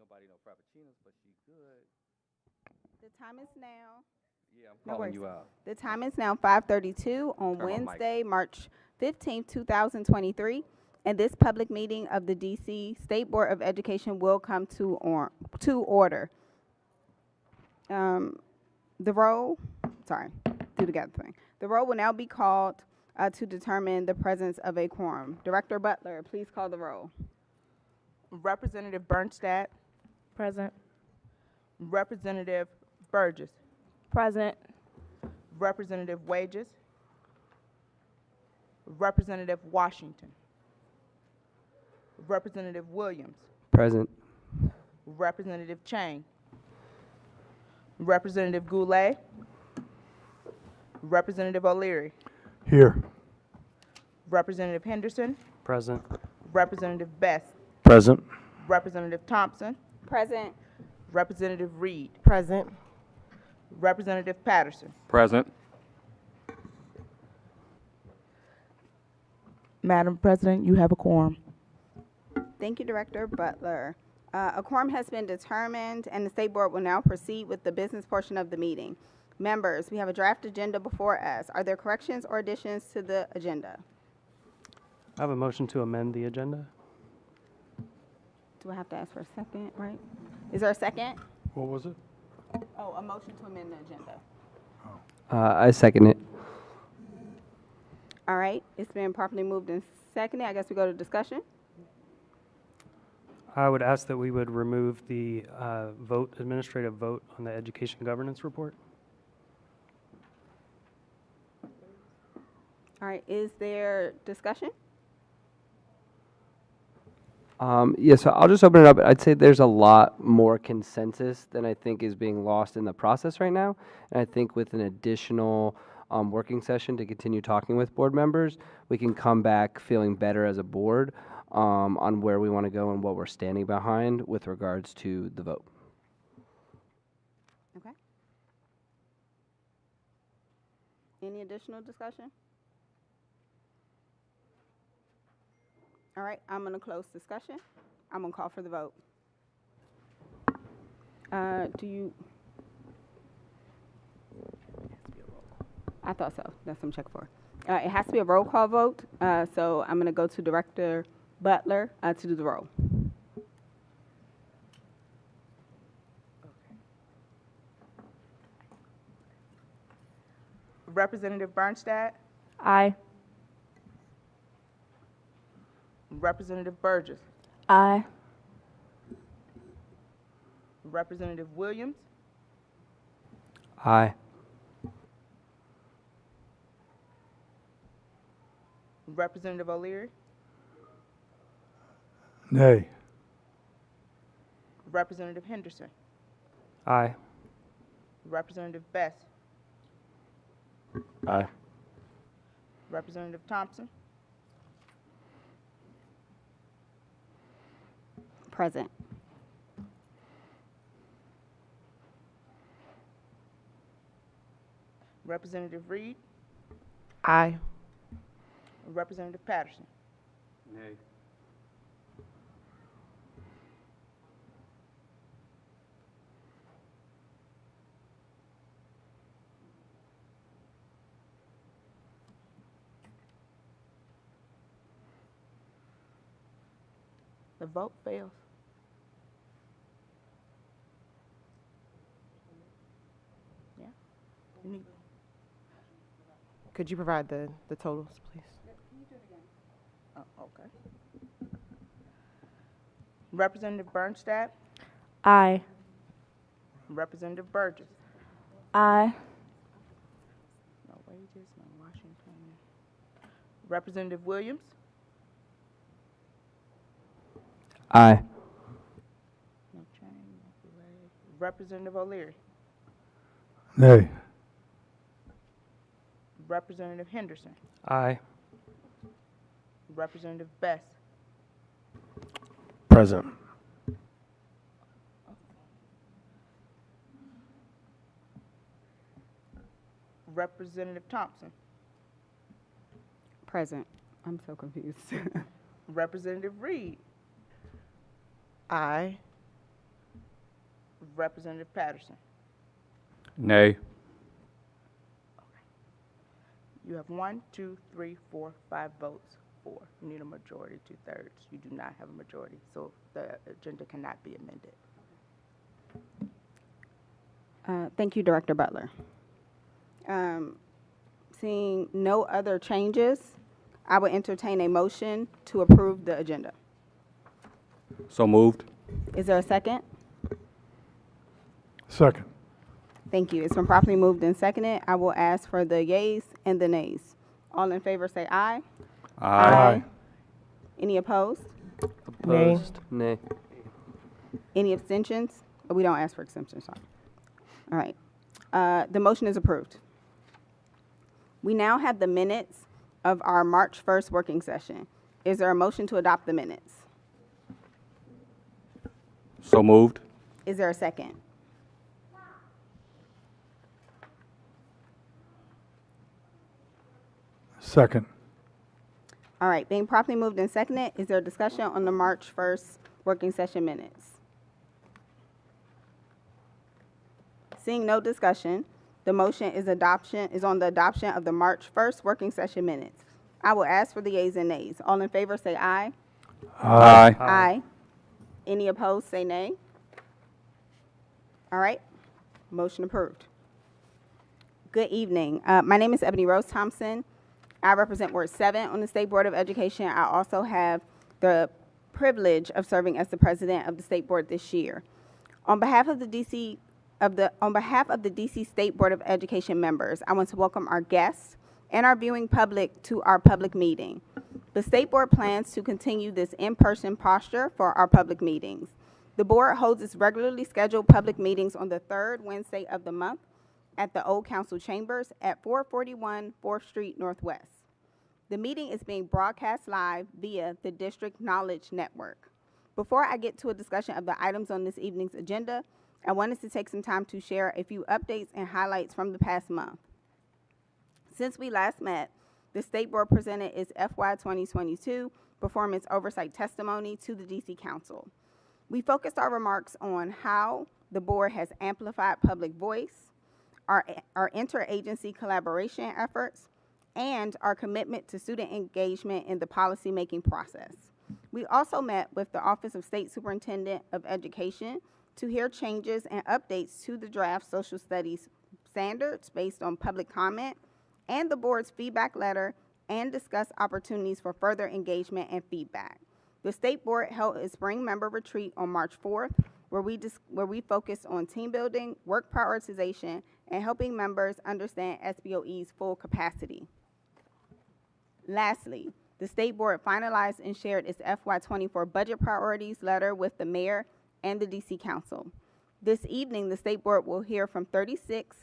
nobody no frappuccinos, but she good. The time is now. Yeah, I'm No calling worries. you out. The time is now 5:32 on Turn my mic Wednesday, March 15th, 2023, and this public meeting of the DC State Board of Education will come to order. The roll, sorry, do the together thing. The roll will now be called to determine the presence of a quorum. Director Butler, please call the roll. Representative Bernstadt, Present. Representative Burgess, Present. Representative Wages, Representative Washington, Representative Williams, Present. Representative Chang, Representative Goulet, Representative O'Leary, Here. Representative Henderson, Present. Representative Best, Present. Representative Thompson, Present. Representative Reed, Present. Representative Patterson. Present. Madam President, you have a quorum. Thank you, Director Butler. A quorum has been determined, and the State Board will now proceed with the business portion of the meeting. Members, we have a draft agenda before us. Are there corrections or additions to the agenda? I have a motion to amend the agenda. Do I have to ask for a second, right? Is there a second? What was it? Oh, a motion to amend the agenda. I second it. All right, it's been properly moved and seconded. I guess we go to discussion. I would ask that we would remove the administrative vote on the education governance report. All right, is there discussion? Yes, so I'll just open it up. I'd say there's a lot more consensus than I think is being lost in the process right now. And I think with an additional working session to continue talking with board members, we can come back feeling better as a board on where we want to go and what we're standing behind with regards to the vote. Okay. Any additional discussion? All right, I'm going to close discussion. I'm going to call for the vote. I thought so. That's what I'm checking for. It has to be a roll call vote, so I'm going to go to Director Butler to do the roll. Representative Bernstadt, Aye. Representative Burgess, Aye. Representative Williams, Aye. Representative O'Leary, Nay. Representative Henderson, Aye. Representative Best, Aye. Representative Thompson, Present. Representative Reed, Aye. Representative Patterson. Nay. The vote fails. Yeah. You need- Could you provide the totals, please? Oh, okay. Representative Bernstadt, Aye. Representative Burgess, Aye. no Wages, no Washington. Representative Williams, Aye. no Chang, no Goulet. Representative O'Leary, Nay. Representative Henderson, Aye. Representative Best, Present. Representative Thompson, Present. I'm so confused. Representative Reed, Aye. Representative Patterson. Nay. You have 1, 2, 3, 4, 5 votes for. You need a majority, 2/3. You do not have a majority, so the agenda cannot be amended. Thank you, Director Butler. Seeing no other changes, I will entertain a motion to approve the agenda. So moved. Is there a second? Second. Thank you. It's been properly moved and seconded. I will ask for the yeas and the nays. All in favor say aye. Aye. Any opposed? Nay. Opposed? Nay. Any abstentions? Oh, we don't ask for abstentions, sorry. All right. The motion is approved. We now have the minutes of our March 1st working session. Is there a motion to adopt the minutes? So moved. Is there a second? Second. All right, being properly moved and seconded, is there a discussion on the March 1st working session minutes? Seeing no discussion, the motion is on the adoption of the March 1st working session minutes. I will ask for the yeas and nays. All in favor say aye. Aye. Aye. Any opposed say nay. All right, motion approved. Good evening. My name is Ebony Rose Thompson. I represent Ward 7 on the State Board of Education. I also have the privilege of serving as the president of the State Board this year. On behalf of the DC State Board of Education members, I want to welcome our guests and our viewing public to our public meeting. The State Board plans to continue this in-person posture for our public meetings. The board holds its regularly scheduled public meetings on the third Wednesday of the month at the Old Council Chambers at 441 4th Street Northwest. The meeting is being broadcast live via the District Knowledge Network. Before I get to a discussion of the items on this evening's agenda, I wanted to take some time to share a few updates and highlights from the past month. Since we last met, the State Board presented its FY 2022 performance oversight testimony to the DC Council. We focused our remarks on how the board has amplified public voice, our interagency collaboration efforts, and our commitment to student engagement in the policymaking process. We also met with the Office of State Superintendent of Education to hear changes and updates to the draft social studies standards based on public comment and the board's feedback letter, and discuss opportunities for further engagement and feedback. The State Board held a spring member retreat on March 4th, where we focused on team building, work prioritization, and helping members understand SBOE's full capacity. Lastly, the State Board finalized and shared its FY24 budget priorities letter with the mayor and the DC Council. This evening, the State Board will hear from 36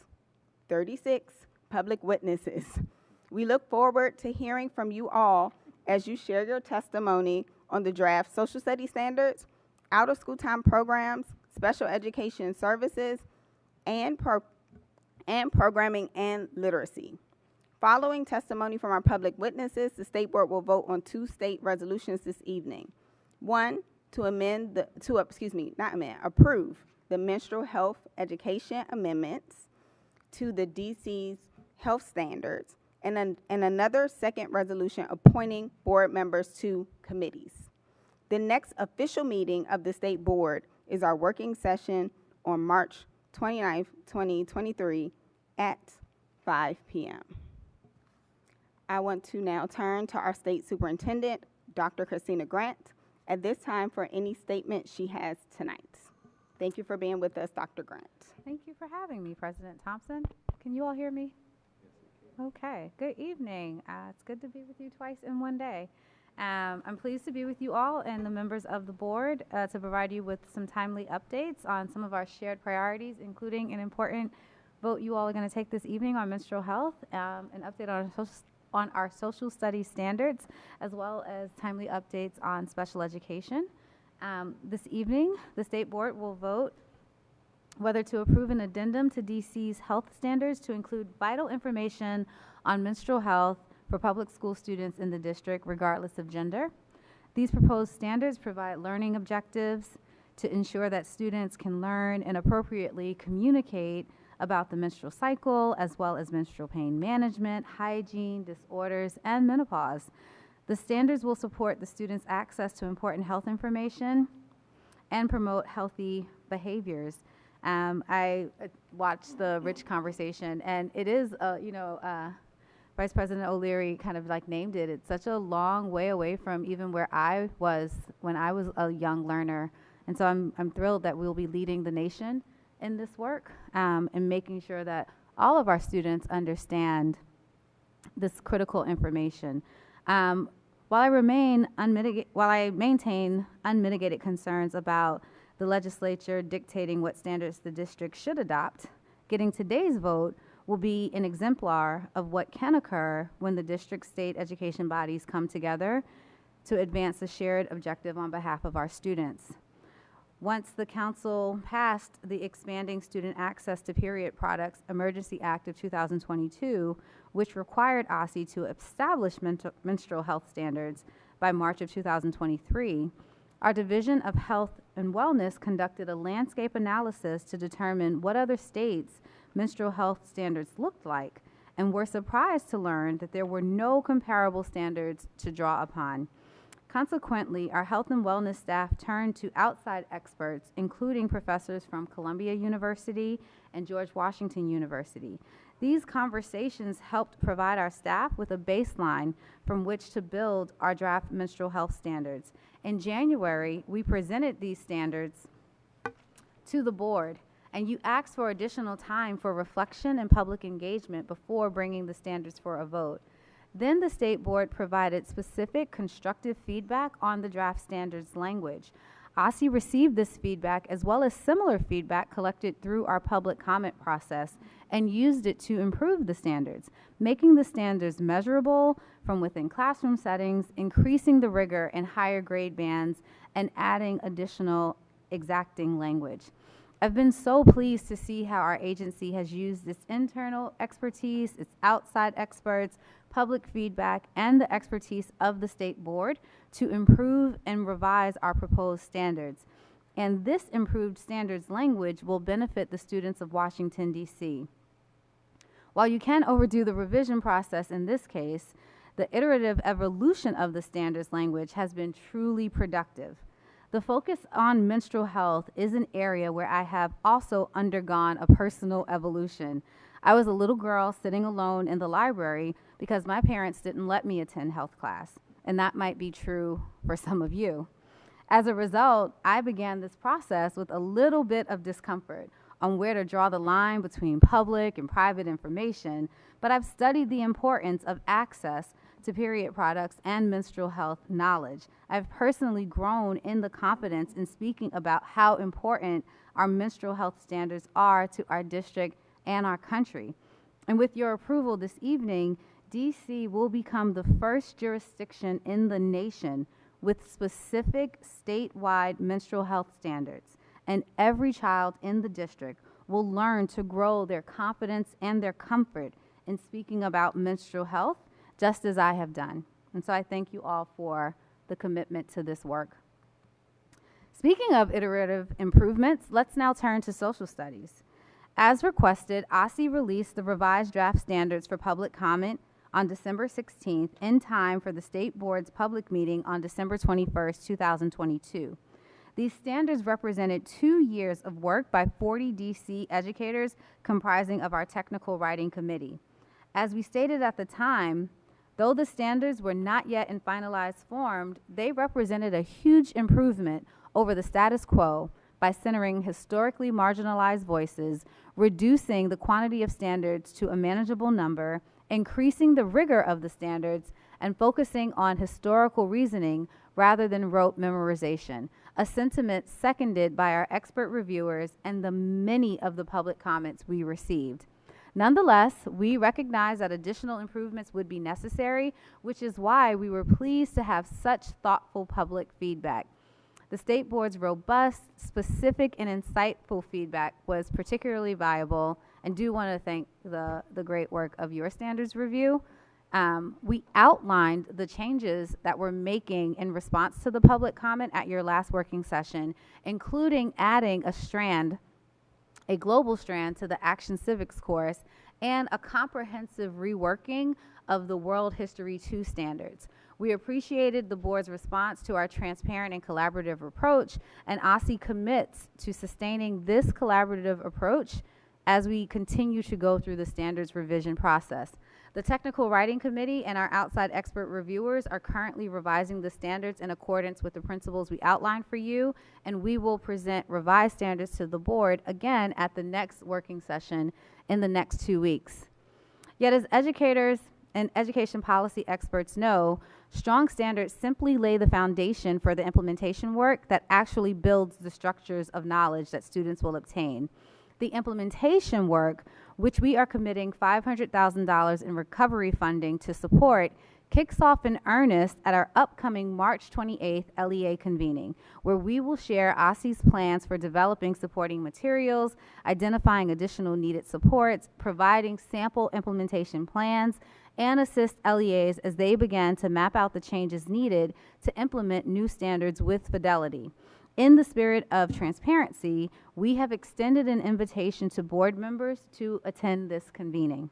public witnesses. We look forward to hearing from you all as you share your testimony on the draft social studies standards, out-of-school time programs, special education services, and programming and literacy. Following testimony from our public witnesses, the State Board will vote on 2 state resolutions this evening. One, approve the menstrual health education amendments to the DC's health standards, and another second resolution appointing board members to committees. The next official meeting of the State Board is our working session on March 29th, 2023 at 5 p.m. I want to now turn to our State Superintendent, Dr. Christina Grant, at this time for any statement she has tonight. Thank you for being with us, Dr. Grant. Thank you for having me, President Thompson. Can you all hear me? Okay, good evening. It's good to be with you twice in one day. I'm pleased to be with you all and the members of the board to provide you with some timely updates on some of our shared priorities, including an important vote you all are going to take this evening on menstrual health, an update on our social studies standards, as well as timely updates on special education. This evening, the State Board will vote whether to approve an addendum to DC's health standards to include vital information on menstrual health for public school students in the district, regardless of gender. These proposed standards provide learning objectives, to ensure that students can learn and appropriately communicate about the menstrual cycle, as well as menstrual pain management, hygiene, disorders, and menopause. The standards will support the students' access to important health information and promote healthy behaviors. I watched the Rich conversation, and it is, Vice President O'Leary kind of like named it. It's such a long way away from even where I was when I was a young learner. And so I'm thrilled that we'll be leading the nation in this work, and making sure that all of our students understand this critical information. While I maintain unmitigated concerns about the legislature dictating what standards the district should adopt, getting today's vote will be an exemplar of what can occur when the district state education bodies come together to advance a shared objective on behalf of our students. Once the council passed the Expanding Student Access to Period Products Emergency Act of 2022, which required OSSI to establish menstrual health standards by March of 2023, our Division of Health and Wellness conducted a landscape analysis to determine what other states' menstrual health standards looked like, and were surprised to learn that there were no comparable standards to draw upon. Consequently, our health and wellness staff turned to outside experts, including professors from Columbia University and George Washington University. These conversations helped provide our staff with a baseline from which to build our draft menstrual health standards. In January, we presented these standards to the board, and you asked for additional time for reflection and public engagement before bringing the standards for a vote. Then the state board provided specific constructive feedback on the draft standards language. OSSI received this feedback as well as similar feedback collected through our public comment process and used it to improve the standards, making the standards measurable from within classroom settings, increasing the rigor in higher grade bands, and adding additional exacting language. I've been so pleased to see how our agency has used its internal expertise, its outside experts, public feedback, and the expertise of the state board to improve and revise our proposed standards. And this improved standards language will benefit the students of Washington, D.C. While you can overdo the revision process in this case, the iterative evolution of the standards language has been truly productive. The focus on menstrual health is an area where I have also undergone a personal evolution. I was a little girl sitting alone in the library because my parents didn't let me attend health class, and that might be true for some of you. As a result, I began this process with a little bit of discomfort on where to draw the line between public and private information, but I've studied the importance of access to period products and menstrual health knowledge. I've personally grown in the confidence in speaking about how important our menstrual health standards are to our district and our country. And with your approval this evening, DC will become the first jurisdiction in the nation with specific statewide menstrual health standards. And every child in the district will learn to grow their confidence and their comfort in speaking about menstrual health, just as I have done. And so I thank you all for the commitment to this work. Speaking of iterative improvements, let's now turn to social studies. As requested, OSSI released the revised draft standards for public comment on December 16th in time for the state board's public meeting on December 21st, 2022. These standards represented 2 years of work by 40 DC educators comprising of our technical writing committee. As we stated at the time, though the standards were not yet in finalized form, they represented a huge improvement over the status quo by centering historically marginalized voices, reducing the quantity of standards to a manageable number, increasing the rigor of the standards, and focusing on historical reasoning rather than rote memorization, a sentiment seconded by our expert reviewers and the many of the public comments we received. Nonetheless, we recognize that additional improvements would be necessary, which is why we were pleased to have such thoughtful public feedback. The state board's robust, specific, and insightful feedback was particularly valuable, and do want to thank the great work of your standards review. We outlined the changes that we're making in response to the public comment at your last working session, including adding a global strand to the Action Civics course, and a comprehensive reworking of the World History 2 standards. We appreciated the board's response to our transparent and collaborative approach, and OSSI commits to sustaining this collaborative approach as we continue to go through the standards revision process. The Technical Writing Committee and our outside expert reviewers are currently revising the standards in accordance with the principles we outlined for you, and we will present revised standards to the board again at the next working session in the next 2 weeks. Yet, as educators and education policy experts know, strong standards simply lay the foundation for the implementation work that actually builds the structures of knowledge that students will obtain. The implementation work, which we are committing $500,000 in recovery funding to support, kicks off in earnest at our upcoming March 28th LEA convening, where we will share OSSI's plans for developing supporting materials, identifying additional needed supports, providing sample implementation plans, and assist LEAs as they begin to map out the changes needed to implement new standards with fidelity. In the spirit of transparency, we have extended an invitation to board members to attend this convening.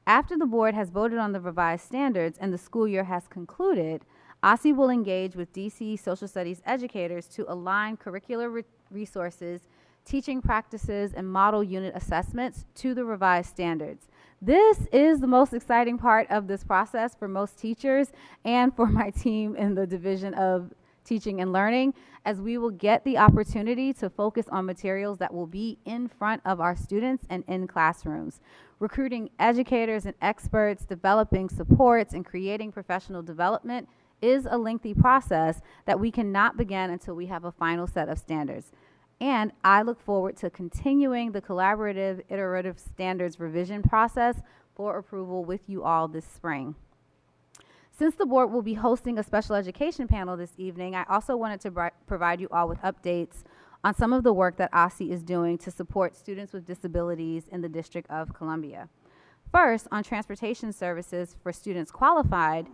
After the board has voted on the revised standards and the school year has concluded, OSSI will engage with DC social studies educators to align curricular resources, teaching practices, and model unit assessments to the revised standards. This is the most exciting part of this process for most teachers and for my team in the Division of Teaching and Learning, as we will get the opportunity to focus on materials that will be in front of our students and in classrooms. Recruiting educators and experts, developing supports, and creating professional development is a lengthy process that we cannot begin until we have a final set of standards. And I look forward to continuing the collaborative, iterative standards revision process for approval with you all this spring. Since the board will be hosting a special education panel this evening, I also wanted to provide you all with updates on some of the work that OSSI is doing to support students with disabilities in the District of Columbia. First, on transportation services for students qualified,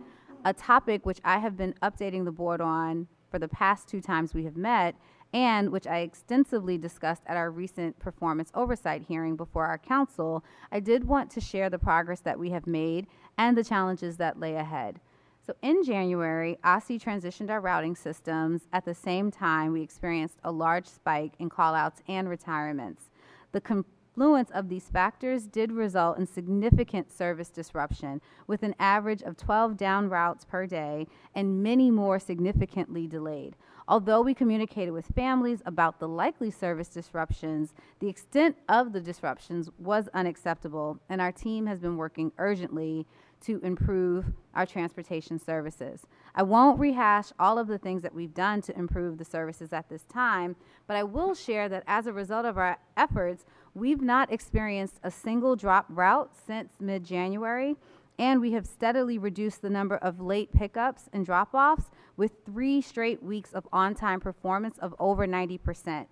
a topic which I have been updating the board on for the past 2 times we have met, and which I extensively discussed at our recent performance oversight hearing before our council, I did want to share the progress that we have made and the challenges that lay ahead. So in January, OSSI transitioned our routing systems. At the same time, we experienced a large spike in callouts and retirements. The confluence of these factors did result in significant service disruption, with an average of 12 down routes per day and many more significantly delayed. Although we communicated with families about the likely service disruptions, the extent of the disruptions was unacceptable, and our team has been working urgently to improve our transportation services. I won't rehash all of the things that we've done to improve the services at this time, but I will share that as a result of our efforts, we've not experienced a single drop route since mid-January, and we have steadily reduced the number of late pickups and drop-offs with 3 straight weeks of on-time performance of over 90%.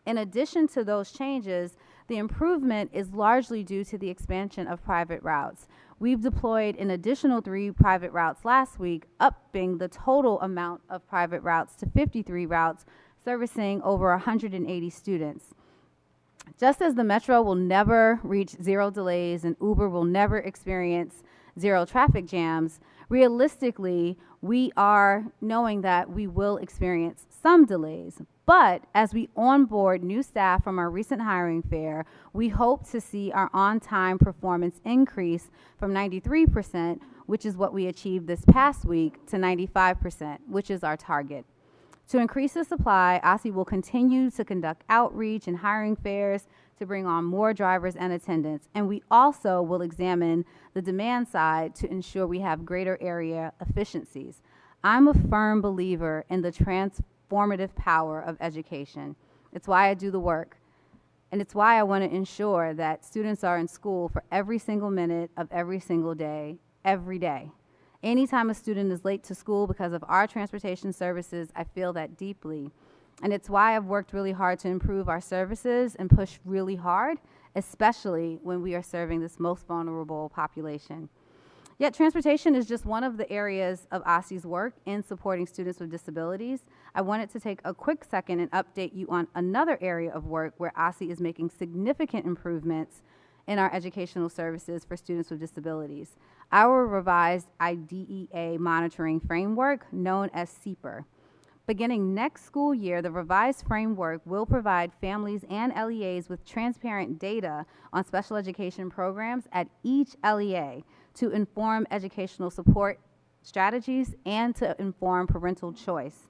In addition to those changes, the improvement is largely due to the expansion of private routes. We've deployed an additional 3 private routes last week, upping the total amount of private routes to 53 routes, servicing over 180 students. Just as the Metro will never reach 0 delays and Uber will never experience 0 traffic jams, realistically, we are knowing that we will experience some delays. But as we onboard new staff from our recent hiring fair, we hope to see our on-time performance increase from 93%, which is what we achieved this past week, to 95%, which is our target. To increase the supply, OSSI will continue to conduct outreach and hiring fairs to bring on more drivers and attendants, and we also will examine the demand side to ensure we have greater area efficiencies. I'm a firm believer in the transformative power of education. It's why I do the work, and it's why I want to ensure that students are in school for every single minute of every single day, every day. Anytime a student is late to school because of our transportation services, I feel that deeply. And it's why I've worked really hard to improve our services and push really hard, especially when we are serving this most vulnerable population. Yet transportation is just one of the areas of OSSI's work in supporting students with disabilities. I wanted to take a quick second and update you on another area of work where OSSI is making significant improvements in our educational services for students with disabilities. Our revised IDEA monitoring framework, known as SEPR. Beginning next school year, the revised framework will provide families and LEAs with transparent data on special education programs at each LEA to inform educational support strategies and to inform parental choice.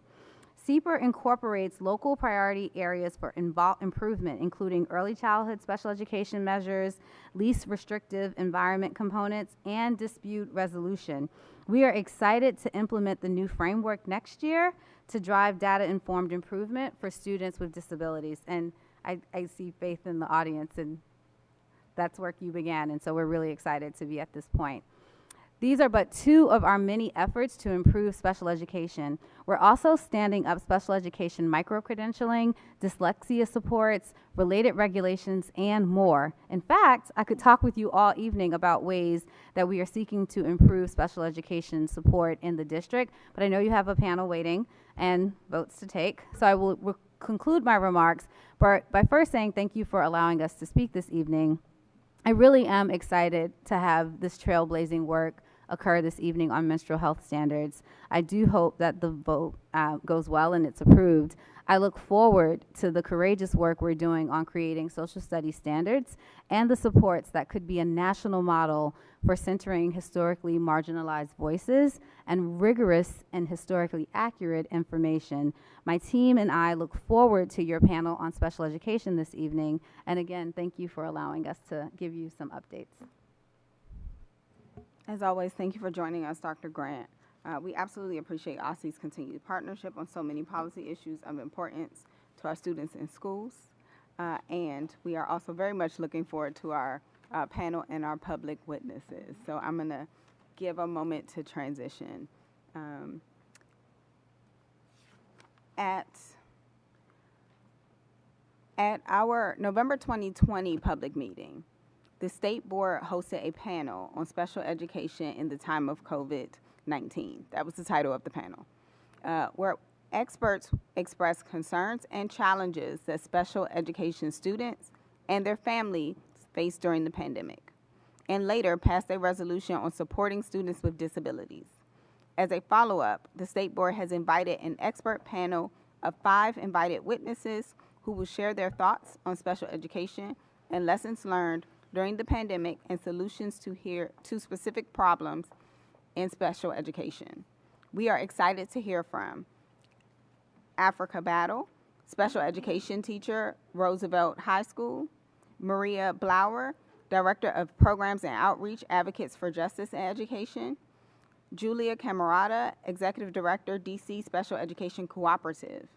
SEPR incorporates local priority areas for improvement, including early childhood special education measures, least restrictive environment components, and dispute resolution. We are excited to implement the new framework next year to drive data-informed improvement for students with disabilities. And I see Faith in the audience, and that's work you began, and so we're really excited to be at this point. These are but two of our many efforts to improve special education. We're also standing up special education micro-credentialing, dyslexia supports, related regulations, and more. In fact, I could talk with you all evening about ways that we are seeking to improve special education support in the district, but I know you have a panel waiting and votes to take, so I will conclude my remarks by first saying thank you for allowing us to speak this evening. I really am excited to have this trailblazing work occur this evening on menstrual health standards. I do hope that the vote goes well and it's approved. I look forward to the courageous work we're doing on creating social studies standards and the supports that could be a national model for centering historically marginalized voices and rigorous and historically accurate information. My team and I look forward to your panel on special education this evening. And again, thank you for allowing us to give you some updates. As always, thank you for joining us, Dr. Grant. We absolutely appreciate OSSI's continued partnership on so many policy issues of importance to our students in schools. And we are also very much looking forward to our panel and our public witnesses. So I'm going to give a moment to transition. At our November 2020 public meeting, the State Board hosted a panel on special education in the time of COVID-19. That was the title of the panel, where experts expressed concerns and challenges that special education students and their families faced during the pandemic, and later passed a resolution on supporting students with disabilities. As a follow-up, the State Board has invited an expert panel of 5 invited witnesses who will share their thoughts on special education and lessons learned during the pandemic and solutions to specific problems in special education. We are excited to hear from Africa Battle, special education teacher, Roosevelt High School; Maria Blauer, Director of Programs and Outreach, Advocates for Justice and Education; Julia Camarada, Executive Director, DC Special Education Cooperative;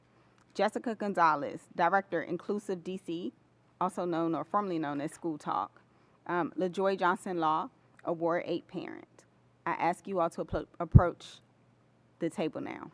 Jessica Gonzalez, Director, Inclusive DC, also known or formerly known as School Talk; LaJoy Johnson Law, a Ward 8 parent. I ask you all to approach the table now.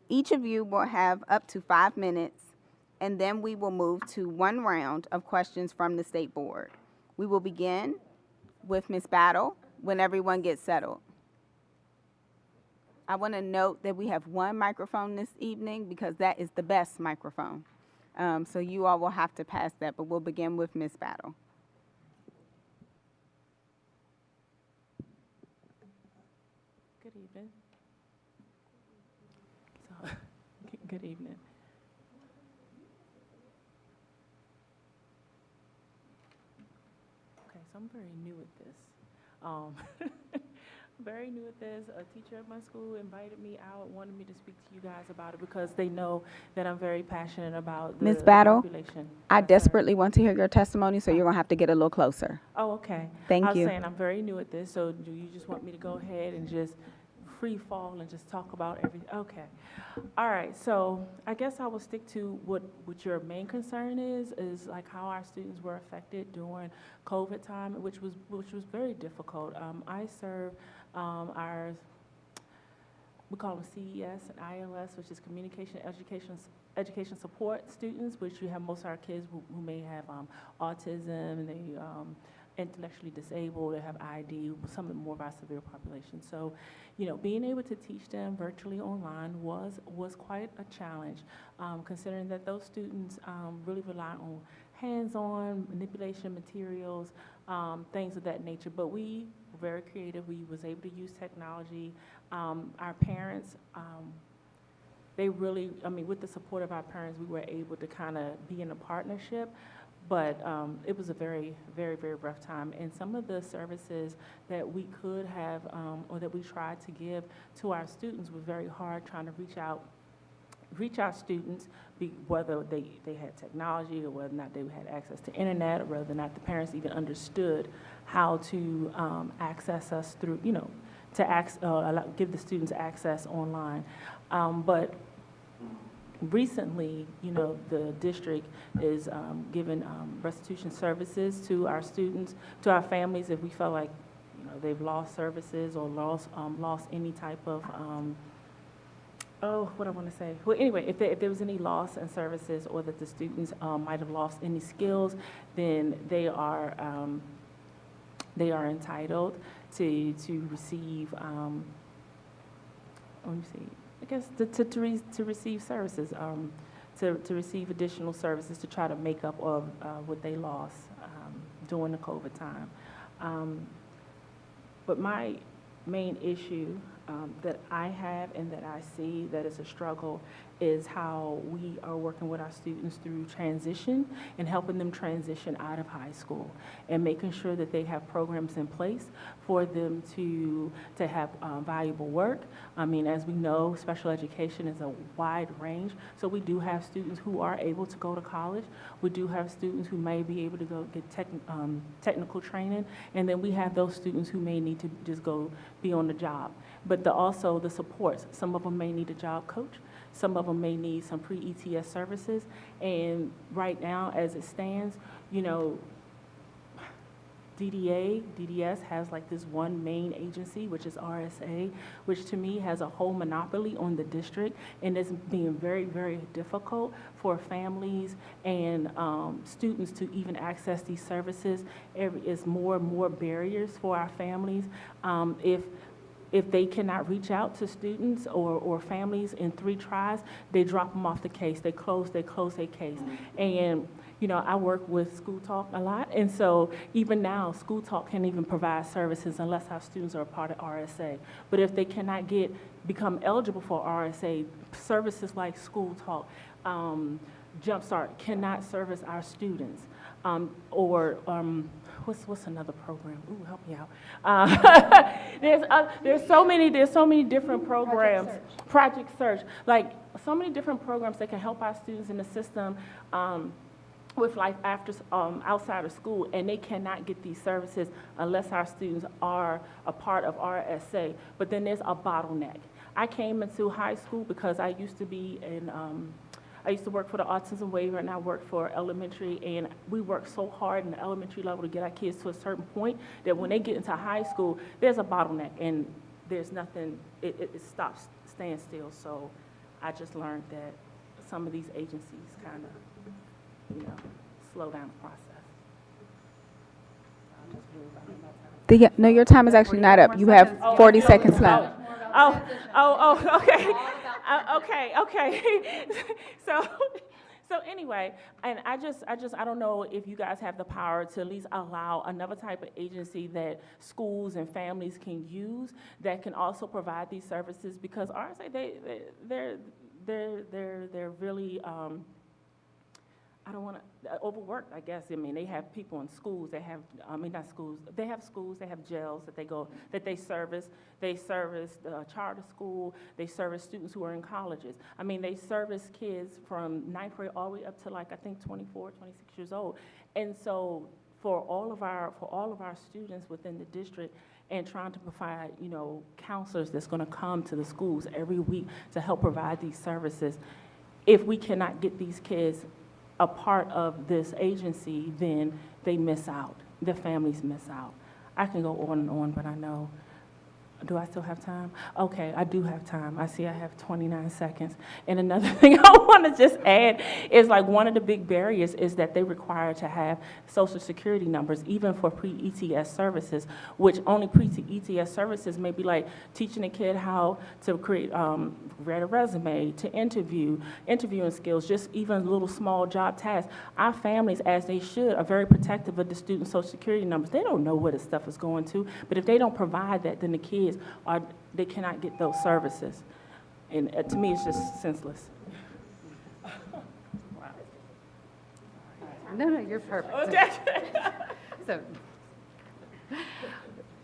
Each of you will have up to 5 minutes, and then we will move to one round of questions from the State Board. We will begin with Ms. Battle when everyone gets settled. I want to note that we have one microphone this evening because that is the best microphone. So you all will have to pass that, but we'll begin with Ms. Battle. Good evening. So, good evening. Okay, so I'm very new at this. Very new at this. A teacher at my school invited me out, wanted me to speak to you guys about it because they know that I'm very passionate about the Ms. Battle, population. I Yes, sir. desperately want to hear your testimony, so you're going to have to get a little closer. Oh, okay. Thank I was you. saying I'm very new at this, so do you just want me to go ahead and just free fall and just talk about everything? Okay. All right, so I guess I will stick to what your main concern is like how our students were affected during COVID time, which was very difficult. I serve we call them CES and ILS, which is communication, education support students, which you have most of our kids who may have autism, and they intellectually disabled, they have ID, some of the more of our severe population. So, you know, being able to teach them virtually online was quite a challenge, considering that those students really rely on hands-on manipulation materials, things of that nature. But we were very creative. We was able to use technology. Our parents, they really, I mean, with the support of our parents, we were able to kind of be in a partnership. But it was a very, very, very rough time. And some of the services that we could have or that we tried to give to our students was very hard, trying to reach out students, whether they had technology or whether or not they had access to internet, or whether or not the parents even understood how to access us through, you know, to give the students access online. But recently, you know, the district is giving restitution services to our students, to our families, if we felt like, you know, they've lost services or lost any type of, what I want to say. Well, anyway, if there was any loss in services, or that the students might have lost any skills, then they are entitled to receive, let me see, I guess to receive services, to receive additional services to try to make up of what they lost during the COVID time. But my main issue that I have and that I see that is a struggle is how we are working with our students through transition and helping them transition out of high school, and making sure that they have programs in place for them to have valuable work. I mean, as we know, special education is a wide range, so we do have students who are able to go to college. We do have students who may be able to go get technical training, and then we have those students who may need to just go be on the job. But also the supports. Some of them may need a job coach. Some of them may need some pre-ETS services. And right now, as it stands, you know, DDS has like this one main agency, which is RSA, which to me has a whole monopoly on the district, and it's being very, very difficult for families and students to even access these services. It's more and more barriers for our families. If they cannot reach out to students or families in 3 tries, they drop them off the case. They close their case. And, you know, I work with School Talk a lot, and so even now, School Talk can't even provide services unless our students are a part of RSA. But if they cannot become eligible for RSA, services like School Talk, Jumpstart cannot service our students. What's another program? Ooh, help me out. There's so many different programs. Project Search, like so many different programs that can help our students in the system with life after outside of school, and they cannot get these services unless our students are a part of RSA. But then there's a bottleneck. I came into high school because I used to be in. I used to work for the autism waiver, and I worked for elementary, and we worked so hard in the elementary level to get our kids to a certain point that when they get into high school, there's a bottleneck, and there's nothing, it stops, stands still. So I just learned that some of these agencies kind of, you know, slow down the process. I'll just move on my time. No, your time is actually not up. You have 40 seconds left. Okay. So anyway, and I don't know if you guys have the power to at least allow another type of agency that schools and families can use that can also provide these services, because honestly, they're really I don't want to overwork, I guess. I mean, they have people in schools. They have, not schools. They have schools. They have jails that they service. They service the charter school. They service students who are in colleges. I mean, they service kids from 9th grade all the way up to, like, I think 24, 26 years old. And so for all of our students within the district, and trying to provide, you know, counselors that's going to come to the schools every week to help provide these services, if we cannot get these kids a part of this agency, then they miss out. The families miss out. I can go on and on, but I know Do I still have time? Okay, I do have time. I see I have 29 seconds. And another thing I want to just add is like one of the big barriers is that they require to have social security numbers, even for pre-ETS services, which only pre-ETS services may be like teaching a kid how to create, write a resume, to interviewing skills, just even little small job tasks. Our families, as they should, are very protective of the student social security numbers. They don't know where the stuff is going to, but if they don't provide that, then the kids they cannot get those services. And to me, it's just senseless. No, you're perfect. Okay. So,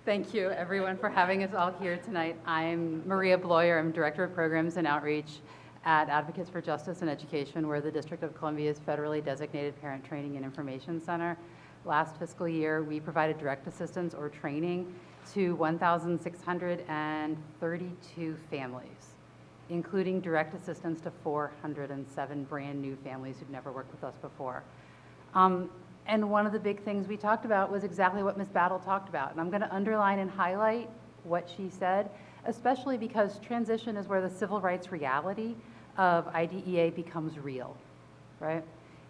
thank you, everyone, for having us all here tonight. I'm Maria Bloyer. I'm Director of Programs and Outreach at Advocates for Justice and Education. We're the District of Columbia's federally designated parent training and information center. Last fiscal year, we provided direct assistance or training to 1,632 families, including direct assistance to 407 brand new families who've never worked with us before. And one of the big things we talked about was exactly what Ms. Battle talked about. And I'm going to underline and highlight what she said, especially because transition is where the civil rights reality of IDEA becomes real, right?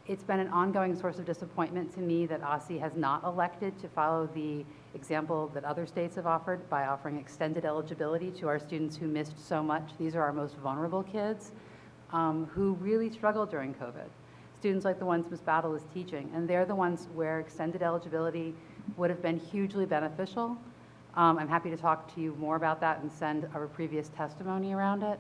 It's been an ongoing source of disappointment to me that OSSI has not elected to follow the example that other states have offered by offering extended eligibility to our students who missed so much. These are our most vulnerable kids who really struggled during COVID. Students like the ones Ms. Battle is teaching, and they're the ones where extended eligibility would have been hugely beneficial. I'm happy to talk to you more about that and send our previous testimony around it.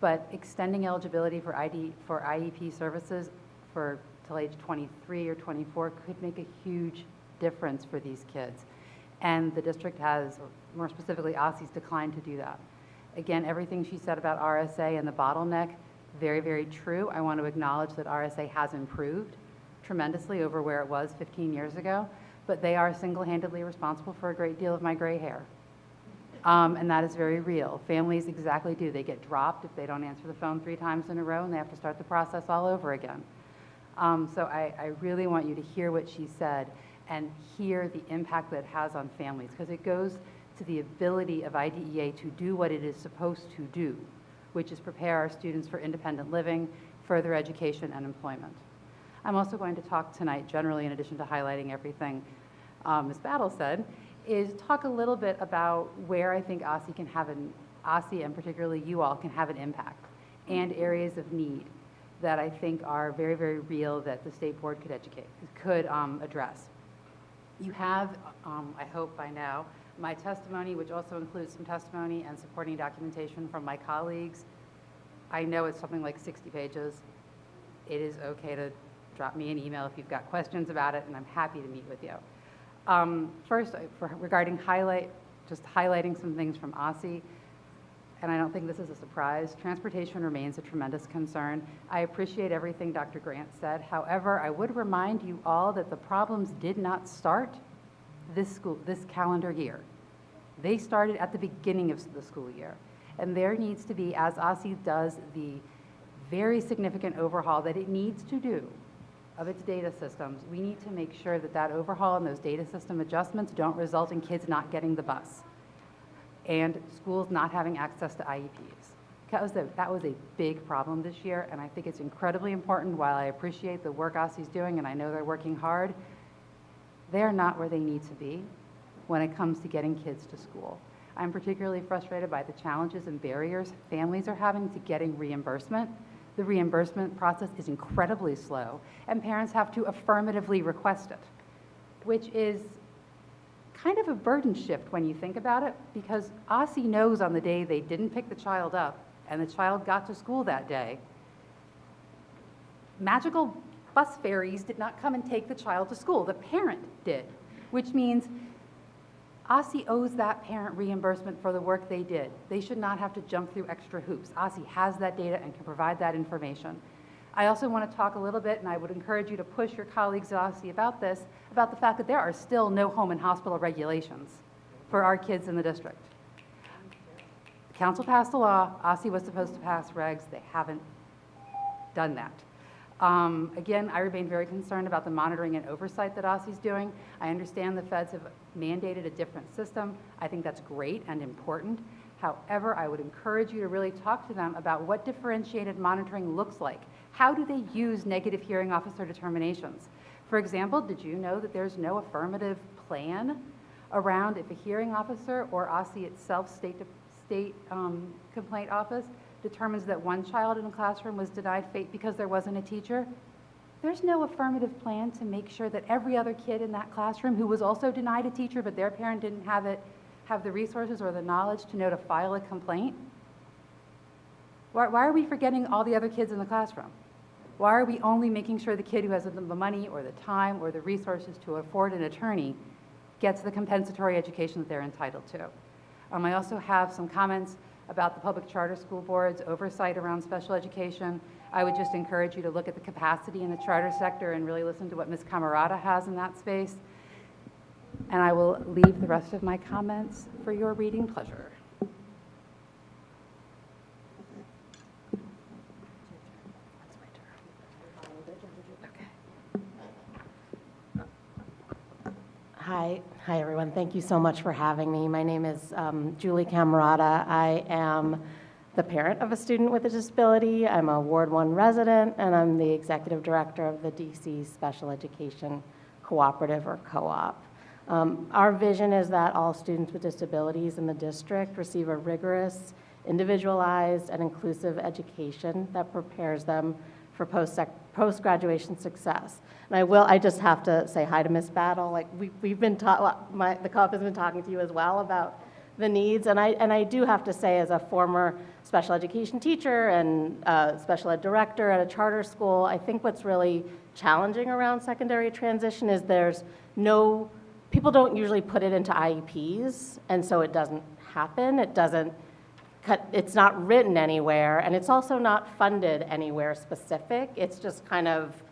But extending eligibility for IEP services till age 23 or 24 could make a huge difference for these kids. And the district has, or more specifically OSSI's, declined to do that. Again, everything she said about RSA and the bottleneck, very, very true. I want to acknowledge that RSA has improved tremendously over where it was 15 years ago, but they are single-handedly responsible for a great deal of my gray hair. And that is very real. Families exactly do. They get dropped if they don't answer the phone 3 times in a row, and they have to start the process all over again. So I really want you to hear what she said and hear the impact that it has on families, because it goes to the ability of IDEA to do what it is supposed to do, which is prepare our students for independent living, further education, and employment. I'm also going to talk tonight generally, in addition to highlighting everything Ms. Battle said, is talk a little bit about where I think OSSI and particularly you all can have an impact, and areas of need that I think are very, very real that the state board could address. You have, I hope by now, my testimony, which also includes some testimony and supporting documentation from my colleagues. I know it's something like 60 pages. It is okay to drop me an email if you've got questions about it, and I'm happy to meet with you. First, regarding just highlighting some things from OSSI, and I don't think this is a surprise, transportation remains a tremendous concern. I appreciate everything Dr. Grant said. However, I would remind you all that the problems did not start this calendar year. They started at the beginning of the school year. And there needs to be, as OSSI does the very significant overhaul that it needs to do of its data systems, we need to make sure that that overhaul and those data system adjustments don't result in kids not getting the bus and schools not having access to IEPs. That was a big problem this year, and I think it's incredibly important. While I appreciate the work OSSI's doing, and I know they're working hard, they're not where they need to be when it comes to getting kids to school. I'm particularly frustrated by the challenges and barriers families are having to getting reimbursement. The reimbursement process is incredibly slow, and parents have to affirmatively request it, which is kind of a burden shift when you think about it, because OSSI knows on the day they didn't pick the child up and the child got to school that day, magical bus ferries did not come and take the child to school. The parent did, which means OSSI owes that parent reimbursement for the work they did. They should not have to jump through extra hoops. OSSI has that data and can provide that information. I also want to talk a little bit, and I would encourage you to push your colleagues at OSSI about this, about the fact that there are still no home and hospital regulations for our kids in the district. The council passed a law. OSSI was supposed to pass regs. They haven't done that. Again, I remain very concerned about the monitoring and oversight that OSSI's doing. I understand the feds have mandated a different system. I think that's great and important. However, I would encourage you to really talk to them about what differentiated monitoring looks like. How do they use negative hearing officer determinations? For example, did you know that there's no affirmative plan around if a hearing officer or OSSI itself, state complaint office, determines that one child in a classroom was denied FAPE because there wasn't a teacher? There's no affirmative plan to make sure that every other kid in that classroom who was also denied a teacher but their parent didn't have the resources or the knowledge to know to file a complaint. Why are we forgetting all the other kids in the classroom? Why are we only making sure the kid who has the money or the time or the resources to afford an attorney gets the compensatory education that they're entitled to? I also have some comments about the public charter school board's oversight around special education. I would just encourage you to look at the capacity in the charter sector and really listen to what Ms. Camerata has in that space. And I will leave the rest of my comments for your reading pleasure. Hi everyone. Thank you so much for having me. My name is Julie Camerata. I am the parent of a student with a disability. I'm a Ward 1 resident, and I'm the executive director of the DC Special Education Cooperative, or co-op. Our vision is that all students with disabilities in the district receive a rigorous, individualized, and inclusive education that prepares them for post-graduation success. And I just have to say hi to Ms. Battle. Like we've been the co-op has been talking to you as well about the needs, and I do have to say, as a former special education teacher and special ed director at a charter school, I think what's really challenging around secondary transition is people don't usually put it into IEPs, and so it doesn't happen. It's not written anywhere, and it's also not funded anywhere specific. It's just kind of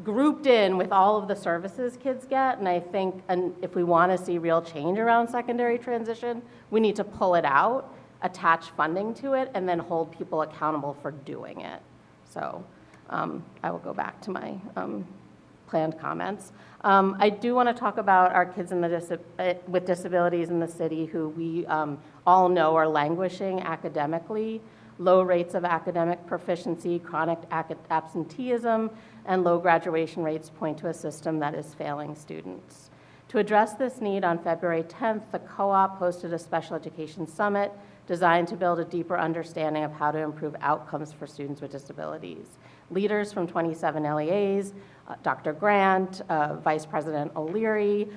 grouped in with all of the services kids get, and I think if we want to see real change around secondary transition, we need to pull it out, attach funding to it, and then hold people accountable for doing it. So I will go back to my planned comments. I do want to talk about our kids with disabilities in the city who we all know are languishing academically. Low rates of academic proficiency, chronic absenteeism, and low graduation rates point to a system that is failing students. To address this need, on February 10th, the co-op hosted a special education summit designed to build a deeper understanding of how to improve outcomes for students with disabilities. Leaders from 27 LEAs, Dr. Grant, Vice President O'Leary,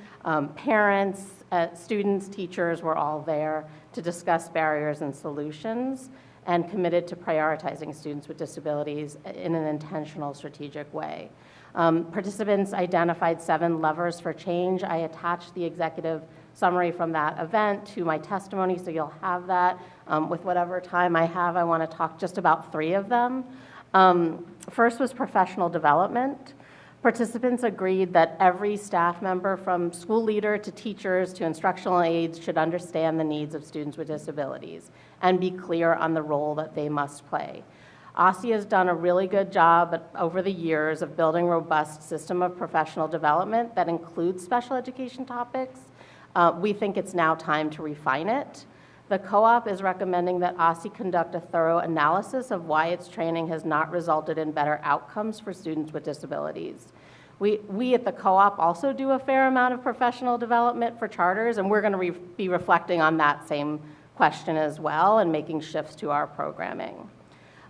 parents, students, teachers were all there to discuss barriers and solutions, and committed to prioritizing students with disabilities in an intentional, strategic way. Participants identified 7 levers for change. I attached the executive summary from that event to my testimony, so you'll have that. With whatever time I have, I want to talk just about 3 of them. First was professional development. Participants agreed that every staff member, from school leader to teachers to instructional aides, should understand the needs of students with disabilities and be clear on the role that they must play. OSSI has done a really good job over the years of building a robust system of professional development that includes special education topics. We think it's now time to refine it. The co-op is recommending that OSSI conduct a thorough analysis of why its training has not resulted in better outcomes for students with disabilities. We at the co-op also do a fair amount of professional development for charters, and we're going to be reflecting on that same question as well and making shifts to our programming.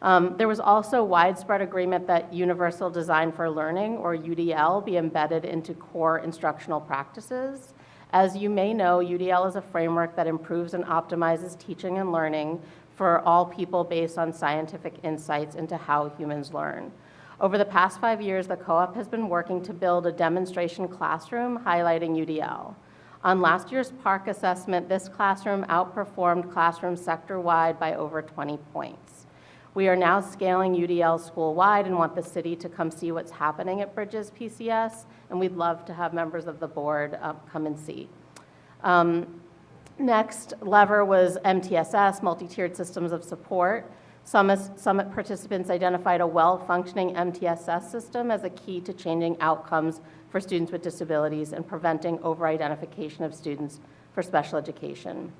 There was also widespread agreement that Universal Design for Learning, or UDL, be embedded into core instructional practices. As you may know, UDL is a framework that improves and optimizes teaching and learning for all people based on scientific insights into how humans learn. Over the past 5 years, the co-op has been working to build a demonstration classroom highlighting UDL. On last year's PARC assessment, this classroom outperformed classrooms sector-wide by over 20 points. We are now scaling UDL school-wide and want the city to come see what's happening at Bridges PCS, and we'd love to have members of the board come and see. Next lever was MTSS, multi-tiered systems of support. Summit participants identified a well-functioning MTSS system as a key to changing outcomes for students with disabilities and preventing over-identification of students for special education.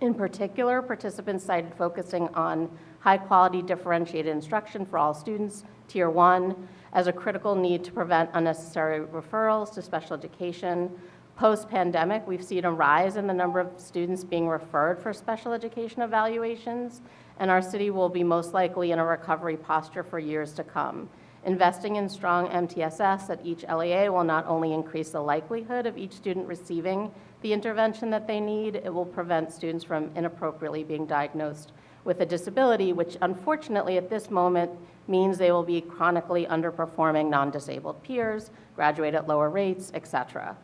In particular, participants cited focusing on high-quality differentiated instruction for all students, Tier 1, as a critical need to prevent unnecessary referrals to special education. Post-pandemic, we've seen a rise in the number of students being referred for special education evaluations, and our city will be most likely in a recovery posture for years to come. Investing in strong MTSS at each LEA will not only increase the likelihood of each student receiving the intervention that they need, it will prevent students from inappropriately being diagnosed with a disability, which unfortunately at this moment means they will be chronically underperforming non-disabled peers, graduate at lower rates, etc.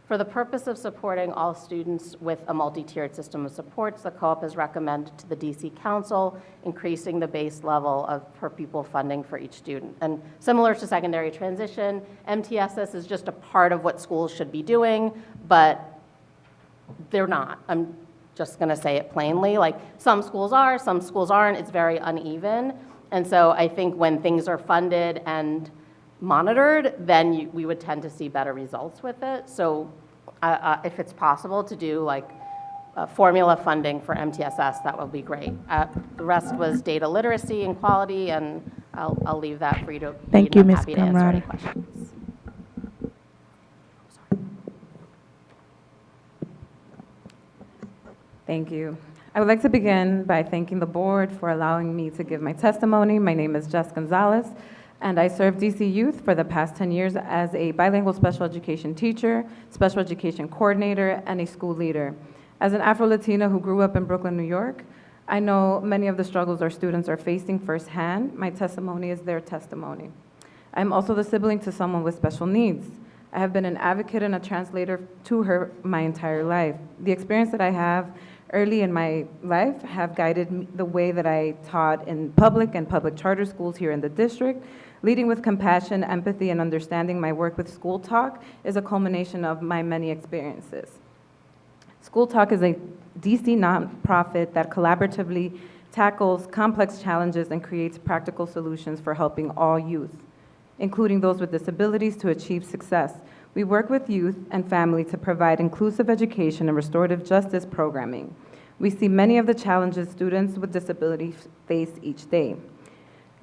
For the purpose of supporting all students with a multi-tiered system of supports, the co-op has recommended to the DC Council increasing the base level of per pupil funding for each student. And similar to secondary transition, MTSS is just a part of what schools should be doing, but they're not. I'm just going to say it plainly. Like, some schools are, some schools aren't. It's very uneven. And so I think when things are funded and monitored, then we would tend to see better results with it. So if it's possible to do like formula funding for MTSS, that would be great. The rest was data literacy and quality, and I'll leave that for you to read. Thank you, I'm Ms. happy to answer any Camarata. questions. Thank you. I would like to begin by thanking the board for allowing me to give my testimony. My name is Jess Gonzalez, and I served DC Youth for the past 10 years as a bilingual special education teacher, special education coordinator, and a school leader. As an Afro-Latina who grew up in Brooklyn, New York, I know many of the struggles our students are facing firsthand. My testimony is their testimony. I'm also the sibling to someone with special needs. I have been an advocate and a translator to her my entire life. The experience that I have early in my life have guided the way that I taught in public and public charter schools here in the district. Leading with compassion, empathy, and understanding, my work with School Talk is a culmination of my many experiences. School Talk is a DC nonprofit that collaboratively tackles complex challenges and creates practical solutions for helping all youth, including those with disabilities, to achieve success. We work with youth and family to provide inclusive education and restorative justice programming. We see many of the challenges students with disabilities face each day.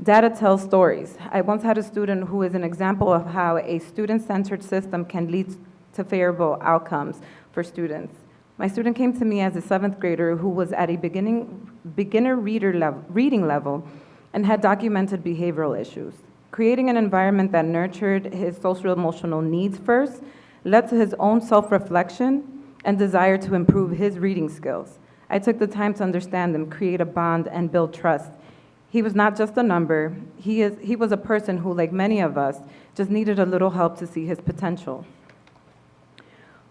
Data tells stories. I once had a student who is an example of how a student-centered system can lead to favorable outcomes for students. My student came to me as a 7th grader who was at a beginner reading level and had documented behavioral issues. Creating an environment that nurtured his social-emotional needs first led to his own self-reflection and desire to improve his reading skills. I took the time to understand him, create a bond, and build trust. He was not just a number. He was a person who, like many of us, just needed a little help to see his potential.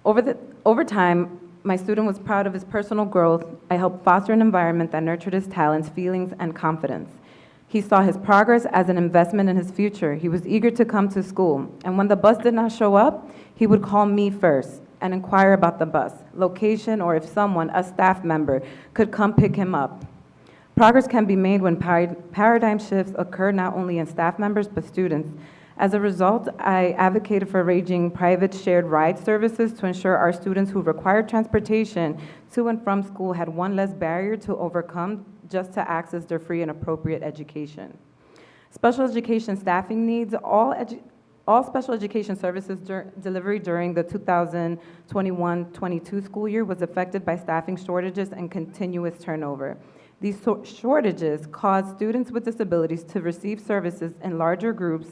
Over time, my student was proud of his personal growth. I helped foster an environment that nurtured his talents, feelings, and confidence. He saw his progress as an investment in his future. He was eager to come to school, and when the bus did not show up, he would call me first and inquire about the bus, location, or if someone, a staff member, could come pick him up. Progress can be made when paradigm shifts occur not only in staff members but students. As a result, I advocated for arranging private shared ride services to ensure our students who required transportation to and from school had one less barrier to overcome just to access their free and appropriate education. Special education staffing needs. All special education services delivery during the 2021-22 school year was affected by staffing shortages and continuous turnover. These shortages caused students with disabilities to receive services in larger group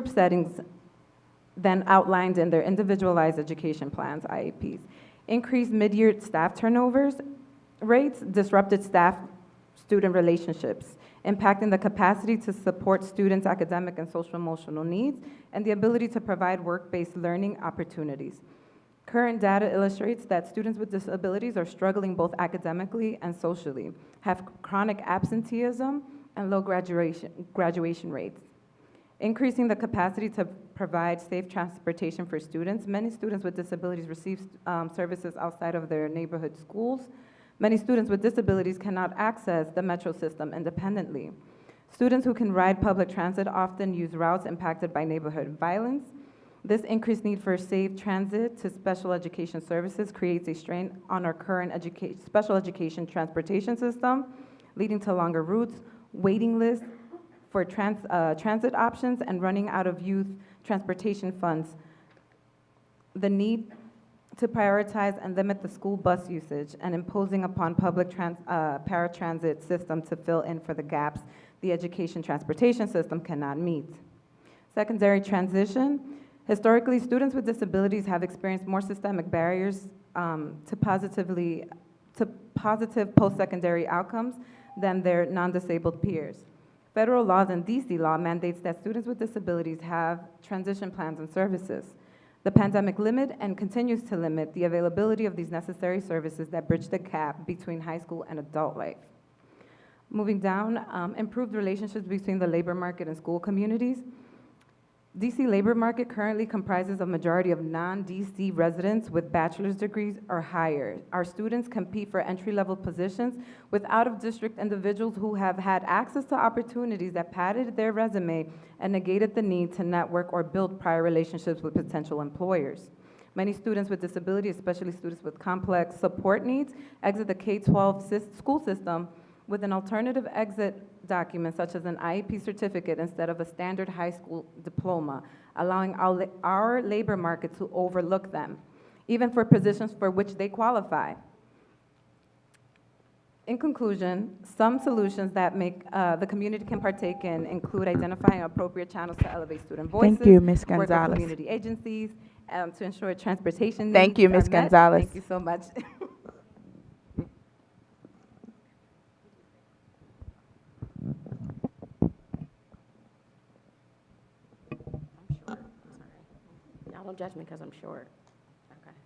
settings than outlined in their individualized education plans, IEPs. Increased mid-year staff turnovers rates disrupted staff-student relationships, impacting the capacity to support students' academic and social-emotional needs, and the ability to provide work-based learning opportunities. Current data illustrates that students with disabilities are struggling both academically and socially, have chronic absenteeism, and low graduation rates. Increasing the capacity to provide safe transportation for students. Many students with disabilities receive services outside of their neighborhood schools. Many students with disabilities cannot access the metro system independently. Students who can ride public transit often use routes impacted by neighborhood violence. This increased need for safe transit to special education services creates a strain on our current special education transportation system, leading to longer routes, waiting lists for transit options, and running out of youth transportation funds. The need to prioritize and limit the school bus usage and imposing upon public paratransit system to fill in for the gaps the education transportation system cannot meet. Secondary transition. Historically, students with disabilities have experienced more systemic barriers to positive post-secondary outcomes than their non-disabled peers. Federal laws and DC law mandates that students with disabilities have transition plans and services. The pandemic limited and continues to limit the availability of these necessary services that bridge the gap between high school and adult life. Moving down, improved relationships between the labor market and school communities. DC labor market currently comprises a majority of non-DC residents with bachelor's degrees or higher. Our students compete for entry-level positions with out-of-district individuals who have had access to opportunities that padded their resume and negated the need to network or build prior relationships with potential employers. Many students with disabilities, especially students with complex support needs, exit the K-12 school system with an alternative exit document such as an IEP certificate instead of a standard high school diploma, allowing our labor market to overlook them, even for positions for which they qualify. In conclusion, some solutions that make the community can partake in include identifying appropriate channels to elevate student voices. Thank you, Ms. Work with Gonzalez. community agencies to ensure transportation needs Thank you, Ms. are met. Gonzalez. Thank you so much. Y'all don't judge me because I'm short. Okay.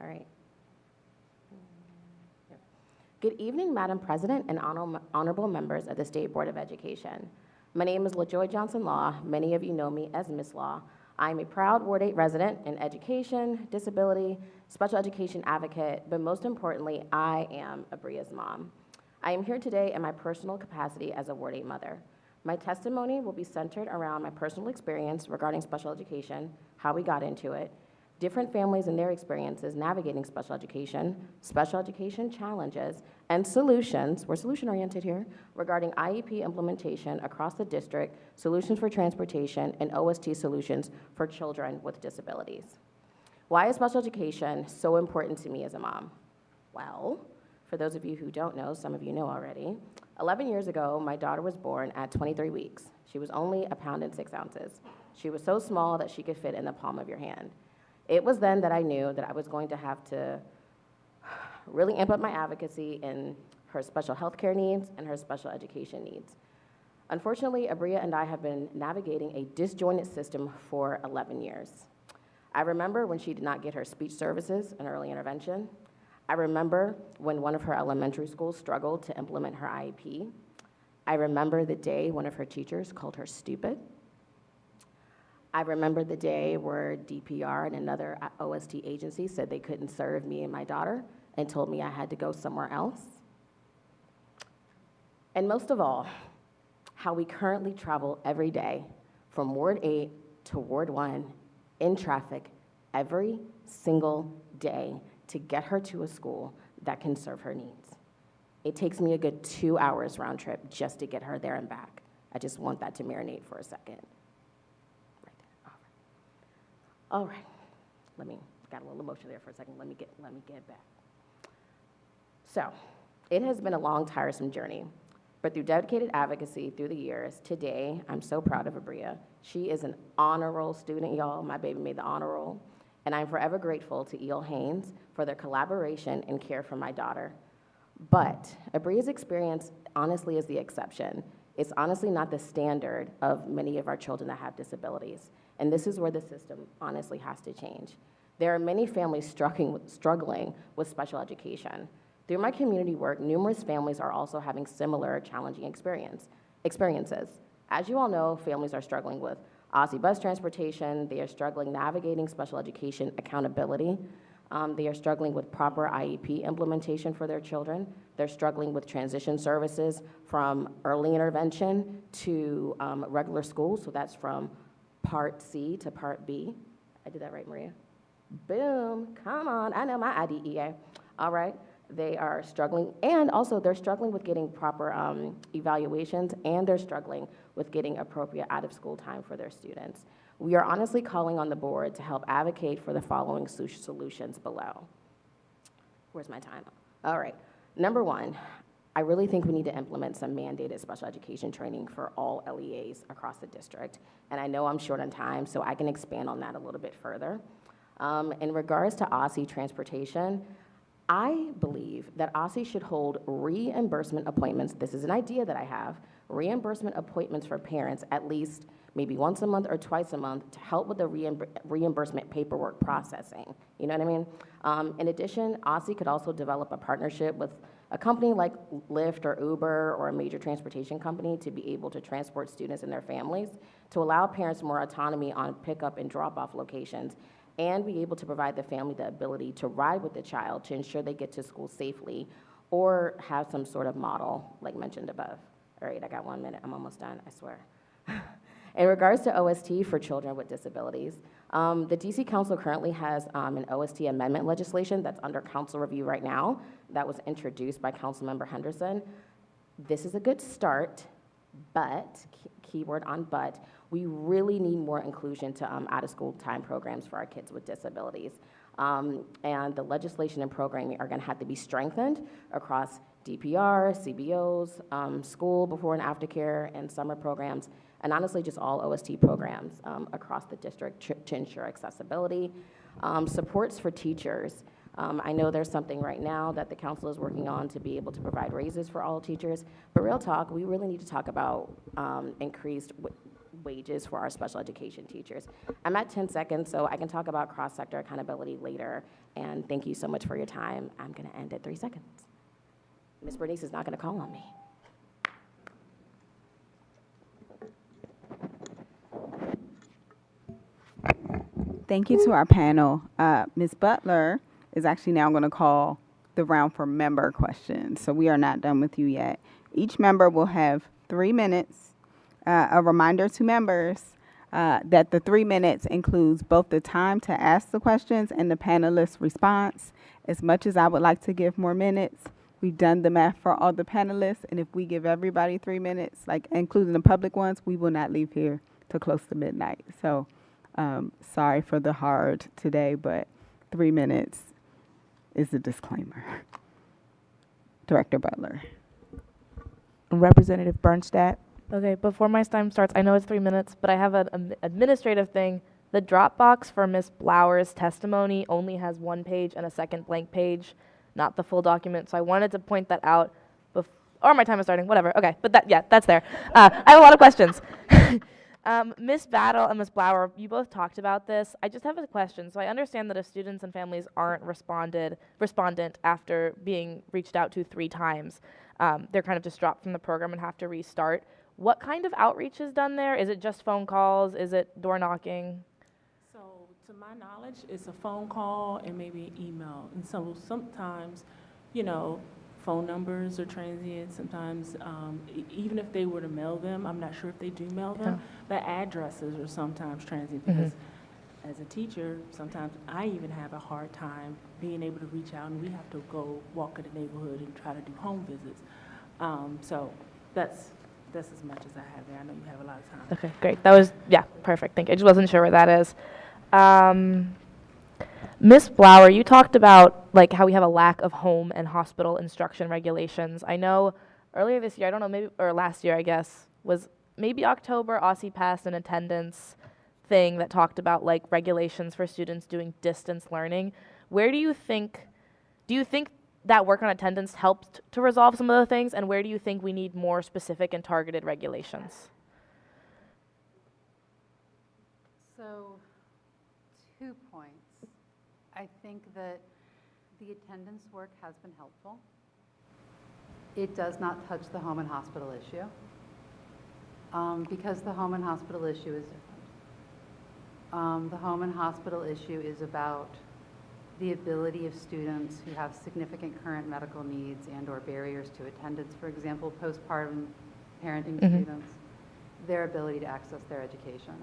All right. Good evening, Madam President and honorable members of the State Board of Education. My name is LaJoy Johnson Law. Many of you know me as Miss Law. I am a proud Ward 8 resident in education, disability, special education advocate, but most importantly, I am Abria's mom. I am here today in my personal capacity as a Ward 8 mother. My testimony will be centered around my personal experience regarding special education, how we got into it, different families and their experiences navigating special education challenges, and solutions, we're solution-oriented here, regarding IEP implementation across the district, solutions for transportation, and OST solutions for children with disabilities. Why is special education so important to me as a mom? Well, for those of you who don't know, some of you know already, 11 years ago, my daughter was born at 23 weeks. She was only 1 pound and 6 ounces. She was so small that she could fit in the palm of your hand. It was then that I knew that I was going to have to really amp up my advocacy in her special health care needs and her special education needs. Unfortunately, Abria and I have been navigating a disjointed system for 11 years. I remember when she did not get her speech services and early intervention. I remember when one of her elementary schools struggled to implement her IEP. I remember the day one of her teachers called her stupid. I remember the day where DPR and another OST agency said they couldn't serve me and my daughter and told me I had to go somewhere else. And most of all, how we currently travel every day from Ward 8 to Ward 1 in traffic every single day to get her to a school that can serve her needs. It takes me a good 2 hours round trip just to get her there and back. I just want that to marinate for a second. Right there. All right. Got a little emotion there for a second. Let me get back. So, it has been a long, tiresome journey, but through dedicated advocacy through the years, today, I'm so proud of Abria. She is an honor roll student, y'all. My baby made the honor roll. And I'm forever grateful to E.L. Haynes for their collaboration and care for my daughter. But Abria's experience honestly is the exception. It's honestly not the standard of many of our children that have disabilities. And this is where the system honestly has to change. There are many families struggling with special education. Through my community work, numerous families are also having similar challenging experiences. As you all know, families are struggling with OSSI bus transportation. They are struggling navigating special education accountability. They are struggling with proper IEP implementation for their children. They're struggling with transition services from early intervention to regular school. So that's from Part C to Part B. I did that right, Maria? Boom, come on, I know my IDEA. All right, they are struggling, and also they're struggling with getting proper evaluations, and they're struggling with getting appropriate out-of-school time for their students. We are honestly calling on the board to help advocate for the following solutions below. Where's my time? All right, number one, I really think we need to implement some mandated special education training for all LEAs across the district. And I know I'm short on time, so I can expand on that a little bit further. In regards to OSSI transportation, I believe that OSSI should hold reimbursement appointments. This is an idea that I have, reimbursement appointments for parents at least maybe once a month or twice a month to help with the reimbursement paperwork processing. You know what I mean? In addition, OSSI could also develop a partnership with a company like Lyft or Uber or a major transportation company to be able to transport students and their families, to allow parents more autonomy on pickup and drop-off locations, and be able to provide the family the ability to ride with the child to ensure they get to school safely, or have some sort of model like mentioned above. All right, I got 1 minute, I'm almost done, I swear. In regards to OST for children with disabilities, the DC Council currently has an OST amendment legislation that's under council review right now that was introduced by Councilmember Henderson. This is a good start, but, keyword on but, we really need more inclusion to out-of-school time programs for our kids with disabilities. And the legislation and programming are gonna have to be strengthened across DPR, CBOs, school before and after care, and summer programs, and honestly just all OST programs across the district to ensure accessibility. Supports for teachers. I know there's something right now that the council is working on to be able to provide raises for all teachers, but real talk, we really need to talk about increased wages for our special education teachers. I'm at 10 seconds, so I can talk about cross-sector accountability later, and thank you so much for your time. I'm gonna end at 3 seconds. Ms. Bernice is not gonna call on me. Thank you to our panel. Ms. Butler is actually now going to call the round for member questions. So we are not done with you yet. Each member will have 3 minutes. A reminder to members that the 3 minutes includes both the time to ask the questions and the panelist response. As much as I would like to give more minutes, we've done the math for all the panelists, and if we give everybody 3 minutes, like including the public ones, we will not leave here till close to midnight. So sorry for the hard today, but 3 minutes is a disclaimer. Director Butler. Representative Bernstadt. Okay, before my time starts, I know it's 3 minutes, but I have an administrative thing. The Dropbox for Ms. Blower's testimony only has 1 page and a second blank page, not the full document. So I wanted to point that out. Or my time is starting, whatever. Okay, but that's there. I have a lot of questions. Ms. Battle and Ms. Blower, you both talked about this. I just have a question. So I understand that if students and families aren't respondent after being reached out to 3 times, they're kind of just dropped from the program and have to restart. What kind of outreach is done there? Is it just phone calls? Is it door knocking? So to my knowledge, it's a phone call and maybe an email. And so sometimes, you know, phone numbers are transient. Sometimes, even if they were to mail them, I'm not sure if they do mail them, but addresses are sometimes transient because as a teacher, sometimes I even have a hard time being able to reach out, and we have to go walk in the neighborhood and try to do home visits. So that's as much as I have there. I know you have a lot of time. Okay, great. That was, perfect. Thank you. I just wasn't sure where that is. Ms. Blower, you talked about like how we have a lack of home and hospital instruction regulations. I know earlier this year, I don't know, maybe, or last year, I guess, was maybe October, OSSI passed an attendance thing that talked about like regulations for students doing distance learning. Where do you think that work on attendance helped to resolve some of the things, and where do you think we need more specific and targeted regulations? So, 2 points. I think that the attendance work has been helpful. It does not touch the home and hospital issue because the home and hospital issue is different. The home and hospital issue is about the ability of students who have significant current medical needs and/or barriers to attendance, for example, postpartum parenting students, their ability to access their education.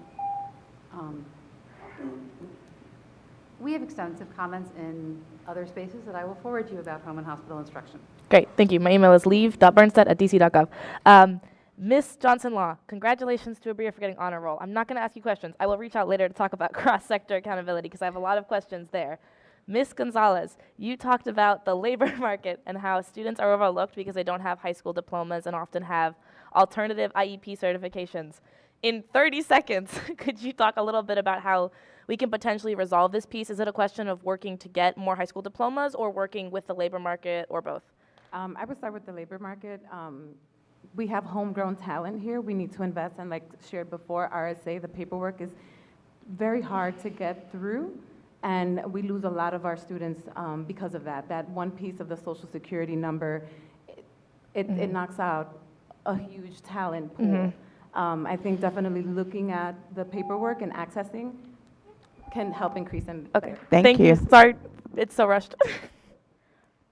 We have extensive comments in other spaces that I will forward you about home and hospital instruction. Great, thank you. My email is leave.bernstedt@dc.gov. Ms. Johnson-Law, congratulations to Abria for getting honor roll. I'm not going to ask you questions. I will reach out later to talk about cross-sector accountability because I have a lot of questions there. Ms. Gonzalez, you talked about the labor market and how students are overlooked because they don't have high school diplomas and often have alternative IEP certifications. In 30 seconds, could you talk a little bit about how we can potentially resolve this piece? Is it a question of working to get more high school diplomas or working with the labor market or both? I would start with the labor market. We have homegrown talent here. We need to invest, and like shared before, RSA, the paperwork is very hard to get through, and we lose a lot of our students because of that. That one piece of the Social Security number, it knocks out a huge talent pool. I think definitely looking at the paperwork and accessing can help increase them. Okay, there. thank you. Sorry, it's so rushed.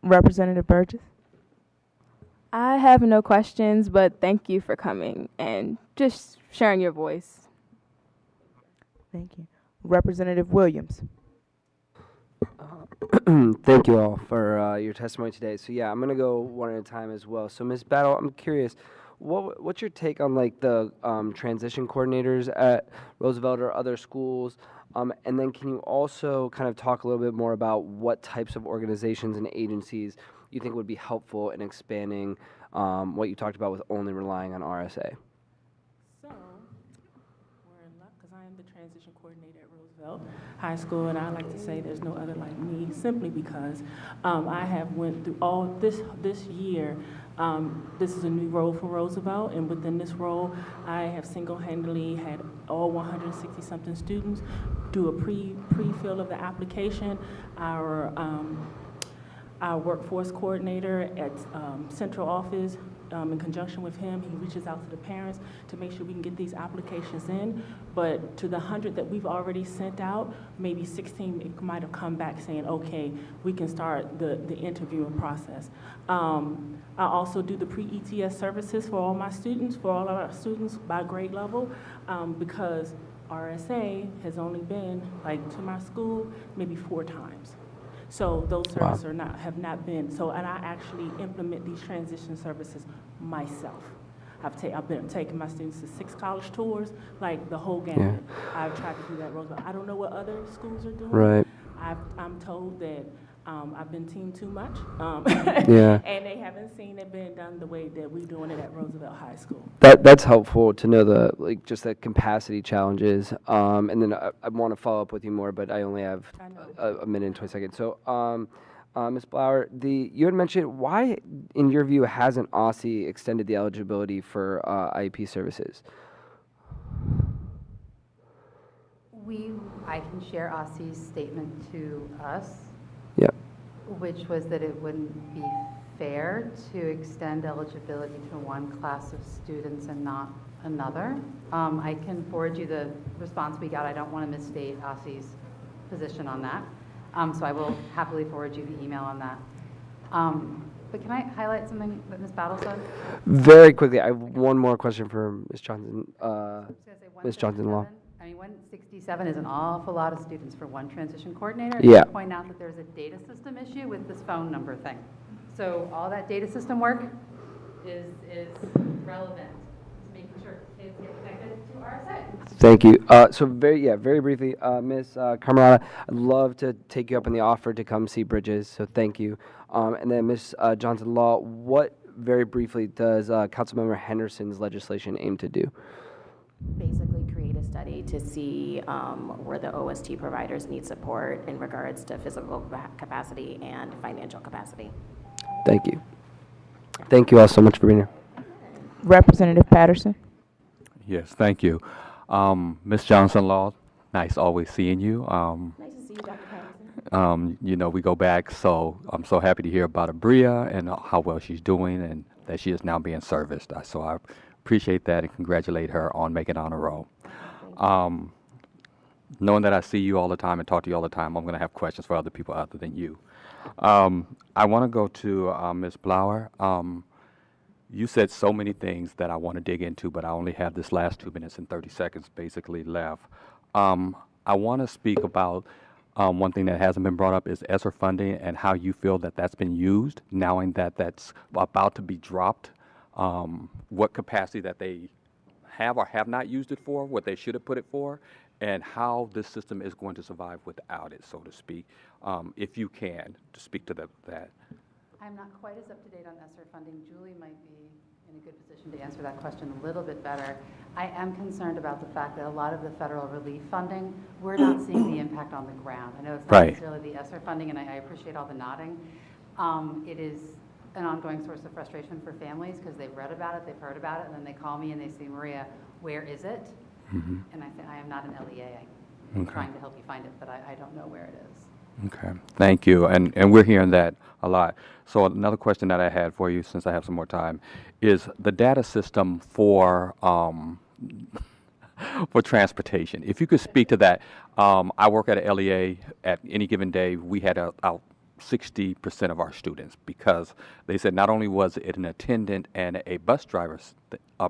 Representative Burgess. I have no questions, but thank you for coming and just sharing your voice. Thank you. Representative Williams. Thank you all for your testimony today. So yeah, I'm gonna go one at a time as well. So Ms. Battle, I'm curious, what's your take on like the transition coordinators at Roosevelt or other schools? And then can you also kind of talk a little bit more about what types of organizations and agencies you think would be helpful in expanding what you talked about with only relying on RSA? So, we're in luck because I am the transition coordinator at Roosevelt High School, and I like to say there's no other like me, simply because I have went through all this year. This is a new role for Roosevelt, and within this role, I have single-handedly had all 160-something students do a pre-fill of the application. Our workforce coordinator at central office, in conjunction with him, he reaches out to the parents to make sure we can get these applications in. But to the 100 that we've already sent out, maybe 16 might have come back saying, okay, we can start the interviewing process. I also do the pre-ETS services for all my students, for all of our students by grade level, because RSA has only been, like, to my school maybe 4 times. So those services have not been, and I actually implement these transition services myself. I've been taking my students to 6 college tours, like the whole gamut. I've tried to do that at Roosevelt. I don't know what other schools are doing. Right. I'm told that I've been teamed too much, Yeah. and they haven't seen it being done the way that we're doing it at Roosevelt High School. That's helpful to know just the capacity challenges. And then I want to follow up with you more, but I only have a minute and 20 seconds. So, Ms. Blower, you had mentioned why, in your view, hasn't OSSI extended the eligibility for IEP services? I can share OSSI's statement to us, Yep. which was that it wouldn't be fair to extend eligibility to one class of students and not another. I can forward you the response we got. I don't want to misstate OSSI's position on that. So I will happily forward you the email on that. But can I highlight something that Ms. Battle said? Very quickly, I have one more question for Ms. Johnson. Ms. Johnson-Law. I mean, 167 is an awful lot of students for one transition coordinator. Yeah. I should point out that there's a data system issue with this phone number thing. So all that data system work is relevant to making sure kids get connected to RSA. Thank you. So very briefly, Ms. Camarada, I'd love to take you up on the offer to come see Bridges, so thank you. And then Ms. Johnson-Law, what, very briefly, does Councilmember Henderson's legislation aim to do? Basically create a study to see where the OST providers need support in regards to physical capacity and financial capacity. Thank you. Thank you all so much for being here. Representative Patterson. Yes, thank you. Ms. Johnson-Law, nice always seeing you. Nice to see you, Dr. Patterson. We go back, so I'm so happy to hear about Abria and how well she's doing and that she is now being serviced. So I appreciate that and congratulate her on making honor roll. knowing that I see you all the time and talk to you all the time, I'm going to have questions for other people other than you. I want to go to Ms. Blower. You said so many things that I want to dig into, but I only have this last 2 minutes and 30 seconds basically left. I want to speak about one thing that hasn't been brought up is ESSER funding and how you feel that that's been used, knowing that that's about to be dropped, what capacity that they have or have not used it for, what they should have put it for, and how this system is going to survive without it, so to speak, if you can, to speak to that. I'm not quite as up to date on ESSER funding. Julie might be in a good position to answer that question a little bit better. I am concerned about the fact that a lot of the federal relief funding, we're not seeing the impact on the ground. I know it's not necessarily the ESSER funding, and I appreciate all the nodding. It is an ongoing source of frustration for families because they've read about it, they've heard about it, and then they call me and they say, Maria, where is it? And I say, I am not an LEA. I'm trying to help you find it, but I don't know where it is. Okay, thank you. And we're hearing that a lot. So another question that I had for you, since I have some more time, is the data system for for transportation. If you could speak to that. I work at a LEA. At any given day, we had out 60% of our students because they said not only was it an attendant and a bus driver's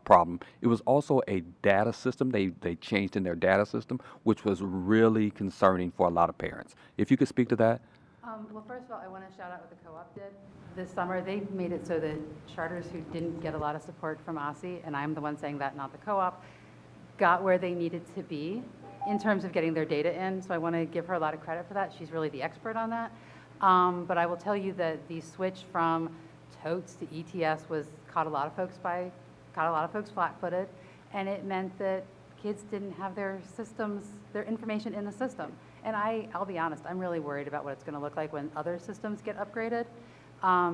problem, it was also a data system. They changed in their data system, which was really concerning for a lot of parents. If you could speak to that. Well, first of all, I want to shout out what the co-op did this summer. They made it so that charters who didn't get a lot of support from OSSI, and I'm the one saying that, not the co-op, got where they needed to be in terms of getting their data in. So I want to give her a lot of credit for that. She's really the expert on that. But I will tell you that the switch from TOTES to ETS caught a lot of folks flat-footed, and it meant that kids didn't have their information in the system. And I'll be honest, I'm really worried about what it's going to look like when other systems get upgraded,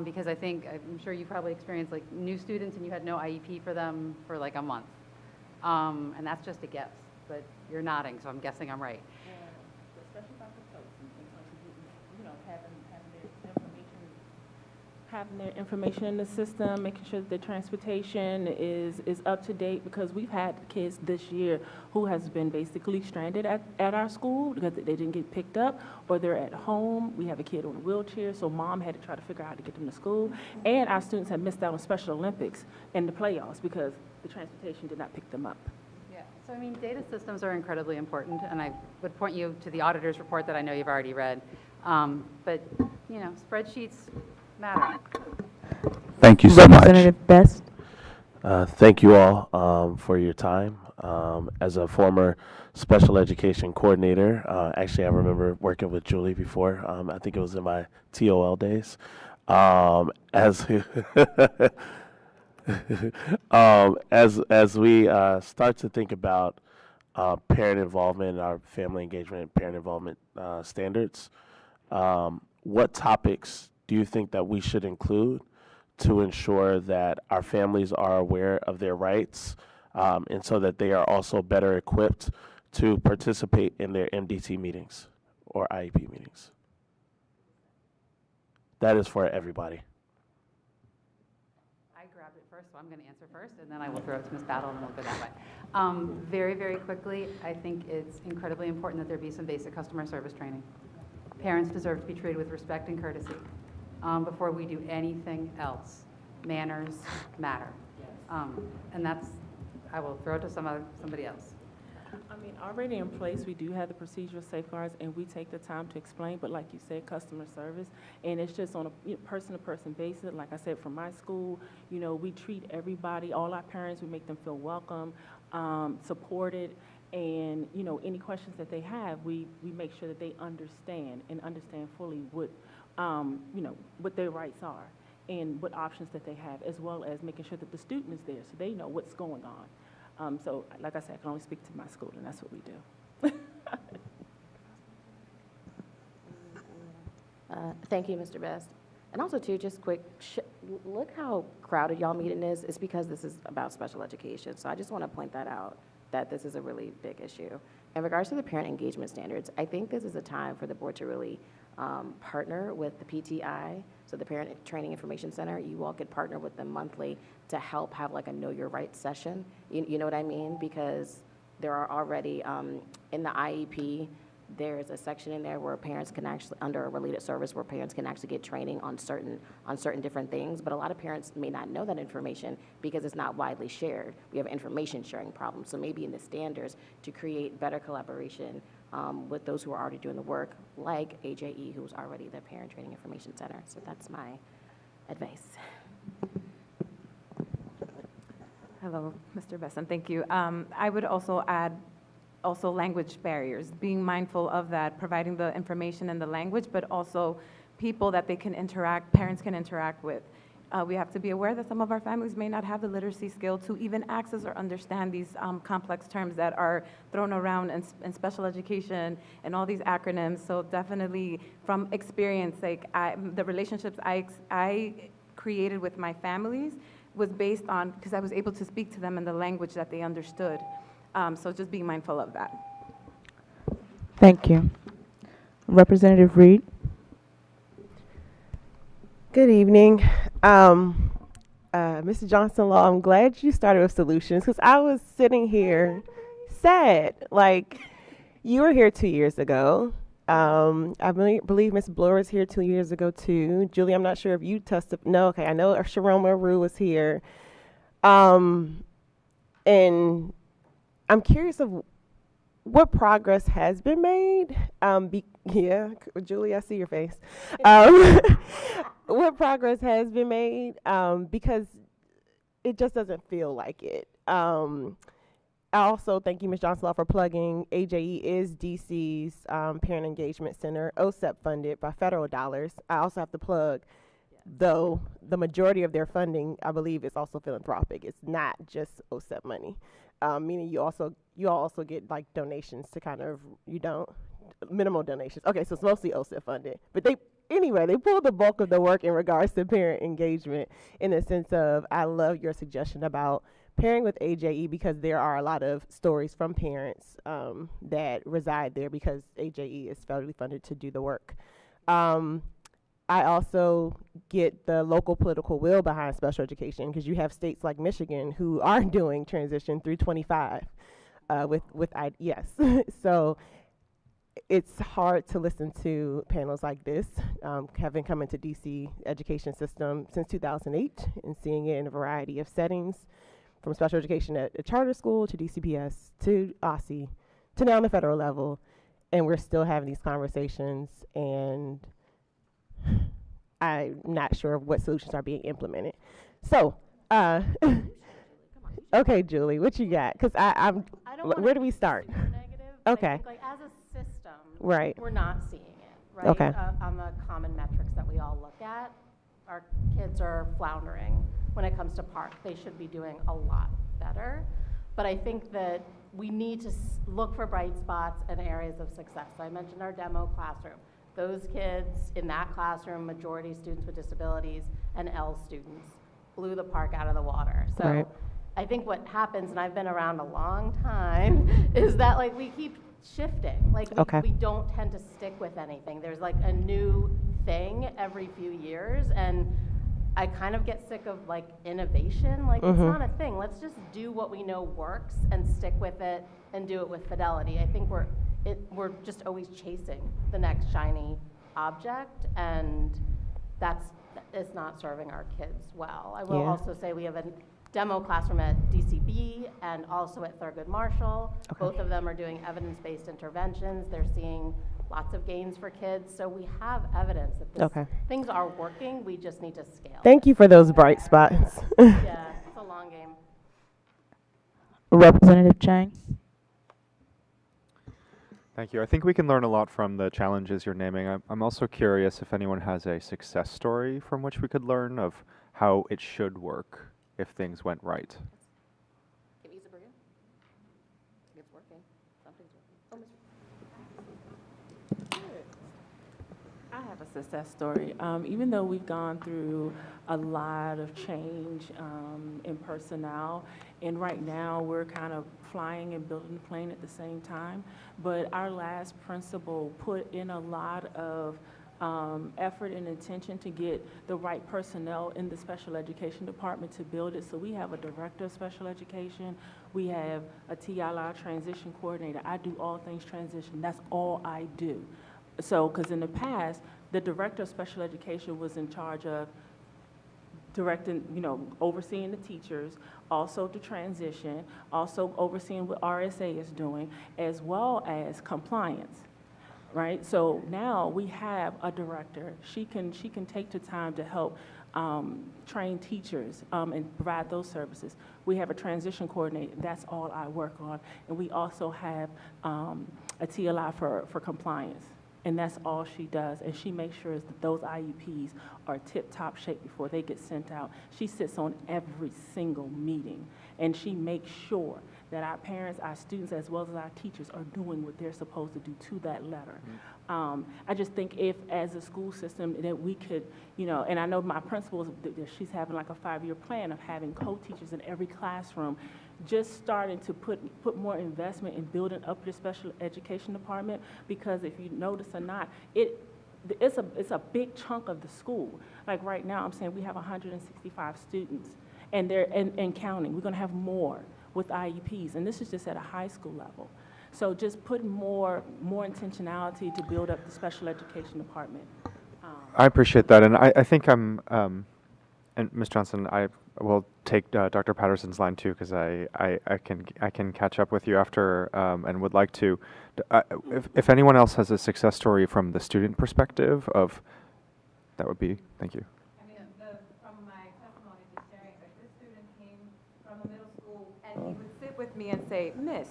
because I'm sure you probably experienced like new students and you had no IEP for them for like a month, and that's just a guess. But you're nodding, so I'm guessing I'm right. Especially about the folks and having their information in the system, making sure that their transportation is up to date, because we've had kids this year who has been basically stranded at our school because they didn't get picked up, or they're at home. We have a kid on a wheelchair, so mom had to try to figure out how to get them to school. And our students have missed out on Special Olympics and the playoffs because the transportation did not pick them up. Yeah, so I mean, data systems are incredibly important, and I would point you to the auditor's report that I know you've already read. But, you know, spreadsheets matter. Thank you so much. Representative Best. Thank you all for your time. As a former special education coordinator, actually I remember working with Julie before. I think it was in my TOL days. As we start to think about parent involvement, our family engagement, parent involvement standards, what topics do you think that we should include to ensure that our families are aware of their rights, and so that they are also better equipped to participate in their MDT meetings or IEP meetings? That is for everybody. I grabbed it first, so I'm going to answer first, and then I will throw it to Ms. Battle, and we'll go that way. Very, very quickly, I think it's incredibly important that there be some basic customer service training. Parents deserve to be treated with respect and courtesy before we do anything else. Manners matter. And I will throw it to somebody else. I mean, already in place, we do have the procedural safeguards, and we take the time to explain, but like you said, customer service, and it's just on a person-to-person basis. Like I said, from my school, you know, we treat everybody, all our parents, we make them feel welcome, supported, and, you know, any questions that they have, we make sure that they understand fully what, you know, what their rights are and what options that they have, as well as making sure that the student is there so they know what's going on. So, like I said, I can only speak to my school, and that's what we do. Thank you, Mr. Best. And also, too, just quick, look how crowded y'all meeting is. It's because this is about special education. So I just want to point that out, that this is a really big issue. In regards to the parent engagement standards, I think this is a time for the board to really partner with the PTI, so the Parent Training Information Center. You all could partner with them monthly to help have like a Know Your Rights session. You know what I mean? Because there are already, in the IEP, there's a section in there where parents can actually, under a related service, where parents can actually get training on certain different things. But a lot of parents may not know that information because it's not widely shared. We have information sharing problems. So maybe in the standards to create better collaboration with those who are already doing the work, like AJE, who's already the Parent Training Information Center. So that's my advice. Hello, Mr. Besson, thank you. I would also add language barriers, being mindful of that, providing the information in the language, but also people that they can interact, parents can interact with. We have to be aware that some of our families may not have the literacy skill to even access or understand these complex terms that are thrown around in special education and all these acronyms. So definitely from experience, like the relationships I created with my families was based on, because I was able to speak to them in the language that they understood. So just being mindful of that. Thank you. Representative Reed. Good evening. Mr. Johnson Law, I'm glad you started with solutions because I was sitting here sad. Like, you were here 2 years ago. I believe Ms. Bloor was here 2 years ago too. Julie, I'm not sure if you testified. No, okay, I know Sharoma Rue was here. And I'm curious of what progress has been made. Yeah, Julie, I see your face. What progress has been made? Because it just doesn't feel like it. I also thank you, Ms. Johnson, for plugging. AJE is DC's Parent Engagement Center, OSEP funded by federal dollars. I also have to plug, though the majority of their funding, I believe, is also philanthropic. It's not just OSEP money, meaning you all also get like donations to kind of, you don't, minimal donations. Okay, so it's mostly OSEP funded, but they pull the bulk of the work in regards to parent engagement in the sense of, I love your suggestion about pairing with AJE because there are a lot of stories from parents that reside there because AJE is federally funded to do the work. I also get the local political will behind special education because you have states like Michigan who are doing transition through 25 yes. So it's hard to listen to panels like this, having come into DC education system since 2008 and seeing it in a variety of settings, from special education at a charter school to DCPS to OSSI to now on the federal level. And we're still having these conversations, and I'm not sure of what solutions are being implemented. So, okay, Julie, what you got? Because where do we start? Okay. Like as a system, right, we're not seeing it, right? Okay. On the common metrics that we all look at, our kids are floundering when it comes to park. They should be doing a lot better. But I think that we need to look for bright spots and areas of success. So I mentioned our demo classroom. Those kids in that classroom, majority students with disabilities and L students, blew the park out of the water. So right. I think what happens, and I've been around a long time, is that like we keep shifting. Like we don't tend to stick with anything. There's like a new thing every few years, and I kind of get sick of like innovation. Like it's not a thing. Let's just do what we know works and stick with it and do it with fidelity. I think we're just always chasing the next shiny object, and it's not serving our kids well. I will also say we have a demo classroom at DCB and also at Thurgood Marshall. Both of them are doing evidence-based interventions. They're seeing lots of gains for kids. So we have evidence that things are working. We just need to scale. Thank you for those bright spots. Yeah, it's a long game. Representative Chang. Thank you. I think we can learn a lot from the challenges you're naming. I'm also curious if anyone has a success story from which we could learn of how it should work if things went right. Give Isa Bria. It's working. Something's working. I have a success story. Even though we've gone through a lot of change in personnel, and right now we're kind of flying and building the plane at the same time, but our last principal put in a lot of effort and intention to get the right personnel in the special education department to build it. So we have a director of special education. We have a TLI transition coordinator. I do all things transition. That's all I do. So, because in the past, the director of special education was in charge of directing, overseeing the teachers, also the transition, also overseeing what RSA is doing, as well as compliance, right? So now we have a director. She can take the time to help train teachers and provide those services. We have a transition coordinator. That's all I work on. And we also have a TLI for compliance. And that's all she does. And she makes sure that those IEPs are tip-top shape before they get sent out. She sits on every single meeting, and she makes sure that our parents, our students, as well as our teachers are doing what they're supposed to do to that letter. I just think if, as a school system, that we could, and I know my principal, she's having like a 5-year plan of having co-teachers in every classroom, just starting to put more investment in building up the special education department, because if you notice or not, it's a big chunk of the school. Like right now, I'm saying we have 165 students, and they're and counting. We're going to have more with IEPs, and this is just at a high school level. So just putting more intentionality to build up the special education department. I appreciate that, and I think and Ms. Johnson, I will take Dr. Patterson's line too, because I can catch up with you after, and would like to. If anyone else has a success story from the student perspective of, that would be, thank you. I mean, from my testimony, just sharing that this student came from a middle school, and he would sit with me and say, "Miss,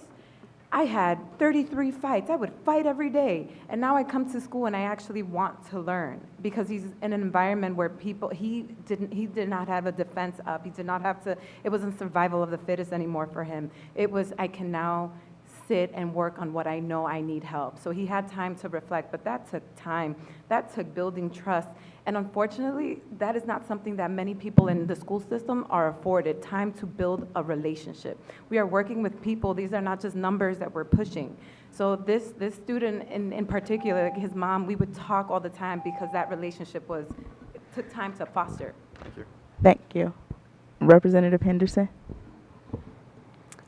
I had 33 fights. I would fight every day. And now I come to school and I actually want to learn," because he's in an environment where he did not have a defense up. He did not have to, it wasn't survival of the fittest anymore for him. It was, I can now sit and work on what I know I need help. So he had time to reflect, but that took time. That took building trust. And unfortunately, that is not something that many people in the school system are afforded, time to build a relationship. We are working with people. These are not just numbers that we're pushing. So this student in particular, like his mom, we would talk all the time because that relationship it took time to foster. Thank you. Thank you. Representative Henderson.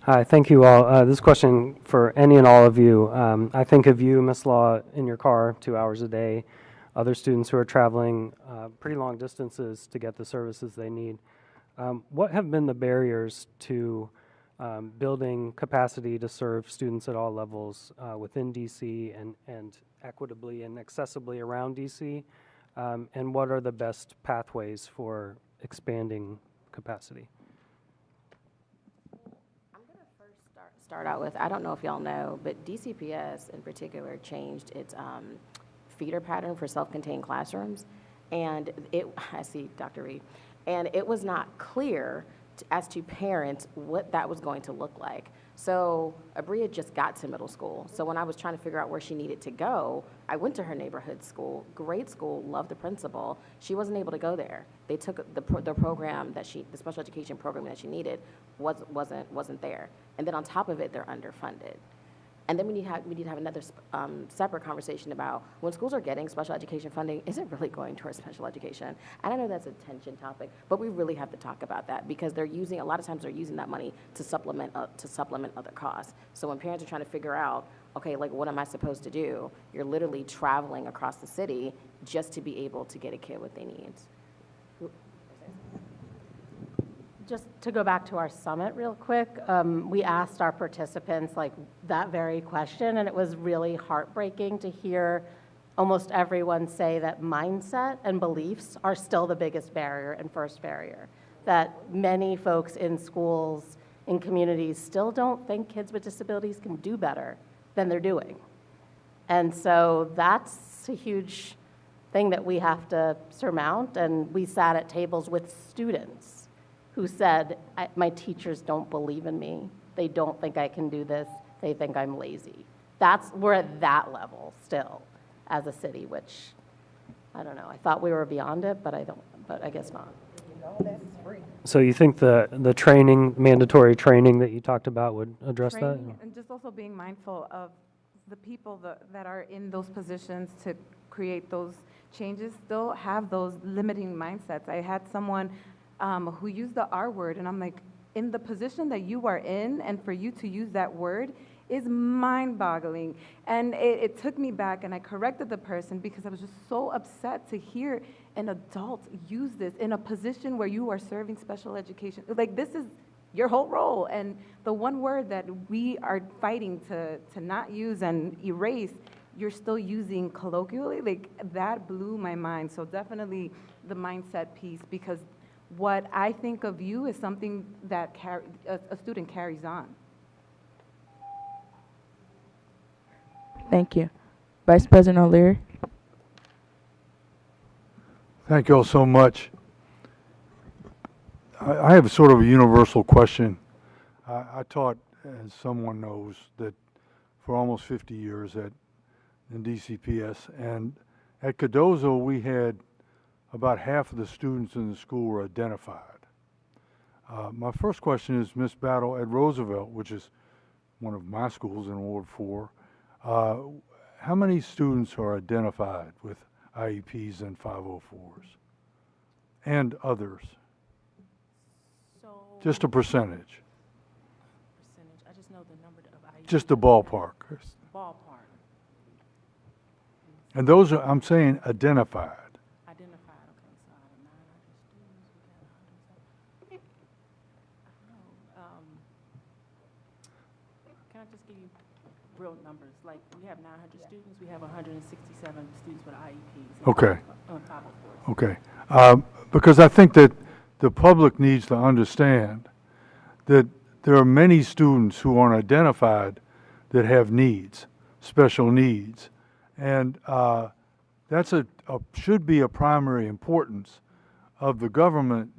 Hi, thank you all. This question for any and all of you. I think of you, Ms. Law, in your car 2 hours a day, other students who are traveling pretty long distances to get the services they need. What have been the barriers to building capacity to serve students at all levels within DC and equitably and accessibly around DC? And what are the best pathways for expanding capacity? Start out with, I don't know if y'all know, but DCPS in particular changed its feeder pattern for self-contained classrooms, and I see Dr. Reed, and it was not clear as to parents what that was going to look like. So Abria just got to middle school, so when I was trying to figure out where she needed to go, I went to her neighborhood school, great school, loved the principal. She wasn't able to go there. They took the program that the special education program that she needed wasn't there. And then on top of it, they're underfunded. And then we need to have another separate conversation about when schools are getting special education funding, is it really going towards special education? And I know that's a tension topic, but we really have to talk about that because a lot of times they're using that money to supplement other costs. So when parents are trying to figure out, okay, like what am I supposed to do? You're literally traveling across the city just to be able to get a kid what they need. Just to go back to our summit real quick, we asked our participants like that very question, and it was really heartbreaking to hear almost everyone say that mindset and beliefs are still the biggest barrier and first barrier, that many folks in schools, in communities still don't think kids with disabilities can do better than they're doing. And so that's a huge thing that we have to surmount, and we sat at tables with students who said, my teachers don't believe in me. They don't think I can do this. They think I'm lazy. We're at that level still as a city, which, I don't know. I thought we were beyond it, but I guess not. So you think the training, mandatory training that you talked about would address that? And just also being mindful of the people that are in those positions to create those changes still have those limiting mindsets. I had someone who used the R word, and I'm like, in the position that you are in, and for you to use that word is mind-boggling. And it took me back, and I corrected the person because I was just so upset to hear an adult use this in a position where you are serving special education. Like, this is your whole role, and the one word that we are fighting to not use and erase, you're still using colloquially. Like, that blew my mind. So definitely the mindset piece, because what I think of you is something that a student carries on. Thank you. Vice President O'Leary. Thank you all so much. I have sort of a universal question. I taught, as someone knows, that for almost 50 years in DCPS, and at Cardozo we had about half of the students in the school were identified. My first question is, Ms. Battle, at Roosevelt, which is one of my schools in Ward 4, how many students are identified with IEPs and 504s and others? So Just a percentage. I just know the number of IEPs. Just the ballpark. Ballpark. And those are, I'm saying, identified. Identified, okay, so out of 900 students, we got 107. I don't know, can I just give you real numbers? Like, we have 900 students, we have 167 students with IEPs. Okay. On top of course. Okay. Because I think that the public needs to understand that there are many students who aren't identified that have needs, special needs. And that's should be a primary importance of the government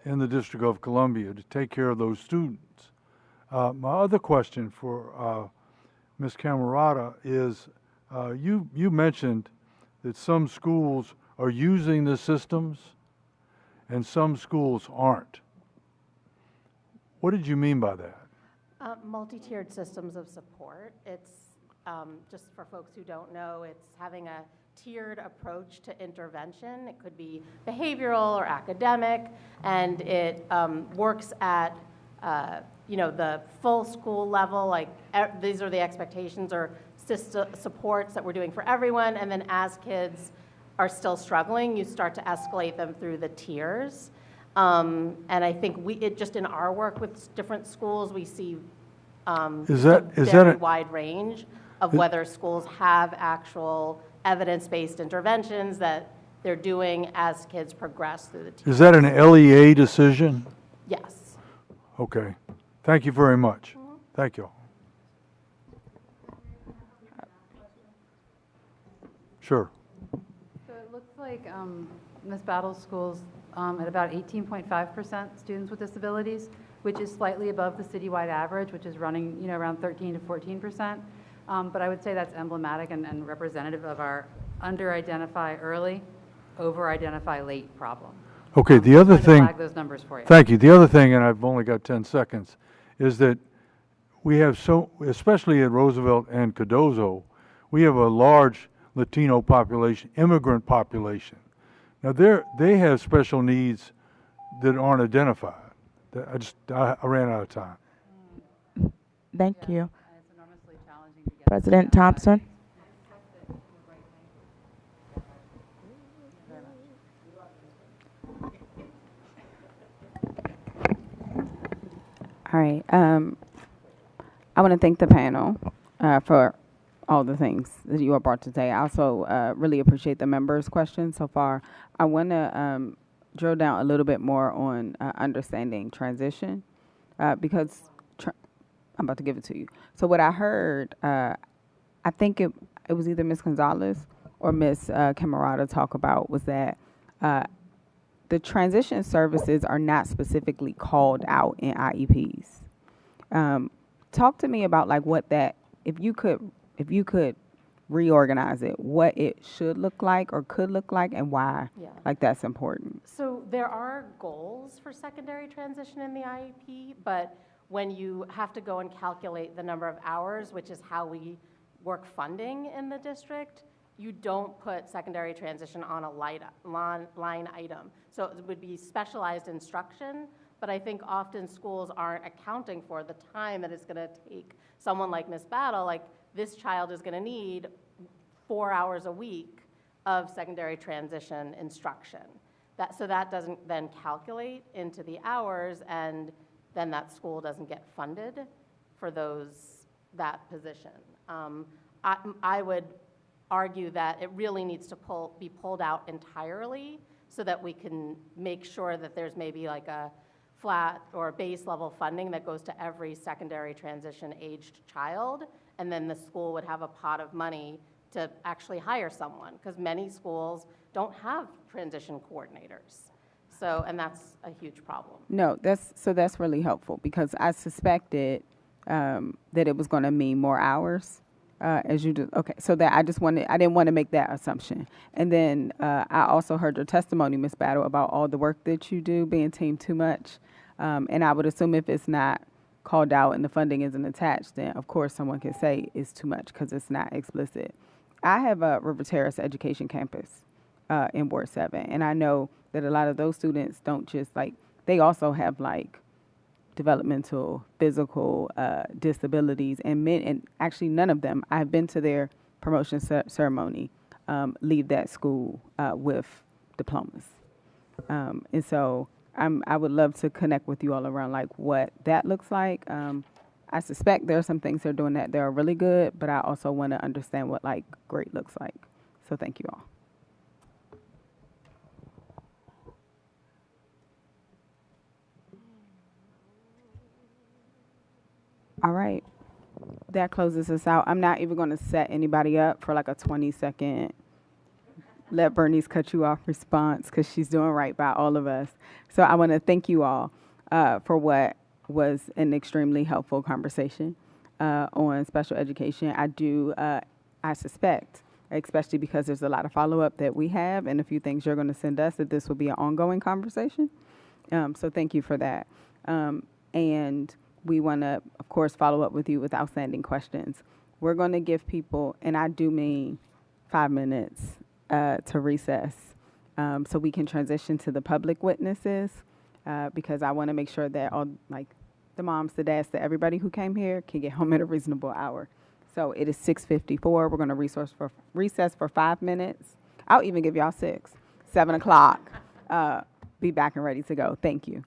in the District of Columbia to take care of those students. My other question for Ms. Camerata is, you mentioned that some schools are using the systems and some schools aren't. What did you mean by that? Multi-tiered systems of support. It's just for folks who don't know, it's having a tiered approach to intervention. It could be behavioral or academic, and it works at the full school level. Like these are the expectations or supports that we're doing for everyone, and then as kids are still struggling, you start to escalate them through the tiers. And I think just in our work with different schools, we see a very wide range of whether schools have actual evidence-based interventions that they're doing as kids progress through the tiers. Is that an LEA decision? Yes. Okay. Thank you very much. Thank you. Sure. So it looks like Ms. Battle's schools at about 18.5% students with disabilities, which is slightly above the citywide average, which is running around 13 to 14%. But I would say that's emblematic and representative of our under-identify early, over-identify late problem. Okay, the other thing, flag those numbers for you. Thank you. The other thing, and I've only got 10 seconds, is that we have especially at Roosevelt and Cardozo, we have a large Latino population, immigrant population. Now they have special needs that aren't identified. I ran out of time. Thank you. President Thompson. All right. I want to thank the panel for all the things that you are brought today. I also really appreciate the members' questions so far. I want to drill down a little bit more on understanding transition because I'm about to give it to you. So what I heard, I think it was either Ms. Gonzalez or Ms. Camerata talk about was that the transition services are not specifically called out in IEPs. Talk to me about like what that, if you could reorganize it, what it should look like or could look like and why like that's important. So there are goals for secondary transition in the IEP, but when you have to go and calculate the number of hours, which is how we work funding in the district, you don't put secondary transition on a line item. So it would be specialized instruction, but I think often schools aren't accounting for the time that it's going to take someone like Miss Battle, like this child is going to need 4 hours a week of secondary transition instruction. So that doesn't then calculate into the hours, and then that school doesn't get funded for that position. I would argue that it really needs to be pulled out entirely so that we can make sure that there's maybe like a flat or base level funding that goes to every secondary transition aged child, and then the school would have a pot of money to actually hire someone, because many schools don't have transition coordinators. So, and that's a huge problem. No, that's really helpful, because I suspected that it was going to mean more hours. As you do, okay. So that I didn't want to make that assumption. And then I also heard your testimony, Ms. Battle, about all the work that you do being team too much. And I would assume if it's not called out and the funding isn't attached, then of course someone can say it's too much because it's not explicit. I have a River Terrace Education Campus in Ward 7, and I know that a lot of those students don't just they also have developmental, physical disabilities, and actually none of them, I've been to their promotion ceremony, leave that school with diplomas. And so I would love to connect with you all around what that looks like. I suspect there are some things they're doing that are really good, but I also want to understand what great looks like. So thank you all. All right, that closes us out. I'm not even going to set anybody up for a 20-second let Bernice cut you off response, because she's doing right by all of us. So I want to thank you all for what was an extremely helpful conversation on special education. I suspect, especially because there's a lot of follow-up that we have and a few things you're going to send us, that this will be an ongoing conversation. So thank you for that. And we want to, of course, follow up with you with outstanding questions. We're going to give people, and I do mean 5 minutes to recess, so we can transition to the public witnesses, because I want to make sure that all, the moms, the dads, that everybody who came here can get home at a reasonable hour. So it is 6:54. We're going to recess for 5 minutes. I'll even give y'all 6, 7 o'clock. Be back and ready to go. Thank you.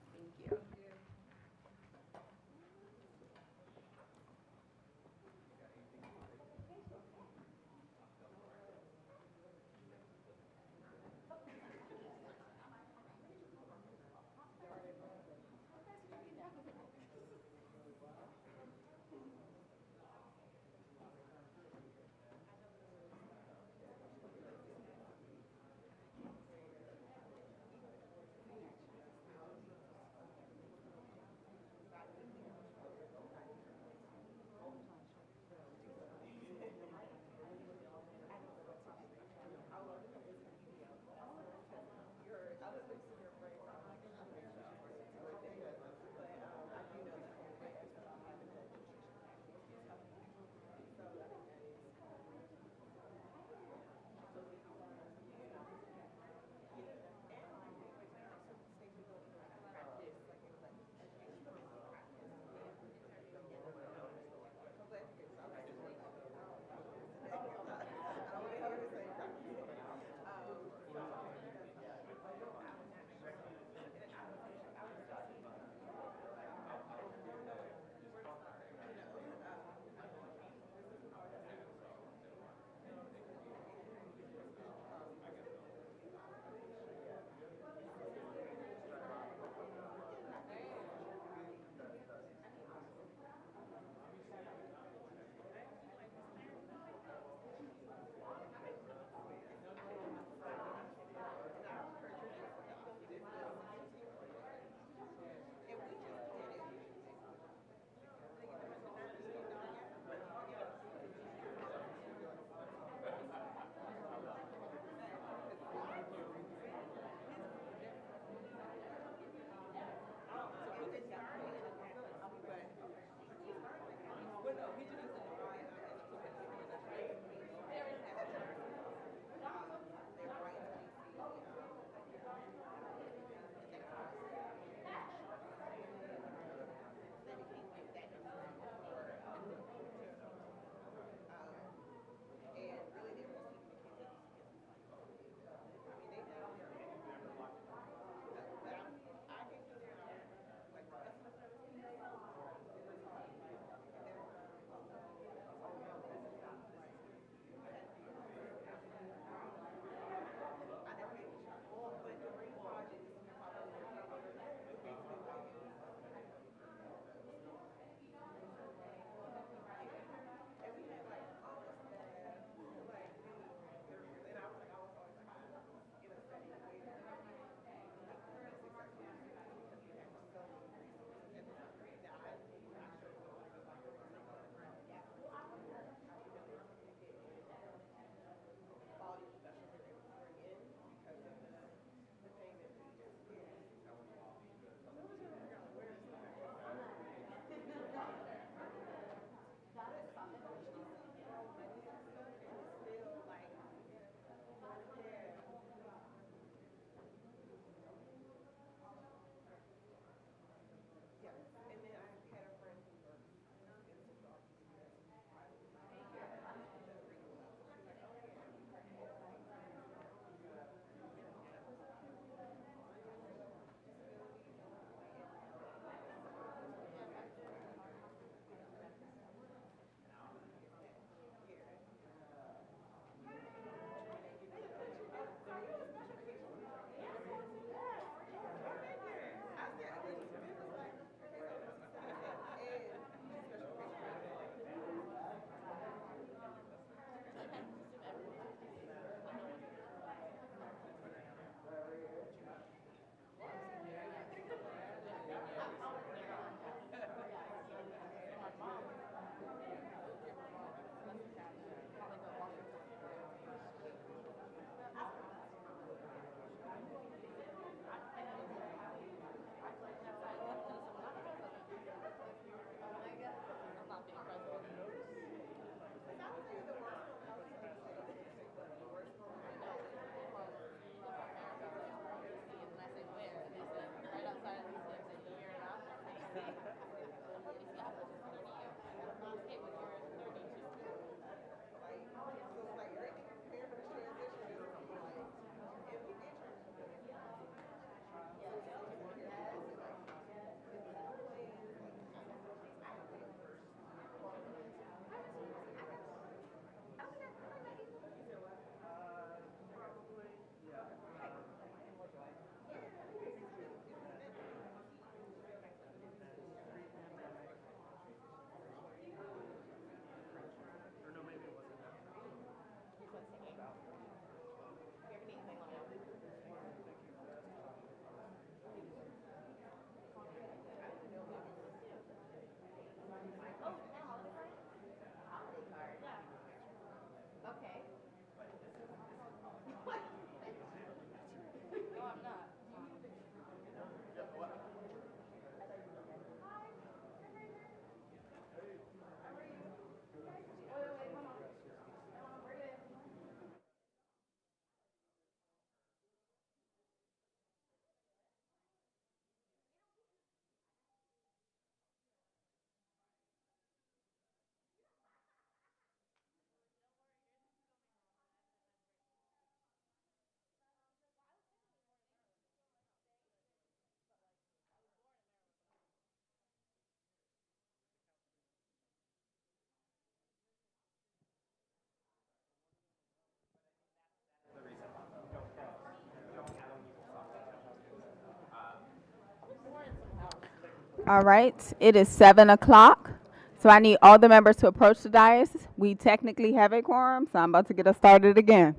All right, it is 7 o'clock, so I need all the members to approach the dais. We technically have a quorum, so I'm about to get us started again.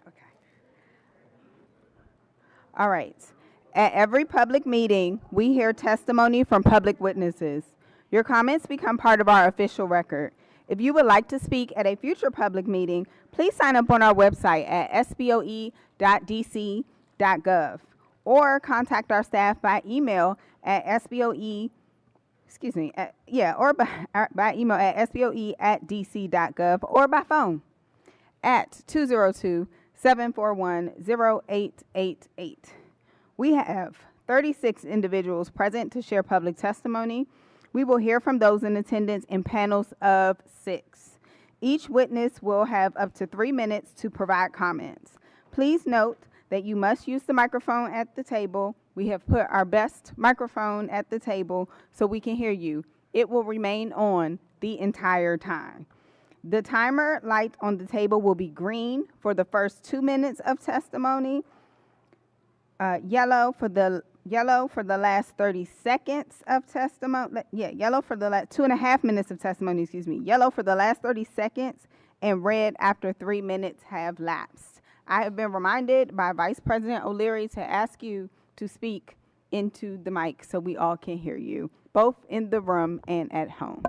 Okay. All right. At every public meeting, we hear testimony from public witnesses. Your comments become part of our official record. If you would like to speak at a future public meeting, please sign up on our website at sboe.dc.gov or contact our staff by email at sboe, by email at sboe@dc.gov or by phone at 202-741-0888. We have 36 individuals present to share public testimony. We will hear from those in attendance in panels of 6. Each witness will have up to 3 minutes to provide comments. Please note that you must use the microphone at the table. We have put our best microphone at the table so we can hear you. It will remain on the entire time. The timer light on the table will be green for the first 2 minutes of testimony, yellow for the last 30 seconds of testimony. Yellow for the last 2.5 minutes of testimony, Yellow for the last 30 seconds, and red after 3 minutes have lapsed. I have been reminded by Vice President O'Leary to ask you to speak into the mic so we all can hear you, both in the room and at home.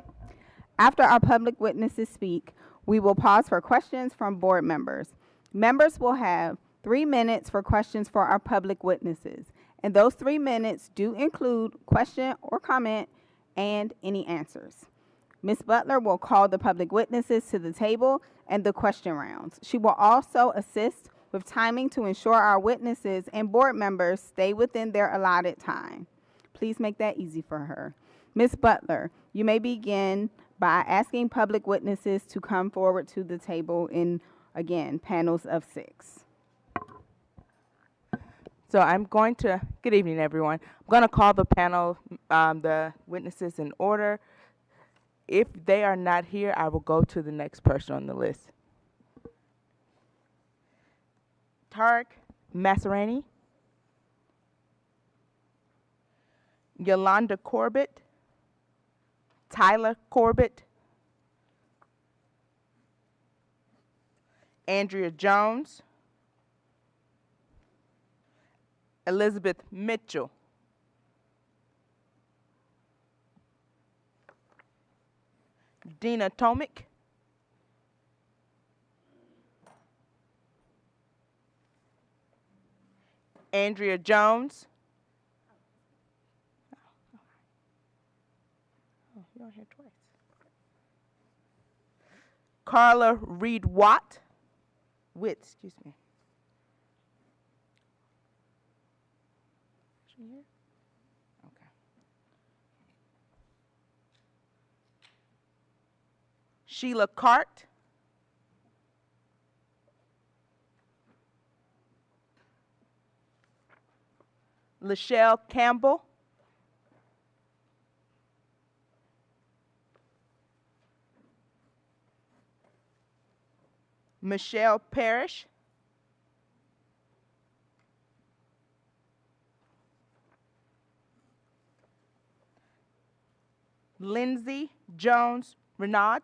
After our public witnesses speak, we will pause for questions from board members. Members will have 3 minutes for questions for our public witnesses, and those 3 minutes do include question or comment and any answers. Ms. Butler will call the public witnesses to the table and the question rounds. She will also assist with timing to ensure our witnesses and board members stay within their allotted time. Please make that easy for her. Ms. Butler, you may begin by asking public witnesses to come forward to the table in, again, panels of 6. So good evening, everyone. I'm going to call the panel, the witnesses in order. If they are not here, I will go to the next person on the list. Tarek Masserani, Yolanda Corbett, Tyler Corbett, Andrea Jones, Elizabeth Mitchell, Dina Tomic, Andrea Jones, you're here twice. Carla Reed Witt, excuse me. Is she here? Okay. Sheila Cart, Lachelle Campbell, Michelle Parrish, Lindsay Jones Renaud,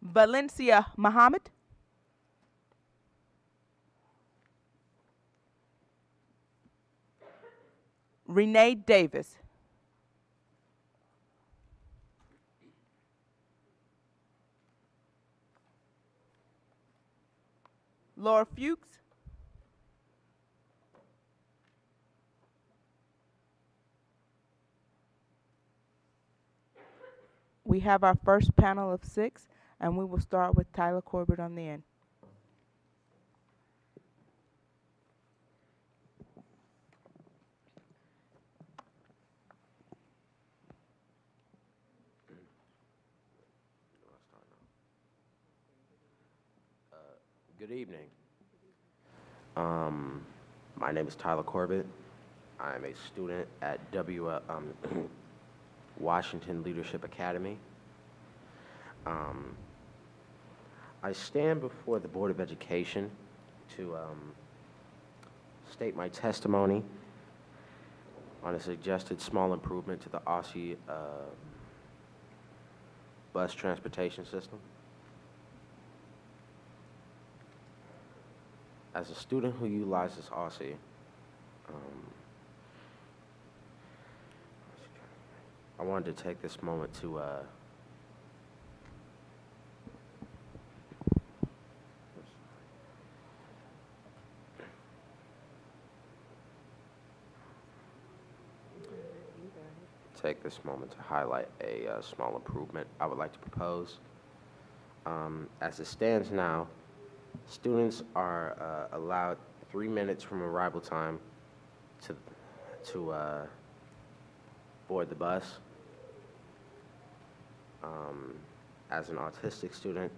Valencia Muhammad, Renee Davis, Laura Fuchs, we have our first panel of 6, and we will start with Tyler Corbett on the end. Good evening. My name is Tyler Corbett. I'm a student at Washington Leadership Academy. I stand before the Board of Education to state my testimony on a suggested small improvement to the Aussie bus transportation system. As a student who utilizes Aussie, I wanted to take this moment to highlight a small improvement I would like to propose. As it stands now, students are allowed 3 minutes from arrival time to board the bus. As an autistic student,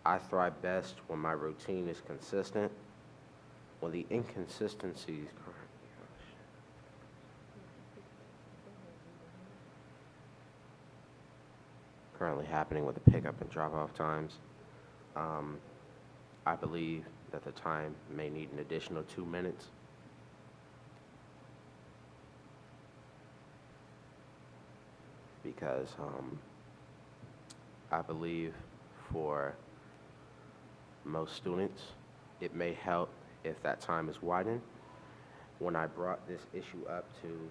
I thrive best when my routine is consistent. When the inconsistencies currently happening with the pickup and drop-off times, I believe that the time may need an additional 2 minutes. Because I believe for most students, it may help if that time is widened. When I brought this issue up to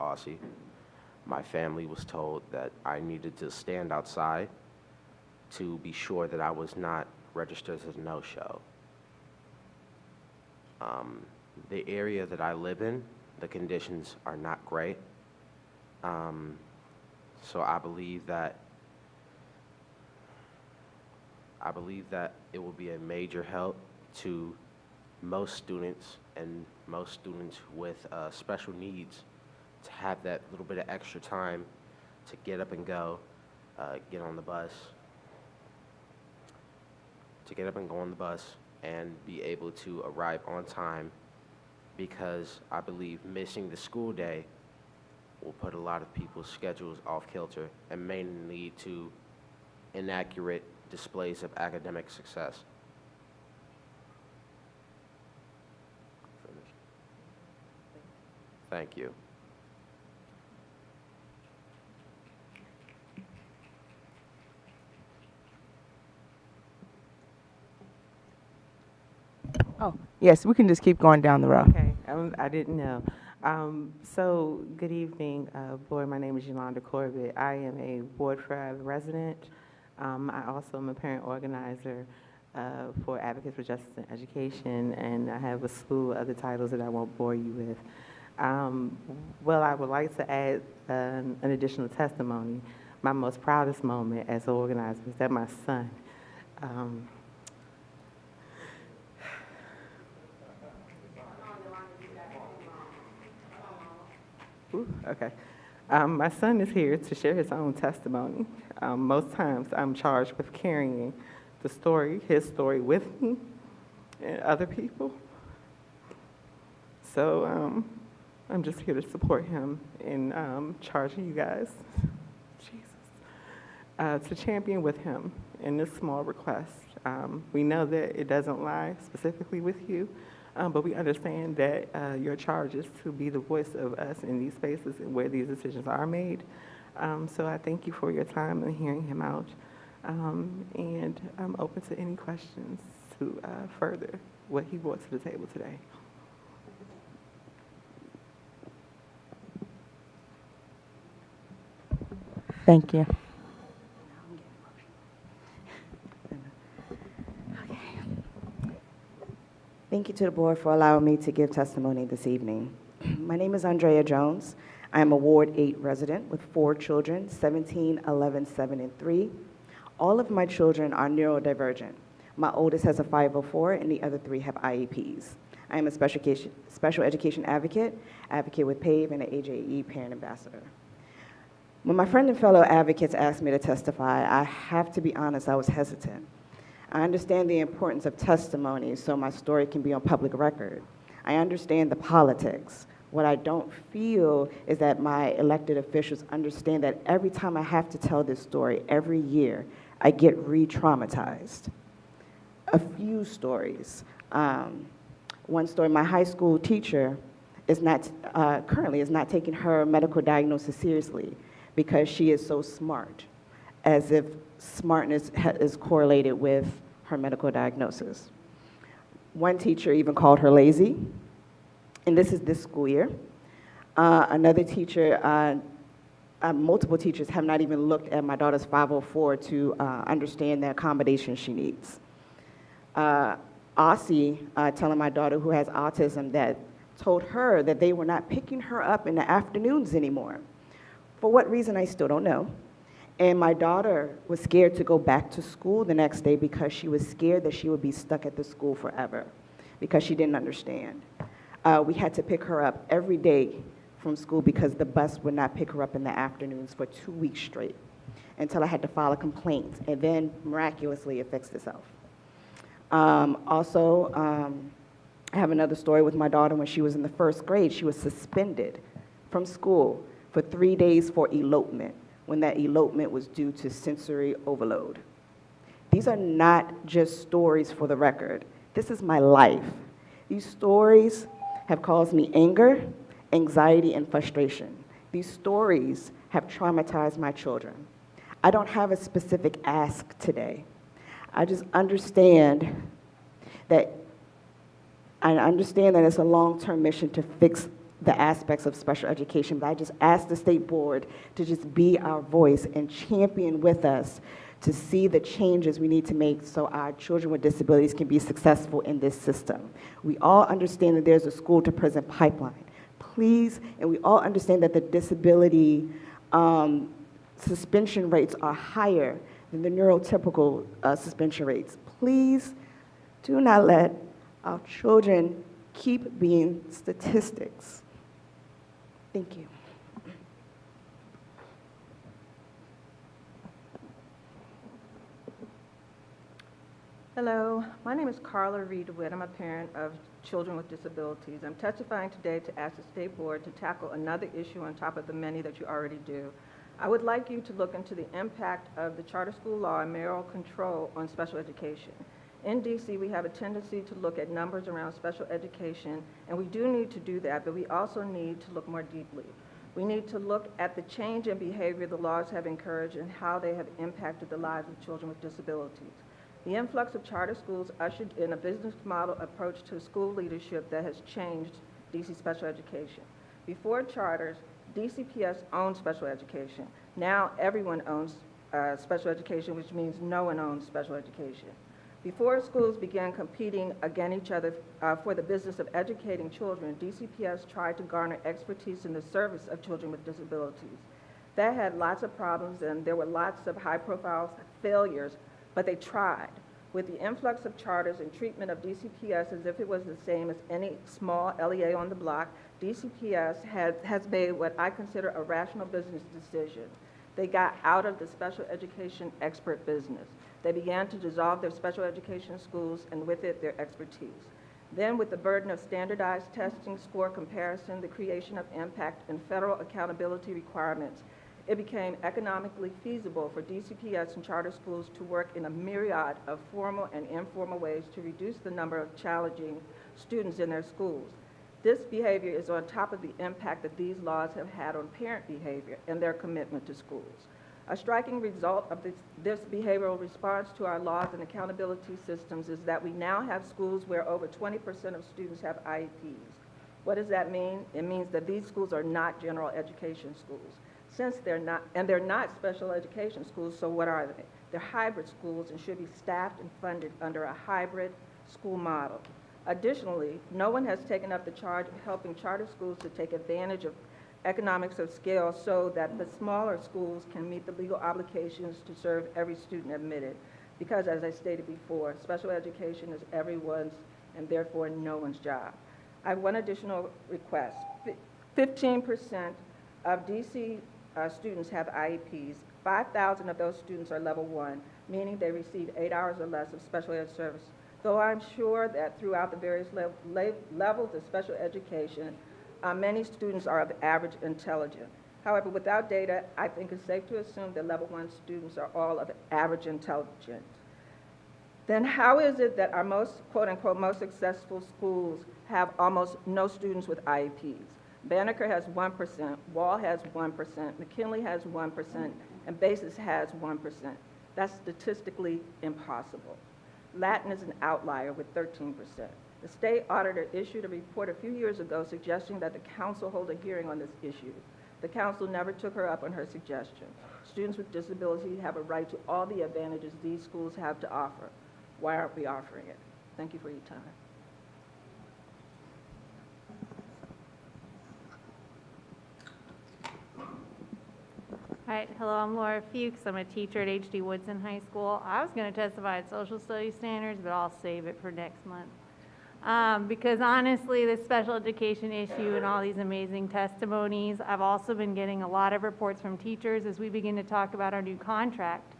Aussie, my family was told that I needed to stand outside to be sure that I was not registered as a no-show. The area that I live in, the conditions are not great. So I believe that it will be a major help to most students and most students with special needs to have that little bit of extra time to get up and go, get on the bus, and be able to arrive on time, because I believe missing the school day will put a lot of people's schedules off kilter and may lead to inaccurate displays of academic success. Thank you. Oh, yes, we can just keep going down the road. Okay, I didn't know. So, good evening, Board. My name is Yolanda Corbett. I am a Ward 5 resident. I also am a parent organizer for Advocates for Justice in Education, and I have a slew of other titles that I won't bore you with. Well, I would like to add an additional testimony. My most proudest moment as an organizer is that my son, okay. My son is here to share his own testimony. Most times I'm charged with carrying his story with me and other people. So I'm just here to support him in charging you guys, to champion with him in this small request. We know that it doesn't lie specifically with you, but we understand that your charge is to be the voice of us in these spaces where these decisions are made. So I thank you for your time and hearing him out. And I'm open to any questions to further what he brought to the table today. Thank you. Thank you to the board for allowing me to give testimony this evening. My name is Andrea Jones. I am a Ward 8 resident with 4 children, 17, 11, 7, and 3. All of my children are neurodivergent. My oldest has a 504 and the other 3 have IEPs. I am a special education advocate with PAVE, and an AJE parent ambassador. When my friend and fellow advocates asked me to testify, I have to be honest, I was hesitant. I understand the importance of testimony so my story can be on public record. I understand the politics, What I don't feel is that my elected officials understand that every time I have to tell this story, every year, I get re-traumatized. A few stories. One story, my high school teacher is not, currently is not taking her medical diagnosis seriously because she is so smart, as if smartness is correlated with her medical diagnosis. One teacher even called her lazy, and this is this school year. Another teacher, multiple teachers have not even looked at my daughter's 504 to understand the accommodation she needs. Aussie telling my daughter who has autism that told her that they were not picking her up in the afternoons anymore. For what reason, I still don't know. And my daughter was scared to go back to school the next day because she was scared that she would be stuck at the school forever because she didn't understand. We had to pick her up every day from school because the bus would not pick her up in the afternoons for 2 weeks straight until I had to file a complaint, and then miraculously it fixed itself. I have another story with my daughter. When she was in the 1st grade, she was suspended from school for 3 days for elopement, when that elopement was due to sensory overload. These are not just stories for the record. This is my life. These stories have caused me anger, anxiety, and frustration. These stories have traumatized my children. I don't have a specific ask today. I just understand that it's a long-term mission to fix the aspects of special education, but I just ask the state board to just be our voice and champion with us to see the changes we need to make so our children with disabilities can be successful in this system. We all understand that there's a school-to-prison pipeline. Please, and we all understand that the disability suspension rates are higher than the neurotypical suspension rates. Please do not let our children keep being statistics. Thank you. Hello, my name is Carla Reed-Witt. I'm a parent of children with disabilities. I'm testifying today to ask the State Board to tackle another issue on top of the many that you already do. I would like you to look into the impact of the charter school law and mayoral control on special education. In DC, we have a tendency to look at numbers around special education, and we do need to do that, but we also need to look more deeply. We need to look at the change in behavior the laws have encouraged and how they have impacted the lives of children with disabilities. The influx of charter schools ushered in a business model approach to school leadership that has changed DC special education. Before charters, DCPS owned special education. Now everyone owns special education, which means no one owns special education. Before schools began competing against each other for the business of educating children, DCPS tried to garner expertise in the service of children with disabilities. That had lots of problems, and there were lots of high-profile failures, but they tried. With the influx of charters and treatment of DCPS as if it was the same as any small LEA on the block, DCPS has made what I consider a rational business decision. They got out of the special education expert business. They began to dissolve their special education schools, and with it, their expertise. Then, with the burden of standardized testing, score comparison, the creation of impact, and federal accountability requirements, it became economically feasible for DCPS and charter schools to work in a myriad of formal and informal ways to reduce the number of challenging students in their schools. This behavior is on top of the impact that these laws have had on parent behavior and their commitment to schools. A striking result of this behavioral response to our laws and accountability systems is that we now have schools where over 20% of students have IEPs. What does that mean? It means that these schools are not general education schools. Since they're not special education schools, so what are they? They're hybrid schools and should be staffed and funded under a hybrid school model. Additionally, no one has taken up the charge of helping charter schools to take advantage of economics of scale so that the smaller schools can meet the legal obligations to serve every student admitted. Because, as I stated before, special education is everyone's and therefore no one's job. I have one additional request. 15% of DC students have IEPs. 5,000 of those students are level 1, meaning they receive 8 hours or less of special ed service. Though I'm sure that throughout the various levels of special education, many students are of average intelligence. However, without data, I think it's safe to assume that level 1 students are all of average intelligence. Then how is it that our most, quote unquote, most successful schools have almost no students with IEPs? Banneker has 1%, Wall has 1%, McKinley has 1%, and Basis has 1%. That's statistically impossible. Latin is an outlier with 13%. The state auditor issued a report a few years ago suggesting that the council hold a hearing on this issue. The council never took her up on her suggestion. Students with disabilities have a right to all the advantages these schools have to offer. Why aren't we offering it? Thank you for your time. All right, hello, I'm Laura Fuchs. I'm a teacher at H.D. Woodson High School. I was going to testify at social studies standards, but I'll save it for next month. Because honestly, this special education issue and all these amazing testimonies, I've also been getting a lot of reports from teachers as we begin to talk about our new contract.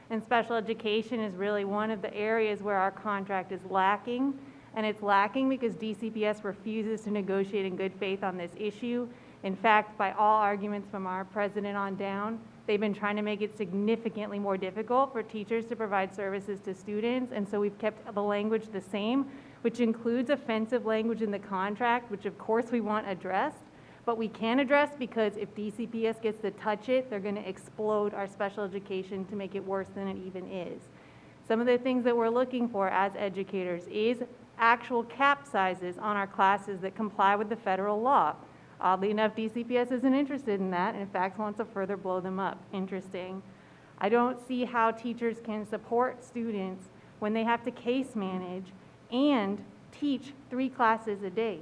And special education is really one of the areas where our contract is lacking. And it's lacking because DCPS refuses to negotiate in good faith on this issue. In fact, by all arguments from our president on down, they've been trying to make it significantly more difficult for teachers to provide services to students. And so we've kept the language the same, which includes offensive language in the contract, which of course we want addressed, but we can address because if DCPS gets to touch it, they're going to explode our special education to make it worse than it even is. Some of the things that we're looking for as educators is actual cap sizes on our classes that comply with the federal law. Oddly enough, DCPS isn't interested in that, and in fact wants to further blow them up. Interesting. I don't see how teachers can support students when they have to case manage and teach 3 classes a day.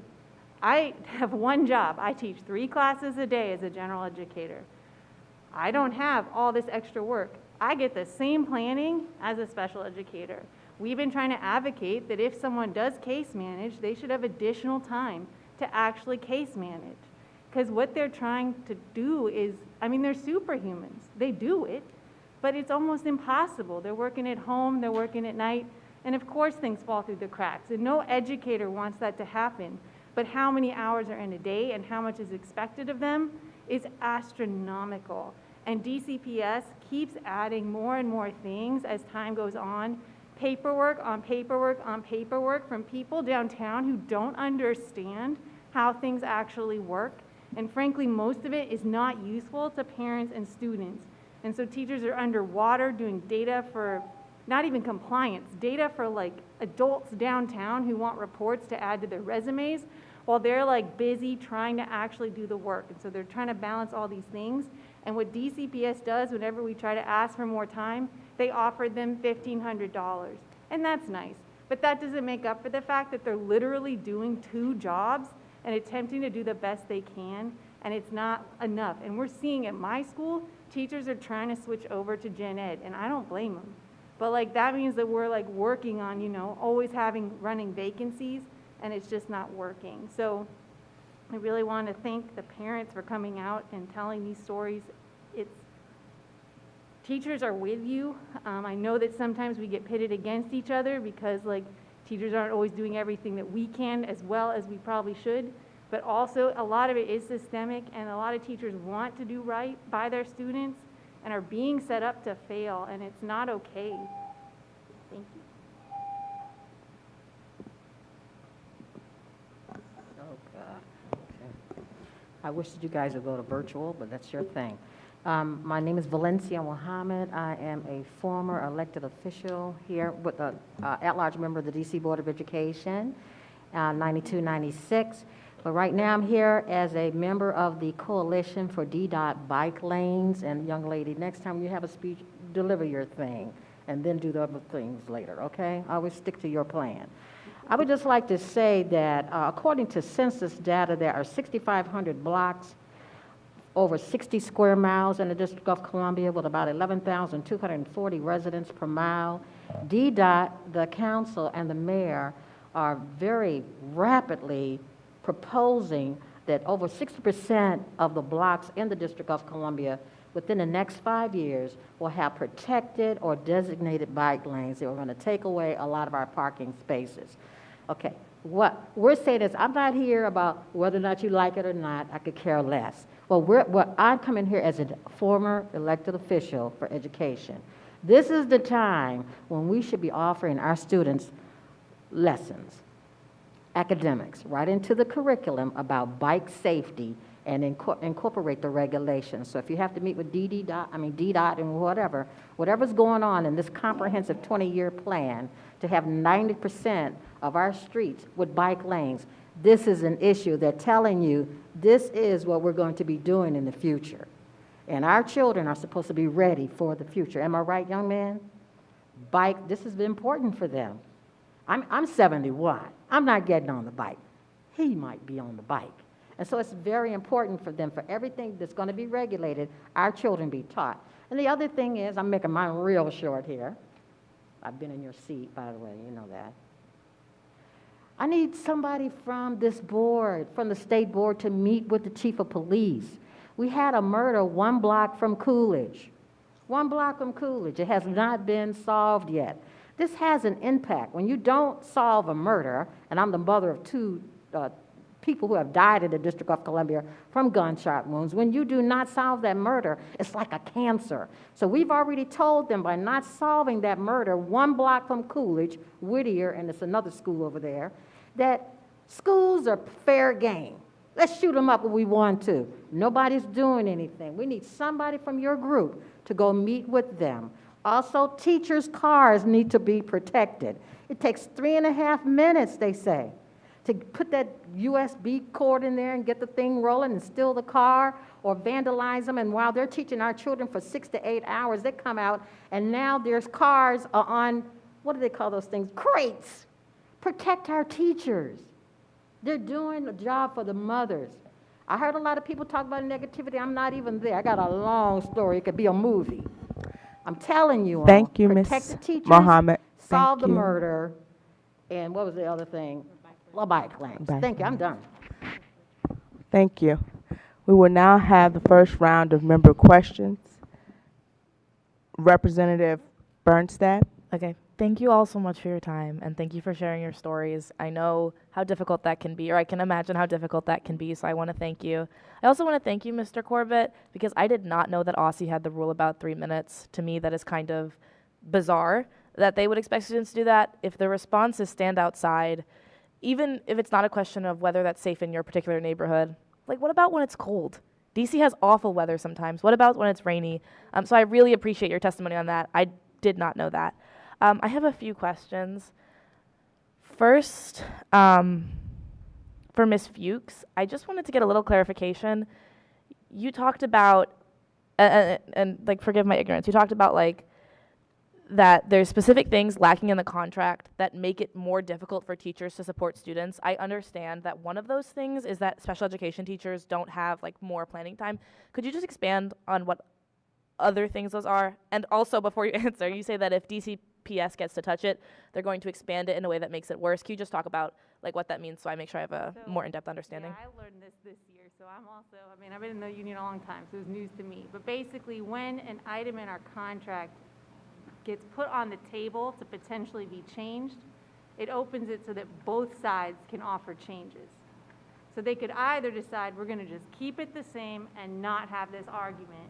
I have one job. I teach 3 classes a day as a general educator. I don't have all this extra work. I get the same planning as a special educator. We've been trying to advocate that if someone does case manage, they should have additional time to actually case manage. Because what they're trying to do is, I mean, they're superhumans. They do it, but it's almost impossible. They're working at home, they're working at night, and of course things fall through the cracks. And no educator wants that to happen. But how many hours are in a day and how much is expected of them is astronomical. And DCPS keeps adding more and more things as time goes on. Paperwork on paperwork on paperwork from people downtown who don't understand how things actually work. And frankly, most of it is not useful to parents and students. And so teachers are underwater doing data for, not even compliance, data for like adults downtown who want reports to add to their resumes while they're like busy trying to actually do the work. And so they're trying to balance all these things. And what DCPS does whenever we try to ask for more time, they offered them $1,500. And that's nice. But that doesn't make up for the fact that they're literally doing 2 jobs and attempting to do the best they can, and it's not enough. And we're seeing at my school, teachers are trying to switch over to gen ed, and I don't blame them. But like that means that we're like working on, you know, always running vacancies, and it's just not working. So I really want to thank the parents for coming out and telling these stories. Teachers are with you. I know that sometimes we get pitted against each other because like teachers aren't always doing everything that we can as well as we probably should, but also a lot of it is systemic, and a lot of teachers want to do right by their students and are being set up to fail, and it's not okay. Thank you. Oh, God. Okay. I wish that you guys would go to virtual, but that's your thing. My name is Valencia Mohammed. I am a former elected official here with the at-large member of the DC Board of Education, 92-96. But right now I'm here as a member of the Coalition for DDOT Bike Lanes. And young lady, next time you have a speech, deliver your thing and then do the other things later, okay? Always stick to your plan. I would just like to say that according to census data, there are 6,500 blocks, over 60 square miles in the District of Columbia with about 11,240 residents per mile. DDOT, the council, and the mayor are very rapidly proposing that over 60% of the blocks in the District of Columbia within the next 5 years will have protected or designated bike lanes. They are going to take away a lot of our parking spaces. Okay, What we're saying is, I'm not here about whether or not you like it or not. I could care less. Well, I'm coming here as a former elected official for education. This is the time when we should be offering our students lessons, academics, right into the curriculum about bike safety and incorporate the regulations. So if you have to meet with DDOT and whatever's going on in this comprehensive 20-year plan to have 90% of our streets with bike lanes, this is an issue. They're telling you this is what we're going to be doing in the future. And our children are supposed to be ready for the future. Am I right, young man? This is important for them. I'm 71. I'm not getting on the bike. He might be on the bike. And so it's very important for them, for everything that's going to be regulated, our children be taught. And the other thing is, I'm making mine real short here. I've been in your seat, by the way, you know that. I need somebody from this board, from the state board, to meet with the chief of police. We had a murder 1 block from Coolidge. 1 block from Coolidge. It has not been solved yet. This has an impact. When you don't solve a murder, and I'm the mother of 2 people who have died in the District of Columbia from gunshot wounds, when you do not solve that murder, it's like a cancer. So we've already told them, by not solving that murder 1 block from Coolidge, Whittier, and it's another school over there, that schools are fair game. Let's shoot them up if we want to. Nobody's doing anything. We need somebody from your group to go meet with them. Also, teachers' cars need to be protected. It takes 3.5 minutes, they say, to put that USB cord in there and get the thing rolling and steal the car or vandalize them. And while they're teaching our children for 6 to 8 hours, they come out and now there's cars on, what do they call those things? Crates. Protect our teachers. They're doing a job for the mothers. I heard a lot of people talk about negativity. I'm not even there. I got a long story. It could be a movie. I'm telling you all. Thank you, protect Ms. the teachers, Mohammed. solve the you. murder, and what was the other thing? Bike lanes. Thank you. I'm done. Thank you. We will now have the first round of member questions. Representative Bernstadt. Okay. Thank you all so much for your time, and thank you for sharing your stories. I know how difficult that can be, or I can imagine how difficult that can be, so I want to thank you. I also want to thank you, Mr. Corbett, because I did not know that Aussie had the rule about 3 minutes. To me, that is kind of bizarre that they would expect students to do that. If the response is stand outside, even if it's not a question of whether that's safe in your particular neighborhood, like what about when it's cold? DC has awful weather sometimes. What about when it's rainy? So I really appreciate your testimony on that. I did not know that. I have a few questions. First, for Ms. Fuchs, I just wanted to get a little clarification. You talked about, and like forgive my ignorance, you talked about like that there's specific things lacking in the contract that make it more difficult for teachers to support students. I understand that one of those things is that special education teachers don't have like more planning time. Could you just expand on what other things those are? And also, before you answer, you say that if DCPS gets to touch it, they're going to expand it in a way that makes it worse. Can you just talk about like what that means so I make sure I have a more in-depth understanding? Yeah, I learned this year, so I'm also, I've been in the union a long time, so it was news to me. But basically, when an item in our contract gets put on the table to potentially be changed, it opens it so that both sides can offer changes. So they could either decide we're going to just keep it the same and not have this argument,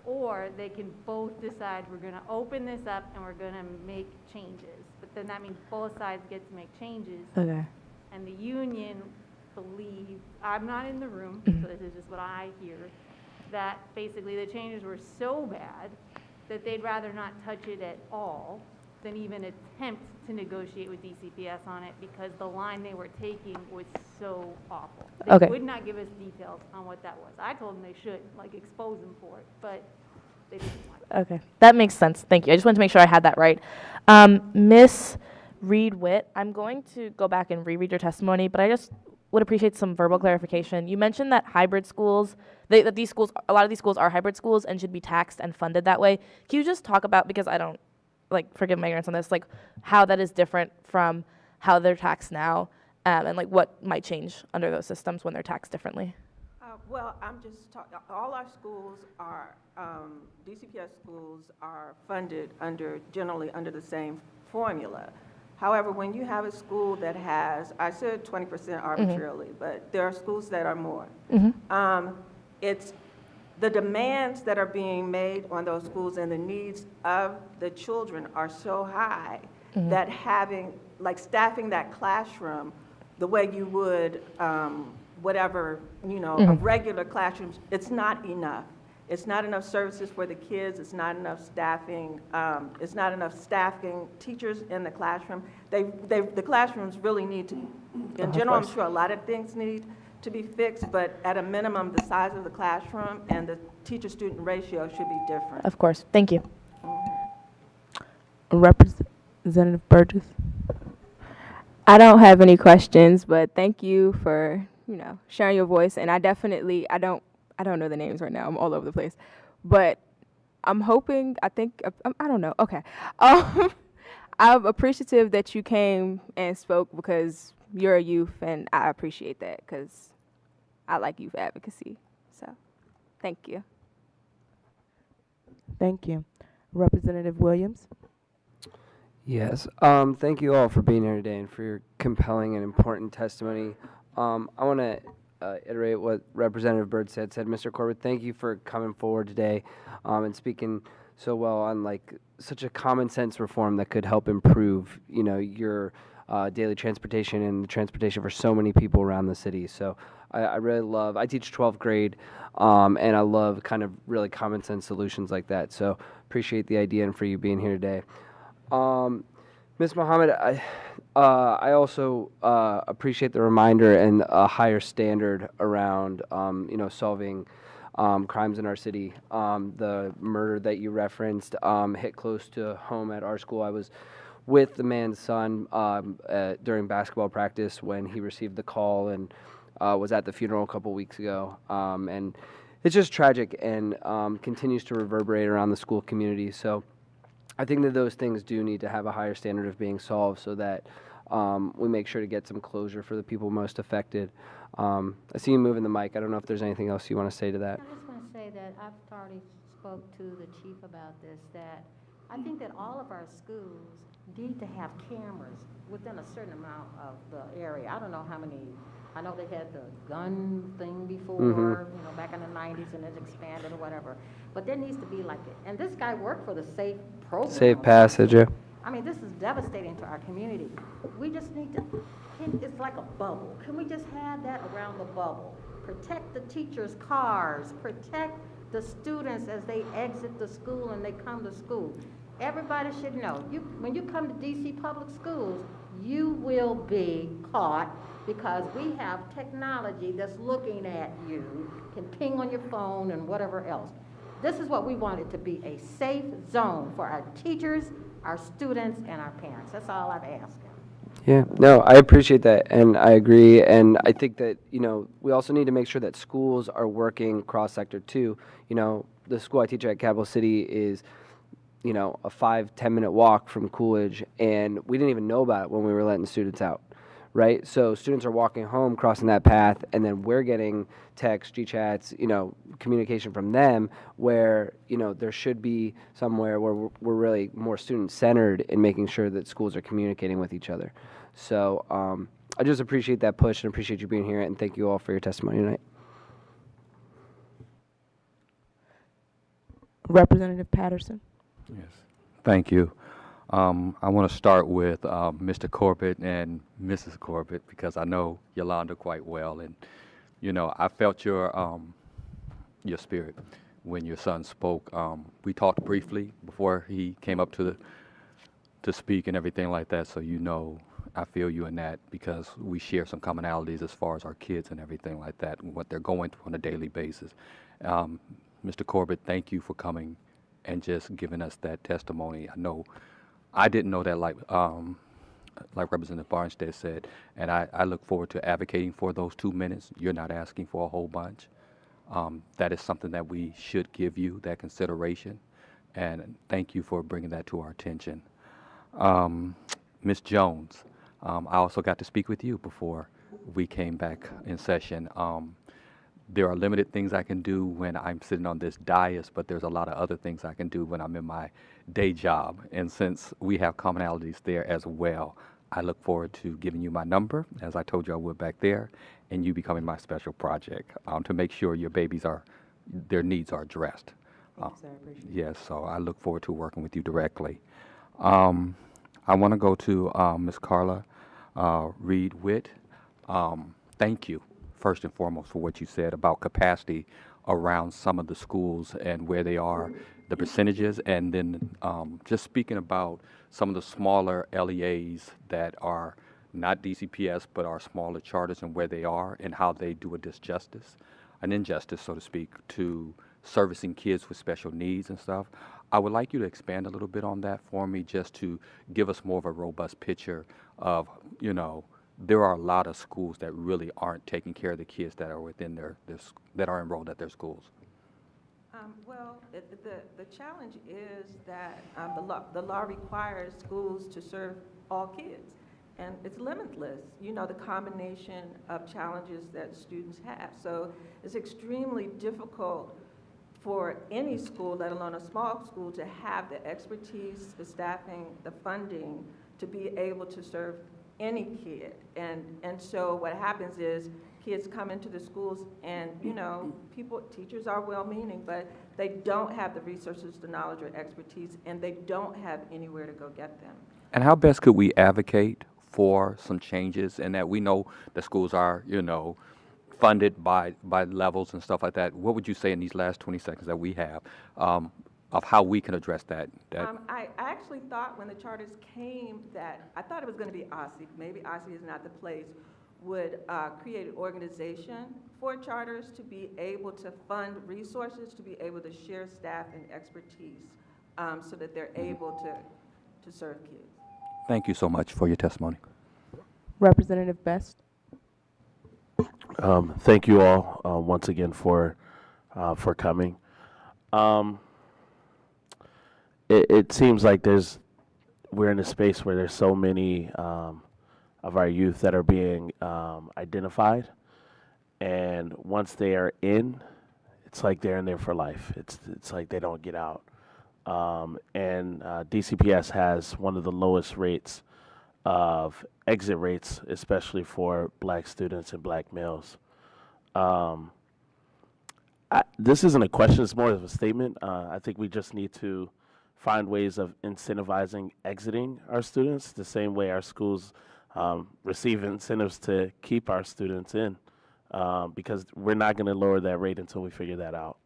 or they can both decide we're going to open this up and we're going to make changes. But then that means both sides get to make changes. Okay. And the union believes, I'm not in the room, so this is just what I hear, that basically the changes were so bad that they'd rather not touch it at all than even attempt to negotiate with DCPS on it because the line they were taking was so awful. They would not give us details on what that was. I told them they should, like, expose them for it, but they didn't want it. Okay, that makes sense. Thank you. I just wanted to make sure I had that right. Miss Reed-Witt, I'm going to go back and reread your testimony, but I just would appreciate some verbal clarification. You mentioned that hybrid schools, that these schools, a lot of these schools are hybrid schools and should be taxed and funded that way. Can you just talk about, because I don't, like, forgive my ignorance on this, like how that is different from how they're taxed now, and like what might change under those systems when they're taxed differently? Well, I'm just talking, all our schools are, DCPS schools are funded generally under the same formula. However, when you have a school that has, I said 20% arbitrarily, but there are schools that are more. It's the demands that are being made on those schools and the needs of the children are so high that having, like staffing that classroom the way you would whatever, a regular classroom, it's not enough. It's not enough services for the kids. It's not enough staffing. It's not enough staffing teachers in the classroom. The classrooms really need to, in general, I'm sure a lot of things need to be fixed, but at a minimum, the size of the classroom and the teacher-student ratio should be different. Of course. Thank you. Representative Burgess. I don't have any questions, but thank you for, sharing your voice. And I don't know the names right now. I'm all over the place. But I'm hoping, I don't know. Okay. I'm appreciative that you came and spoke because you're a youth, and I appreciate that because I like youth advocacy. So, thank you. Thank you. Representative Williams. Yes. Thank you all for being here today and for your compelling and important testimony. I want to iterate what Representative Byrd said. Mr. Corbett, thank you for coming forward today and speaking so well on such a common sense reform that could help improve, your daily transportation and the transportation for so many people around the city. So I really love, I teach 12th grade, and I love kind of really common sense solutions like that. So appreciate the idea and for you being here today. Ms. Mohammed, I also appreciate the reminder and a higher standard around, solving crimes in our city. The murder that you referenced hit close to home at our school. I was with the man's son during basketball practice when he received the call and was at the funeral a couple weeks ago. And it's just tragic and continues to reverberate around the school community. So I think that those things do need to have a higher standard of being solved so that we make sure to get some closure for the people most affected. I see you moving the mic. I don't know if there's anything else you want to say to that. I just want to say that I've already spoke to the chief about this, that I think that all of our schools need to have cameras within a certain amount of the area. I don't know how many. I know they had the gun thing before, back in the 90s, and it expanded or whatever. But there needs to be and this guy worked for the SAFE program. Safe passage, yeah. I mean, this is devastating to our community. We just need to, it's like a bubble. Can we just have that around the bubble? Protect the teachers' cars, protect the students as they exit the school and they come to school. Everybody should know, when you come to DC public schools, you will be caught because we have technology that's looking at you, can ping on your phone and whatever else. This is what we want it to be, a safe zone for our teachers, our students, and our parents. That's all I've asked. Yeah, no, I appreciate that, and I agree, and I think that, we also need to make sure that schools are working cross-sector too. The school I teach at Capital City is, a 5-10 minute walk from Coolidge, and we didn't even know about it when we were letting students out, right? So students are walking home, crossing that path, and then we're getting texts, G-chats, communication from them where, there should be somewhere where we're really more student-centered in making sure that schools are communicating with each other. So I just appreciate that push and appreciate you being here, and thank you all for your testimony tonight. Representative Patterson. Yes, thank you. I want to start with Mr. Corbett and Mrs. Corbett because I know Yolanda quite well, and I felt your spirit when your son spoke. We talked briefly before he came up to speak and everything like that, so I feel you in that because we share some commonalities as far as our kids and everything like that and what they're going through on a daily basis. Mr. Corbett, thank you for coming and just giving us that testimony. I didn't know that like Representative Barnstead said, and I look forward to advocating for those 2 minutes. You're not asking for a whole bunch. That is something that we should give you, that consideration, and thank you for bringing that to our attention. Ms. Jones, I also got to speak with you before we came back in session. there are limited things I can do when I'm sitting on this dais, but there's a lot of other things I can do when I'm in my day job. And since we have commonalities there as well, I look forward to giving you my number, as I told you I would back there, and you becoming my special project to make sure your their needs are addressed. Thank you, sir. I appreciate it. Yes, so I look forward to working with you directly. I want to go to Ms. Carla Reed-Witt. Thank you, first and foremost, for what you said about capacity around some of the schools and where they are, the percentages, and then just speaking about some of the smaller LEAs that are not DCPS but are smaller charters and where they are and how they do an injustice, so to speak, to servicing kids with special needs and stuff. I would like you to expand a little bit on that for me, just to give us more of a robust picture of, there are a lot of schools that really aren't taking care of the kids that are within that are enrolled at their schools. Well, the challenge is that the law requires schools to serve all kids, and it's limitless, the combination of challenges that students have. So it's extremely difficult for any school, let alone a small school, to have the expertise, the staffing, the funding to be able to serve any kid. And so what happens is kids come into the schools and, teachers are well-meaning, but they don't have the resources, the knowledge, or expertise, and they don't have anywhere to go get them. And how best could we advocate for some changes, and that we know the schools are, funded by levels and stuff like that? What would you say in these last 20 seconds that we have of how we can address that? I actually thought when the charters came that, I thought it was going to be OSSE, maybe OSSE is not the place, would create an organization for charters to be able to fund resources, to be able to share staff and expertise so that they're able to serve kids. Thank you so much for your testimony. Representative Best. Thank you all once again for coming. It seems like we're in a space where there's so many of our youth that are being identified, and once they are in, it's like they're in there for life. It's like they don't get out. And DCPS has one of the lowest rates of exit rates, especially for black students and black males. This isn't a question, it's more of a statement. I think we just need to find ways of incentivizing exiting our students the same way our schools receive incentives to keep our students in, because we're not going to lower that rate until we figure that out.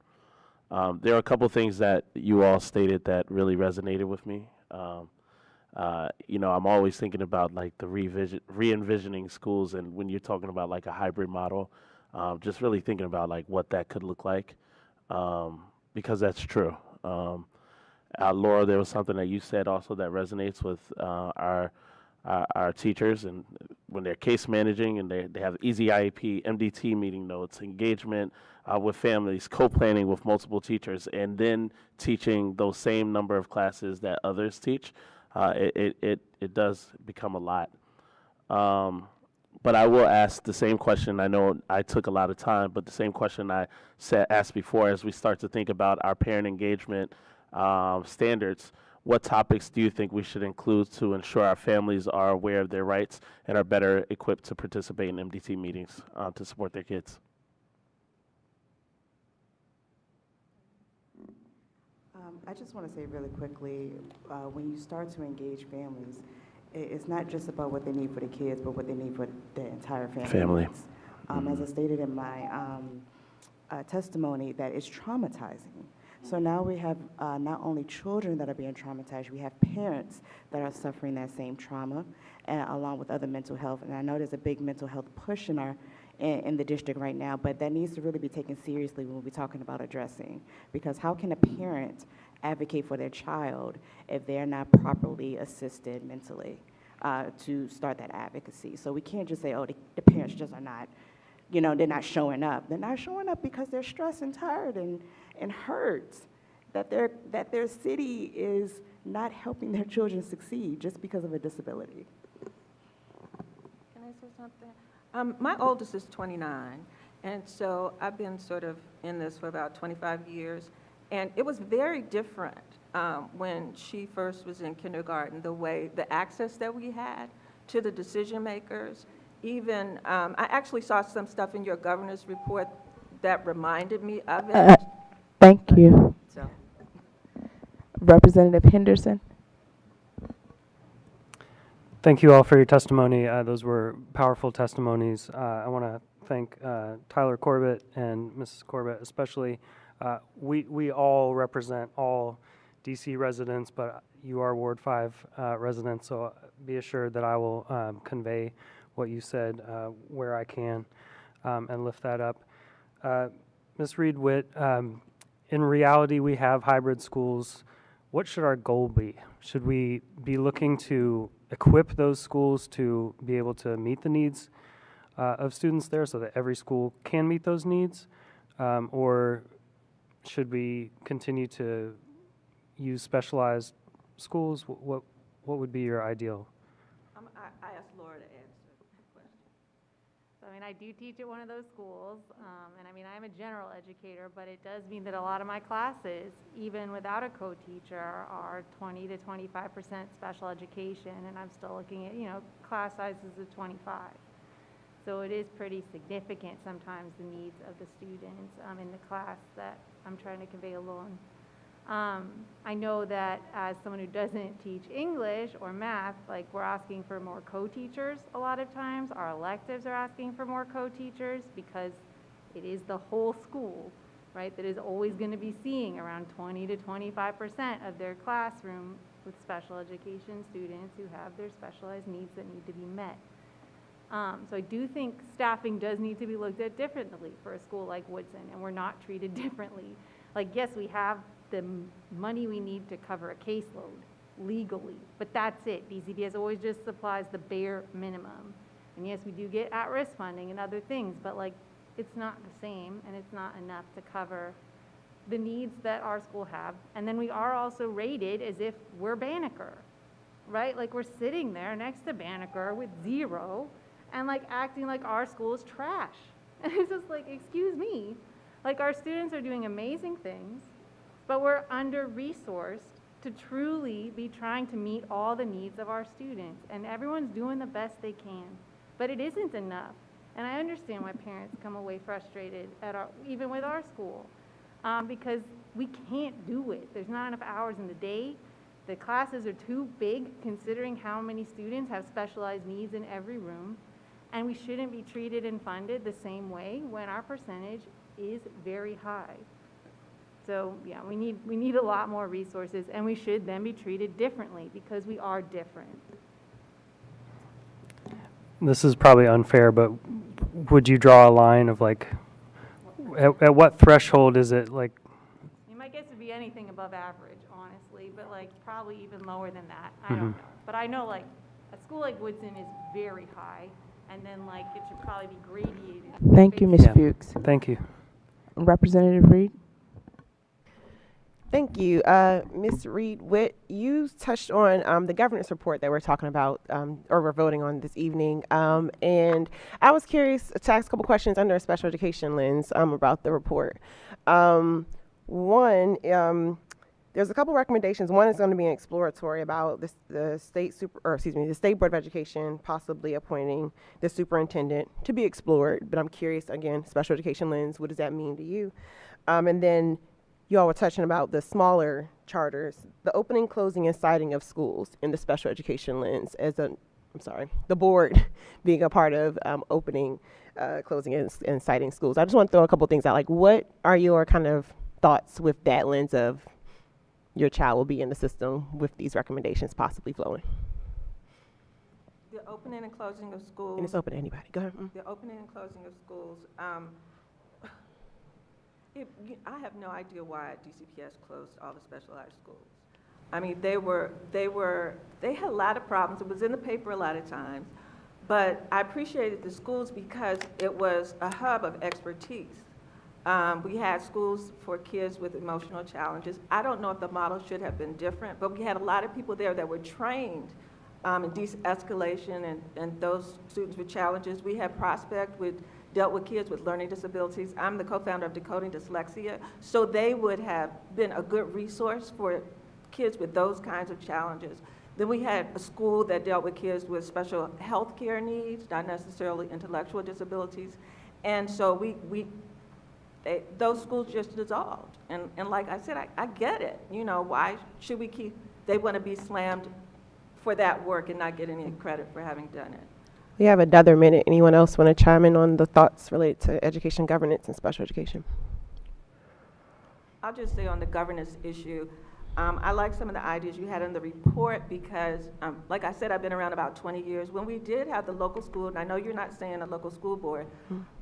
There are a couple things that you all stated that really resonated with me. I'm always thinking about like the re-envisioning schools, and when you're talking about like a hybrid model, just really thinking about like what that could look like, because that's true. Laura, there was something that you said also that resonates with our teachers, and when they're case managing and they have easy IEP, MDT meeting notes, engagement with families, co-planning with multiple teachers, and then teaching those same number of classes that others teach. It does become a lot. But I will ask the same question. I know I took a lot of time, but the same question I asked before, as we start to think about our parent engagement standards, what topics do you think we should include to ensure our families are aware of their rights and are better equipped to participate in MDT meetings to support their kids? I just want to say really quickly, when you start to engage families, it's not just about what they need for the kids, but what they need for the entire family. As I stated in my testimony, that it's traumatizing. So now we have not only children that are being traumatized, we have parents that are suffering that same trauma, along with other mental health. And I know there's a big mental health push in the district right now, but that needs to really be taken seriously when we're talking about addressing. Because how can a parent advocate for their child if they're not properly assisted mentally to start that advocacy? So we can't just say, oh, the parents just are not, they're not showing up. They're not showing up because they're stressed and tired and hurt, that their city is not helping their children succeed just because of a disability. Can I say something? My oldest is 29, And so I've been sort of in this for about 25 years. And it was very different when she first was in kindergarten, the access that we had to the decision makers. Even, I actually saw some stuff in your governor's report that reminded me of it. Thank you. So. Representative Henderson. Thank you all for your testimony. Those were powerful testimonies. I want to thank Tyler Corbett and Mrs. Corbett especially. We all represent all DC residents, but you are Ward 5 residents, so be assured that I will convey what you said where I can and lift that up. Ms. Reed-Witt, in reality, we have hybrid schools. What should our goal be? Should we be looking to equip those schools to be able to meet the needs of students there so that every school can meet those needs? Or should we continue to use specialized schools? What would be your ideal? I asked Laura to answer the question. So, I mean, I do teach at one of those schools, and I mean, I'm a general educator, but it does mean that a lot of my classes, even without a co-teacher, are 20 to 25% special education, and I'm still looking at, class sizes of 25. So it is pretty significant sometimes, the needs of the students in the class that I'm trying to convey along. I know that as someone who doesn't teach English or math, like we're asking for more co-teachers a lot of times. Our electives are asking for more co-teachers because it is the whole school, right, that is always going to be seeing around 20 to 25% of their classroom with special education students who have their specialized needs that need to be met. So I do think staffing does need to be looked at differently for a school like Woodson, and we're not treated differently. Like, yes, we have the money we need to cover a caseload legally, but that's it. DCPS always just supplies the bare minimum. And yes, we do get at-risk funding and other things, but like, it's not the same, and it's not enough to cover the needs that our school have. And then we are also rated as if we're Banneker, right? Like, we're sitting there next to Banneker with 0 and like acting like our school is trash. And it's just like, excuse me. Like, our students are doing amazing things, but we're under-resourced to truly be trying to meet all the needs of our students. And everyone's doing the best they can, but it isn't enough. And I understand why parents come away frustrated even with our school, because we can't do it. There's not enough hours in the day. The classes are too big considering how many students have specialized needs in every room. And we shouldn't be treated and funded the same way when our percentage is very high. So yeah, we need a lot more resources, and we should then be treated differently because we are different. This is probably unfair, but would you draw a line of like, at what threshold is it like? I mean, my guess would be anything above average, honestly, but like probably even lower than that. I don't know. But I know like a school like Woodson is very high, and then like it should probably be gradiated. Thank you, Ms. Fuchs. Thank you. Representative Reed. Thank you. Ms. Reed-Witt, you touched on the governance report that we're talking about, or we're voting on this evening. And I was curious to ask a couple questions under a special education lens about the report. One, there's a couple recommendations. One is going to be an exploratory about the state Board of Education possibly appointing the superintendent to be explored. But I'm curious, again, special education lens, what does that mean to you? And then you all were touching about the smaller charters, the opening, closing, and citing of schools in the special education lens as the board being a part of opening, closing, and citing schools. I just want to throw a couple things out. Like, what are your kind of thoughts with that lens of your child will be in the system with these recommendations possibly flowing? The opening and closing of schools. And it's open to anybody. Go ahead. The opening and closing of schools. I have no idea why DCPS closed all the specialized schools. I mean, they had a lot of problems. It was in the paper a lot of times, but I appreciated the schools because it was a hub of expertise. We had schools for kids with emotional challenges. I don't know if the model should have been different, but we had a lot of people there that were trained in de-escalation and those students with challenges. We had Prospect with dealt with kids with learning disabilities. I'm the co-founder of Decoding Dyslexia, so they would have been a good resource for kids with those kinds of challenges. Then we had a school that dealt with kids with special health care needs, not necessarily intellectual disabilities. And so those schools just dissolved. And like I said, I get it. You know, why should we keep, they want to be slammed for that work and not get any credit for having done it. We have another minute. Anyone else want to chime in on the thoughts related to education governance and special education? I'll just say on the governance issue, I like some of the ideas you had in the report because, like I said, I've been around about 20 years. When we did have the local school, and I know you're not saying a local school board,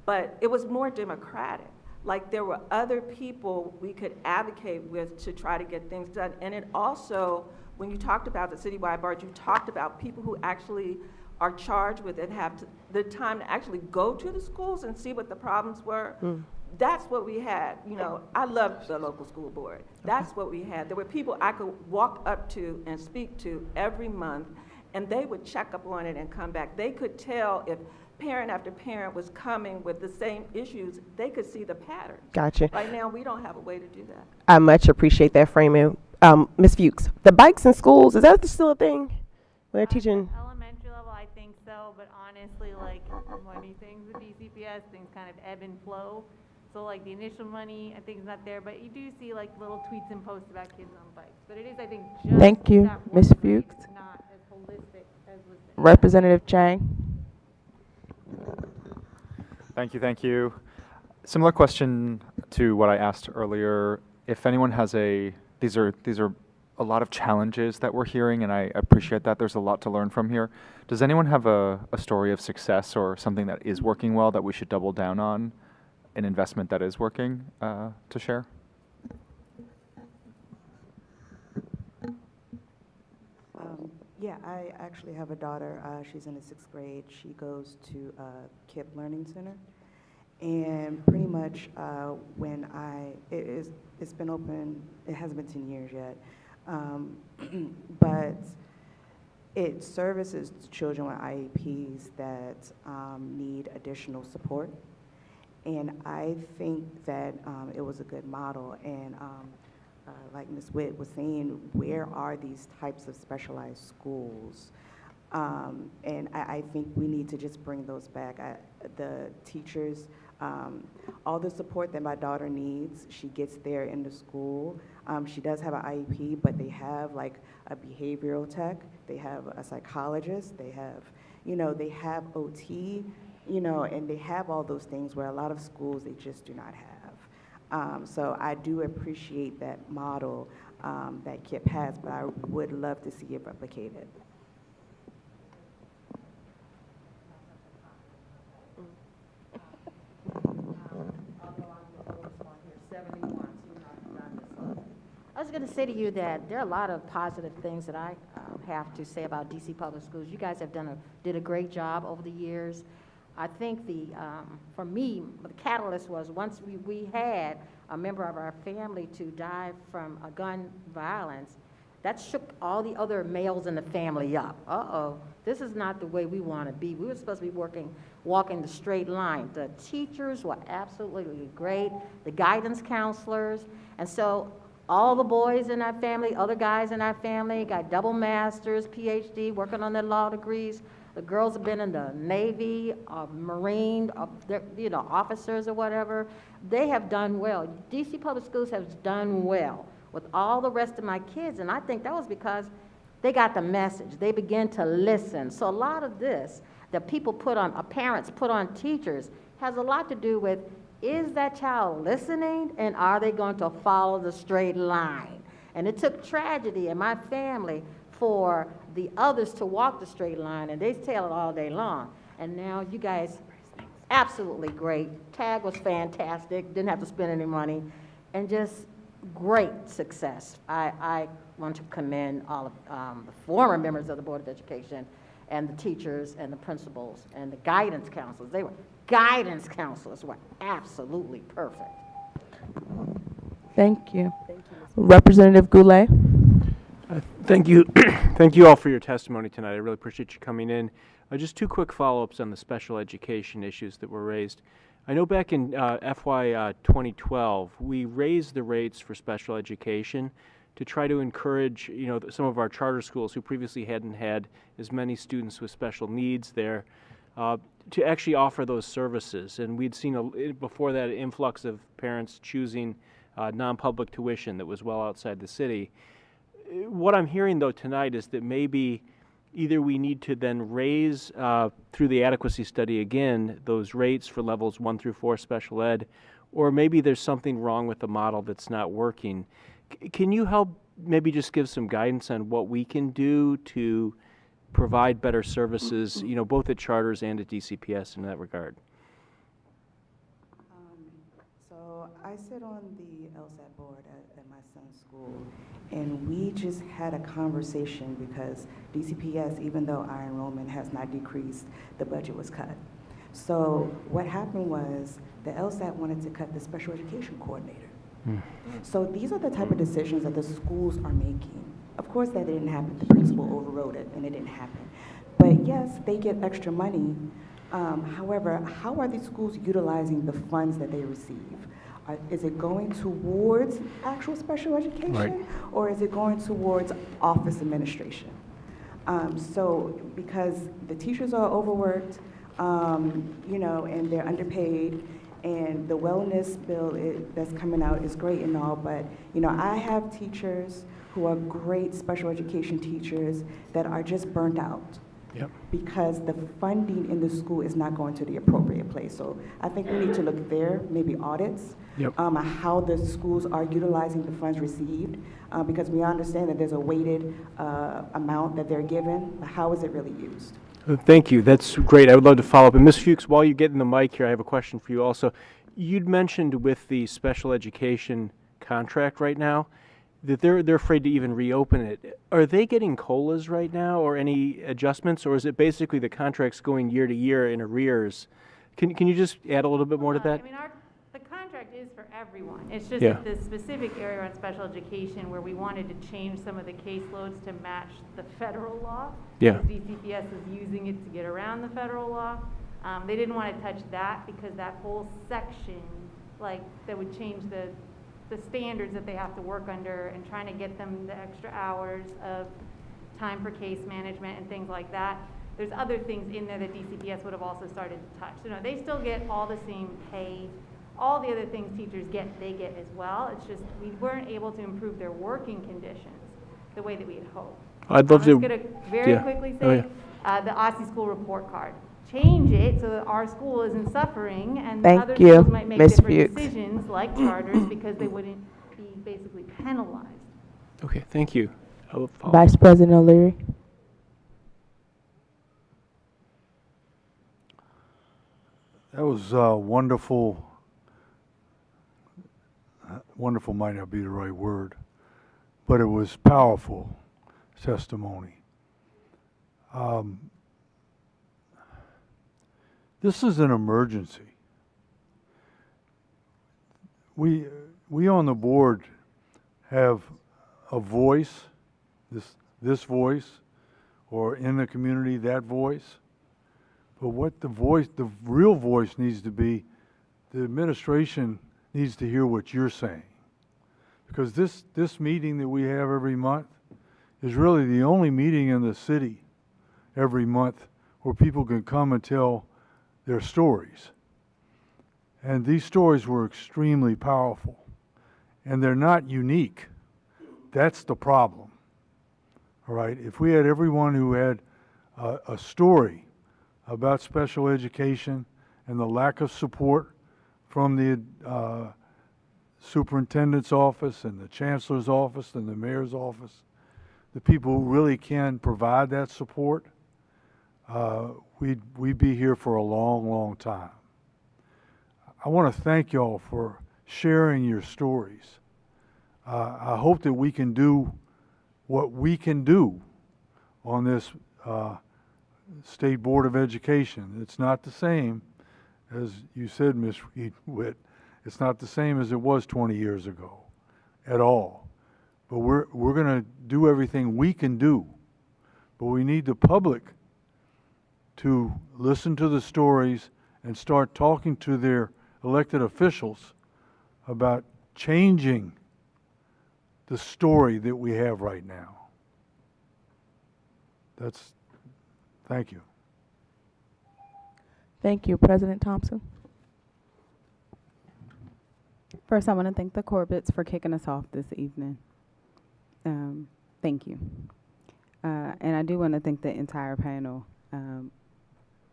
but it was more democratic. Like there were other people we could advocate with to try to get things done. And it also, when you talked about the citywide board, you talked about people who actually are charged with it, have the time to actually go to the schools and see what the problems were. That's what we had. You know, I loved the local school board. That's what we had. There were people I could walk up to and speak to every month, and they would check up on it and come back. They could tell if parent after parent was coming with the same issues. They could see the pattern. Gotcha. Right now, we don't have a way to do that. I much appreciate that framing. Ms. Fuchs, the bikes in schools, is that still a thing? When they're teaching? Elementary level, I think so, but honestly, like many things with DCPS, things kind of ebb and flow. So like the initial money, I think is not there, but you do see like little tweets and posts about kids on bikes. But it is, I think, just Thank you, that one Ms. thing, Fuchs. it's not as holistic as was said. Representative Chang. Thank you. Similar question to what I asked earlier. If anyone has these are a lot of challenges that we're hearing, and I appreciate that. There's a lot to learn from here. Does anyone have a story of success or something that is working well that we should double down on, an investment that is working to share? Yeah, I actually have a daughter. She's in the 6th grade. She goes to KIPP Learning Center. And pretty much it's been open, it hasn't been 10 years yet, but it services children with IEPs that need additional support. And I think that it was a good model. And like Ms. Witt was saying, where are these types of specialized schools? And I think we need to just bring those back. The teachers, all the support that my daughter needs, she gets there in the school. She does have an IEP, but they have like a behavioral tech, they have a psychologist, they have, they have OT, and they have all those things where a lot of schools, they just do not have. So I do appreciate that model that KIPP has, but I would love to see it replicated. I was going to say to you that there are a lot of positive things that I have to say about DC Public Schools. You guys have did a great job over the years. I think for me, the catalyst was once we had a member of our family to die from a gun violence, that shook all the other males in the family up. This is not the way we want to be. We were supposed to be walking the straight line. The teachers were absolutely great, the guidance counselors, and so all the boys in our family, other guys in our family got double masters, PhD, working on their law degrees. The girls have been in the Navy, Marine, officers or whatever. They have done well. DC Public Schools has done well with all the rest of my kids, and I think that was because they got the message. They began to listen. So a lot of this that parents put on teachers has a lot to do with, is that child listening, and are they going to follow the straight line? And it took tragedy in my family for the others to walk the straight line, and they tell it all day long. And now you guys, absolutely great. TAG was fantastic, didn't have to spend any money, and just great success. I want to commend all of the former members of the Board of Education and the teachers and the principals and the guidance counselors. Guidance counselors were absolutely perfect. Thank you. Representative Goulet. Thank you. Thank you all for your testimony tonight. I really appreciate you coming in. Just two quick follow-ups on the special education issues that were raised. I know back in FY 2012, we raised the rates for special education to try to encourage, some of our charter schools who previously hadn't had as many students with special needs there, to actually offer those services. And we'd seen before that an influx of parents choosing non-public tuition that was well outside the city. What I'm hearing, though, tonight is that maybe either we need to then raise, through the adequacy study again, those rates for levels 1 through 4 special ed, or maybe there's something wrong with the model that's not working. Can you help maybe just give some guidance on what we can do to provide better services, both at charters and at DCPS in that regard? So I sit on the LSAT board at my son's school, and we just had a conversation because DCPS, even though our enrollment has not decreased, the budget was cut. So what happened was the LSAT wanted to cut the special education coordinator. So these are the type of decisions that the schools are making. Of course that didn't happen, the principal overrode it and it didn't happen. But yes, they get extra money. However, how are these schools utilizing the funds that they receive? Is it going towards actual special education, right, or is it going towards office administration? So because the teachers are overworked, and they're underpaid, and the wellness bill that's coming out is great and all, but I have teachers who are great special education teachers that are just burnt out. Yep. Because the funding in the school is not going to the appropriate place. So I think we need to look there, maybe audits, yep, how the schools are utilizing the funds received, because we understand that there's a weighted amount that they're given, but how is it really used? Thank you. That's great. I would love to follow up. And Ms. Fuchs, while you get in the mic here, I have a question for you also. You'd mentioned with the special education contract right now that they're afraid to even reopen it. Are they getting COLAs right now or any adjustments, or is it basically the contract's going year to year in arrears? Can you just add a little bit more to that? I mean, the contract is for everyone. It's just that the specific area on special education where we wanted to change some of the caseloads to match the federal law. Yeah. DCPS is using it to get around the federal law. They didn't want to touch that because that whole section, that would change the standards that they have to work under, and trying to get them the extra hours of time for case management and things like that. There's other things in there that DCPS would have also started to touch. So no, they still get all the same pay. All the other things teachers get, they get as well. It's just we weren't able to improve their working conditions the way that we had hoped. I'd love to. I'm just going to very quickly say the Aussie School report card. Change it so that our school isn't suffering, and other schools might make different decisions like charters because they wouldn't be basically penalized. Okay, thank you. Vice President O'Leary. That was wonderful. Wonderful might not be the right word, but it was powerful testimony. This is an emergency. We on the board have a voice, this voice, or in the community that voice. But what the real voice needs to be, the administration needs to hear what you're saying. Because this meeting that we have every month is really the only meeting in the city every month where people can come and tell their stories. And these stories were extremely powerful. And they're not unique. That's the problem. All right? If we had everyone who had a story about special education and the lack of support from the superintendent's office and the chancellor's office and the mayor's office, the people who really can provide that support, we'd be here for a long, long time. I want to thank y'all for sharing your stories. I hope that we can do what we can do on this State Board of Education. It's not the same, as you said, Ms. Witt, it's not the same as it was 20 years ago at all. But we're going to do everything we can do. But we need the public to listen to the stories and start talking to their elected officials about changing the story that we have right now. Thank you. Thank you, President Thompson. First, I want to thank the Corbetts for kicking us off this evening. Thank you. And I do want to thank the entire panel.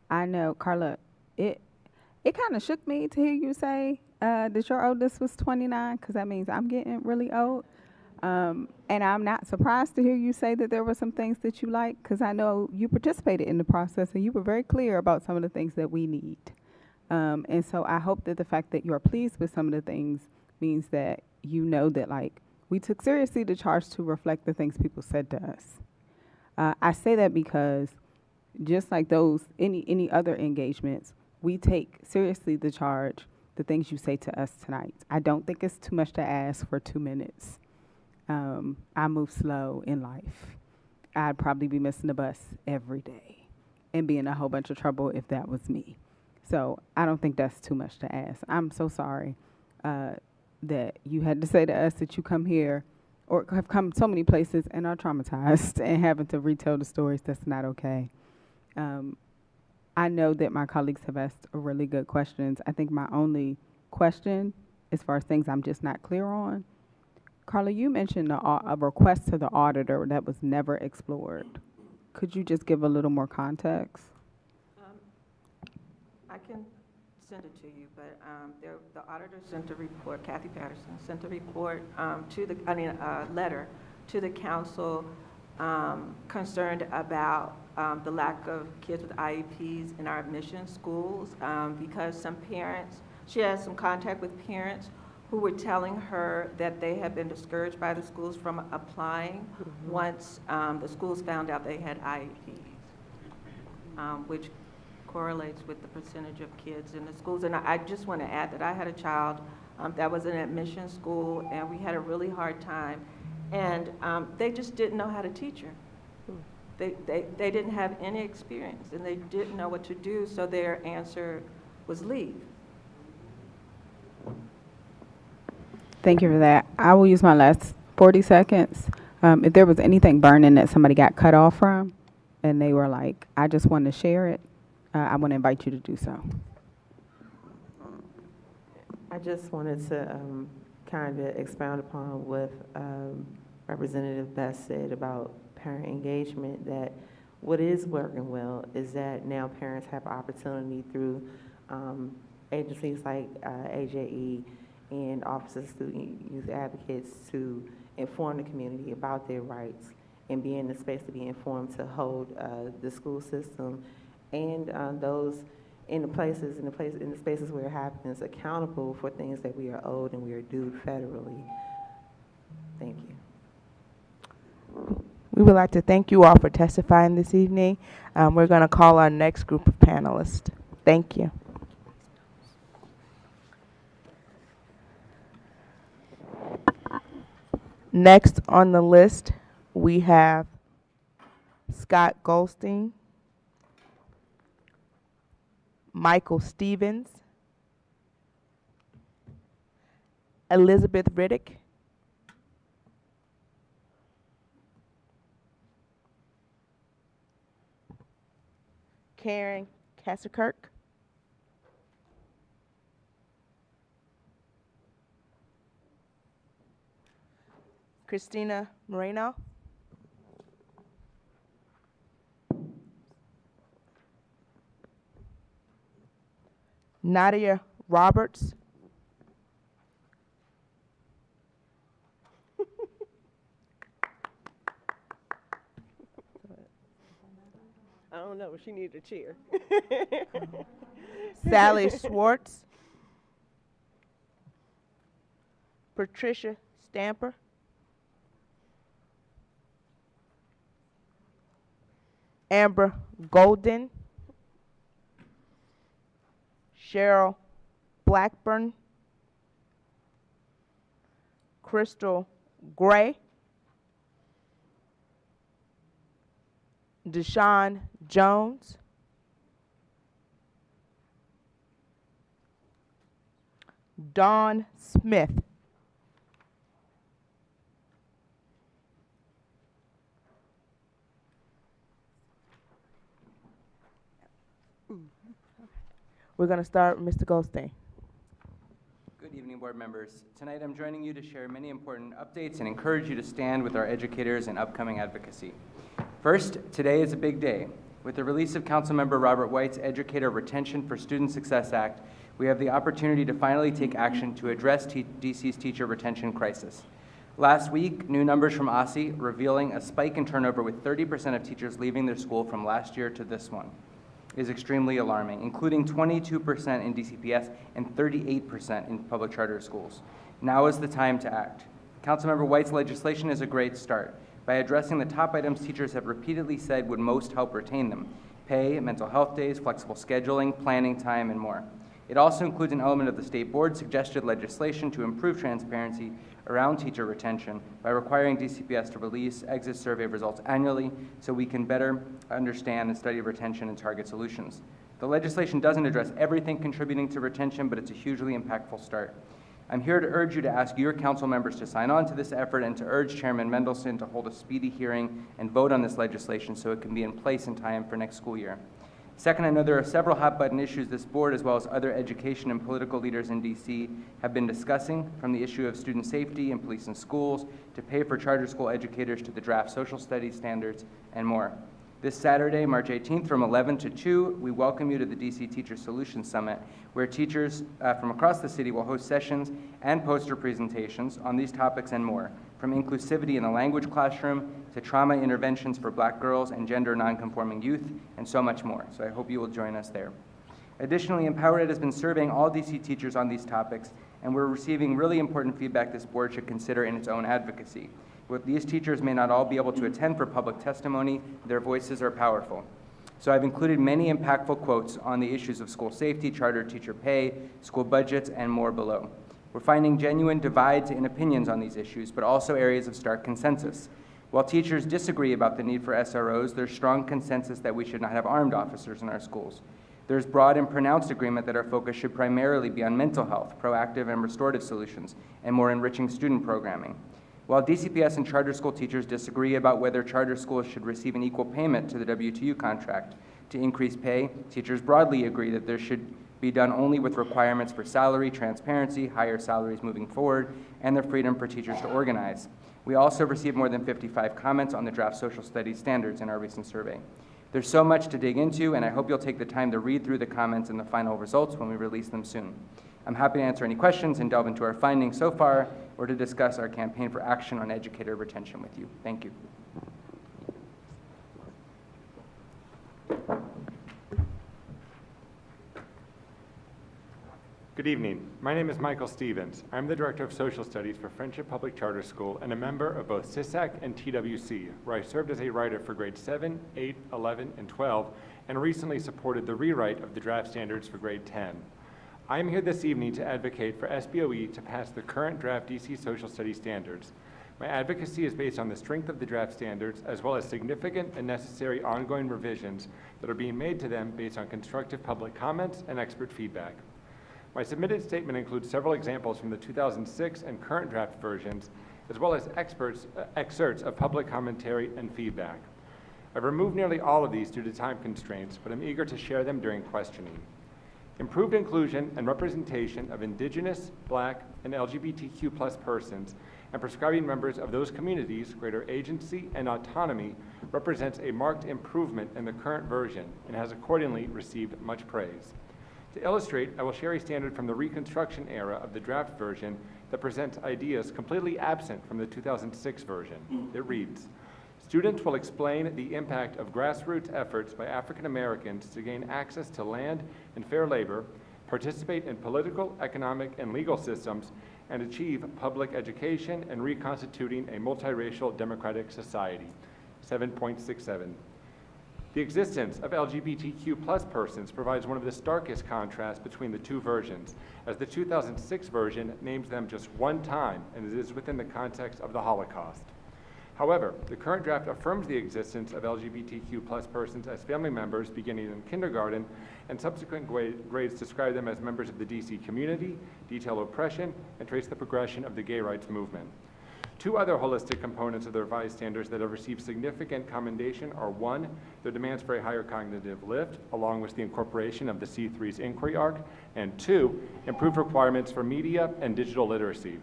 I know, Carla, it kind of shook me to hear you say that your oldest was 29, because that means I'm getting really old. And I'm not surprised to hear you say that there were some things that you like, because I know you participated in the process and you were very clear about some of the things that we need. And so I hope that the fact that you're pleased with some of the things means that you know that, like, we took seriously the charge to reflect the things people said to us. I say that because just like any other engagements, we take seriously the charge, the things you say to us tonight. I don't think it's too much to ask for 2 minutes. I move slow in life. I'd probably be missing the bus every day and be in a whole bunch of trouble if that was me. So I don't think that's too much to ask. I'm so sorry that you had to say to us that you come here or have come so many places and are traumatized and having to retell the stories. That's not okay. I know that my colleagues have asked really good questions. I think my only question, as far as things I'm just not clear on, Carla, you mentioned a request to the auditor that was never explored. Could you just give a little more context? I can send it to you, but the auditor sent a report, Kathy Patterson sent a report letter to the council concerned about the lack of kids with IEPs in our admission schools because some parents, she has some contact with parents who were telling her that they had been discouraged by the schools from applying once the schools found out they had IEPs, which correlates with the percentage of kids in the schools. And I just want to add that I had a child that was in an admission school, and we had a really hard time, and they just didn't know how to teach her. They didn't have any experience, and they didn't know what to do, so their answer was leave. Thank you for that. I will use my last 40 seconds. If there was anything burning that somebody got cut off from, and they were like, I just want to share it, I want to invite you to do so. I just wanted to kind of expound upon what Representative Best said about parent engagement, that what is working well is that now parents have opportunity through agencies like AJE and Office of Student Youth Advocates to inform the community about their rights and be in the space to be informed, to hold the school system and those in the spaces where it happens accountable for things that we are owed and we are due federally. Thank you. We would like to thank you all for testifying this evening. We're going to call our next group of panelists. Thank you. Next on the list, we have Scott Goldstein, Michael Stevens, Elizabeth Riddick, Karen Kasserkirk, Christina Moreno, Nadia Roberts, I don't know, she needed a cheer. Sally Swartz, Patricia Stamper, Amber Golden, Cheryl Blackburn, Crystal Gray, Deshaun Jones. Dawn Smith. We're going to start with Mr. Goldstein. Good evening, board members. Tonight I'm joining you to share many important updates and encourage you to stand with our educators in upcoming advocacy. First, today is a big day. With the release of Councilmember Robert White's Educator Retention for Student Success Act, we have the opportunity to finally take action to address DC's teacher retention crisis. Last week, new numbers from OSSE revealing a spike in turnover with 30% of teachers leaving their school from last year to this one is extremely alarming, including 22% in DCPS and 38% in public charter schools. Now is the time to act. Councilmember White's legislation is a great start by addressing the top items teachers have repeatedly said would most help retain them: pay, mental health days, flexible scheduling, planning time, and more. It also includes an element of the state board suggested legislation to improve transparency around teacher retention by requiring DCPS to release exit survey results annually so we can better understand and study retention and target solutions. The legislation doesn't address everything contributing to retention, but it's a hugely impactful start. I'm here to urge you to ask your council members to sign on to this effort and to urge Chairman Mendelson to hold a speedy hearing and vote on this legislation so it can be in place in time for next school year. Second, I know there are several hot-button issues this board, as well as other education and political leaders in D.C., have been discussing, from the issue of student safety and police in schools, to pay for charter school educators, to the draft social studies standards, and more. This Saturday, March 18th, from 11 to 2, we welcome you to the D.C. Teacher Solutions Summit, where teachers from across the city will host sessions and poster presentations on these topics and more, from inclusivity in the language classroom to trauma interventions for Black girls and gender nonconforming youth, and so much more. So I hope you will join us there. Additionally, EmpowerEd has been surveying all DC teachers on these topics, and we're receiving really important feedback this board should consider in its own advocacy. With these teachers may not all be able to attend for public testimony, their voices are powerful. So I've included many impactful quotes on the issues of school safety, charter teacher pay, school budgets, and more below. We're finding genuine divides in opinions on these issues, but also areas of stark consensus. While teachers disagree about the need for SROs, there's strong consensus that we should not have armed officers in our schools. There's broad and pronounced agreement that our focus should primarily be on mental health, proactive and restorative solutions, and more enriching student programming. While DCPS and charter school teachers disagree about whether charter schools should receive an equal payment to the WTU contract to increase pay, teachers broadly agree that there should be done only with requirements for salary, transparency, higher salaries moving forward, and the freedom for teachers to organize. We also received more than 55 comments on the draft social studies standards in our recent survey. There's so much to dig into, and I hope you'll take the time to read through the comments and the final results when we release them soon. I'm happy to answer any questions and delve into our findings so far, or to discuss our campaign for action on educator retention with you. Thank you. Good evening. My name is Michael Stevens. I'm the Director of Social Studies for Friendship Public Charter School and a member of both CISAC and TWC, where I served as a writer for grades 7, 8, 11, and 12, and recently supported the rewrite of the draft standards for grade 10. I am here this evening to advocate for SBOE to pass the current draft DC Social Studies standards. My advocacy is based on the strength of the draft standards, as well as significant and necessary ongoing revisions that are being made to them based on constructive public comments and expert feedback. My submitted statement includes several examples from the 2006 and current draft versions, as well as excerpts of public commentary and feedback. I've removed nearly all of these due to time constraints, but I'm eager to share them during questioning. Improved inclusion and representation of Indigenous, Black, and LGBTQ+ persons and prescribing members of those communities greater agency and autonomy represents a marked improvement in the current version and has accordingly received much praise. To illustrate, I will share a standard from the Reconstruction era of the draft version that presents ideas completely absent from the 2006 version. It reads, "Students will explain the impact of grassroots efforts by African Americans to gain access to land and fair labor, participate in political, economic, and legal systems, and achieve public education and reconstituting a multiracial democratic society." 7.67. The existence of LGBTQ+ persons provides one of the starkest contrasts between the two versions, as the 2006 version names them just one time, and it is within the context of the Holocaust. However, the current draft affirms the existence of LGBTQ+ persons as family members beginning in kindergarten, and subsequent grades describe them as members of the DC community, detail oppression, and trace the progression of the gay rights movement. Two other holistic components of the revised standards that have received significant commendation are: one, their demands for a higher cognitive lift, along with the incorporation of the C3's inquiry arc, and two, improved requirements for media and digital literacy.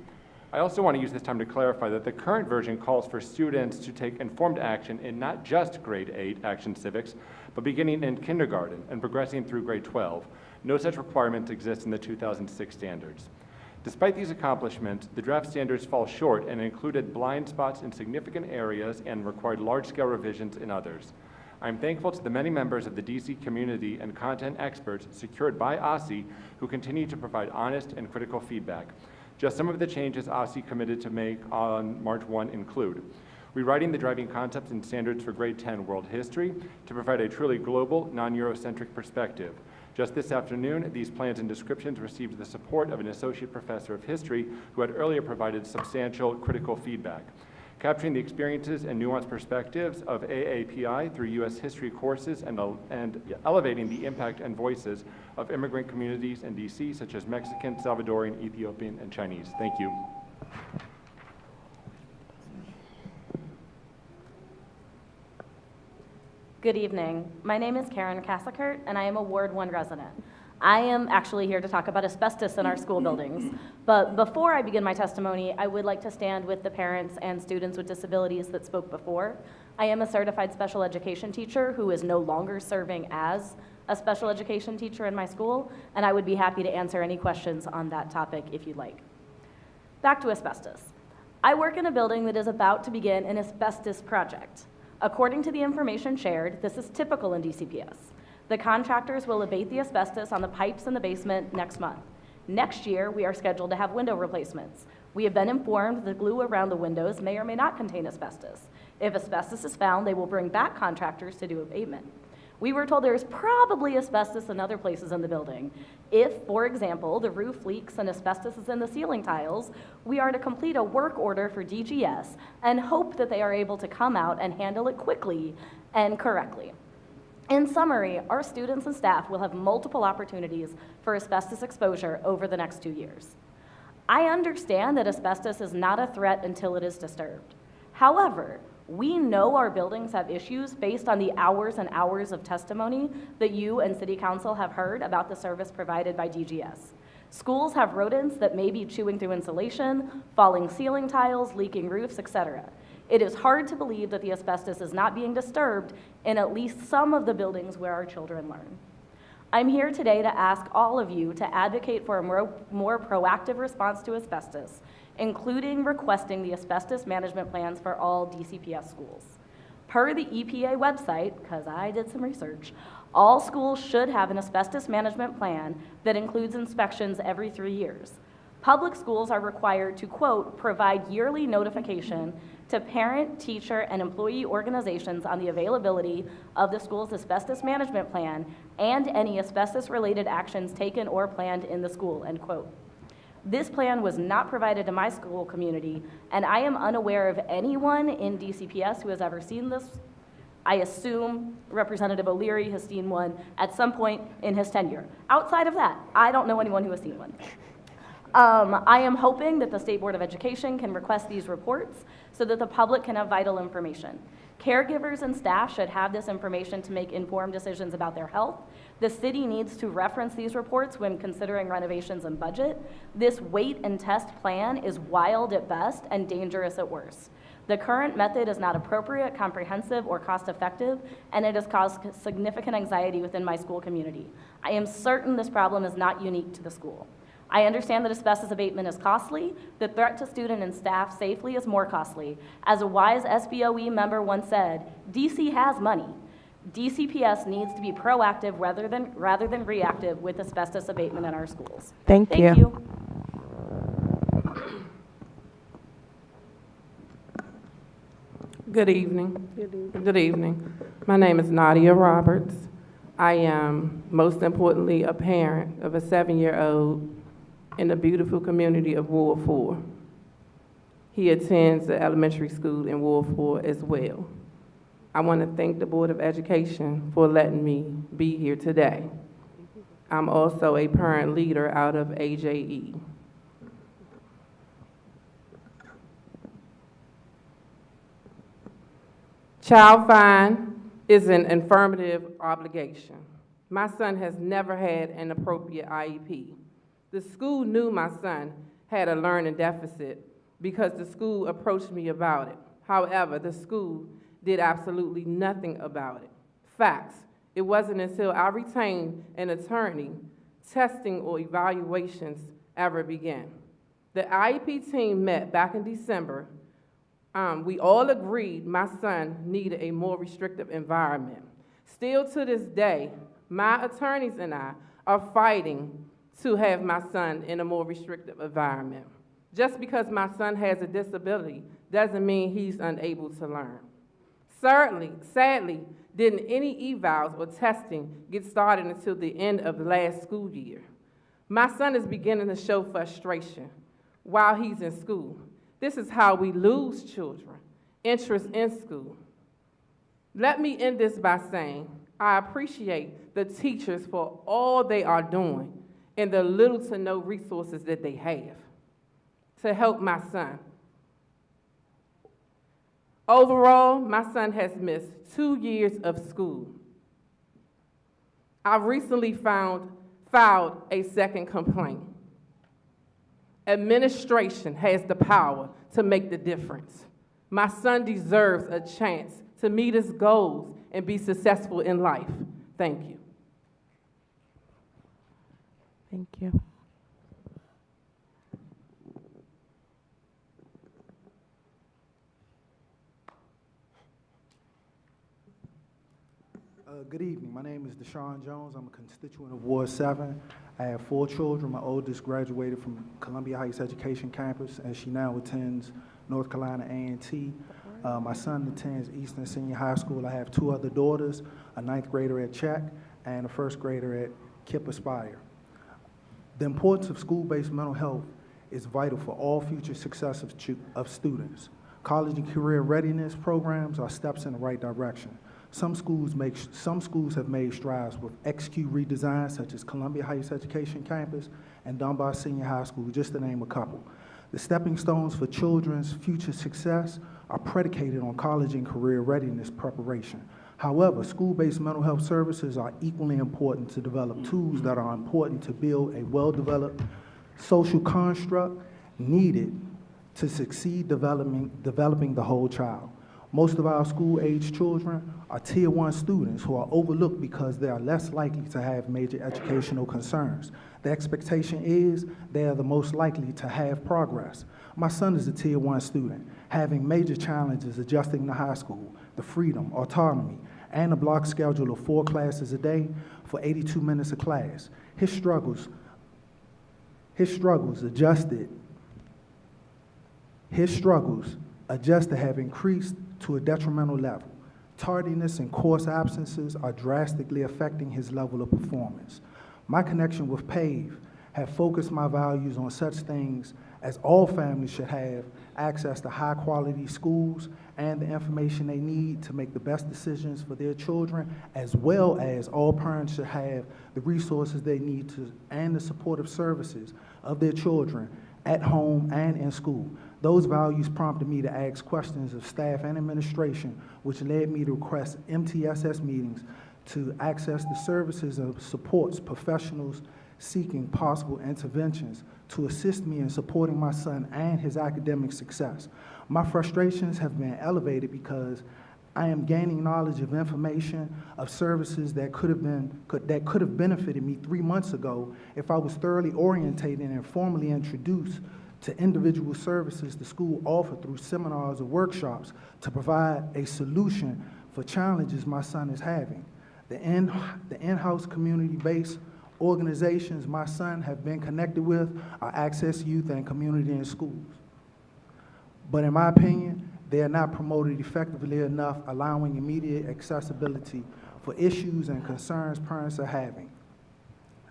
I also want to use this time to clarify that the current version calls for students to take informed action in not just grade 8 action civics, but beginning in kindergarten and progressing through grade 12. No such requirements exist in the 2006 standards. Despite these accomplishments, the draft standards fall short and included blind spots in significant areas and required large-scale revisions in others. I'm thankful to the many members of the DC community and content experts secured by OSSE who continue to provide honest and critical feedback. Just some of the changes OSSE committed to make on March 1 include rewriting the driving concepts and standards for grade 10 world history to provide a truly global, non-Eurocentric perspective. Just this afternoon, these plans and descriptions received the support of an associate professor of history who had earlier provided substantial critical feedback. Capturing the experiences and nuanced perspectives of AAPI through U.S. history courses and elevating the impact and voices of immigrant communities in D.C., such as Mexican, Salvadorian, Ethiopian, and Chinese. Thank you. Good evening. My name is Karen Kassakert, and I am a Ward 1 resident. I am actually here to talk about asbestos in our school buildings. But before I begin my testimony, I would like to stand with the parents and students with disabilities that spoke before. I am a certified special education teacher who is no longer serving as a special education teacher in my school, and I would be happy to answer any questions on that topic if you'd like. Back to asbestos. I work in a building that is about to begin an asbestos project. According to the information shared, this is typical in DCPS. The contractors will abate the asbestos on the pipes in the basement next month. Next year, we are scheduled to have window replacements. We have been informed the glue around the windows may or may not contain asbestos. If asbestos is found, they will bring back contractors to do abatement. We were told there is probably asbestos in other places in the building. If, for example, the roof leaks and asbestos is in the ceiling tiles, we are to complete a work order for DGS and hope that they are able to come out and handle it quickly and correctly. In summary, our students and staff will have multiple opportunities for asbestos exposure over the next 2 years. I understand that asbestos is not a threat until it is disturbed. However, we know our buildings have issues based on the hours and hours of testimony that you and City Council have heard about the service provided by DGS. Schools have rodents that may be chewing through insulation, falling ceiling tiles, leaking roofs, etc. It is hard to believe that the asbestos is not being disturbed in at least some of the buildings where our children learn. I'm here today to ask all of you to advocate for a more proactive response to asbestos, including requesting the asbestos management plans for all DCPS schools. Per the EPA website, because I did some research, all schools should have an asbestos management plan that includes inspections every 3 years. Public schools are required to, quote, provide yearly notification to parent, teacher, and employee organizations on the availability of the school's asbestos management plan and any asbestos-related actions taken or planned in the school, end quote. This plan was not provided to my school community, and I am unaware of anyone in DCPS who has ever seen this. I assume Representative O'Leary has seen one at some point in his tenure. Outside of that, I don't know anyone who has seen one. I am hoping that the State Board of Education can request these reports so that the public can have vital information. Caregivers and staff should have this information to make informed decisions about their health. The city needs to reference these reports when considering renovations and budget. This wait and test plan is wild at best and dangerous at worst. The current method is not appropriate, comprehensive, or cost-effective, and it has caused significant anxiety within my school community. I am certain this problem is not unique to the school. I understand that asbestos abatement is costly. The threat to student and staff safely is more costly. As a wise SBOE member once said, DC has money. DCPS needs to be proactive rather than reactive with asbestos abatement in our schools. Thank you. Good evening. Good evening. My name is Nadia Roberts. I am, most importantly, a parent of a 7-year-old in the beautiful community of Ward 4. He attends the elementary school in Wolford as well. I want to thank the Board of Education for letting me be here today. I'm also a parent leader out of AJE. Child fine is an affirmative obligation. My son has never had an appropriate IEP. The school knew my son had a learning deficit because the school approached me about it. However, the school did absolutely nothing about it. Facts, it wasn't until I retained an attorney testing or evaluations ever began. The IEP team met back in December. We all agreed my son needed a more restrictive environment. Still to this day, my attorneys and I are fighting to have my son in a more restrictive environment. Just because my son has a disability doesn't mean he's unable to learn. Sadly, didn't any evals or testing get started until the end of the last school year. My son is beginning to show frustration while he's in school. This is how we lose children, interest in school. Let me end this by saying I appreciate the teachers for all they are doing and the little to no resources that they have to help my son. Overall, my son has missed 2 years of school. I recently filed a second complaint. Administration has the power to make the difference. My son deserves a chance to meet his goals and be successful in life. Thank you. Thank you. Good evening. My name is Deshaun Jones. I'm a constituent of Ward 7. I have 4 children. My oldest graduated from Columbia Heights Education Campus, and she now attends North Carolina A&T. My son attends Eastern Senior High School. I have 2 other daughters, a 9th grader at Czech and a 1st grader at Kip Aspire. The importance of school-based mental health is vital for all future success of students. College and career readiness programs are steps in the right direction. Some schools have made strides with XQ redesign, such as Columbia Heights Education Campus and Dunbar Senior High School, just to name a couple. The stepping stones for children's future success are predicated on college and career readiness preparation. However, school-based mental health services are equally important to develop tools that are important to build a well-developed social construct needed to succeed developing the whole child. Most of our school-age children are Tier 1 students who are overlooked because they are less likely to have major educational concerns. The expectation is they are the most likely to have progress. My son is a Tier 1 student, having major challenges adjusting to high school, the freedom, autonomy, and a block schedule of 4 classes a day for 82 minutes a class. His struggles adjusted have increased to a detrimental level. Tardiness and course absences are drastically affecting his level of performance. My connection with PAVE have focused my values on such things as all families should have access to high-quality schools and the information they need to make the best decisions for their children, as well as all parents should have the resources they need to and the supportive services of their children at home and in school. Those values prompted me to ask questions of staff and administration, which led me to request MTSS meetings to access the services of supports professionals seeking possible interventions to assist me in supporting my son and his academic success. My frustrations have been elevated because I am gaining knowledge of information of services that could have benefited me 3 months ago if I was thoroughly orientated and formally introduced to individual services the school offered through seminars or workshops to provide a solution for challenges my son is having. The in-house community-based organizations my son have been connected with are Access Youth and Community in Schools. But in my opinion, they are not promoted effectively enough, allowing immediate accessibility for issues and concerns parents are having.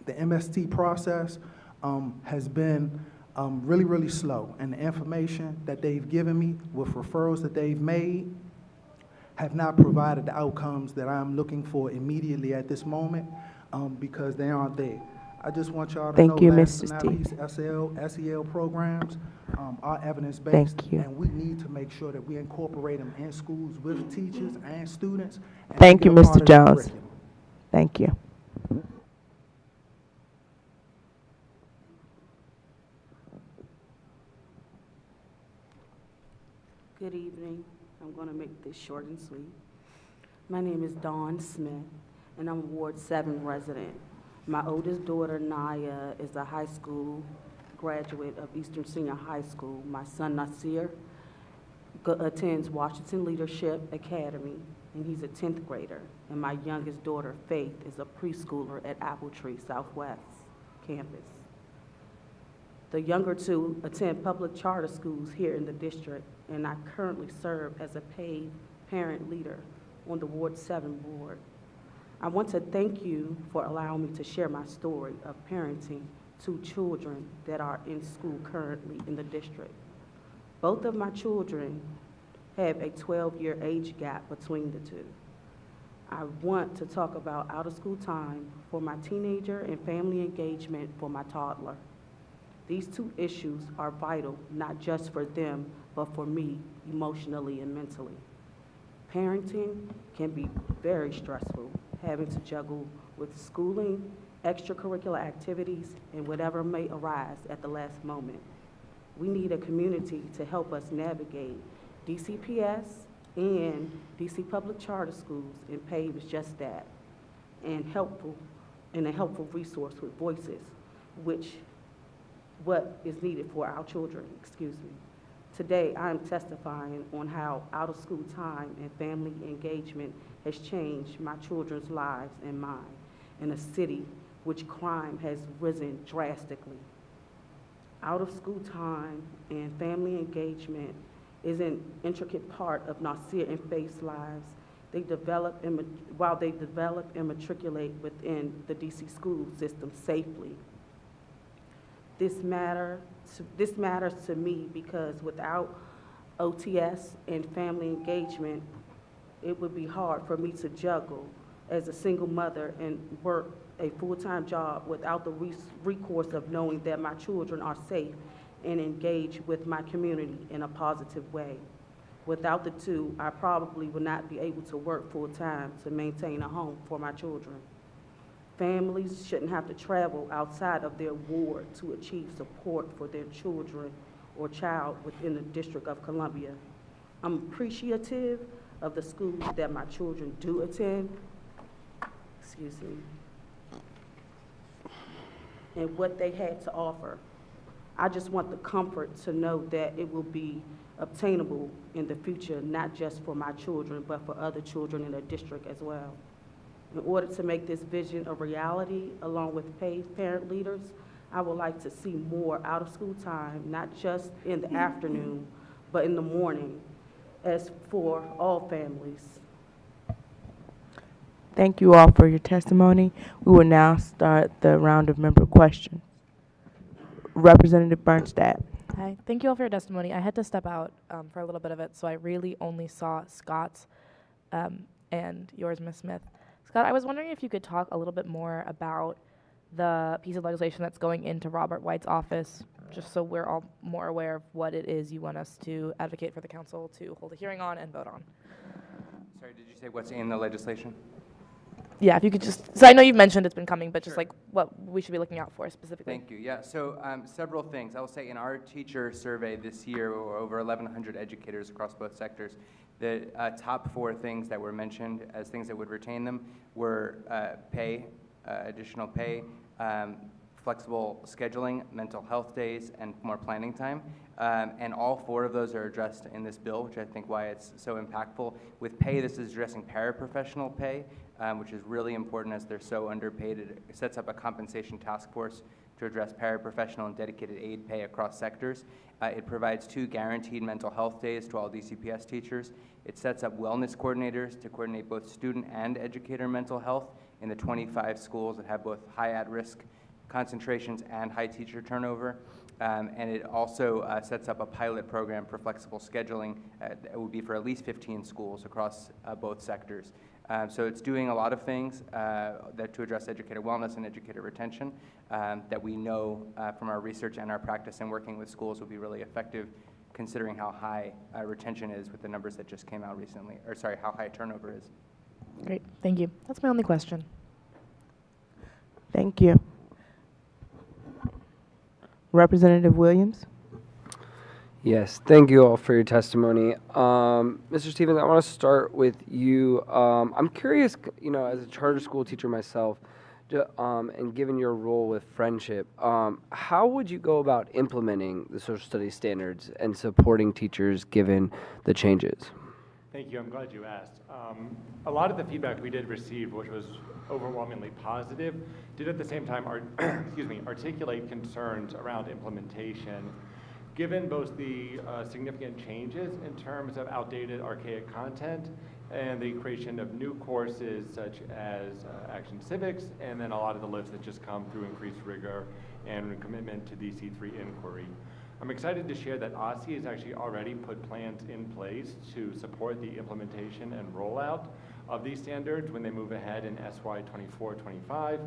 The MST process has been really, really slow. And the information that they've given me with referrals that they've made have not provided the outcomes that I'm looking for immediately at this moment because they aren't there. I just want y'all to Thank know, you, last Mr. but not Steve. least, SEL programs are evidence-based. Thank you. And we need to make sure that we incorporate them in schools with teachers and students. And Thank make you, it a part Mr. of the Jones. curriculum. Thank you. Good evening. I'm going to make this short and sweet. My name is Dawn Smith, and I'm a Ward 7 resident. My oldest daughter, Naya, is a high school graduate of Eastern Senior High School. My son, Nasir, attends Washington Leadership Academy, and he's a 10th grader. And my youngest daughter, Faith, is a preschooler at Apple Tree Southwest campus. The younger two attend public charter schools here in the district, and I currently serve as a paid parent leader on the Ward 7 board. I want to thank you for allowing me to share my story of parenting two children that are in school currently in the district. Both of my children have a 12-year age gap between the two. I want to talk about out-of-school time for my teenager and family engagement for my toddler. These two issues are vital, not just for them, but for me, emotionally and mentally. Parenting can be very stressful, having to juggle with schooling, extracurricular activities, and whatever may arise at the last moment. We need a community to help us navigate DCPS and DC Public Charter Schools, and PAVE is just that, and a helpful resource with voices, what is needed for our children, excuse me. Today, I am testifying on how out-of-school time and family engagement has changed my children's lives and mine in a city which crime has risen drastically. Out-of-school time and family engagement is an intricate part of Nasir and Faith's lives. While they develop and matriculate within the DC school system safely. This matters to me because without OTS and family engagement, it would be hard for me to juggle as a single mother and work a full-time job without the recourse of knowing that my children are safe and engage with my community in a positive way. Without the two, I probably would not be able to work full-time to maintain a home for my children. Families shouldn't have to travel outside of their ward to achieve support for their children or child within the District of Columbia. I'm appreciative of the schools that my children do attend, excuse me, and what they had to offer. I just want the comfort to know that it will be obtainable in the future, not just for my children, but for other children in the district as well. In order to make this vision a reality, along with paid parent leaders, I would like to see more out-of-school time, not just in the afternoon, but in the morning, as for all families. Thank you all for your testimony. We will now start the round of member questions. Representative Bernstadt. Hi, thank you all for your testimony. I had to step out for a little bit of it, so I really only saw Scott's and yours, Ms. Smith. Scott, I was wondering if you could talk a little bit more about the piece of legislation that's going into Robert White's office, just so we're all more aware of what it is you want us to advocate for the council to hold a hearing on and vote on. Sorry, did you say what's in the legislation? Yeah, if you could just, so I know you've mentioned it's been coming, but just like what we should be looking out for specifically. Thank you. Yeah, so several things. I will say in our teacher survey this year, over 1,100 educators across both sectors, the top 4 things that were mentioned as things that would retain them were pay, additional pay, flexible scheduling, mental health days, and more planning time. And all 4 of those are addressed in this bill, which I think why it's so impactful. With pay, this is addressing paraprofessional pay, which is really important as they're so underpaid. It sets up a compensation task force to address paraprofessional and dedicated aid pay across sectors. It provides 2 guaranteed mental health days to all DCPS teachers. It sets up wellness coordinators to coordinate both student and educator mental health in the 25 schools that have both high at-risk concentrations and high teacher turnover. And it also sets up a pilot program for flexible scheduling that would be for at least 15 schools across both sectors. So it's doing a lot of things that to address educator wellness and educator retention that we know from our research and our practice and working with schools will be really effective, considering how high retention is with the numbers that just came out recently, or sorry, how high turnover is. Great, thank you. That's my only question. Thank you. Representative Williams? Yes, thank you all for your testimony. Mr. Stevens, I want to start with you. I'm curious, as a charter school teacher myself, and given your role with Friendship, how would you go about implementing the social studies standards and supporting teachers given the changes? Thank you. I'm glad you asked. A lot of the feedback we did receive, which was overwhelmingly positive, did at the same time articulate concerns around implementation, given both the significant changes in terms of outdated, archaic content and the creation of new courses such as Action Civics, and then a lot of the lifts that just come through increased rigor and commitment to the C3 inquiry. I'm excited to share that OSCE has actually already put plans in place to support the implementation and rollout of these standards when they move ahead in SY 24-25.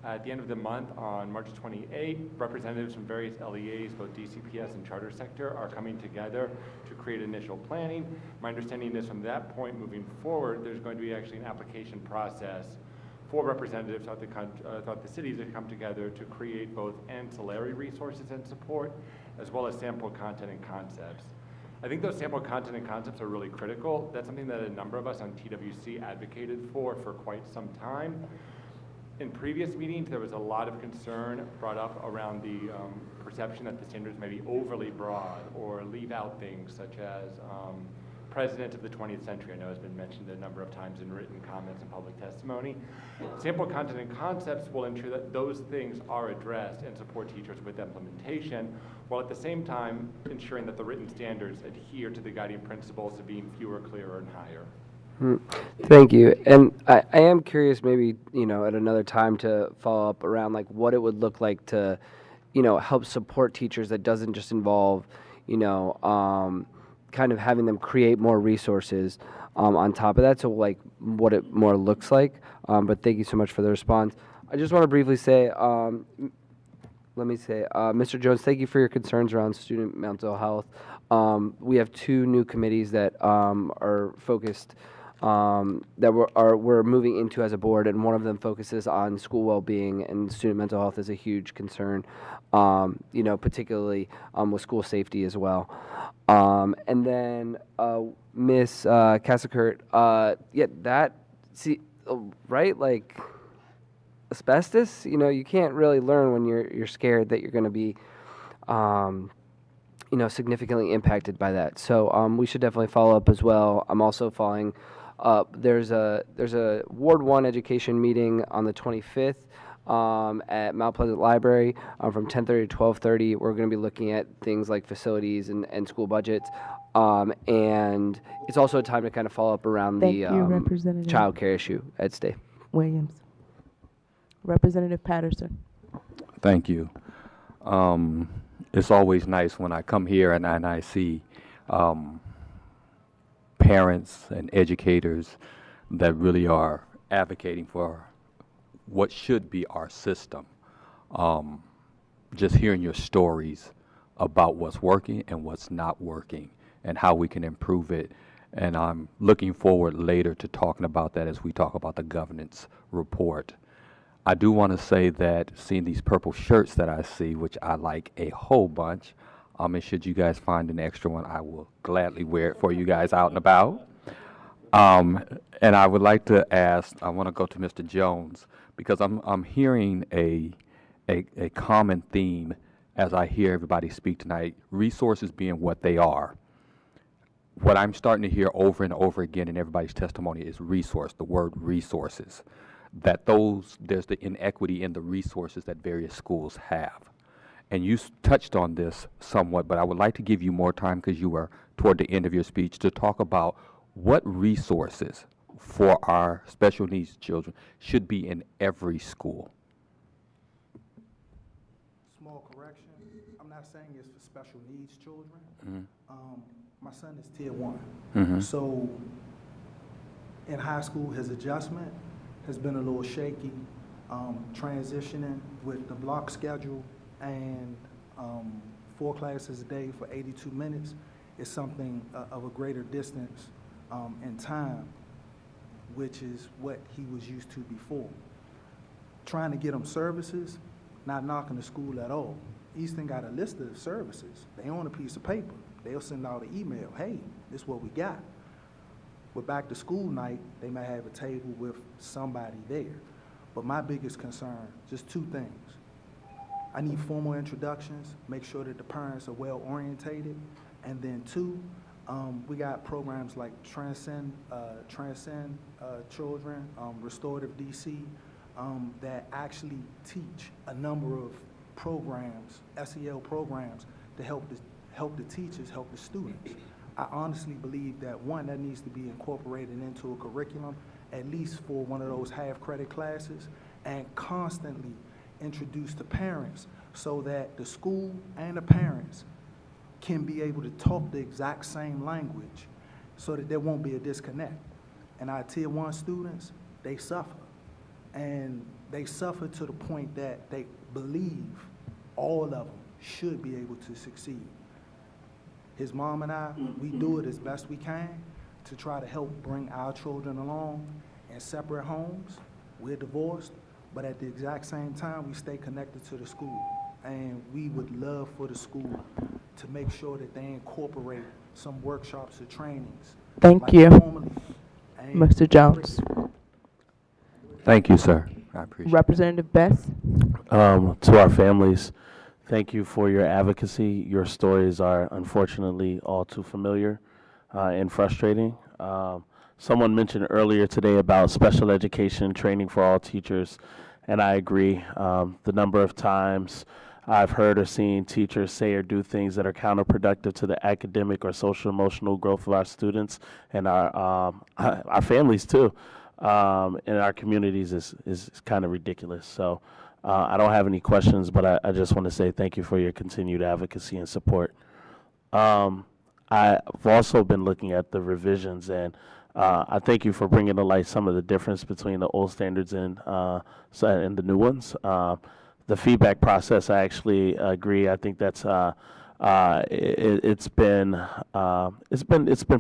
At the end of the month, on March 28, representatives from various LEAs, both DCPS and charter sector, are coming together to create initial planning. My understanding is from that point moving forward, there's going to be actually an application process for representatives throughout the cities that come together to create both ancillary resources and support, as well as sample content and concepts. I think those sample content and concepts are really critical. That's something that a number of us on TWC advocated for quite some time. In previous meetings, there was a lot of concern brought up around the perception that the standards may be overly broad or leave out things such as President of the 20th century. I know has been mentioned a number of times in written comments and public testimony. Sample content and concepts will ensure that those things are addressed and support teachers with implementation, while at the same time ensuring that the written standards adhere to the guiding principles of being fewer, clearer, and higher. Thank you. And I am curious, maybe, at another time to follow up around like what it would look like to, help support teachers that doesn't just involve, kind of having them create more resources on top of that. So like what it more looks like. But thank you so much for the response. I just want to briefly say, Mr. Jones, thank you for your concerns around student mental health. We have two new committees that are focused that we're moving into as a board, and one of them focuses on school well-being, and student mental health is a huge concern, particularly with school safety as well. And then Ms. Cassikert, right, like asbestos, you can't really learn when you're scared that you're going to be significantly impacted by that. So we should definitely follow up as well. I'm also following up. There's a Ward 1 education meeting on the 25th at Mount Pleasant Library from 10:30 to 12:30. We're going to be looking at things like facilities and school budgets. And it's also a time to kind of follow up around the child care issue at State. Williams. Representative Patterson. Thank you. It's always nice when I come here and I see parents and educators that really are advocating for what should be our system. Just hearing your stories about what's working and what's not working and how we can improve it. And I'm looking forward later to talking about that as we talk about the governance report. I do want to say that seeing these purple shirts that I see, which I like a whole bunch, and should you guys find an extra one, I will gladly wear it for you guys out and about. And I would like to ask, I want to go to Mr. Jones, because I'm hearing a common theme as I hear everybody speak tonight, resources being what they are. What I'm starting to hear over and over again in everybody's testimony is resource, the word resources. That there's the inequity in the resources that various schools have. And you touched on this somewhat, but I would like to give you more time because you were toward the end of your speech to talk about what resources for our special needs children should be in every school. Small correction. I'm not saying special needs children. Mhm. My son is tier 1. Mhm. So in high school, his adjustment has been a little shaky, transitioning with the block schedule and 4 classes a day for 82 minutes is something of a greater distance in time, which is what he was used to before. Trying to get him services, not knocking the school at all. Easton got a list of services. They own a piece of paper. They'll send out an email, hey, this is what we got. With back to school night, they may have a table with somebody there. But my biggest concern, just 2 things. I need formal introductions, make sure that the parents are well orientated. And then 2, we got programs like Transcend Children, Restorative DC, that actually teach a number of programs, SEL programs, to help the teachers, help the students. I honestly believe that, 1, that needs to be incorporated into a curriculum, at least for one of those half-credit classes, and constantly introduced to parents so that the school and the parents can be able to talk the exact same language so that there won't be a disconnect. And our tier 1 students, they suffer. And they suffer to the point that they believe all of them should be able to succeed. His mom and I, we do it as best we can to try to help bring our children along in separate homes. We're divorced, but at the exact same time, we stay connected to the school. And we would love for the school to make sure that they incorporate some workshops or trainings. Thank like you, formally and Mr. Jones. Thank you, sir. I appreciate it. Representative Best. To our families, thank you for your advocacy. Your stories are unfortunately all too familiar and frustrating. Someone mentioned earlier today about special education training for all teachers, and I agree. The number of times I've heard or seen teachers say or do things that are counterproductive to the academic or social emotional growth of our students and our families too, in our communities is kind of ridiculous. So I don't have any questions, but I just want to say thank you for your continued advocacy and support. I've also been looking at the revisions, and I thank you for bringing to light some of the difference between the old standards and the new ones. The feedback process, I actually agree. I think that's it's been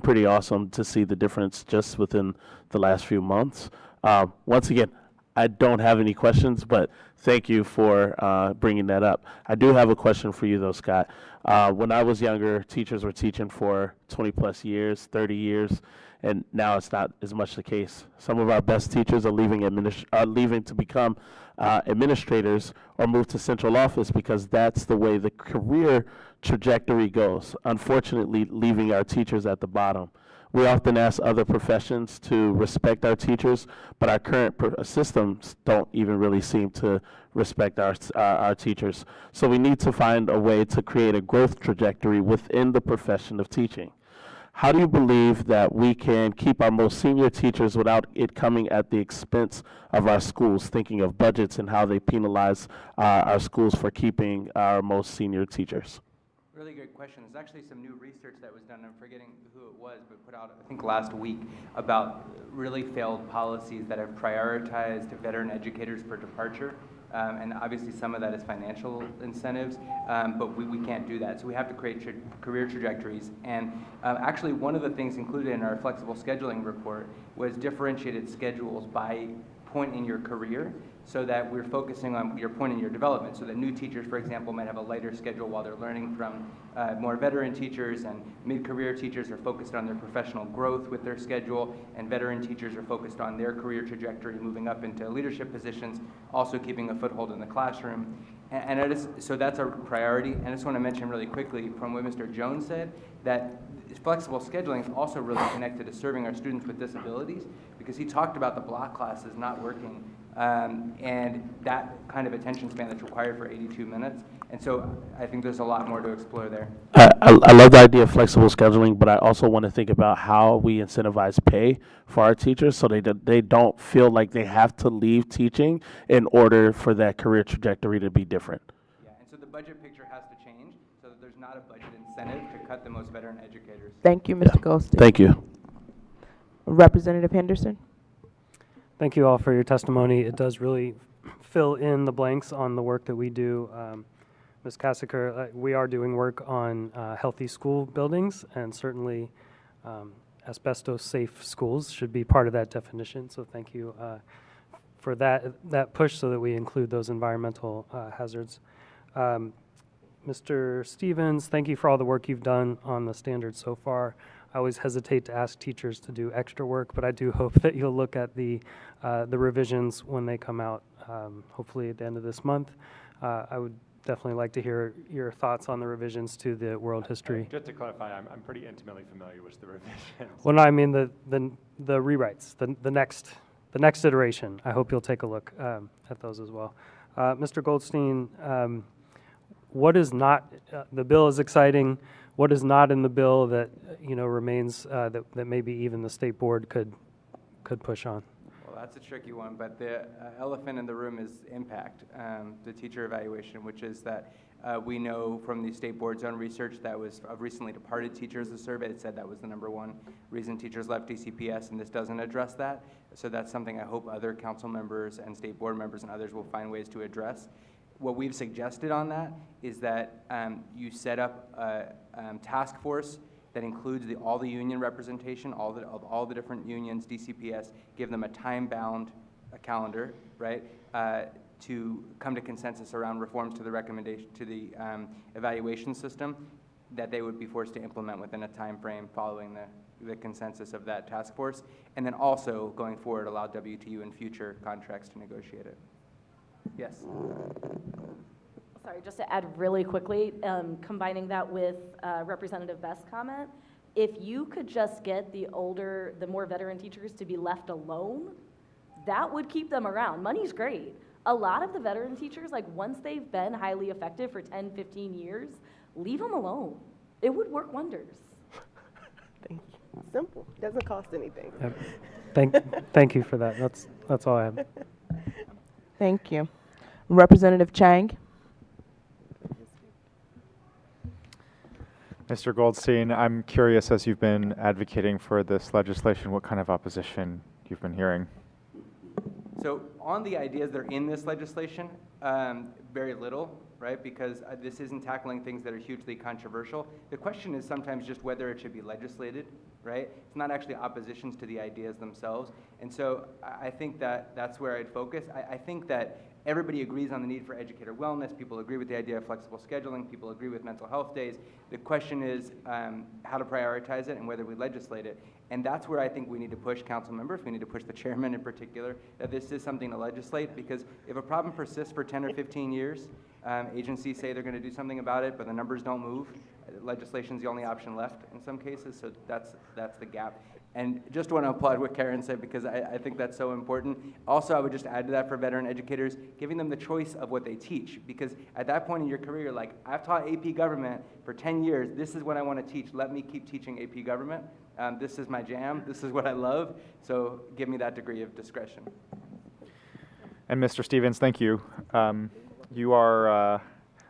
pretty awesome to see the difference just within the last few months. Once again, I don't have any questions, but thank you for bringing that up. I do have a question for you, though, Scott. When I was younger, teachers were teaching for 20-plus years, 30 years, and now it's not as much the case. Some of our best teachers are leaving to become administrators or move to central office because that's the way the career trajectory goes, unfortunately leaving our teachers at the bottom. We often ask other professions to respect our teachers, but our current systems don't even really seem to respect our teachers. So we need to find a way to create a growth trajectory within the profession of teaching. How do you believe that we can keep our most senior teachers without it coming at the expense of our schools, thinking of budgets and how they penalize our schools for keeping our most senior teachers? Really good question. There's actually some new research that was done, I'm forgetting who it was, but put out, I think, last week about really failed policies that have prioritized veteran educators for departure. And obviously some of that is financial incentives, but we can't do that. So we have to create career trajectories. And actually one of the things included in our flexible scheduling report was differentiated schedules by point in your career, so that we're focusing on your point in your development, so that new teachers, for example, might have a lighter schedule while they're learning from more veteran teachers, and mid-career teachers are focused on their professional growth with their schedule, and veteran teachers are focused on their career trajectory moving up into leadership positions, also keeping a foothold in the classroom. So that's our priority. And I just want to mention really quickly from what Mr. Jones said, that flexible scheduling is also really connected to serving our students with disabilities, because he talked about the block classes not working, and that kind of attention span that's required for 82 minutes. And so I think there's a lot more to explore there. I love the idea of flexible scheduling, but I also want to think about how we incentivize pay for our teachers so they don't feel like they have to leave teaching in order for that career trajectory to be different. Yeah, and so the budget picture has to change so that there's not a budget incentive to cut the most veteran educators. Thank you, Mr. Goldstein. Thank you. Representative Henderson. Thank you all for your testimony. It does really fill in the blanks on the work that we do. Ms. Kassaker, we are doing work on healthy school buildings, and certainly asbestos-safe schools should be part of that definition. So thank you for that push so that we include those environmental hazards. Mr. Stevens, thank you for all the work you've done on the standards so far. I always hesitate to ask teachers to do extra work, but I do hope that you'll look at the revisions when they come out, hopefully at the end of this month. I would definitely like to hear your thoughts on the revisions to the world history. Just to clarify, I'm pretty intimately familiar with the revisions. Well, no, I mean the rewrites, the next iteration. I hope you'll take a look at those as well. Mr. Goldstein, what is not, the bill is exciting. What is not in the bill that, remains, that maybe even the state board could push on? Well, that's a tricky one, but the elephant in the room is impact, the teacher evaluation, which is that we know from the state board's own research that was of recently departed teachers, the survey, it said that was the #1 reason teachers left DCPS, and this doesn't address that. So that's something I hope other council members and state board members and others will find ways to address. What we've suggested on that is that you set up a task force that includes all the union representation, of all the different unions, DCPS, give them a time-bound calendar, right, to come to consensus around reforms to the recommendation, to the evaluation system that they would be forced to implement within a time frame following the consensus of that task force, and then also, going forward, allow WTU in future contracts to negotiate it. Yes. Sorry, just to add really quickly, combining that with Representative Best's comment, if you could just get the more veteran teachers to be left alone, that would keep them around. Money's great. A lot of the veteran teachers, like once they've been highly effective for 10, 15 years, leave them alone. It would work wonders. Thank you. Simple. Doesn't cost anything. Yep. Thank you for that. That's all I have. Thank you. Representative Chang. Mr. Goldstein, I'm curious, as you've been advocating for this legislation, what kind of opposition you've been hearing? So on the ideas that are in this legislation, very little, right? Because this isn't tackling things that are hugely controversial. The question is sometimes just whether it should be legislated, right? It's not actually oppositions to the ideas themselves. And so I think that that's where I'd focus. I think that everybody agrees on the need for educator wellness. People agree with the idea of flexible scheduling. People agree with mental health days. The question is how to prioritize it and whether we legislate it. And that's where I think we need to push council members. We need to push the chairman in particular that this is something to legislate, because if a problem persists for 10 or 15 years, agencies say they're going to do something about it, but the numbers don't move. Legislation is the only option left in some cases, so that's the gap. And just want to applaud what Karen said, because I think that's so important. Also, I would just add to that for veteran educators, giving them the choice of what they teach, because at that point in your career, you're like, I've taught AP government for 10 years. This is what I want to teach. Let me keep teaching AP government. This is my jam. This is what I love. So give me that degree of discretion. And Mr. Stevens, thank you. You are,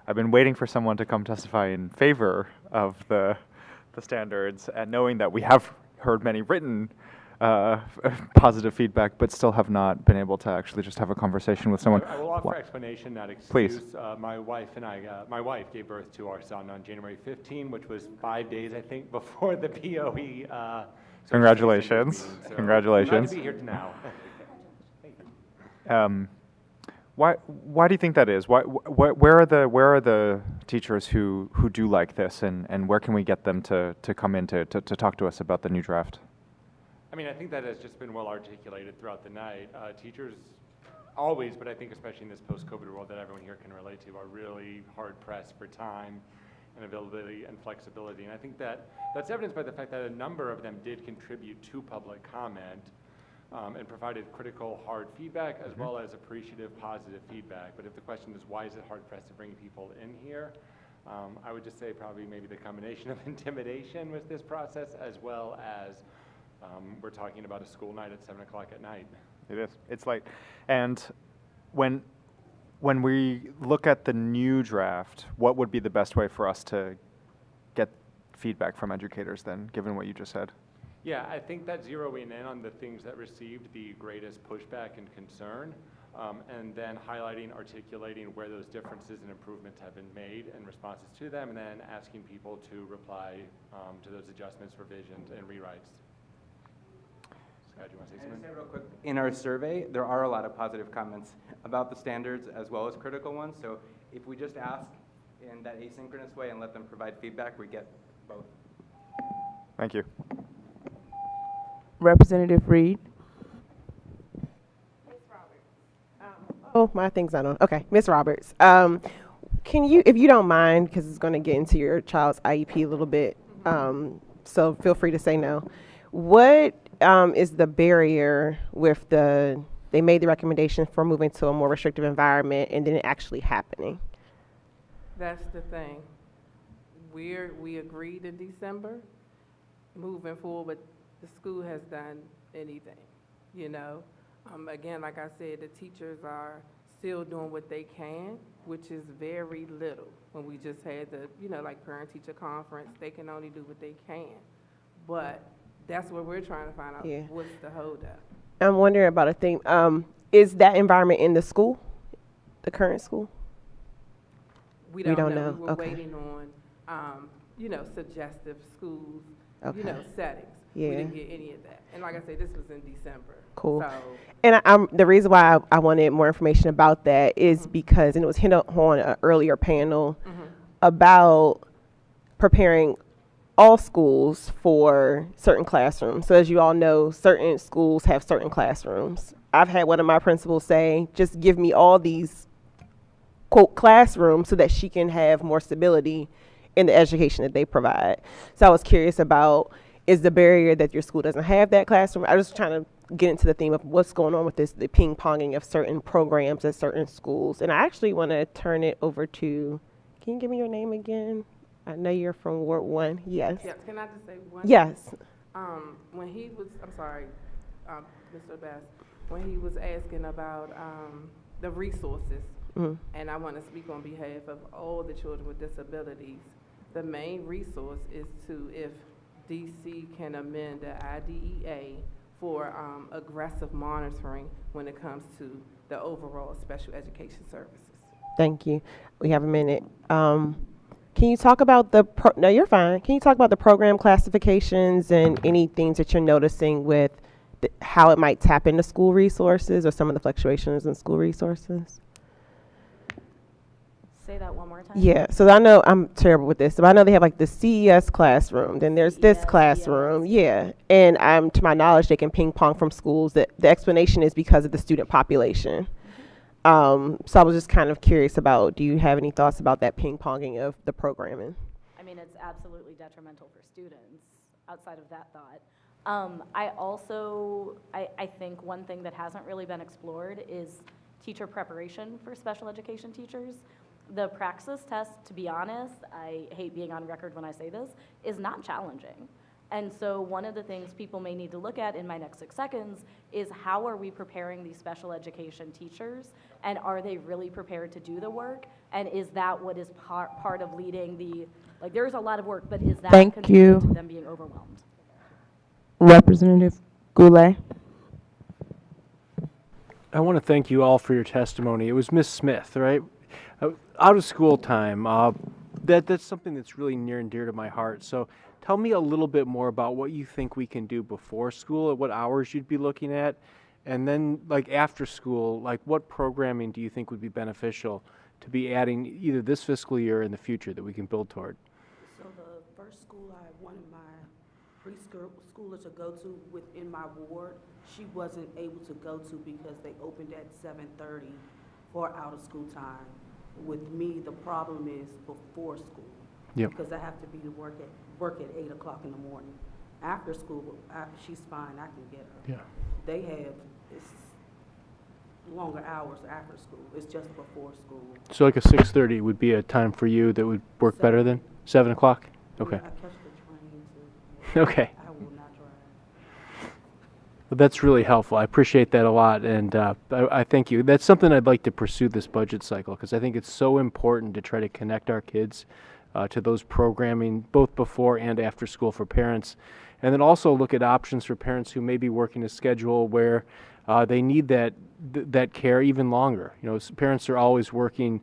I've been waiting for someone to come testify in favor of the standards, and knowing that we have heard many written positive feedback, but still have not been able to actually just have a conversation with someone. I will offer explanation, not excuse. Please. My wife gave birth to our son on January 15, which was 5 days, I think, before the BOE. Congratulations. So Congratulations. I'm glad to be here now. Why do you think that is? Where are the teachers who do like this, and where can we get them to come in to talk to us about the new draft? I mean, I think that has just been well articulated throughout the night. Teachers always, but I think especially in this post-COVID world that everyone here can relate to, are really hard-pressed for time and availability and flexibility. And I think that's evidenced by the fact that a number of them did contribute to public comment and provided critical, hard feedback, as well as appreciative, positive feedback. But if the question is why is it hard-pressed to bring people in here, I would just say probably maybe the combination of intimidation with this process, as well as we're talking about a school night at 7 o'clock at night. It is. It's late. And when we look at the new draft, what would be the best way for us to feedback from educators then, given what you just said? Yeah, I think that zeroing in on the things that received the greatest pushback and concern, and then highlighting, articulating where those differences and improvements have been made and responses to them, and then asking people to reply to those adjustments, revisions, and rewrites. Scott, do you want to say something? Real quick, in our survey, there are a lot of positive comments about the standards as well as critical ones. So if we just ask in that asynchronous way and let them provide feedback, we get both. Thank you. Representative Reed. Oh, my thing's not on. Okay, Ms. Roberts. Can you, if you don't mind, because it's going to get into your child's IEP a little bit, so feel free to say no. What is the barrier with they made the recommendation for moving to a more restrictive environment and then it actually happening? That's the thing. We agreed in December, moving forward, the school has done anything, you know. Again, like I said, the teachers are still doing what they can, which is very little. When we just had the, you know, like parent-teacher conference, they can only do what they can. But that's what we're trying to find out, what's the holdup. I'm wondering about a thing. Is that environment in the school, the current school? We don't know. We're waiting on, you know, suggestive schools, you know, settings. We didn't get any of that. And like I said, this was in December. Cool. So, and the reason why I wanted more information about that is because, and it was hit on an earlier panel about preparing all schools for certain classrooms. So as you all know, certain schools have certain classrooms. I've had one of my principals say, just give me all these, quote, classrooms so that she can have more stability in the education that they provide. So I was curious about, is the barrier that your school doesn't have that classroom? I was trying to get into the theme of what's going on with this, the ping-ponging of certain programs at certain schools. And I actually want to turn it over to, can you give me your name again? I know you're from Ward 1. Yes. Yeah, can I just say one? Yes. When he was, I'm sorry, Mr. Bass, when he was asking about the resources, and I want to speak on behalf of all the children with disabilities, the main resource is if DC can amend the IDEA for aggressive monitoring when it comes to the overall special education services. Thank you. We have a minute. Can you talk about no, you're fine. Can you talk about the program classifications and any things that you're noticing with how it might tap into school resources or some of the fluctuations in school resources? Say that one more time. Yeah, so I know I'm terrible with this, but I know they have like the CES classroom, then there's this classroom, and to my knowledge, they can ping pong from schools. The explanation is because of the student population. So I was just kind of curious about, do you have any thoughts about that ping ponging of the programming? I mean, it's absolutely detrimental for students outside of that thought. I think one thing that hasn't really been explored is teacher preparation for special education teachers. The Praxis test, to be honest, I hate being on record when I say this, is not challenging. And so one of the things people may need to look at in my next 6 seconds is how are we preparing these special education teachers, and are they really prepared to do the work? And is that what is part of leading like there's a lot of work, but is that contributing to them being overwhelmed? Representative Goulet. I want to thank you all for your testimony. It was Ms. Smith, right? Out of school time, that's something that's really near and dear to my heart. So tell me a little bit more about what you think we can do before school, at what hours you'd be looking at, and then like after school, like what programming do you think would be beneficial to be adding either this fiscal year or in the future that we can build toward? So the first school I wanted my preschooler to go to within my ward, she wasn't able to go to because they opened at 7:30 for out of school time. With me, the problem is before school, because I have to be to work at 8 o'clock in the morning. After school, she's fine. I can get her. Yeah. They have longer hours after school. It's just before school. So like a 6:30 would be a time for you that would work better than 7 o'clock? Okay. I catch the train to. Okay. I will not drive. Well, that's really helpful. I appreciate that a lot, and I thank you. That's something I'd like to pursue this budget cycle, because I think it's so important to try to connect our kids to those programming both before and after school for parents. And then also look at options for parents who may be working a schedule where they need that care even longer. Parents are always working,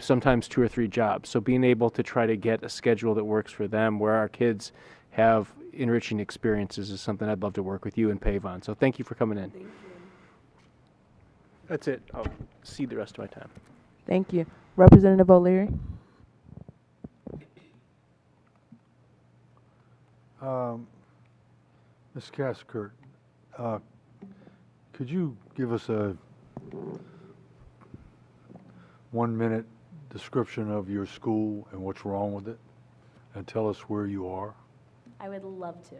sometimes 2 or 3 jobs. So being able to try to get a schedule that works for them where our kids have enriching experiences is something I'd love to work with you and PAVE on. So thank you for coming in. Thank you. That's it. I'll cede the rest of my time. Thank you. Representative O'Leary. Ms. Caskert, could you give us a 1-minute description of your school and what's wrong with it, and tell us where you are? I would love to.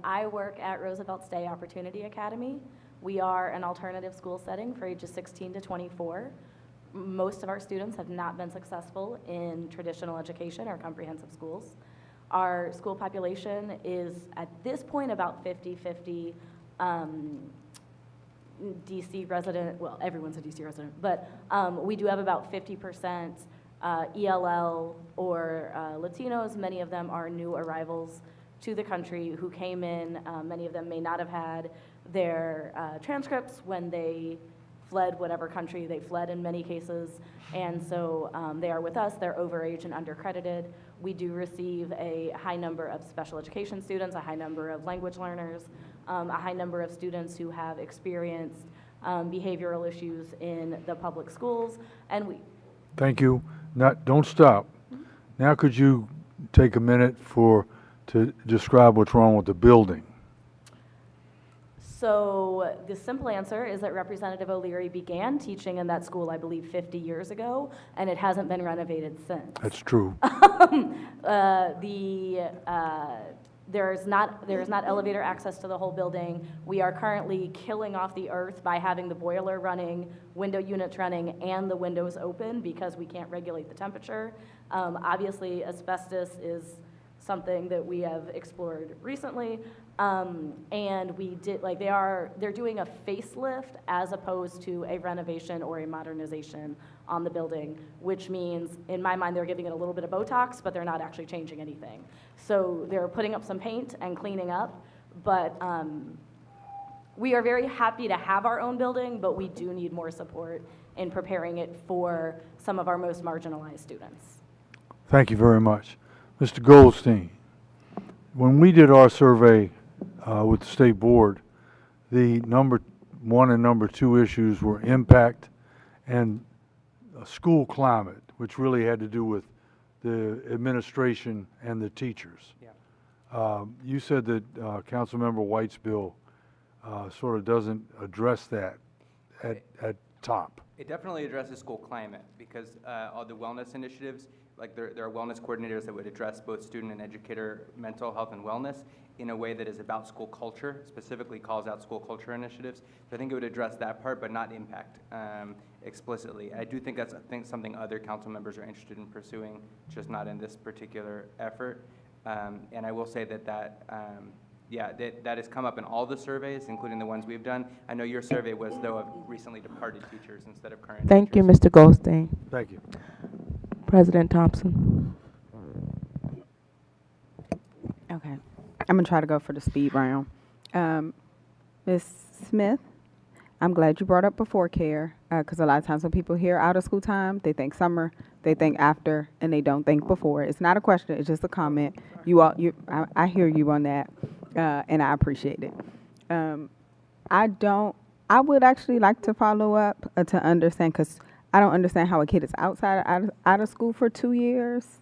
I work at Roosevelt Day Opportunity Academy. We are an alternative school setting for ages 16 to 24. Most of our students have not been successful in traditional education or comprehensive schools. Our school population is, at this point, about 50-50 DC resident, well, everyone's a DC resident, but we do have about 50% ELL or Latinos. Many of them are new arrivals to the country who came in. Many of them may not have had their transcripts when they fled whatever country they fled in many cases, and so they are with us. They're overage and undercredited. We do receive a high number of special education students, a high number of language learners, a high number of students who have experienced behavioral issues in the public schools, and we... Thank you. Don't stop. Now could you take a minute to describe what's wrong with the building? So the simple answer is that Representative O'Leary began teaching in that school, I believe, 50 years ago, and it hasn't been renovated since. That's true. There is not elevator access to the whole building. We are currently killing off the earth by having the boiler running, window units running, and the windows open because we can't regulate the temperature. Obviously, asbestos is something that we have explored recently, and we did, they're doing a facelift as opposed to a renovation or a modernization on the building, which means, in my mind, they're giving it a little bit of Botox, but they're not actually changing anything. So they're putting up some paint and cleaning up, but we are very happy to have our own building, but we do need more support in preparing it for some of our most marginalized students. Thank you very much. Mr. Goldstein, when we did our survey with the State Board, the number 1 and number 2 issues were impact and school climate, which really had to do with the administration and the teachers. Yeah. You said that Councilmember White's bill sort of doesn't address that at top. It definitely addresses school climate because all the wellness initiatives, like there are wellness coordinators that would address both student and educator mental health and wellness in a way that is about school culture, specifically calls out school culture initiatives. So I think it would address that part, but not impact explicitly. I do think that's something other council members are interested in pursuing, just not in this particular effort. And I will say that has come up in all the surveys, including the ones we've done. I know your survey was, though, of recently departed teachers instead of current Thank teachers. you, Mr. Goldstein. Thank you. President Thompson. Okay. I'm going to try to go for the speed round. Ms. Smith, I'm glad you brought up before care, because a lot of times when people hear out of school time, they think summer, they think after, and they don't think before. It's not a question, it's just a comment. I hear you on that, and I appreciate it. I would actually like to follow up to understand, because I don't understand how a kid is out of school for 2 years.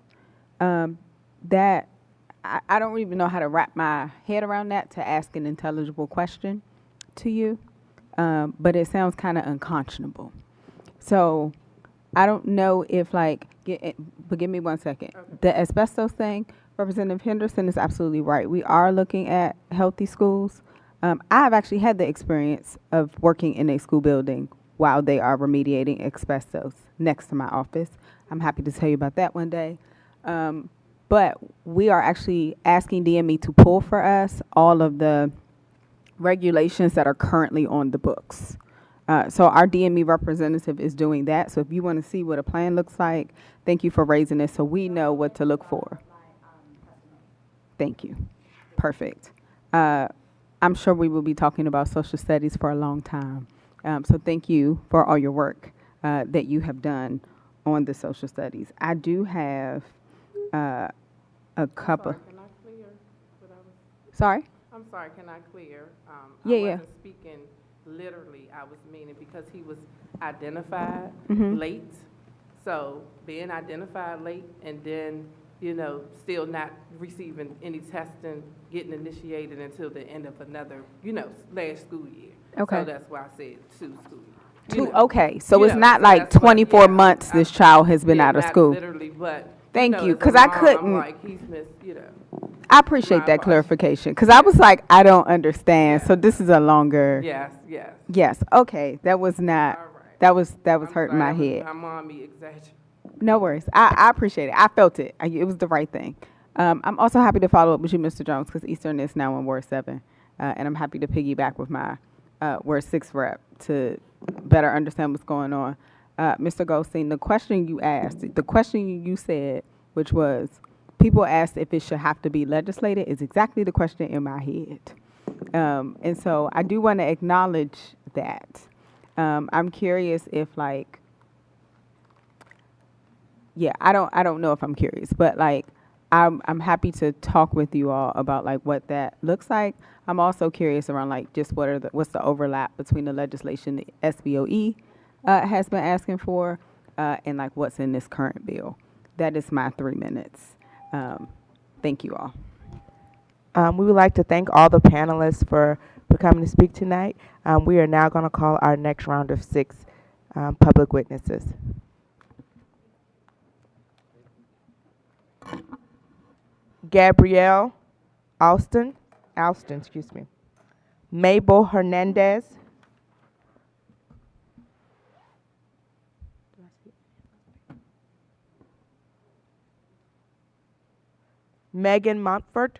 I don't even know how to wrap my head around that, to ask an intelligible question to you, but it sounds kind of unconscionable. So I don't know if, but give me 1 second. Okay. The asbestos thing, Representative Henderson is absolutely right. We are looking at healthy schools. I have actually had the experience of working in a school building while they are remediating asbestos next to my office. I'm happy to tell you about that one day. But we are actually asking DME to pull for us all of the regulations that are currently on the books. So our DME representative is doing that. So if you want to see what a plan looks like, thank you for raising it so we know what to look for. Thank you. Perfect. I'm sure we will be talking about social studies for a long time. So thank you for all your work that you have done on the social studies. I do have a couple. Can I clear what I was? Sorry? I'm sorry, can I clear? Yeah, I yeah. wasn't speaking literally, I was meaning because he was identified Mhm. late. So being identified late and then, you know, still not receiving any testing, getting initiated until the end of another, you know, last school year. Okay. So that's why I said 2 school years. Two, You know. okay, so it's Yeah, not so like that's what- 24 yeah, months this child has been yeah, out of not school. literally, but Thank know, you, as a because I mom, couldn't. I'm like, he's missed, you know. I appreciate that clarification, because I was like, I don't understand. So this is a longer. Yes, yes. Yes. Okay, that was not. That was hurting my Sorry, I was- head. My mommy exaggerated. No worries. I appreciate it. I felt it. It was the right thing. I'm also happy to follow up with you, Mr. Jones, because Eastern is now in Ward 7. And I'm happy to piggyback with my Ward 6 rep to better understand what's going on. Mr. Goldstein, the question you asked, the question you said, which was, people asked if it should have to be legislated, is exactly the question in my head. And so I do want to acknowledge that. I'm curious if, like, yeah, I don't know if I'm curious, but like I'm happy to talk with you all about like what that looks like. I'm also curious around like just what's the overlap between the legislation the SBOE has been asking for and like what's in this current bill. That is my 3 minutes. Thank you all. We would like to thank all the panelists for coming to speak tonight. We are now going to call our next round of 6 public witnesses. Gabrielle Alston, excuse me. Mabel Hernandez. Megan Montfort.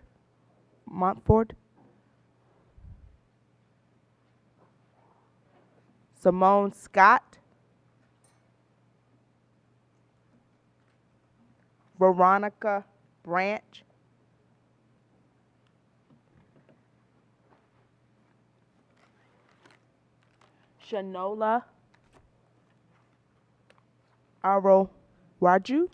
Simone Scott. Veronica Branch. Shanola Arowaju.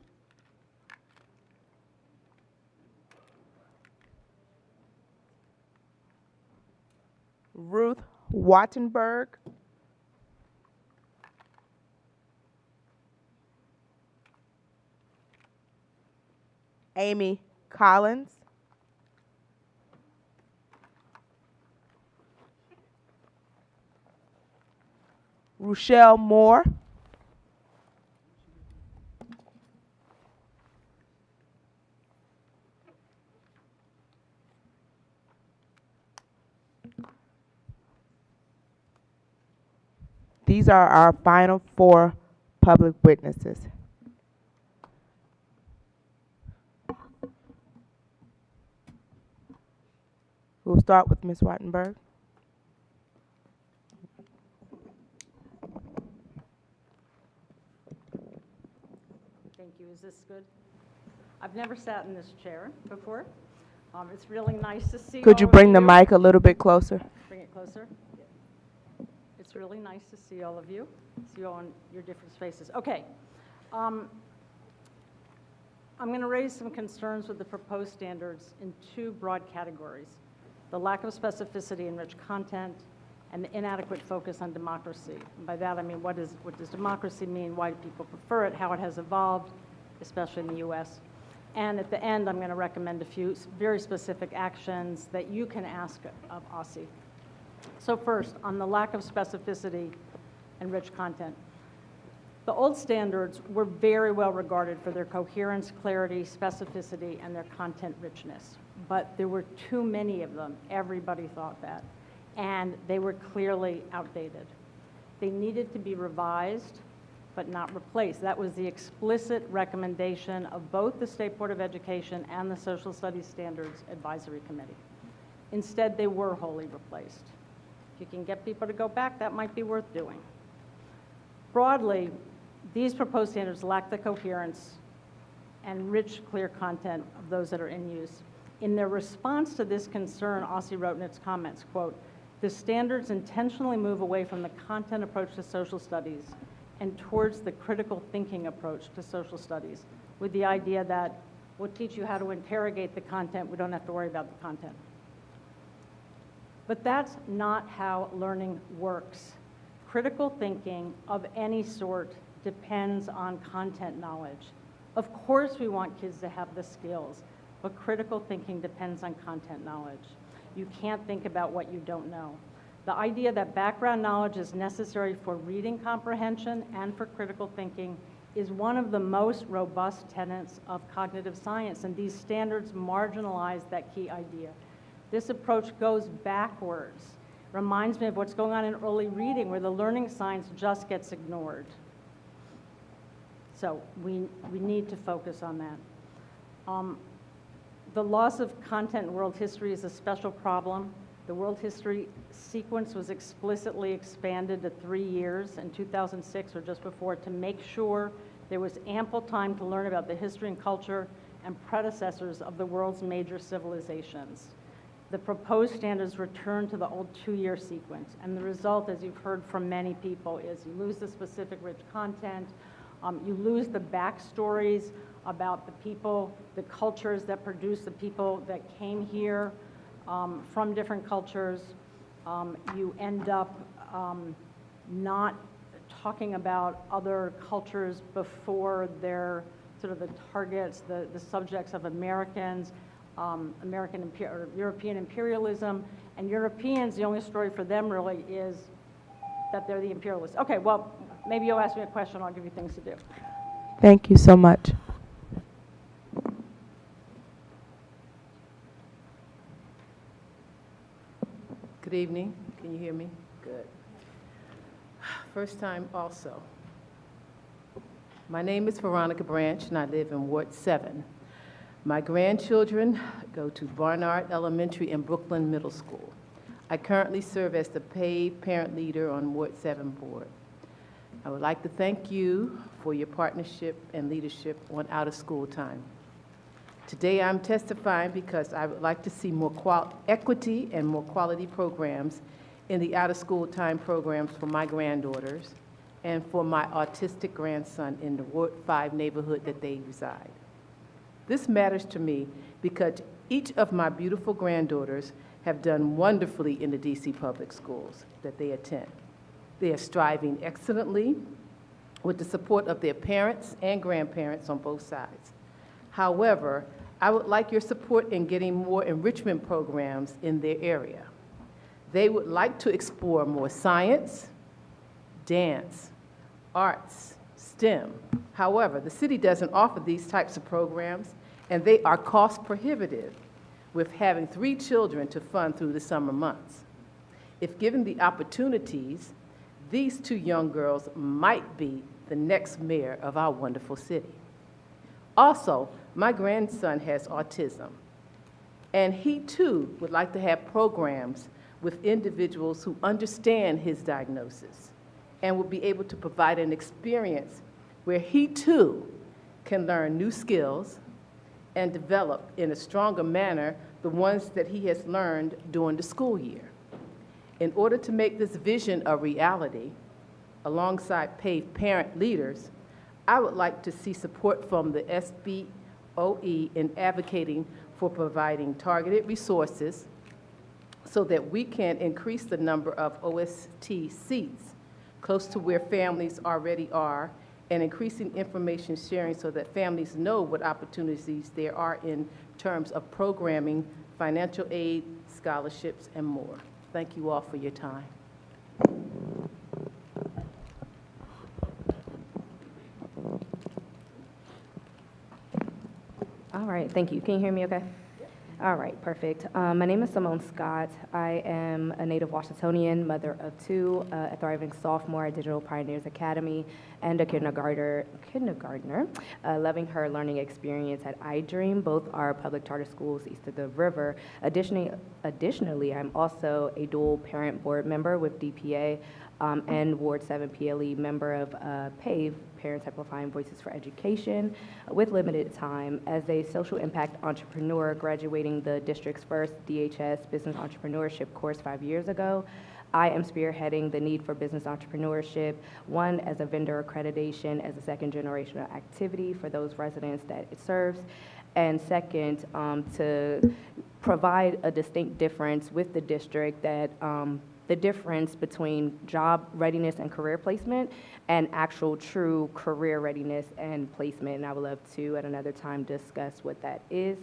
Ruth Wattenberg. Amy Collins. Rochelle Moore. These are our final 4 public witnesses. We'll start with Ms. Wattenberg. Thank you. Is this good? I've never sat in this chair before. It's really nice to see. Could you all bring of the mic a little bit closer? Bring it closer. It's really nice to see all of you. See you all in your different spaces. Okay. I'm going to raise some concerns with the proposed standards in 2 broad categories: the lack of specificity in rich content, and the inadequate focus on democracy. And by that I mean, what does democracy mean? Why do people prefer it? How it has evolved, especially in the U.S. And at the end, I'm going to recommend a few very specific actions that you can ask of OSSI. So first, on the lack of specificity and rich content. The old standards were very well regarded for their coherence, clarity, specificity, and their content richness. But there were too many of them. Everybody thought that. And they were clearly outdated. They needed to be revised, but not replaced. That was the explicit recommendation of both the State Board of Education and the Social Studies Standards Advisory Committee. Instead, they were wholly replaced. If you can get people to go back, that might be worth doing. Broadly, these proposed standards lack the coherence and rich, clear content of those that are in use. In their response to this concern, OSSI wrote in its comments, quote, "The standards intentionally move away from the content approach to social studies and towards the critical thinking approach to social studies, with the idea that we'll teach you how to interrogate the content, we don't have to worry about the content." But that's not how learning works. Critical thinking of any sort depends on content knowledge. Of course we want kids to have the skills, but critical thinking depends on content knowledge. You can't think about what you don't know. The idea that background knowledge is necessary for reading comprehension and for critical thinking is one of the most robust tenets of cognitive science, and these standards marginalize that key idea. This approach goes backwards. Reminds me of what's going on in early reading, where the learning science just gets ignored. So we need to focus on that. The loss of content in world history is a special problem. The world history sequence was explicitly expanded to 3 years in 2006 or just before to make sure there was ample time to learn about the history and culture and predecessors of the world's major civilizations. The proposed standards return to the old 2-year sequence, and the result, as you've heard from many people, is you lose the specific rich content, you lose the backstories about the people, the cultures that produce the people that came here from different cultures. You end up not talking about other cultures before they're sort of the targets, the subjects of Americans. European imperialism, and Europeans, the only story for them really is that they're the imperialists. Okay, well, maybe you'll ask me a question, I'll give you things to do. Thank you so much. Good evening. Can you hear me? Good. First time also. My name is Veronica Branch, and I live in Ward 7. My grandchildren go to Barnard Elementary and Brooklyn Middle School. I currently serve as the paid parent leader on Ward 7 board. I would like to thank you for your partnership and leadership on out-of-school time. Today I'm testifying because I would like to see more equity and more quality programs in the out-of-school time programs for my granddaughters and for my autistic grandson in the Ward 5 neighborhood that they reside. This matters to me because each of my beautiful granddaughters have done wonderfully in the DC public schools that they attend. They are striving excellently with the support of their parents and grandparents on both sides. However, I would like your support in getting more enrichment programs in their area. They would like to explore more science, dance, arts, STEM. However, the city doesn't offer these types of programs, and they are cost prohibitive with having 3 children to fund through the summer months. If given the opportunities, these 2 young girls might be the next mayor of our wonderful city. Also, my grandson has autism, and he too would like to have programs with individuals who understand his diagnosis and will be able to provide an experience where he too can learn new skills and develop in a stronger manner the ones that he has learned during the school year. In order to make this vision a reality, alongside paid parent leaders, I would like to see support from the SBOE in advocating for providing targeted resources so that we can increase the number of OST seats close to where families already are, and increasing information sharing so that families know what opportunities there are in terms of programming, financial aid, scholarships, and more. Thank you all for your time. All right, thank you. Can you hear me okay? All right, perfect. My name is Simone Scott. I am a native Washingtonian, mother of two, a thriving sophomore at Digital Pioneers Academy, and a kindergartner, loving her learning experience at iDream. Both are public charter schools east of the river. Additionally, I'm also a dual parent board member with DPA and Ward 7 PLE member of PAVE, Parents Amplifying Voices for Education, with limited time. As a social impact entrepreneur graduating the district's first DHS Business Entrepreneurship course 5 years ago, I am spearheading the need for business entrepreneurship, one, as a vendor accreditation as a second generational activity for those residents that it serves, and second, to provide a distinct difference with the district that the difference between job readiness and career placement and actual true career readiness and placement. And I would love to at another time discuss what that is.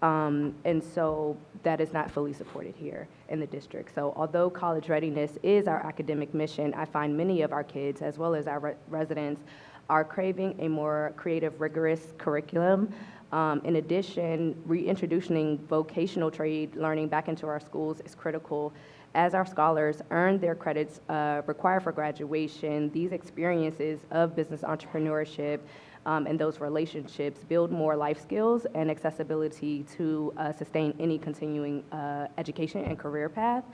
And so that is not fully supported here in the district. So although college readiness is our academic mission, I find many of our kids, as well as our residents, are craving a more creative, rigorous curriculum. In addition, reintroducing vocational trade learning back into our schools is critical. As our scholars earn their credits required for graduation, these experiences of business entrepreneurship and those relationships build more life skills and accessibility to sustain any continuing education and career path.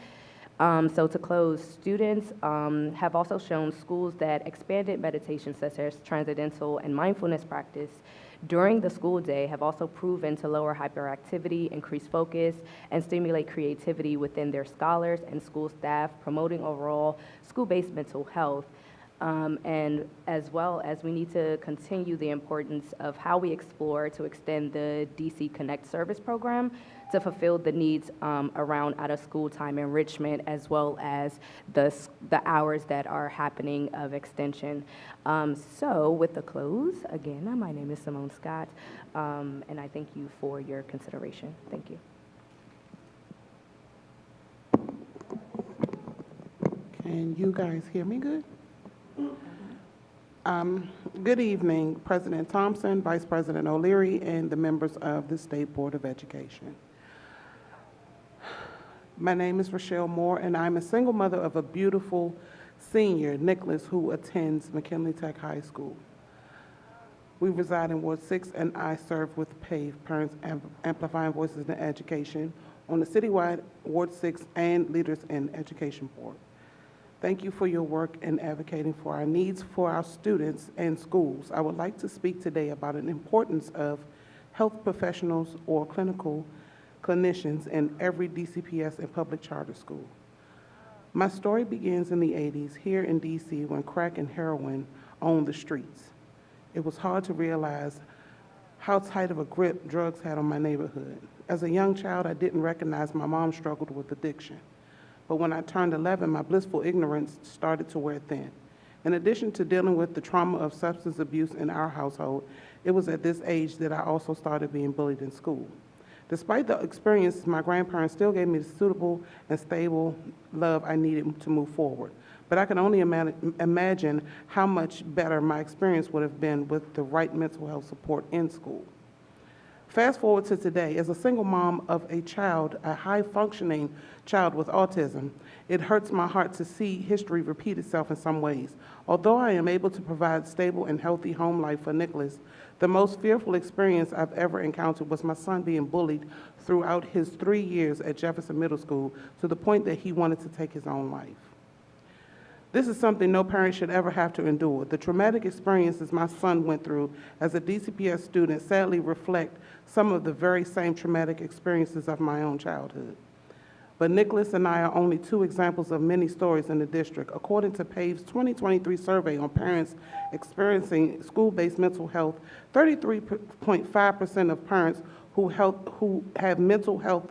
So to close, students have also shown schools that expanded meditation such as transcendental and mindfulness practice during the school day have also proven to lower hyperactivity, increase focus, and stimulate creativity within their scholars and school staff, promoting overall school-based mental health. And as well as we need to continue the importance of how we explore to extend the DC Connect service program to fulfill the needs around out-of-school time enrichment, as well as the hours that are happening of extension. So with the close, again, my name is Simone Scott, and I thank you for your consideration. Thank you. Can you guys hear me good? Good evening, President Thompson, Vice President O'Leary, and the members of the State Board of Education. My name is Rochelle Moore, and I'm a single mother of a beautiful senior, Nicholas, who attends McKinley Tech High School. We reside in Ward 6, and I serve with PAVE, Parents Amplifying Voices in Education, on the citywide Ward 6 and Leaders in Education Board. Thank you for your work in advocating for our needs for our students and schools. I would like to speak today about the importance of health professionals or clinicians in every DCPS and public charter school. My story begins in the 80s here in DC when crack and heroin owned the streets. It was hard to realize how tight of a grip drugs had on my neighborhood. As a young child, I didn't recognize my mom struggled with addiction. But when I turned 11, my blissful ignorance started to wear thin. In addition to dealing with the trauma of substance abuse in our household, it was at this age that I also started being bullied in school. Despite the experiences, my grandparents still gave me the suitable and stable love I needed to move forward. But I can only imagine how much better my experience would have been with the right mental health support in school. Fast forward to today, as a single mom of a child, a high-functioning child with autism, it hurts my heart to see history repeat itself in some ways. Although I am able to provide stable and healthy home life for Nicholas, the most fearful experience I've ever encountered was my son being bullied throughout his 3 years at Jefferson Middle School to the point that he wanted to take his own life. This is something no parent should ever have to endure. The traumatic experiences my son went through as a DCPS student sadly reflect some of the very same traumatic experiences of my own childhood. But Nicholas and I are only two examples of many stories in the district. According to PAVE's 2023 survey on parents experiencing school-based mental health, 33.5% of parents who have mental health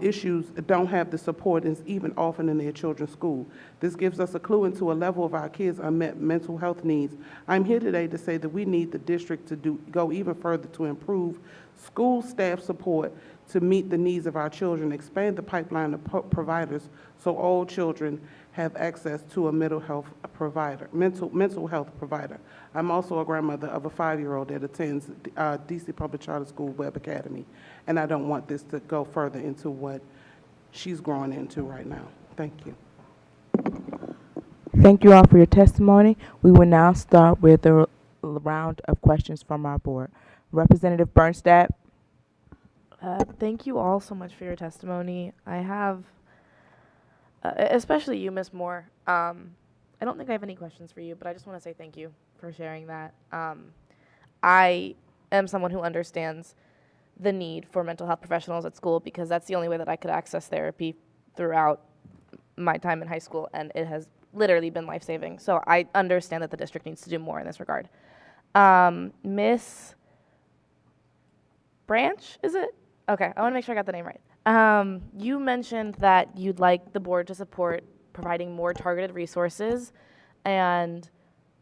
issues don't have the support is even often in their children's school. This gives us a clue into a level of our kids' unmet mental health needs. I'm here today to say that we need the district to go even further to improve school staff support to meet the needs of our children, expand the pipeline of providers so all children have access to a mental health provider. I'm also a grandmother of a 5-year-old that attends DC Public Charter School Web Academy, and I don't want this to go further into what she's growing into right now. Thank you. Thank you all for your testimony. We will now start with a round of questions from our board. Representative Bernstadt. Thank you all so much for your testimony. I have, especially you, Ms. Moore. I don't think I have any questions for you, but I just want to say thank you for sharing that. I am someone who understands the need for mental health professionals at school because that's the only way that I could access therapy throughout my time in high school, and it has literally been life-saving. So I understand that the district needs to do more in this regard. Miss Branch, is it? Okay, I want to make sure I got the name right. You mentioned that you'd like the board to support providing more targeted resources and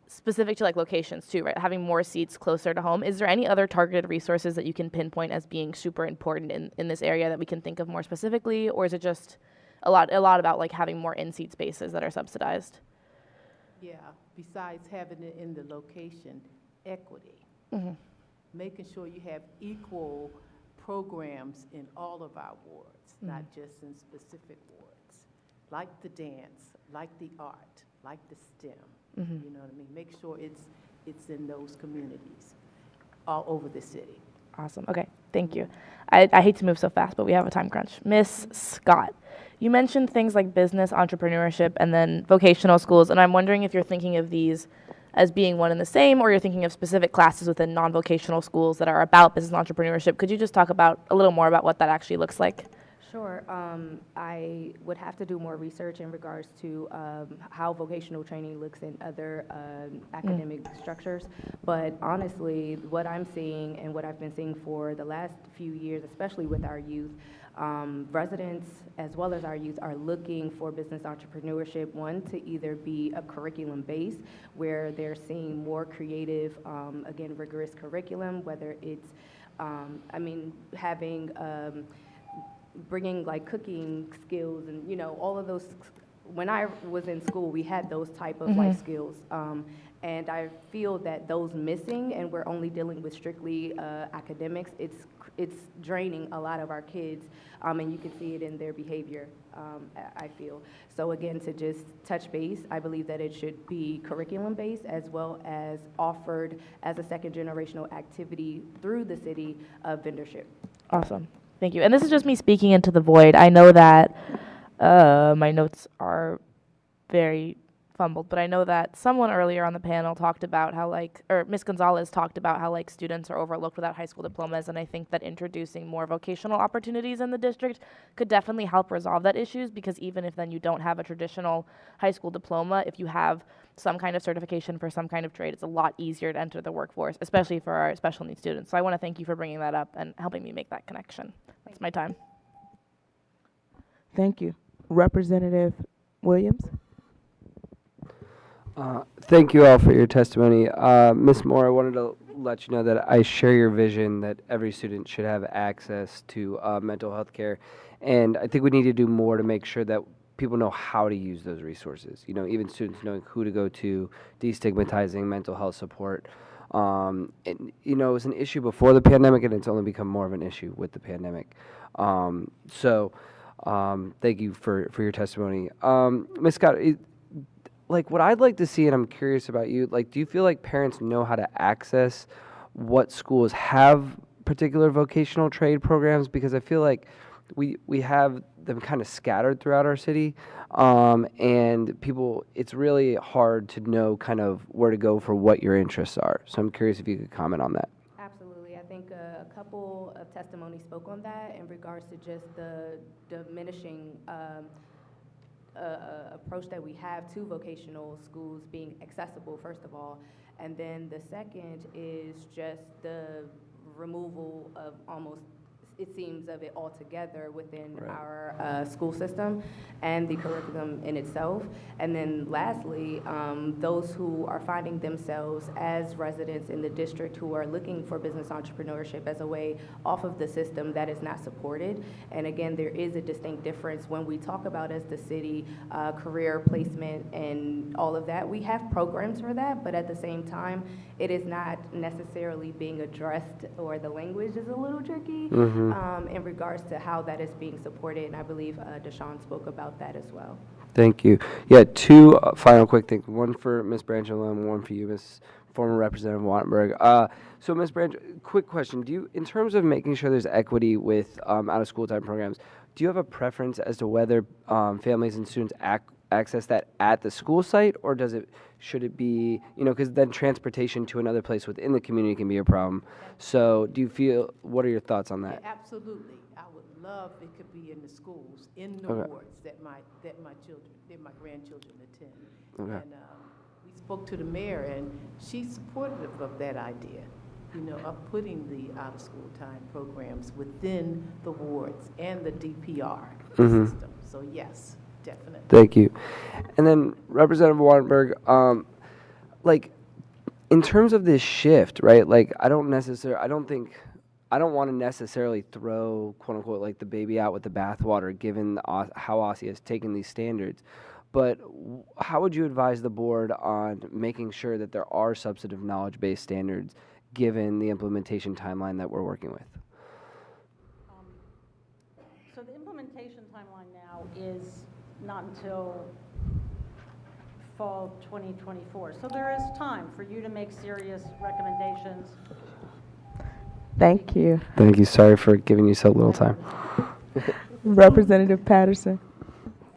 specific to like locations too, right? Having more seats closer to home. Is there any other targeted resources that you can pinpoint as being super important in this area that we can think of more specifically, or is it just a lot about like having more in-seat spaces that are subsidized? Yeah, besides having it in the location, equity. Making sure you have equal programs in all of our wards, not just in specific wards, like the dance, like the art, like the STEM. You know what I mean? Make sure it's in those communities all over the city. Awesome. Okay, thank you. I hate to move so fast, but we have a time crunch. Miss Scott, you mentioned things like business, entrepreneurship, and then vocational schools, and I'm wondering if you're thinking of these as being one and the same, or you're thinking of specific classes within non-vocational schools that are about business entrepreneurship. Could you just talk about a little more about what that actually looks like? Sure. I would have to do more research in regards to how vocational training looks in other academic structures. But honestly, what I'm seeing and what I've been seeing for the last few years, especially with our youth, residents as well as our youth are looking for business entrepreneurship, one, to either be a curriculum base where they're seeing more creative, again, rigorous curriculum, whether it's, having, bringing like cooking skills and, you know, all of those. When I was in school, we had those type of life skills. And I feel that those missing, and we're only dealing with strictly academics, it's draining a lot of our kids, and you can see it in their behavior, I feel. So again, to just touch base, I believe that it should be curriculum-based as well as offered as a second generational activity through the city of vendorship. Awesome. Thank you. And this is just me speaking into the void. I know that my notes are very fumbled, but I know that someone earlier on the panel talked about how Ms. Gonzalez talked about how students are overlooked without high school diplomas, and I think that introducing more vocational opportunities in the district could definitely help resolve that issues, because even if then you don't have a traditional high school diploma, if you have some kind of certification for some kind of trade, it's a lot easier to enter the workforce, especially for our special needs students. So I want to thank you for bringing that up and helping me make that connection. That's my time. Thank you. Representative Williams. Thank you all for your testimony. Ms. Moore, I wanted to let you know that I share your vision that every student should have access to mental health care, and I think we need to do more to make sure that people know how to use those resources. You know, even students knowing who to go to, destigmatizing mental health support. And, you know, it was an issue before the pandemic, and it's only become more of an issue with the pandemic. Thank you for your testimony. Ms. Scott, what I'd like to see, and I'm curious about you, do you feel like parents know how to access what schools have particular vocational trade programs? Because I feel like we have them kind of scattered throughout our city, and people, it's really hard to know kind of where to go for what your interests are. So I'm curious if you could comment on that. Absolutely. I think a couple of testimonies spoke on that in regards to just the diminishing approach that we have to vocational schools being accessible, first of all. And then the second is just the removal of almost it seems, of it altogether within our school system and the curriculum in itself. And then lastly, those who are finding themselves as residents in the district who are looking for business entrepreneurship as a way off of the system that is not supported. And again, there is a distinct difference when we talk about, as the city, career placement and all of that. We have programs for that, but at the same time, it is not necessarily being addressed, or the language is a little tricky in regards to how that is being supported. And I believe Deshaun spoke about that as well. Thank you. Yeah, two final quick things. One for Ms. Branchel and one for you, Ms. Former Representative Wattenberg. So, Ms. Branch, quick question. Do you, in terms of making sure there's equity with out-of-school time programs, do you have a preference as to whether families and students access that at the school site, or should it be, because then transportation to another place within the community can be a problem. So do you feel, what are your thoughts on that? Yeah, absolutely. I would love it could be in the schools, in the wards that my grandchildren attend. Okay. And we spoke to the mayor, and she's supportive of that idea, of putting the out-of-school time programs within the wards and the DPR system. So yes, definitely. Thank you. And then Representative Wattenberg, in terms of this shift, right? I don't want to necessarily throw, quote unquote, like the baby out with the bathwater, given how OSSI has taken these standards. But how would you advise the board on making sure that there are substantive knowledge-based standards, given the implementation timeline that we're working with? So the implementation timeline now is not until fall 2024. So there is time for you to make serious recommendations. Thank you. Thank you. Sorry for giving you so little time. Representative Patterson.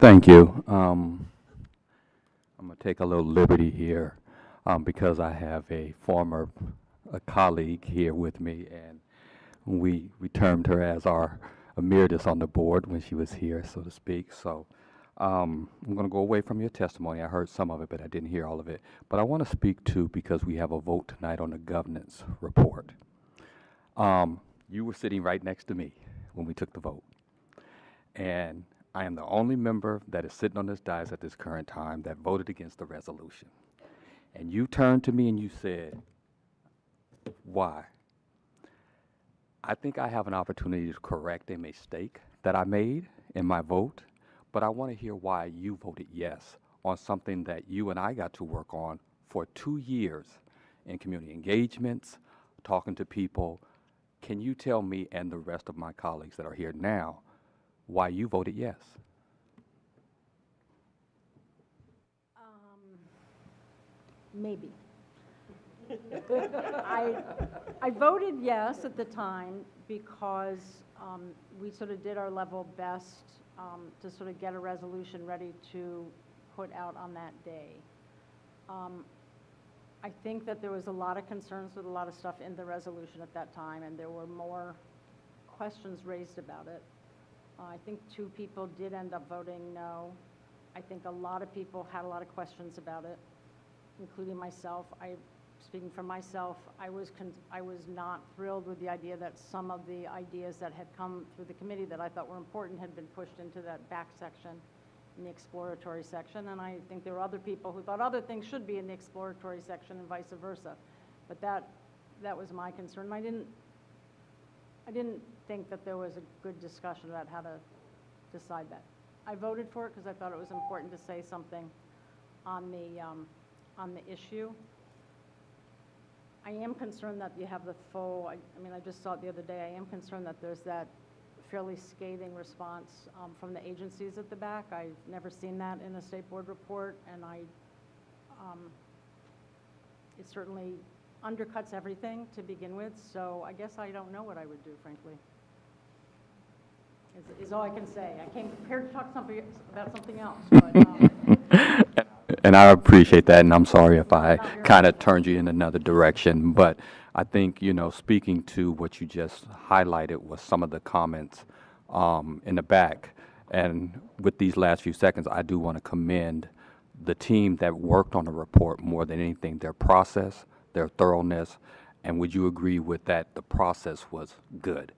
Thank you. I'm going to take a little liberty here because I have a former colleague here with me, and we termed her as our emeritus on the board when she was here, so to speak. So I'm going to go away from your testimony. I heard some of it, but I didn't hear all of it. But I want to speak to, because we have a vote tonight on the governance report. You were sitting right next to me when we took the vote. And I am the only member that is sitting on this dais at this current time that voted against the resolution. And you turned to me and you said, why? I think I have an opportunity to correct a mistake that I made in my vote, but I want to hear why you voted yes on something that you and I got to work on for 2 years in community engagements, talking to people. Can you tell me and the rest of my colleagues that are here now why you voted yes? Maybe. I voted yes at the time because we sort of did our level best to sort of get a resolution ready to put out on that day. I think that there was a lot of concerns with a lot of stuff in the resolution at that time, and there were more questions raised about it. I think 2 people did end up voting no. I think a lot of people had a lot of questions about it, including myself. Speaking for myself, I was not thrilled with the idea that some of the ideas that had come through the committee that I thought were important had been pushed into that back section, in the exploratory section, and I think there were other people who thought other things should be in the exploratory section and vice versa. But that was my concern. I didn't think that there was a good discussion about how to decide that. I voted for it because I thought it was important to say something on the issue. I am concerned that you have the full, I just saw it the other day, I am concerned that there's that fairly scathing response from the agencies at the back. I've never seen that in a state board report, and it certainly undercuts everything to begin with, so I guess I don't know what I would do, frankly, is all I can say. I came prepared to talk about something else, but... And I appreciate that, and I'm sorry if I kind of turned you in another direction, but I think, speaking to what you just highlighted was some of the comments in the back. And with these last few seconds, I do want to commend the team that worked on the report more than anything, their process, their thoroughness, and would you agree with that the process was good?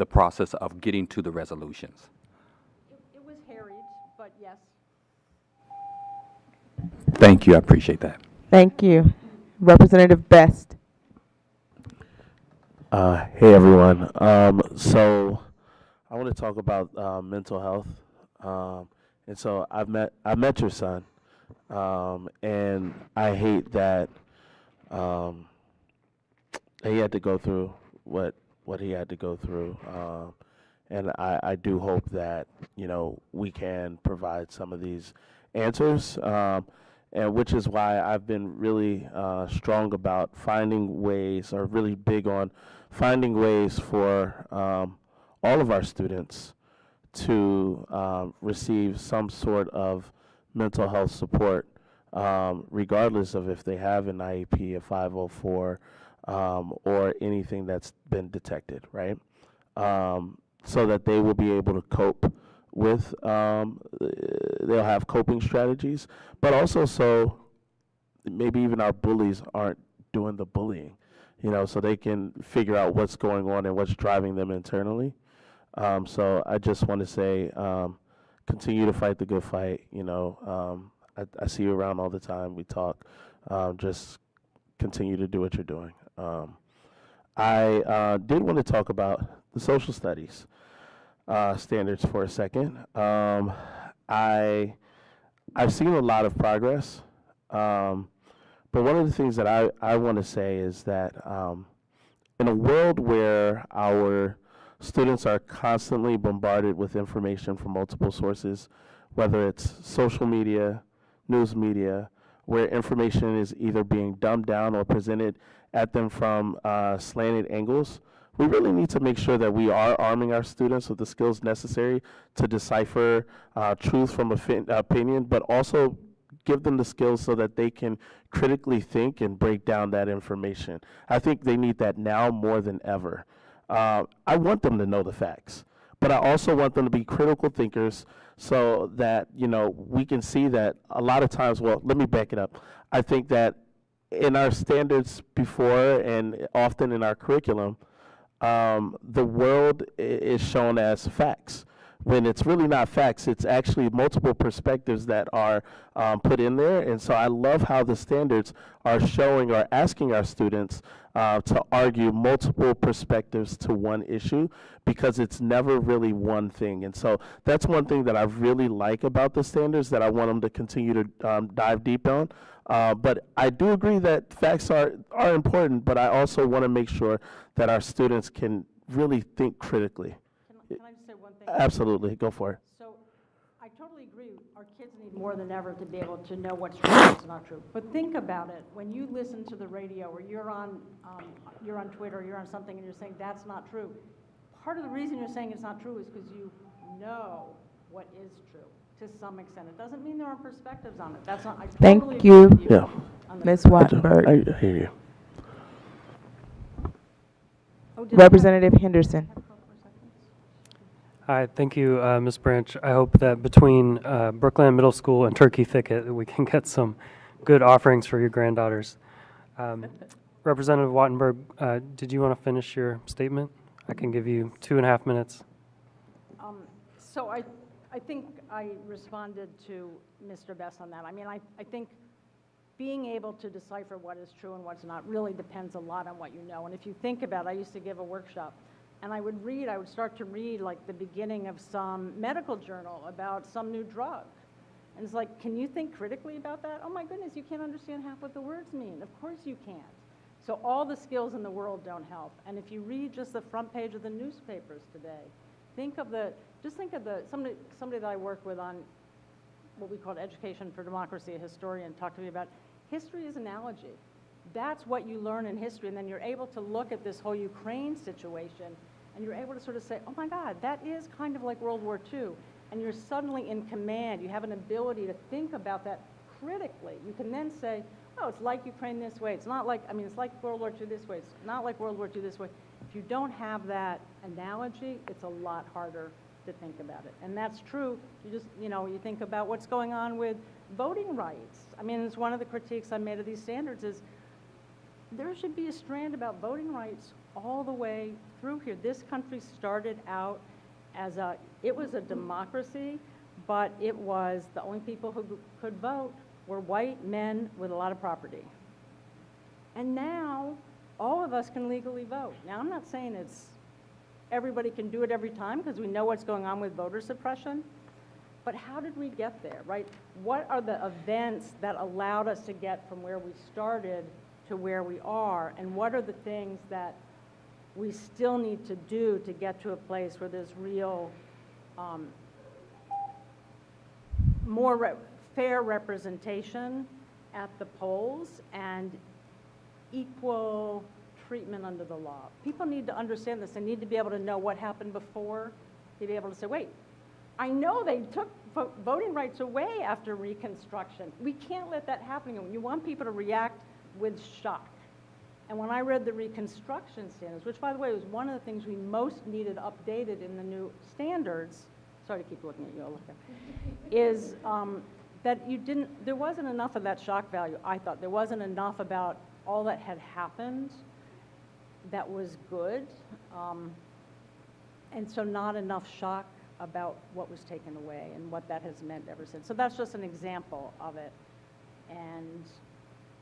the process of getting to the resolutions. It was harried, but yes. Thank you, I appreciate that. Thank you. Representative Best. Hey everyone. So I want to talk about mental health. And so I met your son, and I hate that he had to go through what he had to go through. And I do hope that, you know, we can provide some of these answers, and which is why I've been really strong about finding ways, or really big on finding ways for all of our students to receive some sort of mental health support, regardless of if they have an IEP, a 504, or anything that's been detected, right? So that they will be able to cope with, they'll have coping strategies, but also so maybe even our bullies aren't doing the bullying, you know, so they can figure out what's going on and what's driving them internally. So I just want to say, continue to fight the good fight. You know, I see you around all the time. We talk. Just continue to do what you're doing. I did want to talk about the social studies standards for a second. I've seen a lot of progress, but one of the things that I want to say is that in a world where our students are constantly bombarded with information from multiple sources, whether it's social media, news media, where information is either being dumbed down or presented at them from slanted angles, we really need to make sure that we are arming our students with the skills necessary to decipher truth from opinion, but also give them the skills so that they can critically think and break down that information. I think they need that now more than ever. I want them to know the facts, but I also want them to be critical thinkers so that, you know, we can see that a lot of times, well, let me back it up. I think that in our standards before and often in our curriculum, the world is shown as facts. When it's really not facts, it's actually multiple perspectives that are put in there. And so I love how the standards are showing or asking our students to argue multiple perspectives to one issue, because it's never really one thing. And so that's one thing that I really like about the standards that I want them to continue to dive deep on. But I do agree that facts are important, but I also want to make sure that our students can really think critically. Can I just say one thing? Absolutely, go for it. So I totally agree. Our kids need more than ever to be able to know what's true and what's not true. But think about it. When you listen to the radio, or you're on Twitter, you're on something, and you're saying that's not true, part of the reason you're saying it's not true is because you know what is true to some extent. It doesn't mean there aren't perspectives on it. That's not. I totally Thank you, agree with Yeah. Ms. Wattenberg. I hear you. Representative Henderson. Hi, thank you, Ms. Branch. I hope that between Brookland Middle School and Turkey Thicket, we can get some good offerings for your granddaughters. Representative Wattenberg, did you want to finish your statement? I can give you 2.5 minutes. So I think I responded to Mr. Best on that. I mean, I think being able to decipher what is true and what's not really depends a lot on what you know. And if you think about it, I used to give a workshop, and I would start to read like the beginning of some medical journal about some new drug. And it's like, can you think critically about that? Oh my goodness, you can't understand half what the words mean. Of course you can't. So all the skills in the world don't help. And if you read just the front page of the newspapers today, think of somebody that I work with on what we call Education for Democracy, a historian, talked to me about history is analogy. That's what you learn in history, and then you're able to look at this whole Ukraine situation, and you're able to sort of say, oh my God, that is kind of like World War II, and you're suddenly in command. You have an ability to think about that critically. You can then say, oh, it's like Ukraine this way. It's not like, it's like World War II this way. It's not like World War II this way. If you don't have that analogy, it's a lot harder to think about it. And that's true. You just, you think about what's going on with voting rights. I mean, it's one of the critiques I made of these standards is there should be a strand about voting rights all the way through here. This country started out as it was a democracy, but it was the only people who could vote were white men with a lot of property. And now all of us can legally vote. Now, I'm not saying everybody can do it every time, because we know what's going on with voter suppression, but how did we get there, right? What are the events that allowed us to get from where we started to where we are, and what are the things that we still need to do to get to a place where there's real, more fair representation at the polls and equal treatment under the law. People need to understand this. They need to be able to know what happened before, to be able to say, wait, I know they took voting rights away after Reconstruction. We can't let that happen. You want people to react with shock. And when I read the Reconstruction standards, which, by the way, was one of the things we most needed updated in the new standards, sorry to keep looking at you, Olivia, is that there wasn't enough of that shock value, I thought. There wasn't enough about all that had happened that was good, and so not enough shock about what was taken away and what that has meant ever since. So that's just an example of it. And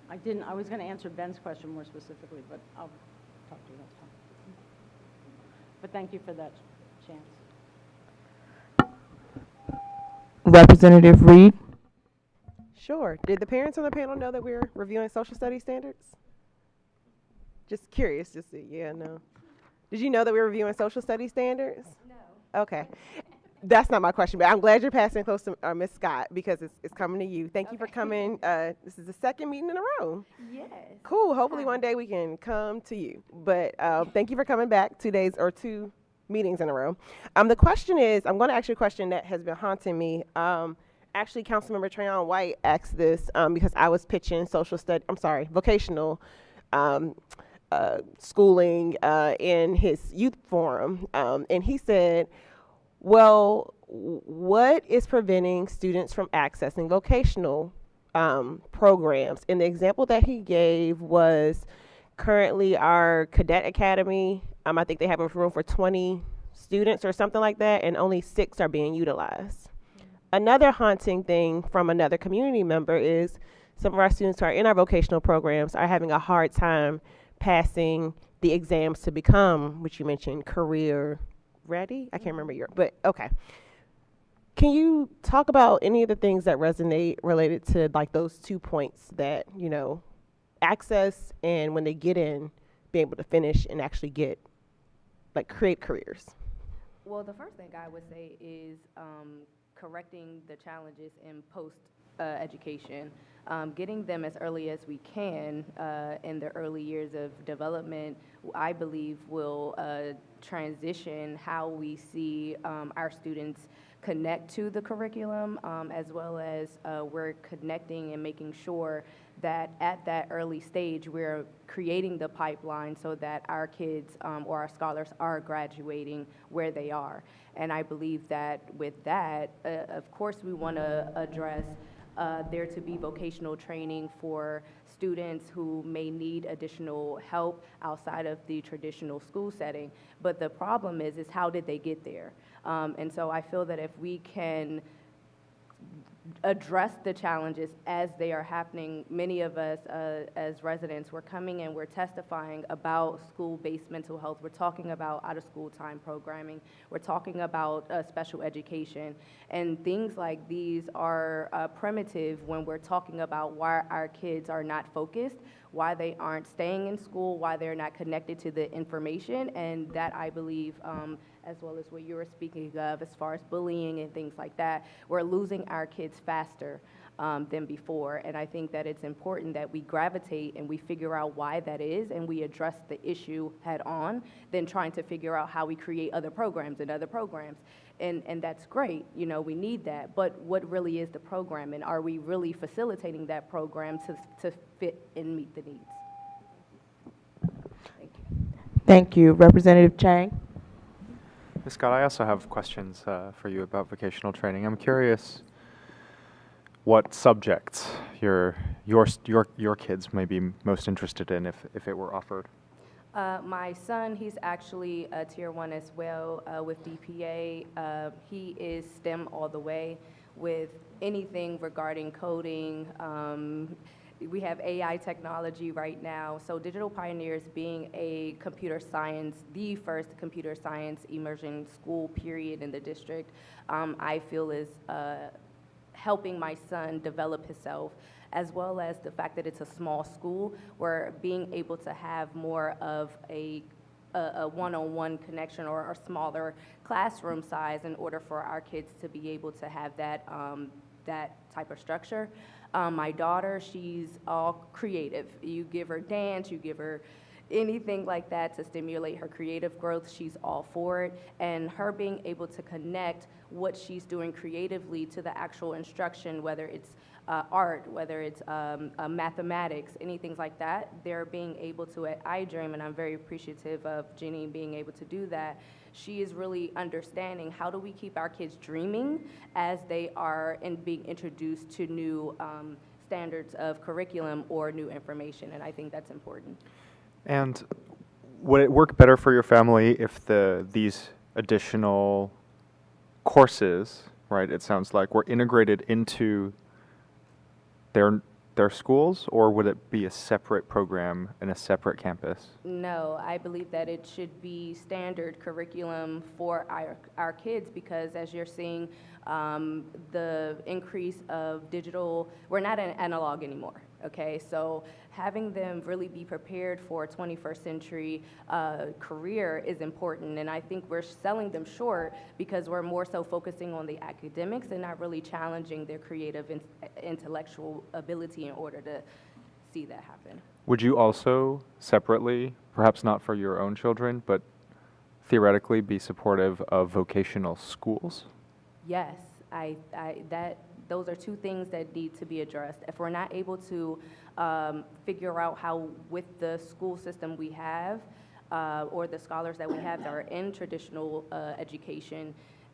I was going to answer Ben's question more specifically, but I'll talk to you next time. But thank you for that chance. Representative Reed. Sure. Did the parents on the panel know that we're reviewing social studies standards? Just curious, just yeah, no. Did you know that we're reviewing social studies standards? No. Okay. That's not my question, but I'm glad you're passing close to Ms. Scott, because it's coming to you. Thank you for coming. This is the second meeting in a row. Yes. Cool. Hopefully one day we can come to you. But thank you for coming back 2 days or 2 meetings in a row. The question is, I'm going to ask you a question that has been haunting me. Actually, Councilmember Trayon White asked this because I was pitching vocational schooling in his youth forum. And he said, well, what is preventing students from accessing vocational programs? And the example that he gave was currently our cadet academy. I think they have a room for 20 students or something like that, and only 6 are being utilized. Another haunting thing from another community member is some of our students who are in our vocational programs are having a hard time passing the exams to become, which you mentioned, career ready? I can't remember but okay. Can you talk about any of the things that resonate related to like those 2 points that, access and when they get in, be able to finish and actually create careers? Well, the first thing I would say is correcting the challenges in post-education, getting them as early as we can in the early years of development, I believe will transition how we see our students connect to the curriculum, as well as we're connecting and making sure that at that early stage we're creating the pipeline so that our kids or our scholars are graduating where they are. And I believe that with that, of course we want to address there to be vocational training for students who may need additional help outside of the traditional school setting. But the problem is how did they get there? And so I feel that if we can address the challenges as they are happening, many of us as residents, we're coming and we're testifying about school-based mental health. We're talking about out-of-school time programming. We're talking about special education. And things like these are primitive when we're talking about why our kids are not focused, why they aren't staying in school, why they're not connected to the information. And that, I believe, as well as what you were speaking of as far as bullying and things like that, we're losing our kids faster than before. And I think that it's important that we gravitate and we figure out why that is and we address the issue head on, than trying to figure out how we create other programs and other programs. And that's great, we need that, but what really is the program, and are we really facilitating that program to fit and meet the needs? Thank you. Thank you. Representative Chang. Ms. Scott, I also have questions for you about vocational training. I'm curious what subjects your kids may be most interested in if it were offered. My son, he's actually a Tier 1 as well with DPA. He is STEM all the way with anything regarding coding. We have AI technology right now. So Digital Pioneers being a computer science, the first computer science immersion school period in the district, I feel is helping my son develop himself, as well as the fact that it's a small school, where being able to have more of a one-on-one connection or a smaller classroom size in order for our kids to be able to have that, that type of structure. My daughter, she's all creative. You give her dance, you give her anything like that to stimulate her creative growth, she's all for it. And her being able to connect what she's doing creatively to the actual instruction, whether it's art, whether it's mathematics, anything like that, they're being able to at iDream, and I'm very appreciative of Jenny being able to do that. She is really understanding how do we keep our kids dreaming as they are being introduced to new standards of curriculum or new information, and I think that's important. And would it work better for your family if these additional courses, right, it sounds like, were integrated into their schools, or would it be a separate program in a separate campus? No, I believe that it should be standard curriculum for our kids, because as you're seeing, the increase of digital, we're not an analog anymore, okay? So having them really be prepared for a 21st century career is important, and I think we're selling them short because we're more so focusing on the academics and not really challenging their creative and intellectual ability in order to see that happen. Would you also separately, perhaps not for your own children, but theoretically be supportive of vocational schools? Yes, those are two things that need to be addressed. If we're not able to figure out how, with the school system we have, or the scholars that we have that are in traditional education,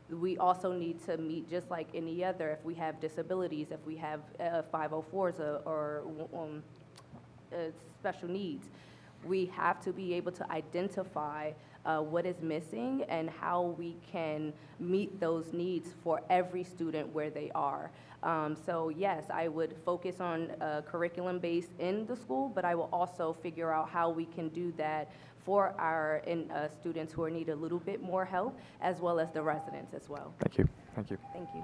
we also need to meet just like any other, if we have disabilities, if we have 504s or special needs. We have to be able to identify what is missing and how we can meet those needs for every student where they are. So yes, I would focus on curriculum based in the school, but I will also figure out how we can do that for our students who need a little bit more help, as well as the residents as well. Thank you. Thank you. Thank you.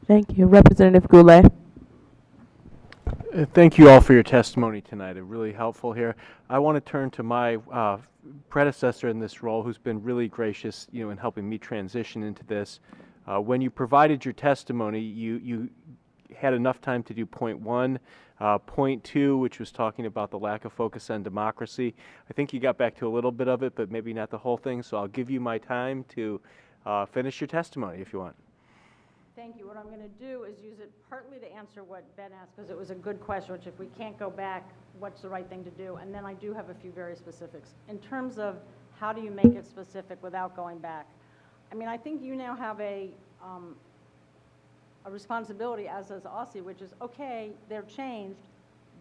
Thank you. Representative Goulet. Thank you all for your testimony tonight. It's really helpful here. I want to turn to my predecessor in this role, who's been really gracious, in helping me transition into this. When you provided your testimony, you had enough time to do point one, point two, which was talking about the lack of focus on democracy. I think you got back to a little bit of it, but maybe not the whole thing. So I'll give you my time to finish your testimony if you want. Thank you. What I'm going to do is use it partly to answer what Ben asked, because it was a good question, which if we can't go back, what's the right thing to do? And then I do have a few very specifics. In terms of how do you make it specific without going back? I mean, I think you now have a responsibility, as does Aussie, which is, okay, they're changed,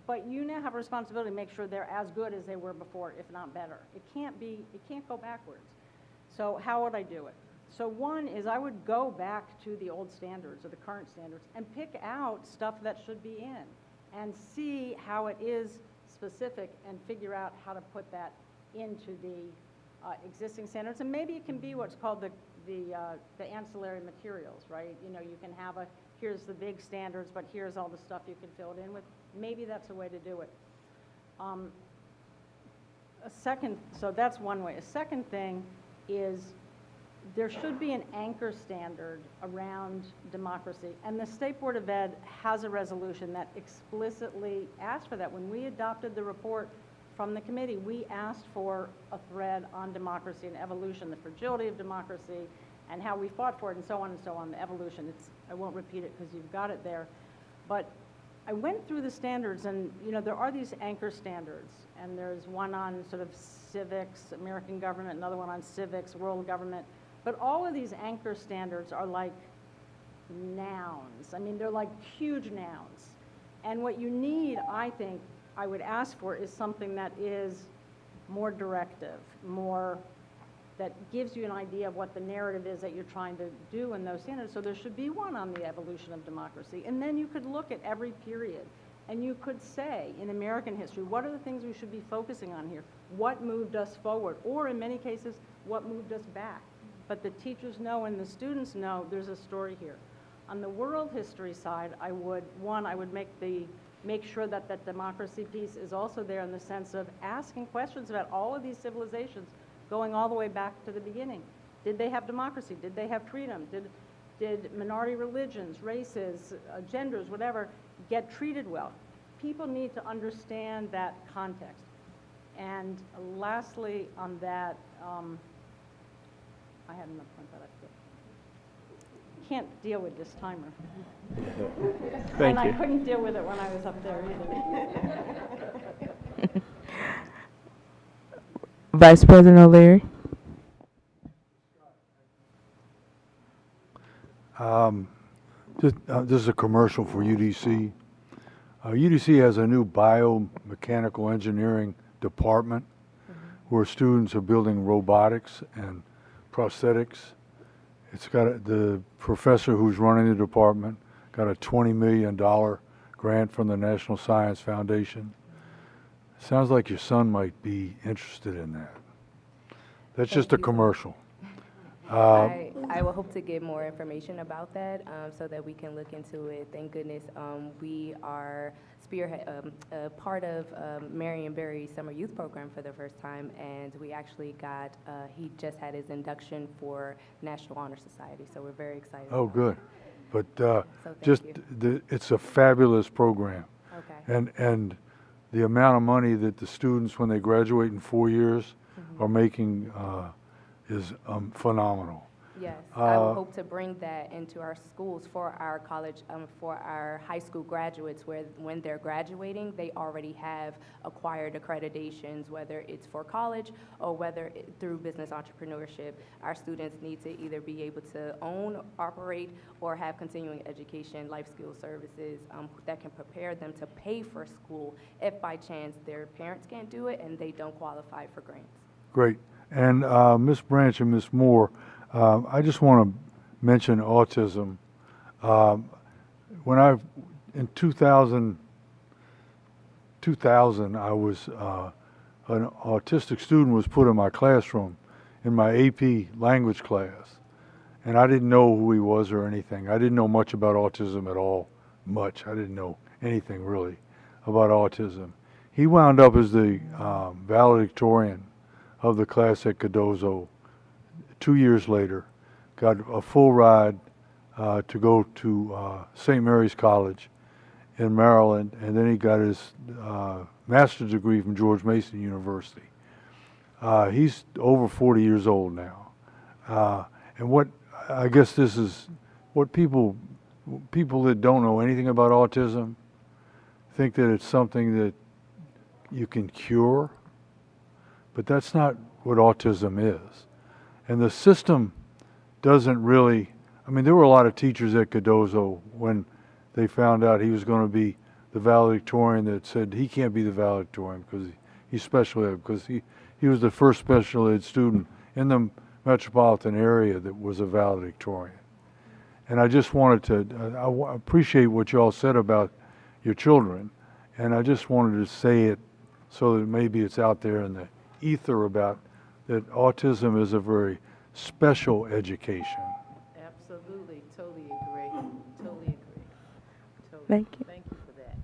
but you now have a responsibility to make sure they're as good as they were before, if not better. It can't go backwards. So how would I do it? So one is I would go back to the old standards or the current standards and pick out stuff that should be in and see how it is specific and figure out how to put that into the existing standards. And maybe it can be what's called the ancillary materials, right? You can have here's the big standards, but here's all the stuff you can fill it in with. Maybe that's a way to do it. So that's one way. A second thing is there should be an anchor standard around democracy, and the State Board of Ed has a resolution that explicitly asked for that. When we adopted the report from the committee, we asked for a thread on democracy and evolution, the fragility of democracy, and how we fought for it, and so on, the evolution. I won't repeat it because you've got it there. But I went through the standards, and there are these anchor standards, and there's one on sort of civics, American government, another one on civics, world government. But all of these anchor standards are like nouns. I mean, they're like huge nouns. And what you need, I think, I would ask for is something that is more directive, more that gives you an idea of what the narrative is that you're trying to do in those standards. So there should be one on the evolution of democracy. And then you could look at every period and you could say, in American history, what are the things we should be focusing on here? What moved us forward? Or in many cases, what moved us back? But the teachers know and the students know there's a story here. On the world history side, I would make sure that that democracy piece is also there in the sense of asking questions about all of these civilizations going all the way back to the beginning. Did they have democracy? Did they have freedom? Did minority religions, races, genders, whatever, get treated well? People need to understand that context. And lastly, on that, I had enough point that I can't deal with this timer. Thank and you. I couldn't deal with it when I was up there either. Vice President O'Leary. This is a commercial for UDC. UDC has a new biomechanical engineering department where students are building robotics and prosthetics. It's got the professor who's running the department got a $20 million grant from the National Science Foundation. Sounds like your son might be interested in that. That's just a commercial. I will hope to get more information about that so that we can look into it. Thank goodness we are part of Marion Berry's Summer Youth Program for the first time, and we actually got, he just had his induction for National Honor Society, so we're very excited. Oh, good. But so just, it's a fabulous program. Okay. And the amount of money that the students, when they graduate in 4 years, are making is phenomenal. Yes, I will hope to bring that into our schools for our college, for our high school graduates, where when they're graduating, they already have acquired accreditations, whether it's for college or whether through business entrepreneurship. Our students need to either be able to own, operate, or have continuing education, life skill services that can prepare them to pay for school if by chance their parents can't do it and they don't qualify for grants. Great. And Ms. Branch and Ms. Moore, I just want to mention autism. In 2000, I was, an autistic student was put in my classroom in my AP language class. And I didn't know who he was or anything. I didn't know much about autism at all, much. I didn't know anything really about autism. He wound up as the valedictorian of the class at Cardozo 2 years later, got a full ride to go to St. Mary's College in Maryland, and then he got his master's degree from George Mason University. He's over 40 years old now. And what, I guess this is what people that don't know anything about autism think that it's something that you can cure, but that's not what autism is. And the system doesn't really, I mean, there were a lot of teachers at Cardozo when they found out he was going to be the valedictorian that said he can't be the valedictorian because he's special ed, because he was the first special ed student in the metropolitan area that was a valedictorian. And I just wanted to, I appreciate what you all said about your children, and I just wanted to say it so that maybe it's out there in the ether about that autism is a very special education. Absolutely, totally agree, totally agree. Totally. Thank you. Thank you for that.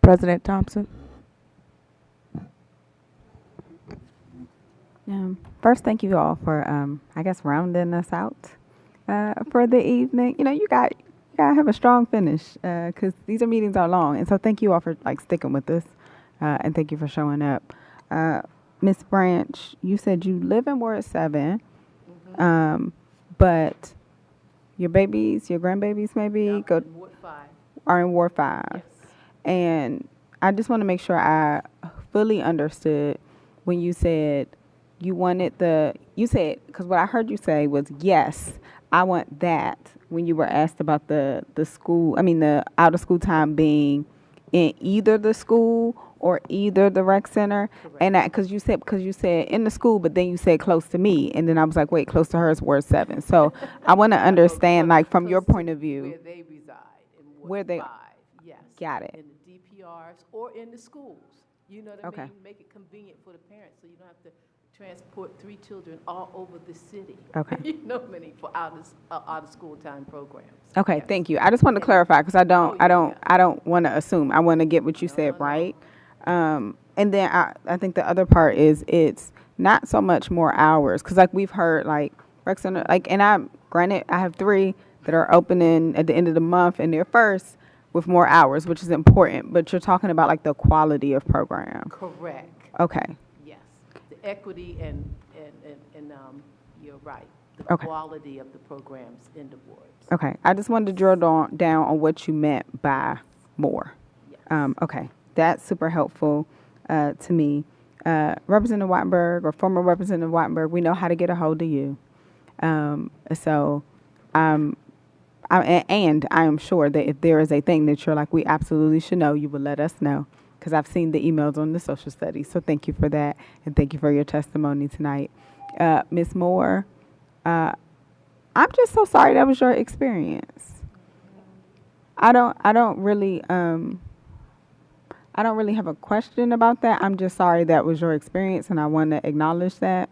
President Thompson. First, thank you all for, I guess, rounding us out for the evening. You know, you gotta have a strong finish because these meetings are long, and so thank you all for sticking with us, and thank you for showing up. Ms. Branch, you said you live in Ward 7, but your babies, your grandbabies maybe, are in Ward 5. Yes. And I just want to make sure I fully understood when you said you wanted because what I heard you say was, yes, I want that when you were asked about the school, the out of school time being in either the school or either the rec center? And because you said in the school, but then you said close to me, and then I was like, wait, close to her is Ward 7. So I want to understand, like, from your point of view, Where they reside, in Ward where they 5, yes. got it. In the DPRs or in the schools. You know what I Okay. mean? Make it convenient for the parents so you don't have to transport 3 children all over the city. Okay. You know many for out of school time programs. Okay, Yes. thank you. I just wanted to clarify because I don't want to assume. I want to get what you said right. And then I think the other part is it's not so much more hours because like we've heard like rec center and granted I have 3 that are opening at the end of the month and they're first with more hours, which is important. But you're talking about like the quality of program. Correct. Okay. Yes. The equity and you're right. The Okay. quality of the programs in the wards. Okay, I just wanted to drill down on what you meant by more. Okay, that's super helpful to me. Representative Wattenberg or former Representative Wattenberg, we know how to get a hold of you. I am sure that if there is a thing that you're like, we absolutely should know, you will let us know. Because I've seen the emails on the social studies. So thank you for that, and thank you for your testimony tonight. Ms. Moore, I'm just so sorry that was your experience. I don't really have a question about that. I'm just sorry that was your experience, and I want to acknowledge that.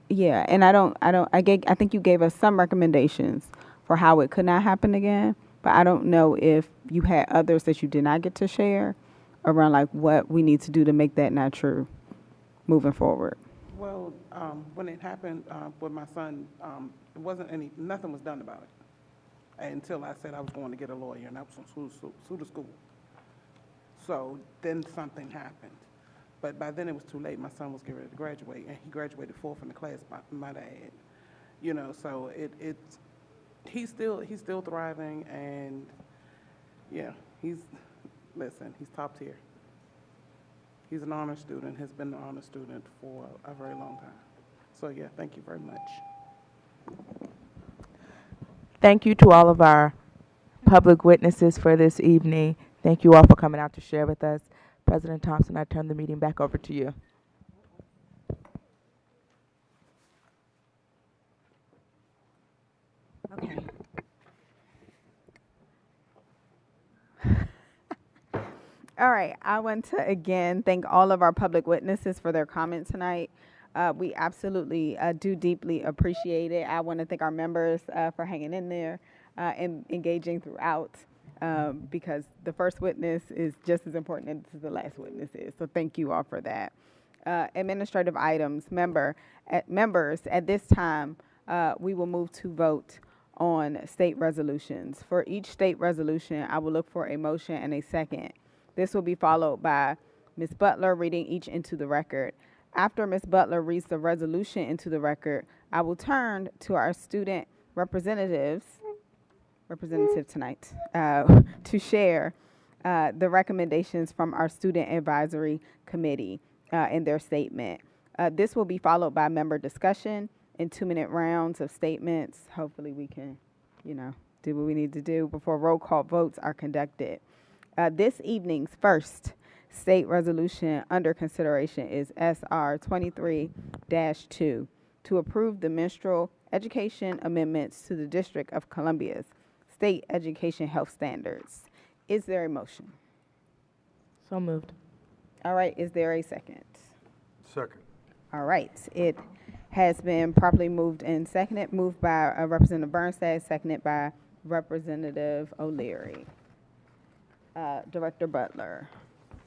Yeah, and I think you gave us some recommendations for how it could not happen again, but I don't know if you had others that you did not get to share around like what we need to do to make that not true moving forward. Well, when it happened with my son, it wasn't nothing was done about it until I said I was going to get a lawyer, and I was going to sue the school. So then something happened. But by then it was too late. My son was getting ready to graduate, and he graduated 4th in the class, might add. You know, so he's still thriving, and yeah, he's top tier. He's an honor student, has been an honor student for a very long time. So yeah, thank you very much. Thank you to all of our public witnesses for this evening. Thank you all for coming out to share with us. President Thompson, I turn the meeting back over to you. Okay. All right. I want to again thank all of our public witnesses for their comments tonight. We absolutely do deeply appreciate it. I want to thank our members for hanging in there and engaging throughout because the first witness is just as important as the last witness is. So thank you all for that. Administrative items, members, at this time, we will move to vote on state resolutions. For each state resolution, I will look for a motion and a second. This will be followed by Ms. Butler reading each into the record. After Ms. Butler reads the resolution into the record, I will turn to our student representative tonight, to share the recommendations from our Student Advisory Committee in their statement. This will be followed by member discussion in 2-minute rounds of statements. Hopefully we can, do what we need to do before roll call votes are conducted. This evening's first state resolution under consideration is SR 23-2 to approve the minstrel education amendments to the District of Columbia's state education health standards. Is there a motion? So moved. All right, is there a second? Second. All right, it has been properly moved and seconded, moved by Representative Bernstein, seconded by Representative O'Leary. Director Butler,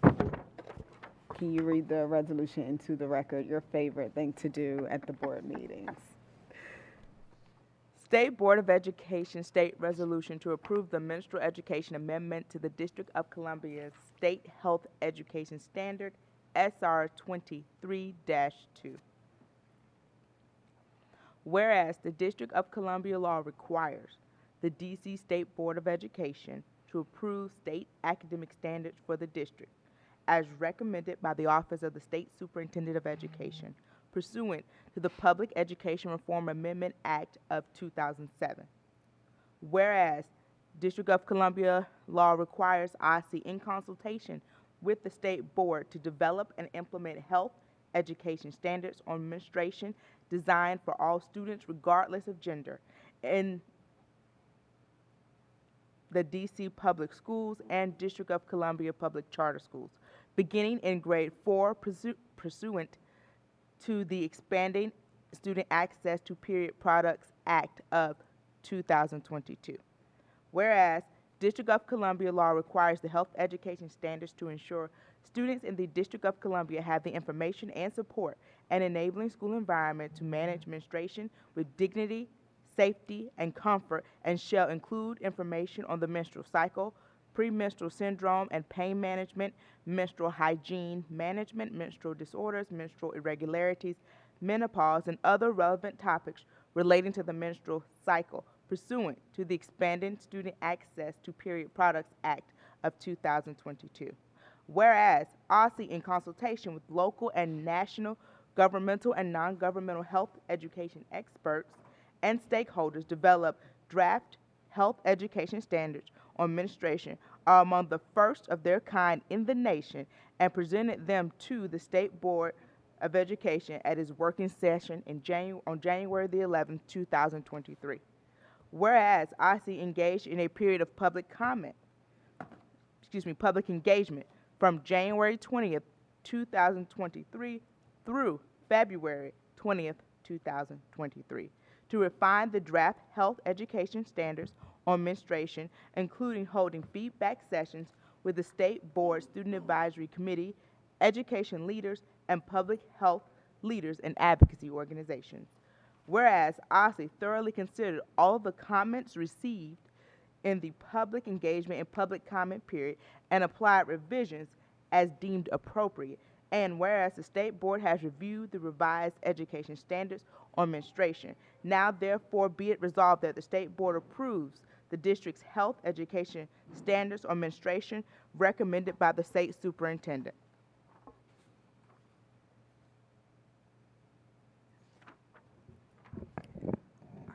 can you read the resolution into the record, your favorite thing to do at the board meetings? State Board of Education State Resolution to approve the Minstrel Education Amendment to the District of Columbia's State Health Education Standard, SR 23-2. Whereas the District of Columbia law requires the D.C. State Board of Education to approve state academic standards for the district, as recommended by the Office of the State Superintendent of Education, pursuant to the Public Education Reform Amendment Act of 2007. Whereas District of Columbia law requires OSSI, in consultation with the state board, to develop and implement health education standards on menstruation designed for all students regardless of gender in the DC public schools and District of Columbia public charter schools, beginning in grade 4 pursuant to the Expanding Student Access to Period Products Act of 2022. Whereas District of Columbia law requires the health education standards to ensure students in the District of Columbia have the information and support and enabling school environment to manage menstruation with dignity, safety, and comfort, and shall include information on the menstrual cycle, premenstrual syndrome and pain management, menstrual hygiene management, menstrual disorders, menstrual irregularities, menopause, and other relevant topics relating to the menstrual cycle, pursuant to the Expanding Student Access to Period Products Act of 2022. Whereas OSSI, in consultation with local and national governmental and non-governmental health education experts and stakeholders, develop draft health education standards on menstruation, are among the first of their kind in the nation, and presented them to the State Board of Education at its working session on January the 11th, 2023. Whereas OSSI engaged in a period of public engagement from January 20th, 2023 through February 20th, 2023 to refine the draft health education standards on menstruation, including holding feedback sessions with the State Board Student Advisory Committee, education leaders, and public health leaders and advocacy organizations. Whereas OSSI thoroughly considered all of the comments received in the public engagement and public comment period and applied revisions as deemed appropriate. And whereas the State Board has reviewed the revised education standards on menstruation, now therefore be it resolved that the State Board approves the district's health education standards on menstruation recommended by the State Superintendent.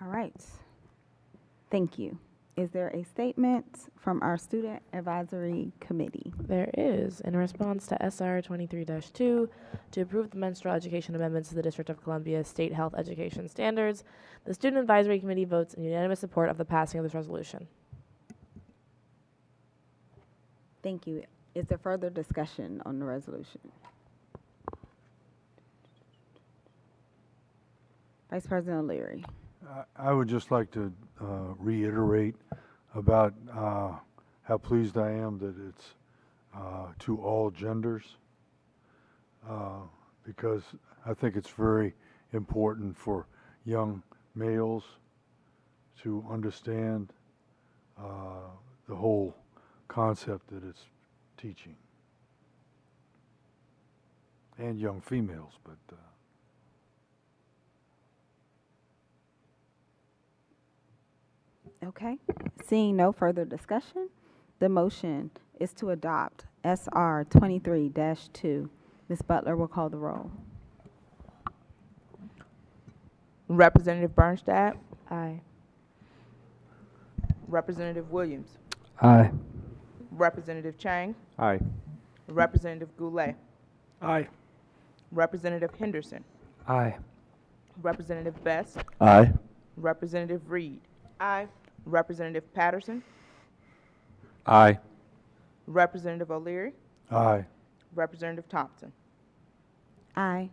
All right. Thank you. Is there a statement from our Student Advisory Committee? There is. In response to SR 23-2, to approve the menstrual education amendments to the District of Columbia State Health Education Standards, the Student Advisory Committee votes in unanimous support of the passing of this resolution. Thank you. Is there further discussion on the resolution? Vice President O'Leary. I would just like to reiterate about how pleased I am that it's to all genders, because I think it's very important for young males to understand the whole concept that it's teaching, and young females, but Okay. Seeing no further discussion, the motion is to adopt SR 23-2. Ms. Butler will call the roll. Representative Bernstadt? Aye. Representative Williams? Aye. Representative Chang? Aye. Representative Goulet? Aye. Representative Henderson? Aye. Representative Best? Aye. Representative Reed? Aye. Representative Patterson? Aye. Representative O'Leary? aye. Representative Thompson? Aye.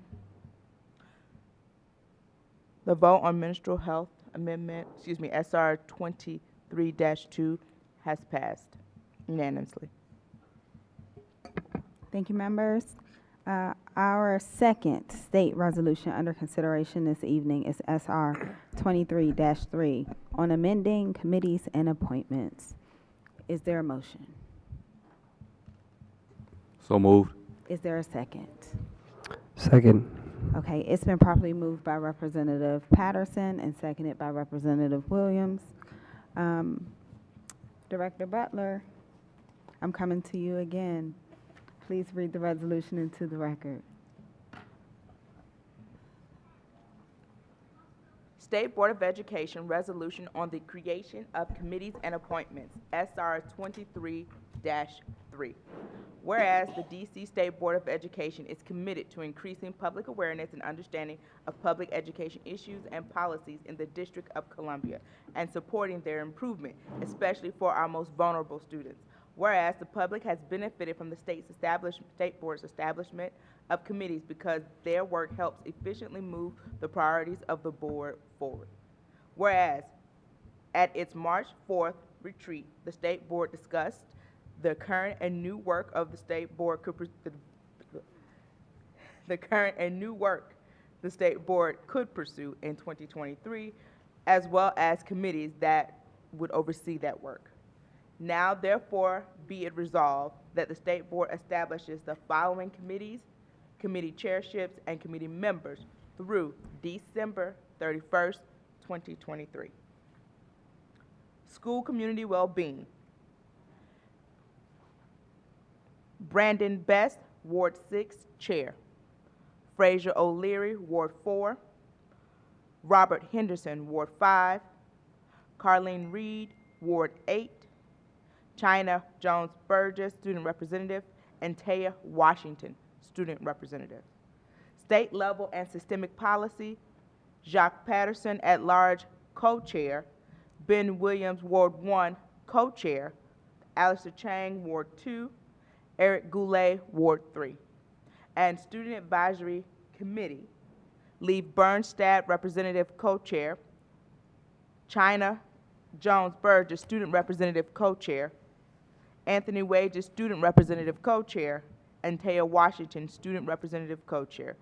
The vote on menstrual health amendment, SR 23-2 has passed unanimously. Thank you, members. Our second state resolution under consideration this evening is SR 23-3 on amending committees and appointments. Is there a motion? So moved. Is there a second? Second. Okay, it's been properly moved by Representative Patterson and seconded by Representative Williams. Director Butler, I'm coming to you again. Please read the resolution into the record. State Board of Education resolution on the creation of committees and appointments, SR 23-3. Whereas the DC State Board of Education is committed to increasing public awareness and understanding of public education issues and policies in the District of Columbia and supporting their improvement, especially for our most vulnerable students. Whereas the public has benefited from the state board's establishment of committees because their work helps efficiently move the priorities of the board forward. Whereas at its March 4th retreat, the state board discussed the current and new work of the state board the state board could pursue in 2023, as well as committees that would oversee that work. Now, therefore, be it resolved that the state board establishes the following committees, committee chairships, and committee members through December 31st, 2023. School Community Well-Being. Brandon Best, Ward 6, Chair. Fraser O'Leary, Ward 4. Robert Henderson, Ward 5. Carlene Reed, Ward 8. China Jones Burgess, Student Representative, and Taya Washington, Student Representative. State Level and Systemic Policy, Jacques Patterson, At-Large, Co-Chair. Ben Williams, Ward 1, Co-Chair. Alistair Chang, Ward 2. Eric Goulet, Ward 3. And Student Advisory Committee, Lee Bernstadt, Representative Co-Chair. China Jones Burgess, Student Representative Co-Chair. Anthony Wages, Student Representative Co-Chair. And Taya Washington, Student Representative Co-Chair.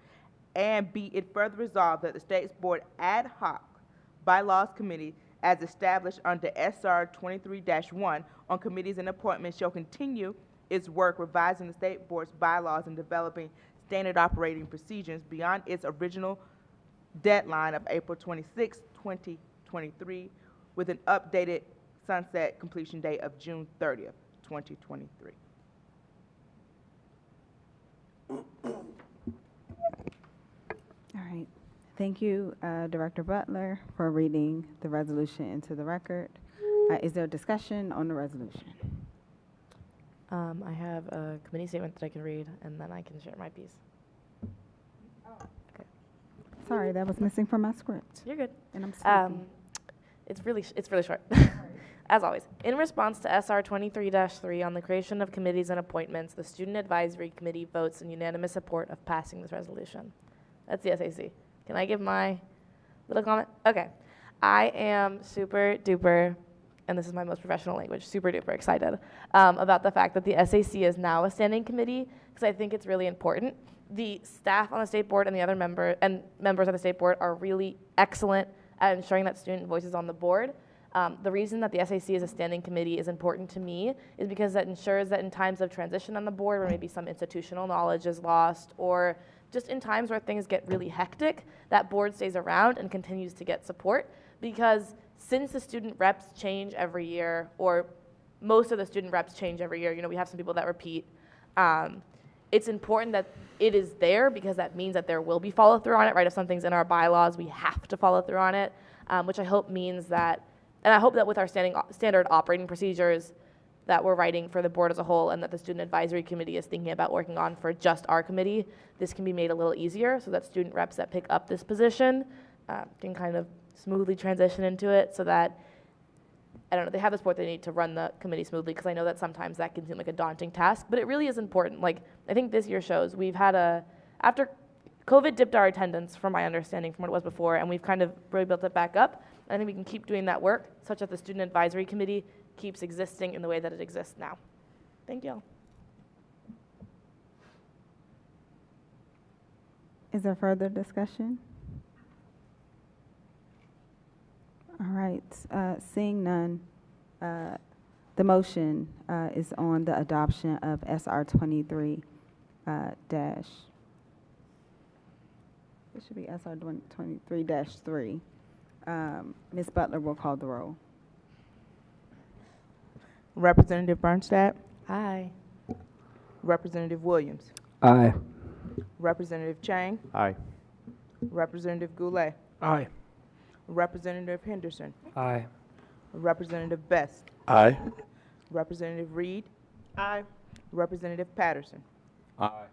And be it further resolved that the State's Board Ad Hoc Bylaws Committee, as established under SR 23-1 on committees and appointments, shall continue its work revising the State Board's bylaws and developing standard operating procedures beyond its original deadline of April 26, 2023, with an updated sunset completion date of June 30th, 2023. All right. Thank you, Director Butler, for reading the resolution into the record. Is there a discussion on the resolution? I have a committee statement that I can read, and then I can share my piece. Okay. Sorry, that was missing from my script. You're good. And I'm speaking. It's really short. As always, in response to SR 23-3 on the creation of committees and appointments, the Student Advisory Committee votes in unanimous support of passing this resolution. That's the SAC. Can I give my little comment? Okay. I am super duper, and this is my most professional language, super duper excited about the fact that the SAC is now a standing committee, because I think it's really important. The staff on the state board and the other members of the state board are really excellent at ensuring that student voice is on the board. The reason that the SAC is a standing committee is important to me is because that ensures that in times of transition on the board where maybe some institutional knowledge is lost, or just in times where things get really hectic, that board stays around and continues to get support. Because since the student reps change every year, or most of the student reps change every year, we have some people that repeat, it's important that it is there, because that means that there will be follow through on it, right? If something's in our bylaws, we have to follow through on it, which I hope means that, and I hope that with our standard operating procedures that we're writing for the board as a whole, and that the Student Advisory Committee is thinking about working on for just our committee, this can be made a little easier so that student reps that pick up this position can kind of smoothly transition into it, so that, I don't know, they have the support they need to run the committee smoothly, because I know that sometimes that can seem like a daunting task, but it really is important. Like, I think this year shows we've had after COVID dipped our attendance, from my understanding, from what it was before, and we've kind of really built it back up. I think we can keep doing that work, such that the Student Advisory Committee keeps existing in the way that it exists now. Thank you all. Is there further discussion? All right, seeing none, the motion is on the adoption of SR 23 dash. It should be SR 23-3. Ms. Butler will call the roll. Representative Bernstadt? Aye. Representative Williams? Aye. Representative Chang? Aye. Representative Goulet? Aye. Representative Henderson, Aye. Representative Best, Aye. Representative Reed, Aye. Representative Patterson, Aye.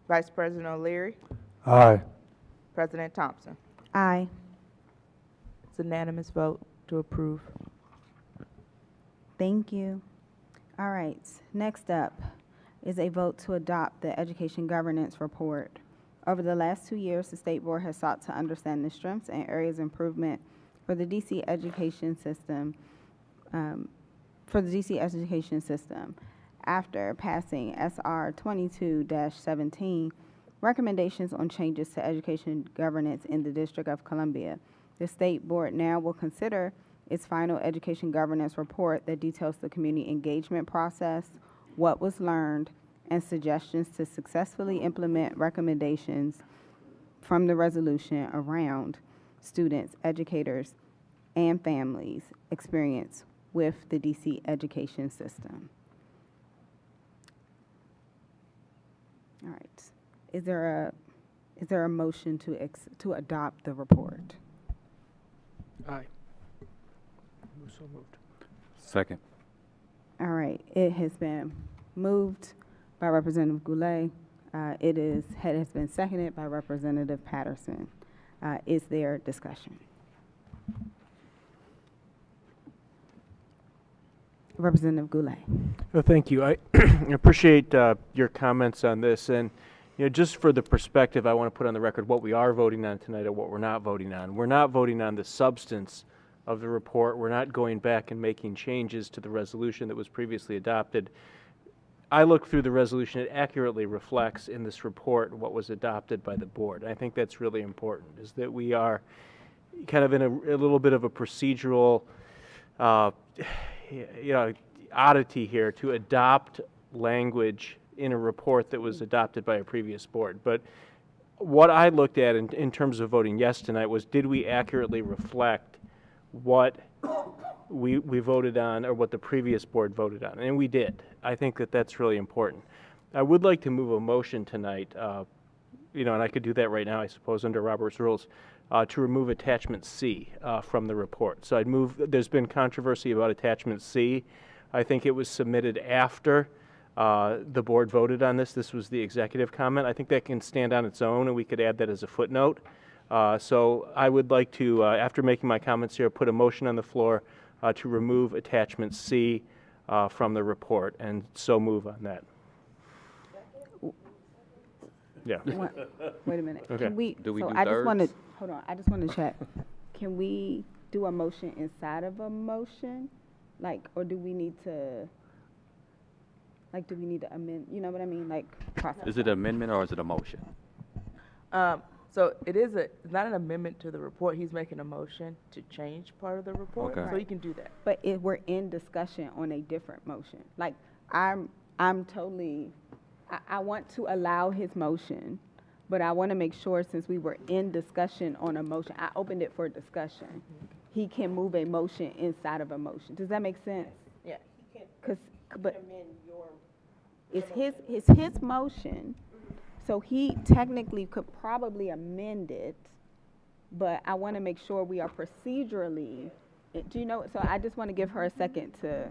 Vice President O'Leary, Aye. President Thompson. Aye. It's a unanimous vote to approve. Thank you. All right, next up is a vote to adopt the Education Governance Report. Over the last 2 years, the State Board has sought to understand the strengths and areas of improvement for the DC education system, After passing SR 22-17, recommendations on changes to education governance in the District of Columbia, the State Board now will consider its final education governance report that details the community engagement process, what was learned, and suggestions to successfully implement recommendations from the resolution around students, educators, and families' experience with the DC education system. All right. Is there a motion to adopt the report? Aye. So moved. Second. All right. It has been moved by Representative Goulet. It has been seconded by Representative Patterson. Is there discussion? Representative Goulet. Well, thank you. I appreciate your comments on this, and just for the perspective, I want to put on the record what we are voting on tonight and what we're not voting on. We're not voting on the substance of the report. We're not going back and making changes to the resolution that was previously adopted. I look through the resolution; it accurately reflects in this report what was adopted by the board. I think that's really important. Is that we are kind of in a little bit of a procedural oddity here to adopt language in a report that was adopted by a previous board. But what I looked at in terms of voting yes tonight was, did we accurately reflect what we voted on or what the previous board voted on? And we did. I think that that's really important. I would like to move a motion tonight, and I could do that right now, I suppose, under Robert's rules, to remove attachment C from the report. So I'd move. There's been controversy about attachment C. I think it was submitted after the board voted on this. This was the executive comment. I think that can stand on its own, and we could add that as a footnote. So I would like to, after making my comments here, put a motion on the floor to remove attachment C from the report, and so move on that. Yeah. Wait a minute. Okay. Can we? Do we do I just want to thirds? hold on. I just want to check. Can we do a motion inside of a motion, or do we need to? Do we need to amend? You know what I mean? Process. Is it an amendment or is it a motion? So it's not an amendment to the report. He's making a motion to change part of the report, Okay. so he can do that. But we're in discussion on a different motion. I'm totally. I want to allow his motion, but I want to make sure, since we were in discussion on a motion, I opened it for discussion. He can move a motion inside of a motion. Does that make sense? Yeah. It's his motion, so he technically could probably amend it, but I want to make sure we are procedurally, do you know, so I just want to give her a second to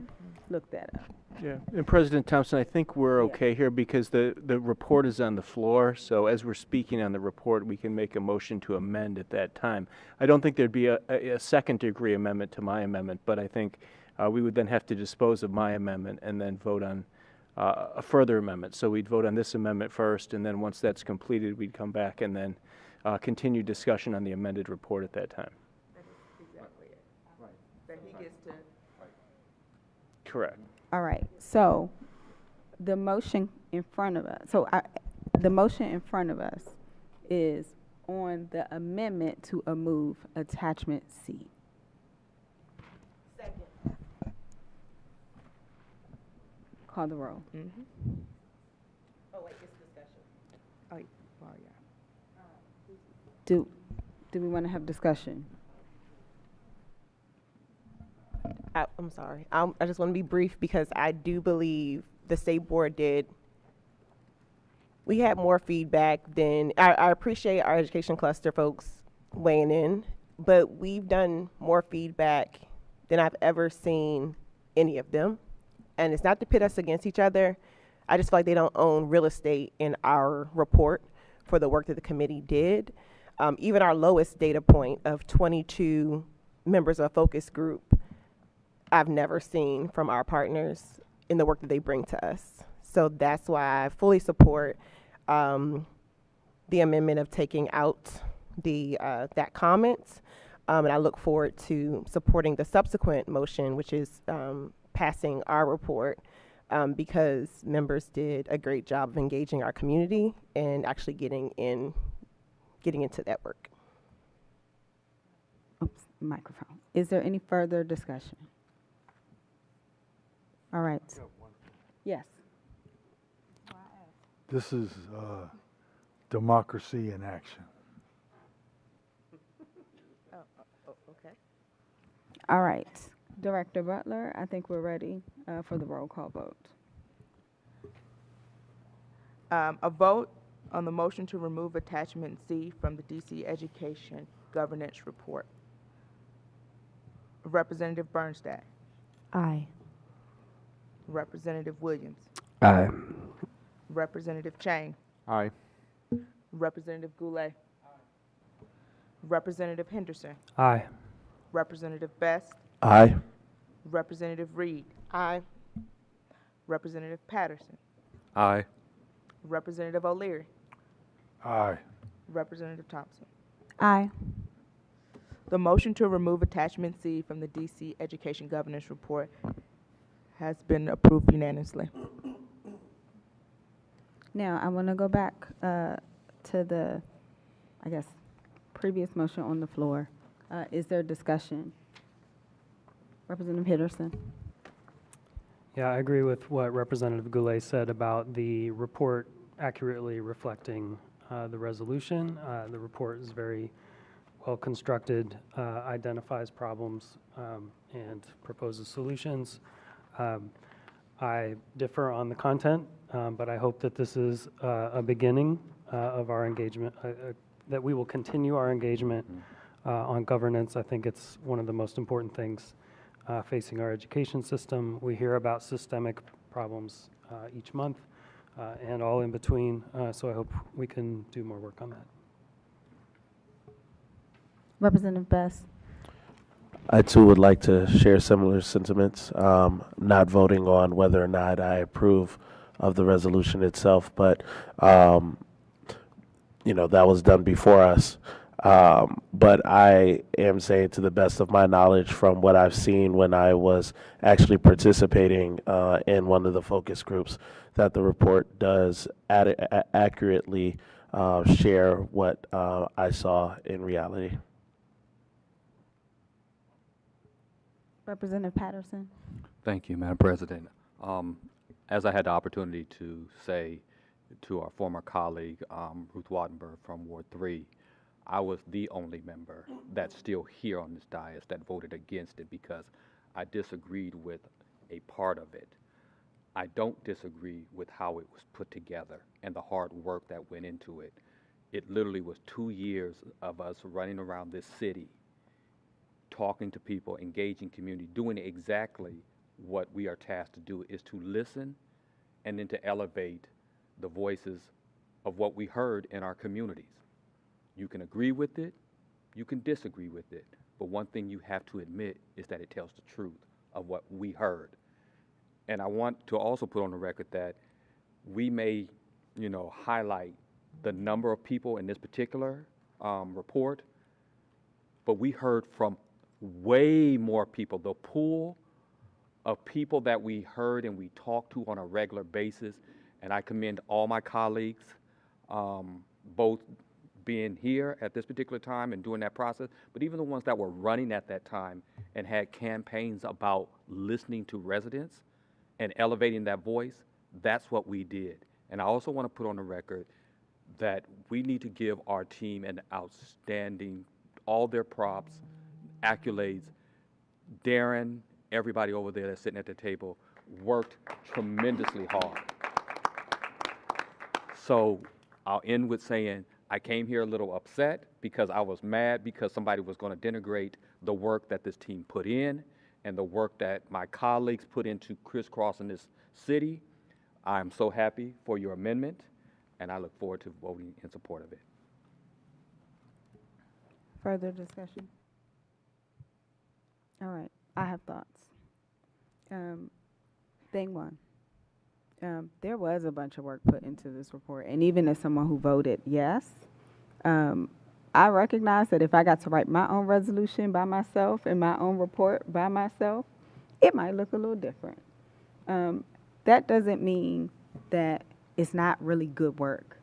look that up. Yeah, and President Thompson, I think we're okay here because the report is on the floor, so as we're speaking on the report, we can make a motion to amend at that time. I don't think there'd be a second-degree amendment to my amendment, but I think we would then have to dispose of my amendment and then vote on a further amendment. So we'd vote on this amendment first, and then once that's completed, we'd come back and then continue discussion on the amended report at that time. That is exactly it. Right. That he gets to. Correct. All right, so the motion in front of us, the motion in front of us is on the amendment to remove attachment C. Second. Call the roll. Mm-hmm. Oh, wait, it's discussion. Oh, well, yeah. Do we want to have discussion? I'm sorry. I just want to be brief because I do believe the state board we had more feedback than, I appreciate our education cluster folks weighing in but we've done more feedback than I've ever seen any of them. And it's not to pit us against each other. I just feel like they don't own real estate in our report for the work that the committee did. Even our lowest data point of 22 members of a focus group, I've never seen from our partners in the work that they bring to us. So that's why I fully support the amendment of taking out the that comment. And I look forward to supporting the subsequent motion, which is passing our report, because members did a great job of engaging our community and actually getting into that work. Oops, microphone. Is there any further discussion? All right. Yes. This is democracy in action. Okay. All right. Director Butler, I think we're ready for the roll call vote. A vote on the motion to remove attachment C from the DC Education Governance Report. Representative Bernstadt. Aye. Representative Williams. Aye. Representative Chang. Aye. Representative Goulet. Representative Henderson. Aye. Representative Best. Aye. Representative Reed. Aye. Representative Patterson. Aye. Representative O'Leary. Aye. Representative Thompson. Aye. The motion to remove attachment C from the DC Education Governance Report has been approved unanimously. Now, I want to go back to the, I guess, previous motion on the floor. Is there discussion? Representative Henderson. Yeah, I agree with what Representative Goulet said about the report accurately reflecting the resolution. The report is very well constructed, identifies problems and proposes solutions. I differ on the content, but I hope that this is a beginning of our engagement, that we will continue our engagement on governance. I think it's one of the most important things facing our education system. We hear about systemic problems each month and all in between, so I hope we can do more work on that. Representative Best. I too would like to share similar sentiments, not voting on whether or not I approve of the resolution itself, but that was done before us. But I am saying, to the best of my knowledge from what I've seen when I was actually participating in one of the focus groups, that the report does accurately share what I saw in reality. Representative Patterson. Thank you, Madam President. As I had the opportunity to say to our former colleague, Ruth Wattenberg from Ward 3, I was the only member that's still here on this dais that voted against it because I disagreed with a part of it. I don't disagree with how it was put together and the hard work that went into it. It literally was 2 years of us running around this city, talking to people, engaging community, doing exactly what we are tasked to do, is to listen and then to elevate the voices of what we heard in our communities. You can agree with it, you can disagree with it, but one thing you have to admit is that it tells the truth of what we heard. And I want to also put on the record that we may, highlight the number of people in this particular report, but we heard from way more people. The pool of people that we heard and we talked to on a regular basis, and I commend all my colleagues, both being here at this particular time and doing that process, but even the ones that were running at that time and had campaigns about listening to residents and elevating that voice. That's what we did. And I also want to put on the record that we need to give our team an outstanding, all their props, accolades. Darren, everybody over there that's sitting at the table, worked tremendously hard. So I'll end with saying I came here a little upset because I was mad because somebody was going to denigrate the work that this team put in and the work that my colleagues put into crisscrossing this city. I'm so happy for your amendment, and I look forward to voting in support of it. Further discussion? All right, I have thoughts. Thing one, there was a bunch of work put into this report, and even as someone who voted yes, I recognize that if I got to write my own resolution by myself and my own report by myself, it might look a little different. That doesn't mean that it's not really good work,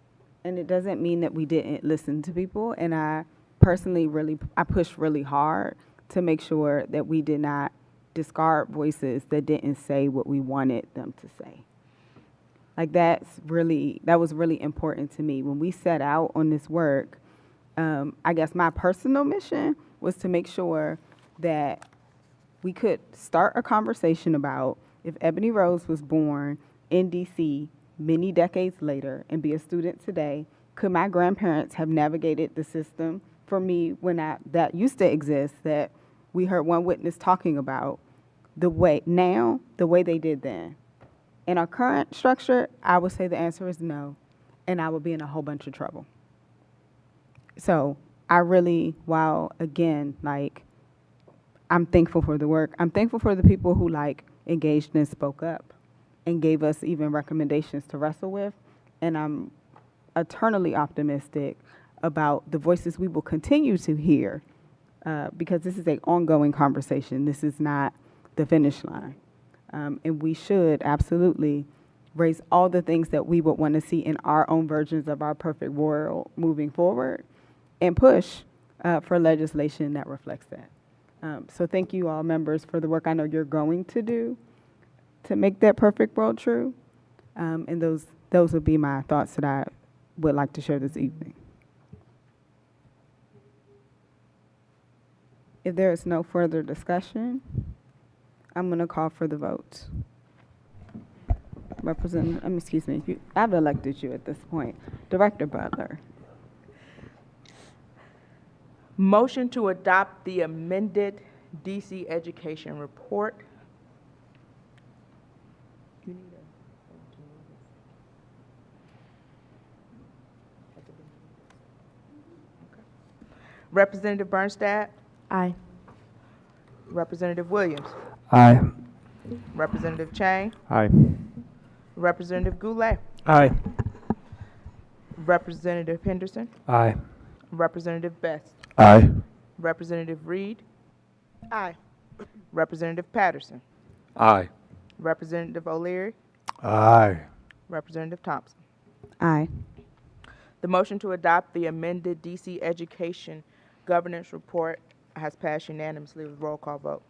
and it doesn't mean that we didn't listen to people, and I personally I pushed really hard to make sure that we did not discard voices that didn't say what we wanted them to say. Like that was really important to me. When we set out on this work, I guess my personal mission was to make sure that we could start a conversation about if Ebony Rose was born in DC many decades later and be a student today, could my grandparents have navigated the system for me when that used to exist, that we heard one witness talking about, the way they did then? In our current structure, I would say the answer is no, and I would be in a whole bunch of trouble. So I really, while again, like, I'm thankful for the work. I'm thankful for the people who engaged and spoke up and gave us even recommendations to wrestle with. And I'm eternally optimistic about the voices we will continue to hear, because this is an ongoing conversation. This is not the finish line. And we should absolutely raise all the things that we would want to see in our own versions of our perfect world moving forward, and push for legislation that reflects that. So thank you all members for the work I know you're going to do to make that perfect world true. And those would be my thoughts that I would like to share this evening. If there is no further discussion, I'm going to call for the vote. I've elected you at this point. Director Butler. Motion to adopt the amended DC Education Report. Representative Bernstadt? Aye. Representative Williams? Aye. Representative Chang? Aye. Representative Goulet? Aye. Representative Henderson? Aye. Representative Best? Aye. Representative Reed? Aye. Representative Patterson? Aye. Representative O'Leary? Aye. Representative Thompson? Aye. The motion to adopt the amended DC Education Governance Report has passed unanimously with roll call vote.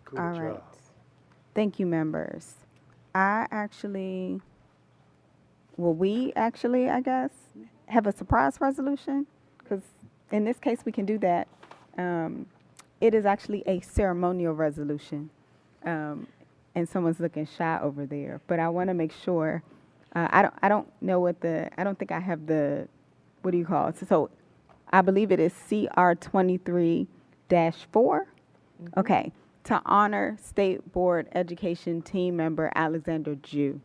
Good All job. right. Thank you, members. We actually, I guess, have a surprise resolution, because in this case we can do that. It is actually a ceremonial resolution, and someone's looking shy over there. But I want to make sure. I don't think I have the, what do you call it? So I believe it is CR 23-4. Okay. To honor State Board Education team member Alexander Jew.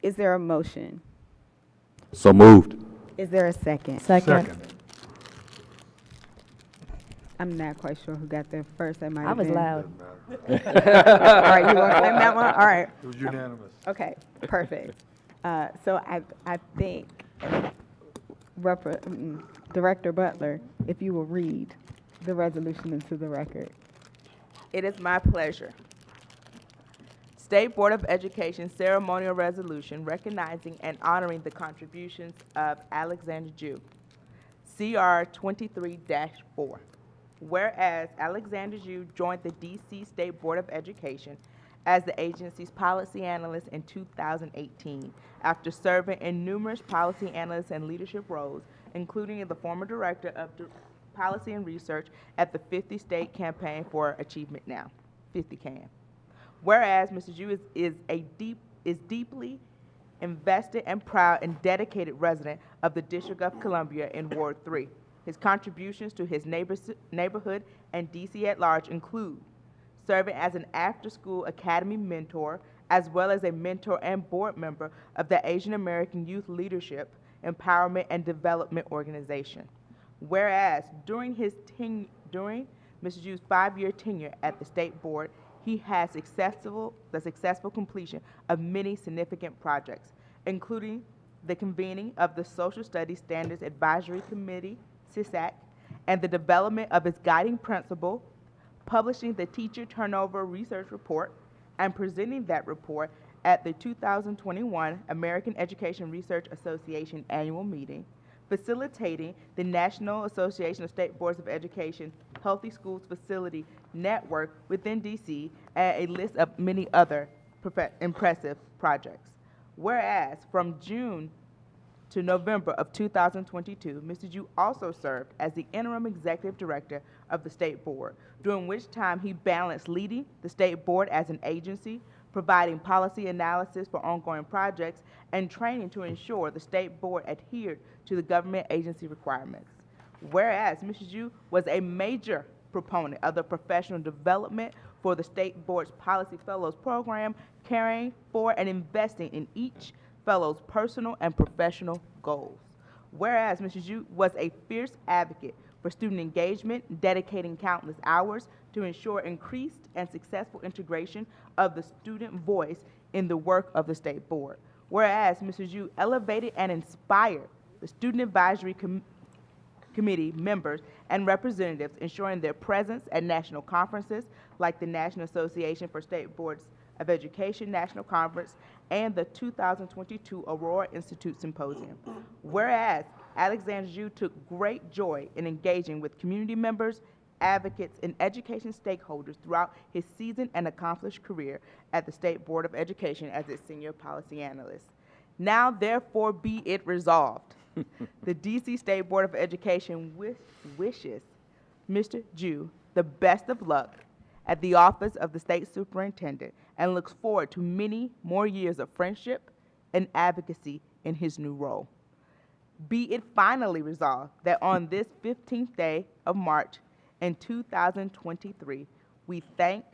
Is there a motion? So moved. Is there a second? Second. I'm not quite sure who got there first. That might I have was been. loud. All right, you want to claim that one? All right. It was unanimous. Okay, perfect. So I think Director Butler, if you will read the resolution into the record. It is my pleasure. State Board of Education ceremonial resolution recognizing and honoring the contributions of Alexander Jew. CR 23-4. Whereas Alexander Jew joined the DC State Board of Education as the agency's policy analyst in 2018 after serving in numerous policy analyst and leadership roles, including the former director of policy and research at the 50 State Campaign for Achievement Now, 50 CAN. Whereas Mr. Jew is deeply invested and proud and dedicated resident of the District of Columbia in Ward 3. His contributions to his neighborhood and DC at large include serving as an after-school academy mentor, as well as a mentor and board member of the Asian American Youth Leadership, Empowerment, and Development Organization. Whereas during Mrs. Yu's 5-year tenure at the State Board, he has the successful completion of many significant projects, including the convening of the Social Studies Standards Advisory Committee, SISAC, and the development of its guiding principle, publishing the Teacher Turnover Research Report, and presenting that report at the 2021 American Education Research Association annual meeting, facilitating the National Association of State Boards of Education Healthy Schools Facility Network within DC, and a list of many other impressive projects. Whereas from June to November of 2022, Mr. Yu also served as the interim executive director of the State Board, during which time he balanced leading the State Board as an agency, providing policy analysis for ongoing projects, and training to ensure the State Board adhered to the government agency requirements. Whereas Mrs. Yu was a major proponent of the professional development for the State Board's Policy Fellows program, caring for and investing in each fellow's personal and professional goals. Whereas Mrs. Yu was a fierce advocate for student engagement, dedicating countless hours to ensure increased and successful integration of the student voice in the work of the State Board. Whereas Mrs. Yu elevated and inspired the Student Advisory Committee members and representatives, ensuring their presence at national conferences like the National Association for State Boards of Education National Conference and the 2022 Aurora Institute Symposium. Whereas Alexander Yu took great joy in engaging with community members, advocates, and education stakeholders throughout his seasoned and accomplished career at the State Board of Education as its senior policy analyst. Now, therefore, be it resolved. The DC State Board of Education wishes Mr. Yu the best of luck at the office of the State Superintendent and looks forward to many more years of friendship and advocacy in his new role. Be it finally resolved that on this 15th day of March in 2023, we thank,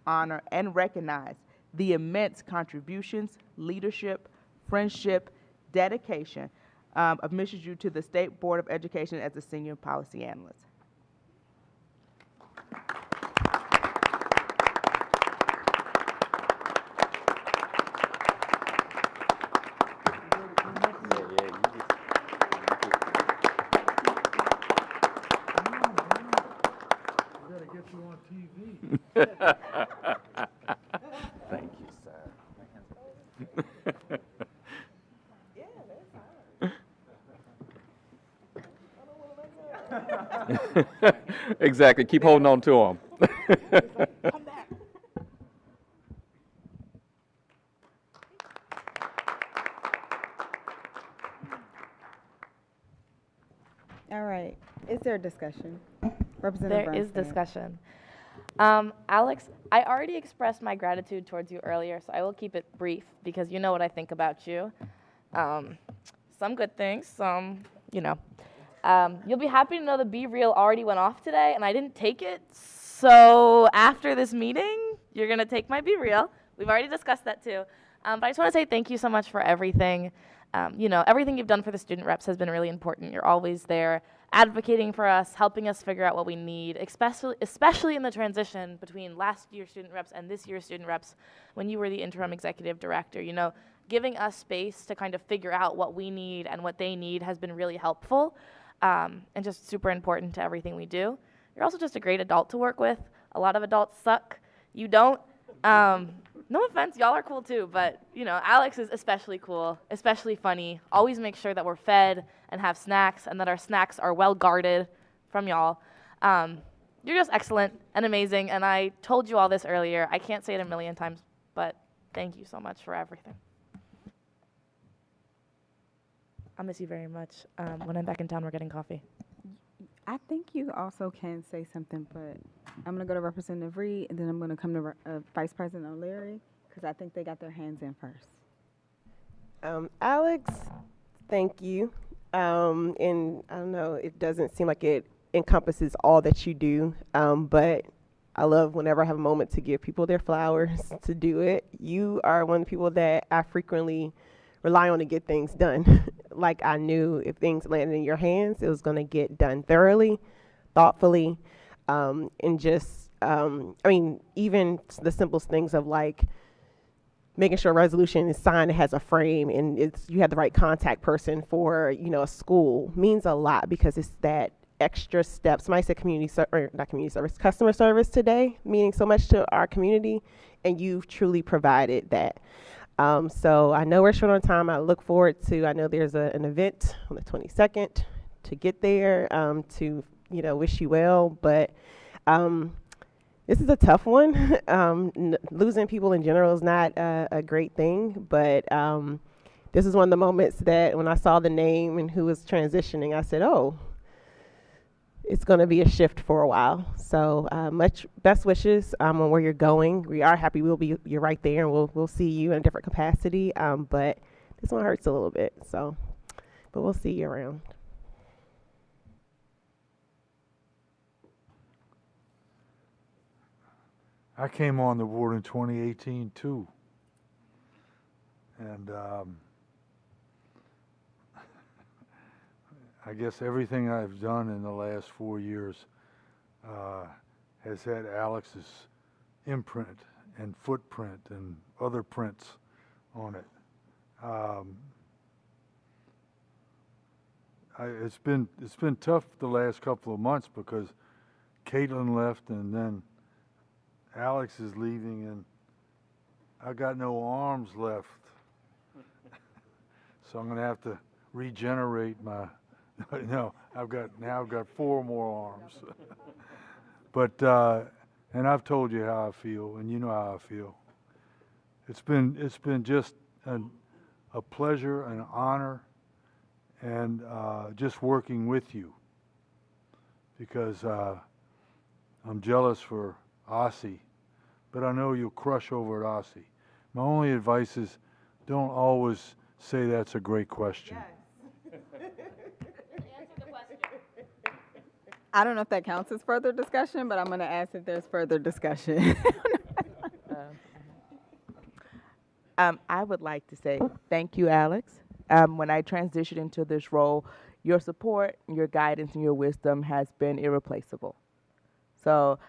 honor, and recognize the immense contributions, leadership, friendship, dedication of Mrs. Yu to the State Board of Education as a senior policy analyst. Thank you, sir. Exactly. Keep holding on to them. Come back. All right. Is there a discussion? Representative There is Bernstein. discussion. Alex, I already expressed my gratitude towards you earlier, so I will keep it brief because you know what I think about you. Some good things, some, you know. You'll be happy to know the Be Real already went off today, and I didn't take it. So after this meeting, you're going to take my Be Real. We've already discussed that too. But I just want to say thank you so much for everything. You know, everything you've done for the student reps has been really important. You're always there advocating for us, helping us figure out what we need, especially in the transition between last year's student reps and this year's student reps when you were the interim executive director. You know, giving us space to kind of figure out what we need and what they need has been really helpful and just super important to everything we do. You're also just a great adult to work with. A lot of adults suck. You don't. No offense, y'all are cool too, but you know, Alex is especially cool, especially funny. Always make sure that we're fed and have snacks and that our snacks are well guarded from y'all. You're just excellent and amazing, and I told you all this earlier. I can't say it a million times, but thank you so much for everything. I'll miss you very much. When I'm back in town, we're getting coffee. I think you also can say something, but I'm going to go to Representative Reed, and then I'm going to come to Vice President O'Leary, because I think they got their hands in first. Alex, thank you. And I don't know, it doesn't seem like it encompasses all that you do, but I love whenever I have a moment to give people their flowers to do it. You are one of the people that I frequently rely on to get things done. Like I knew if things landed in your hands, it was going to get done thoroughly, thoughtfully, and just, even the simplest things of like making sure a resolution is signed, it has a frame, and you have the right contact person for, a school means a lot because it's that extra step. Somebody said not community service, customer service today, meaning so much to our community, and you've truly provided that. So I know we're short on time. I look forward to, I know there's an event on the 22nd to get there, to, wish you well, but this is a tough one. Losing people in general is not a great thing, but this is one of the moments that when I saw the name and who was transitioning, I said, oh, it's going to be a shift for a while. So much best wishes on where you're going. We are happy you're right there, and we'll see you in a different capacity. But this one hurts a little bit. So, but we'll see you around. I came on the board in 2018 too, and I guess everything I've done in the last 4 years has had Alex's imprint and footprint and other prints on it. It's been tough the last couple of months because Caitlin left and then Alex is leaving and I got no arms left. So I'm gonna have to regenerate my, no, I've got 4 more arms. But, and I've told you how I feel and you know how I feel. It's been just a pleasure, an honor, and just working with you because I'm jealous for Ossie, but I know you'll crush over at Ossie. My only advice is don't always say that's a great question. Yes. Answer the question. I don't know if that counts as further discussion, but I'm going to ask if there's further discussion. I would like to say thank you, Alex. When I transitioned into this role, your support, your guidance, and your wisdom has been irreplaceable. So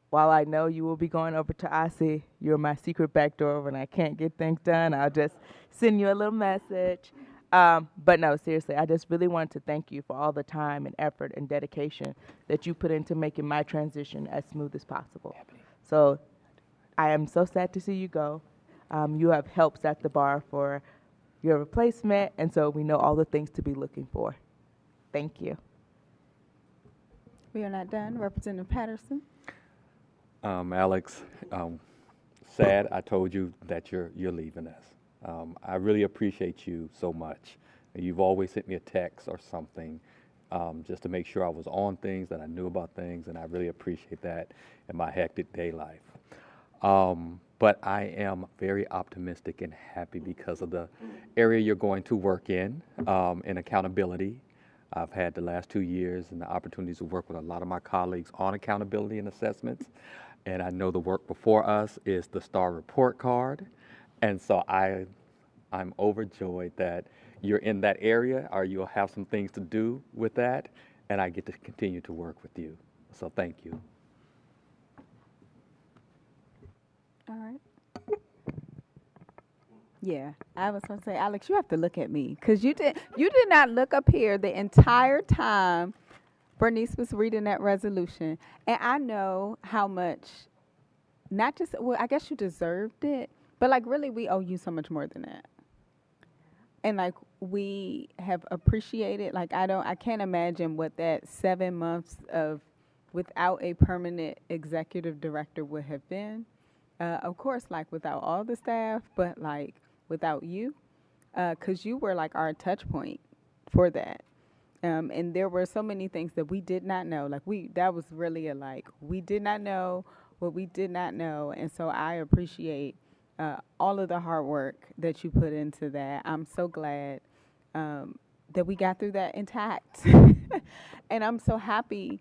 while I know you will be going over to Ossie, you're my secret back door when I can't get things done. I'll just send you a little message. But no, seriously, I just really wanted to thank you for all the time and effort and dedication that you put into making my transition as smooth as possible. So I am so sad to see you go. You have helped set the bar for your replacement, and so we know all the things to be looking for. Thank you. We are not done. Representative Patterson. Alex, sad I told you that you're leaving us. I really appreciate you so much. You've always sent me a text or something just to make sure I was on things, that I knew about things, and I really appreciate that in my hectic day life. But I am very optimistic and happy because of the area you're going to work in accountability. I've had the last 2 years and the opportunities to work with a lot of my colleagues on accountability and assessments. And I know the work before us is the STAR report card. And so I'm overjoyed that you're in that area, or you'll have some things to do with that, and I get to continue to work with you. So thank you. All right. Yeah, I was going to say, Alex, you have to look at me because you did not look up here the entire time Bernice was reading that resolution. And I know how much, not just, well, I guess you deserved it, but like really we owe you so much more than that. And like we have appreciated, like I can't imagine what that 7 months of without a permanent executive director would have been. Of course, like without all the staff, but like without you, because you were like our touch point for that. And there were so many things that we did not know. Like that was really we did not know what we did not know. And so I appreciate all of the hard work that you put into that. I'm so glad that we got through that intact. And I'm so happy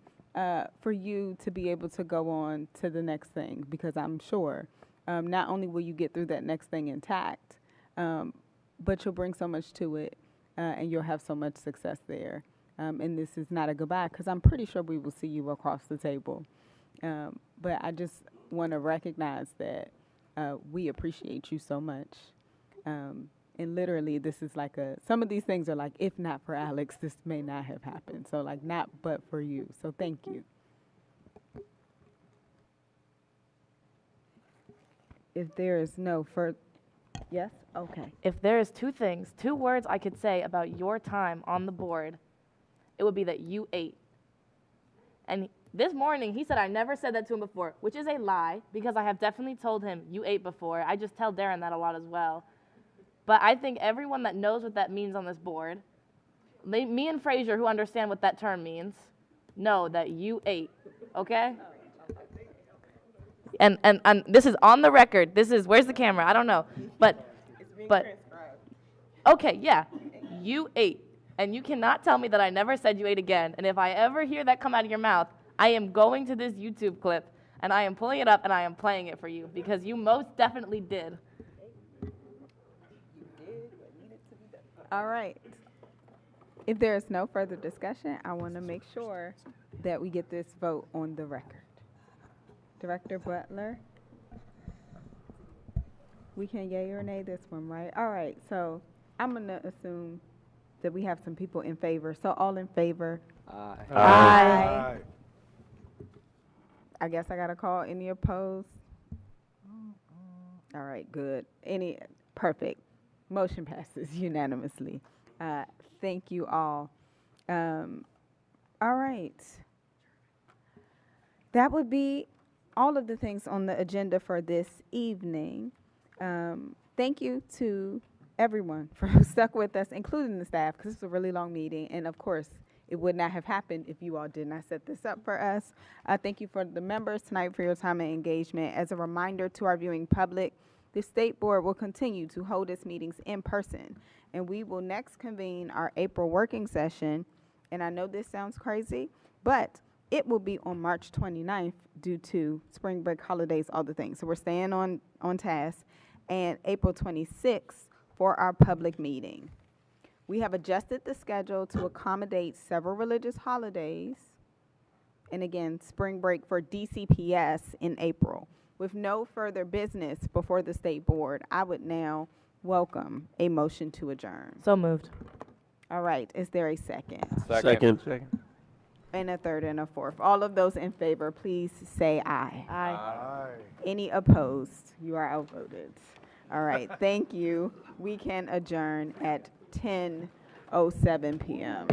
for you to be able to go on to the next thing, because I'm sure not only will you get through that next thing intact, but you'll bring so much to it, and you'll have so much success there. And this is not a goodbye, because I'm pretty sure we will see you across the table. But I just want to recognize that we appreciate you so much. And literally, this is like some of these things are like, if not for Alex, this may not have happened. So like, not but for you. So thank you. If there is no further, yes? Okay. If there is two words I could say about your time on the board, it would be that you ate. And this morning, he said I never said that to him before, which is a lie, because I have definitely told him you ate before. I just tell Darren that a lot as well. But I think everyone that knows what that means on this board, me and Frazier, who understand what that term means, know that you ate, okay? And this is on the record. This is, where's the camera? I don't know. But, okay, yeah, you ate. And you cannot tell me that I never said you ate again. And if I ever hear that come out of your mouth, I am going to this YouTube clip, and I am pulling it up, and I am playing it for you, because you most definitely did. All right. If there is no further discussion, I want to make sure that we get this vote on the record. Director Butler? We can yay or nay this one, right? All right, so I'm going to assume that we have some people in favor. So all in favor? Aye. Aye. I guess I got to call any opposed? All right, good. Perfect. Motion passes unanimously. Thank you all. All right. That would be all of the things on the agenda for this evening. Thank you to everyone for who stuck with us, including the staff, because it's a really long meeting. And of course, it would not have happened if you all did not set this up for us. Thank you for the members tonight for your time and engagement. As a reminder to our viewing public, the State Board will continue to hold its meetings in person, and we will next convene our April working session. And I know this sounds crazy, but it will be on March 29th due to spring break holidays, all the things. So we're staying on task. And April 26th for our public meeting. We have adjusted the schedule to accommodate several religious holidays, and again, spring break for DCPS in April. With no further business before the State Board, I would now welcome a motion to adjourn. So moved. All right, is there a second? Second. And a third and a fourth. All of those in favor, please say aye. Aye. Any opposed? You are outvoted. All right, thank you. We can adjourn at 10:07 p.m.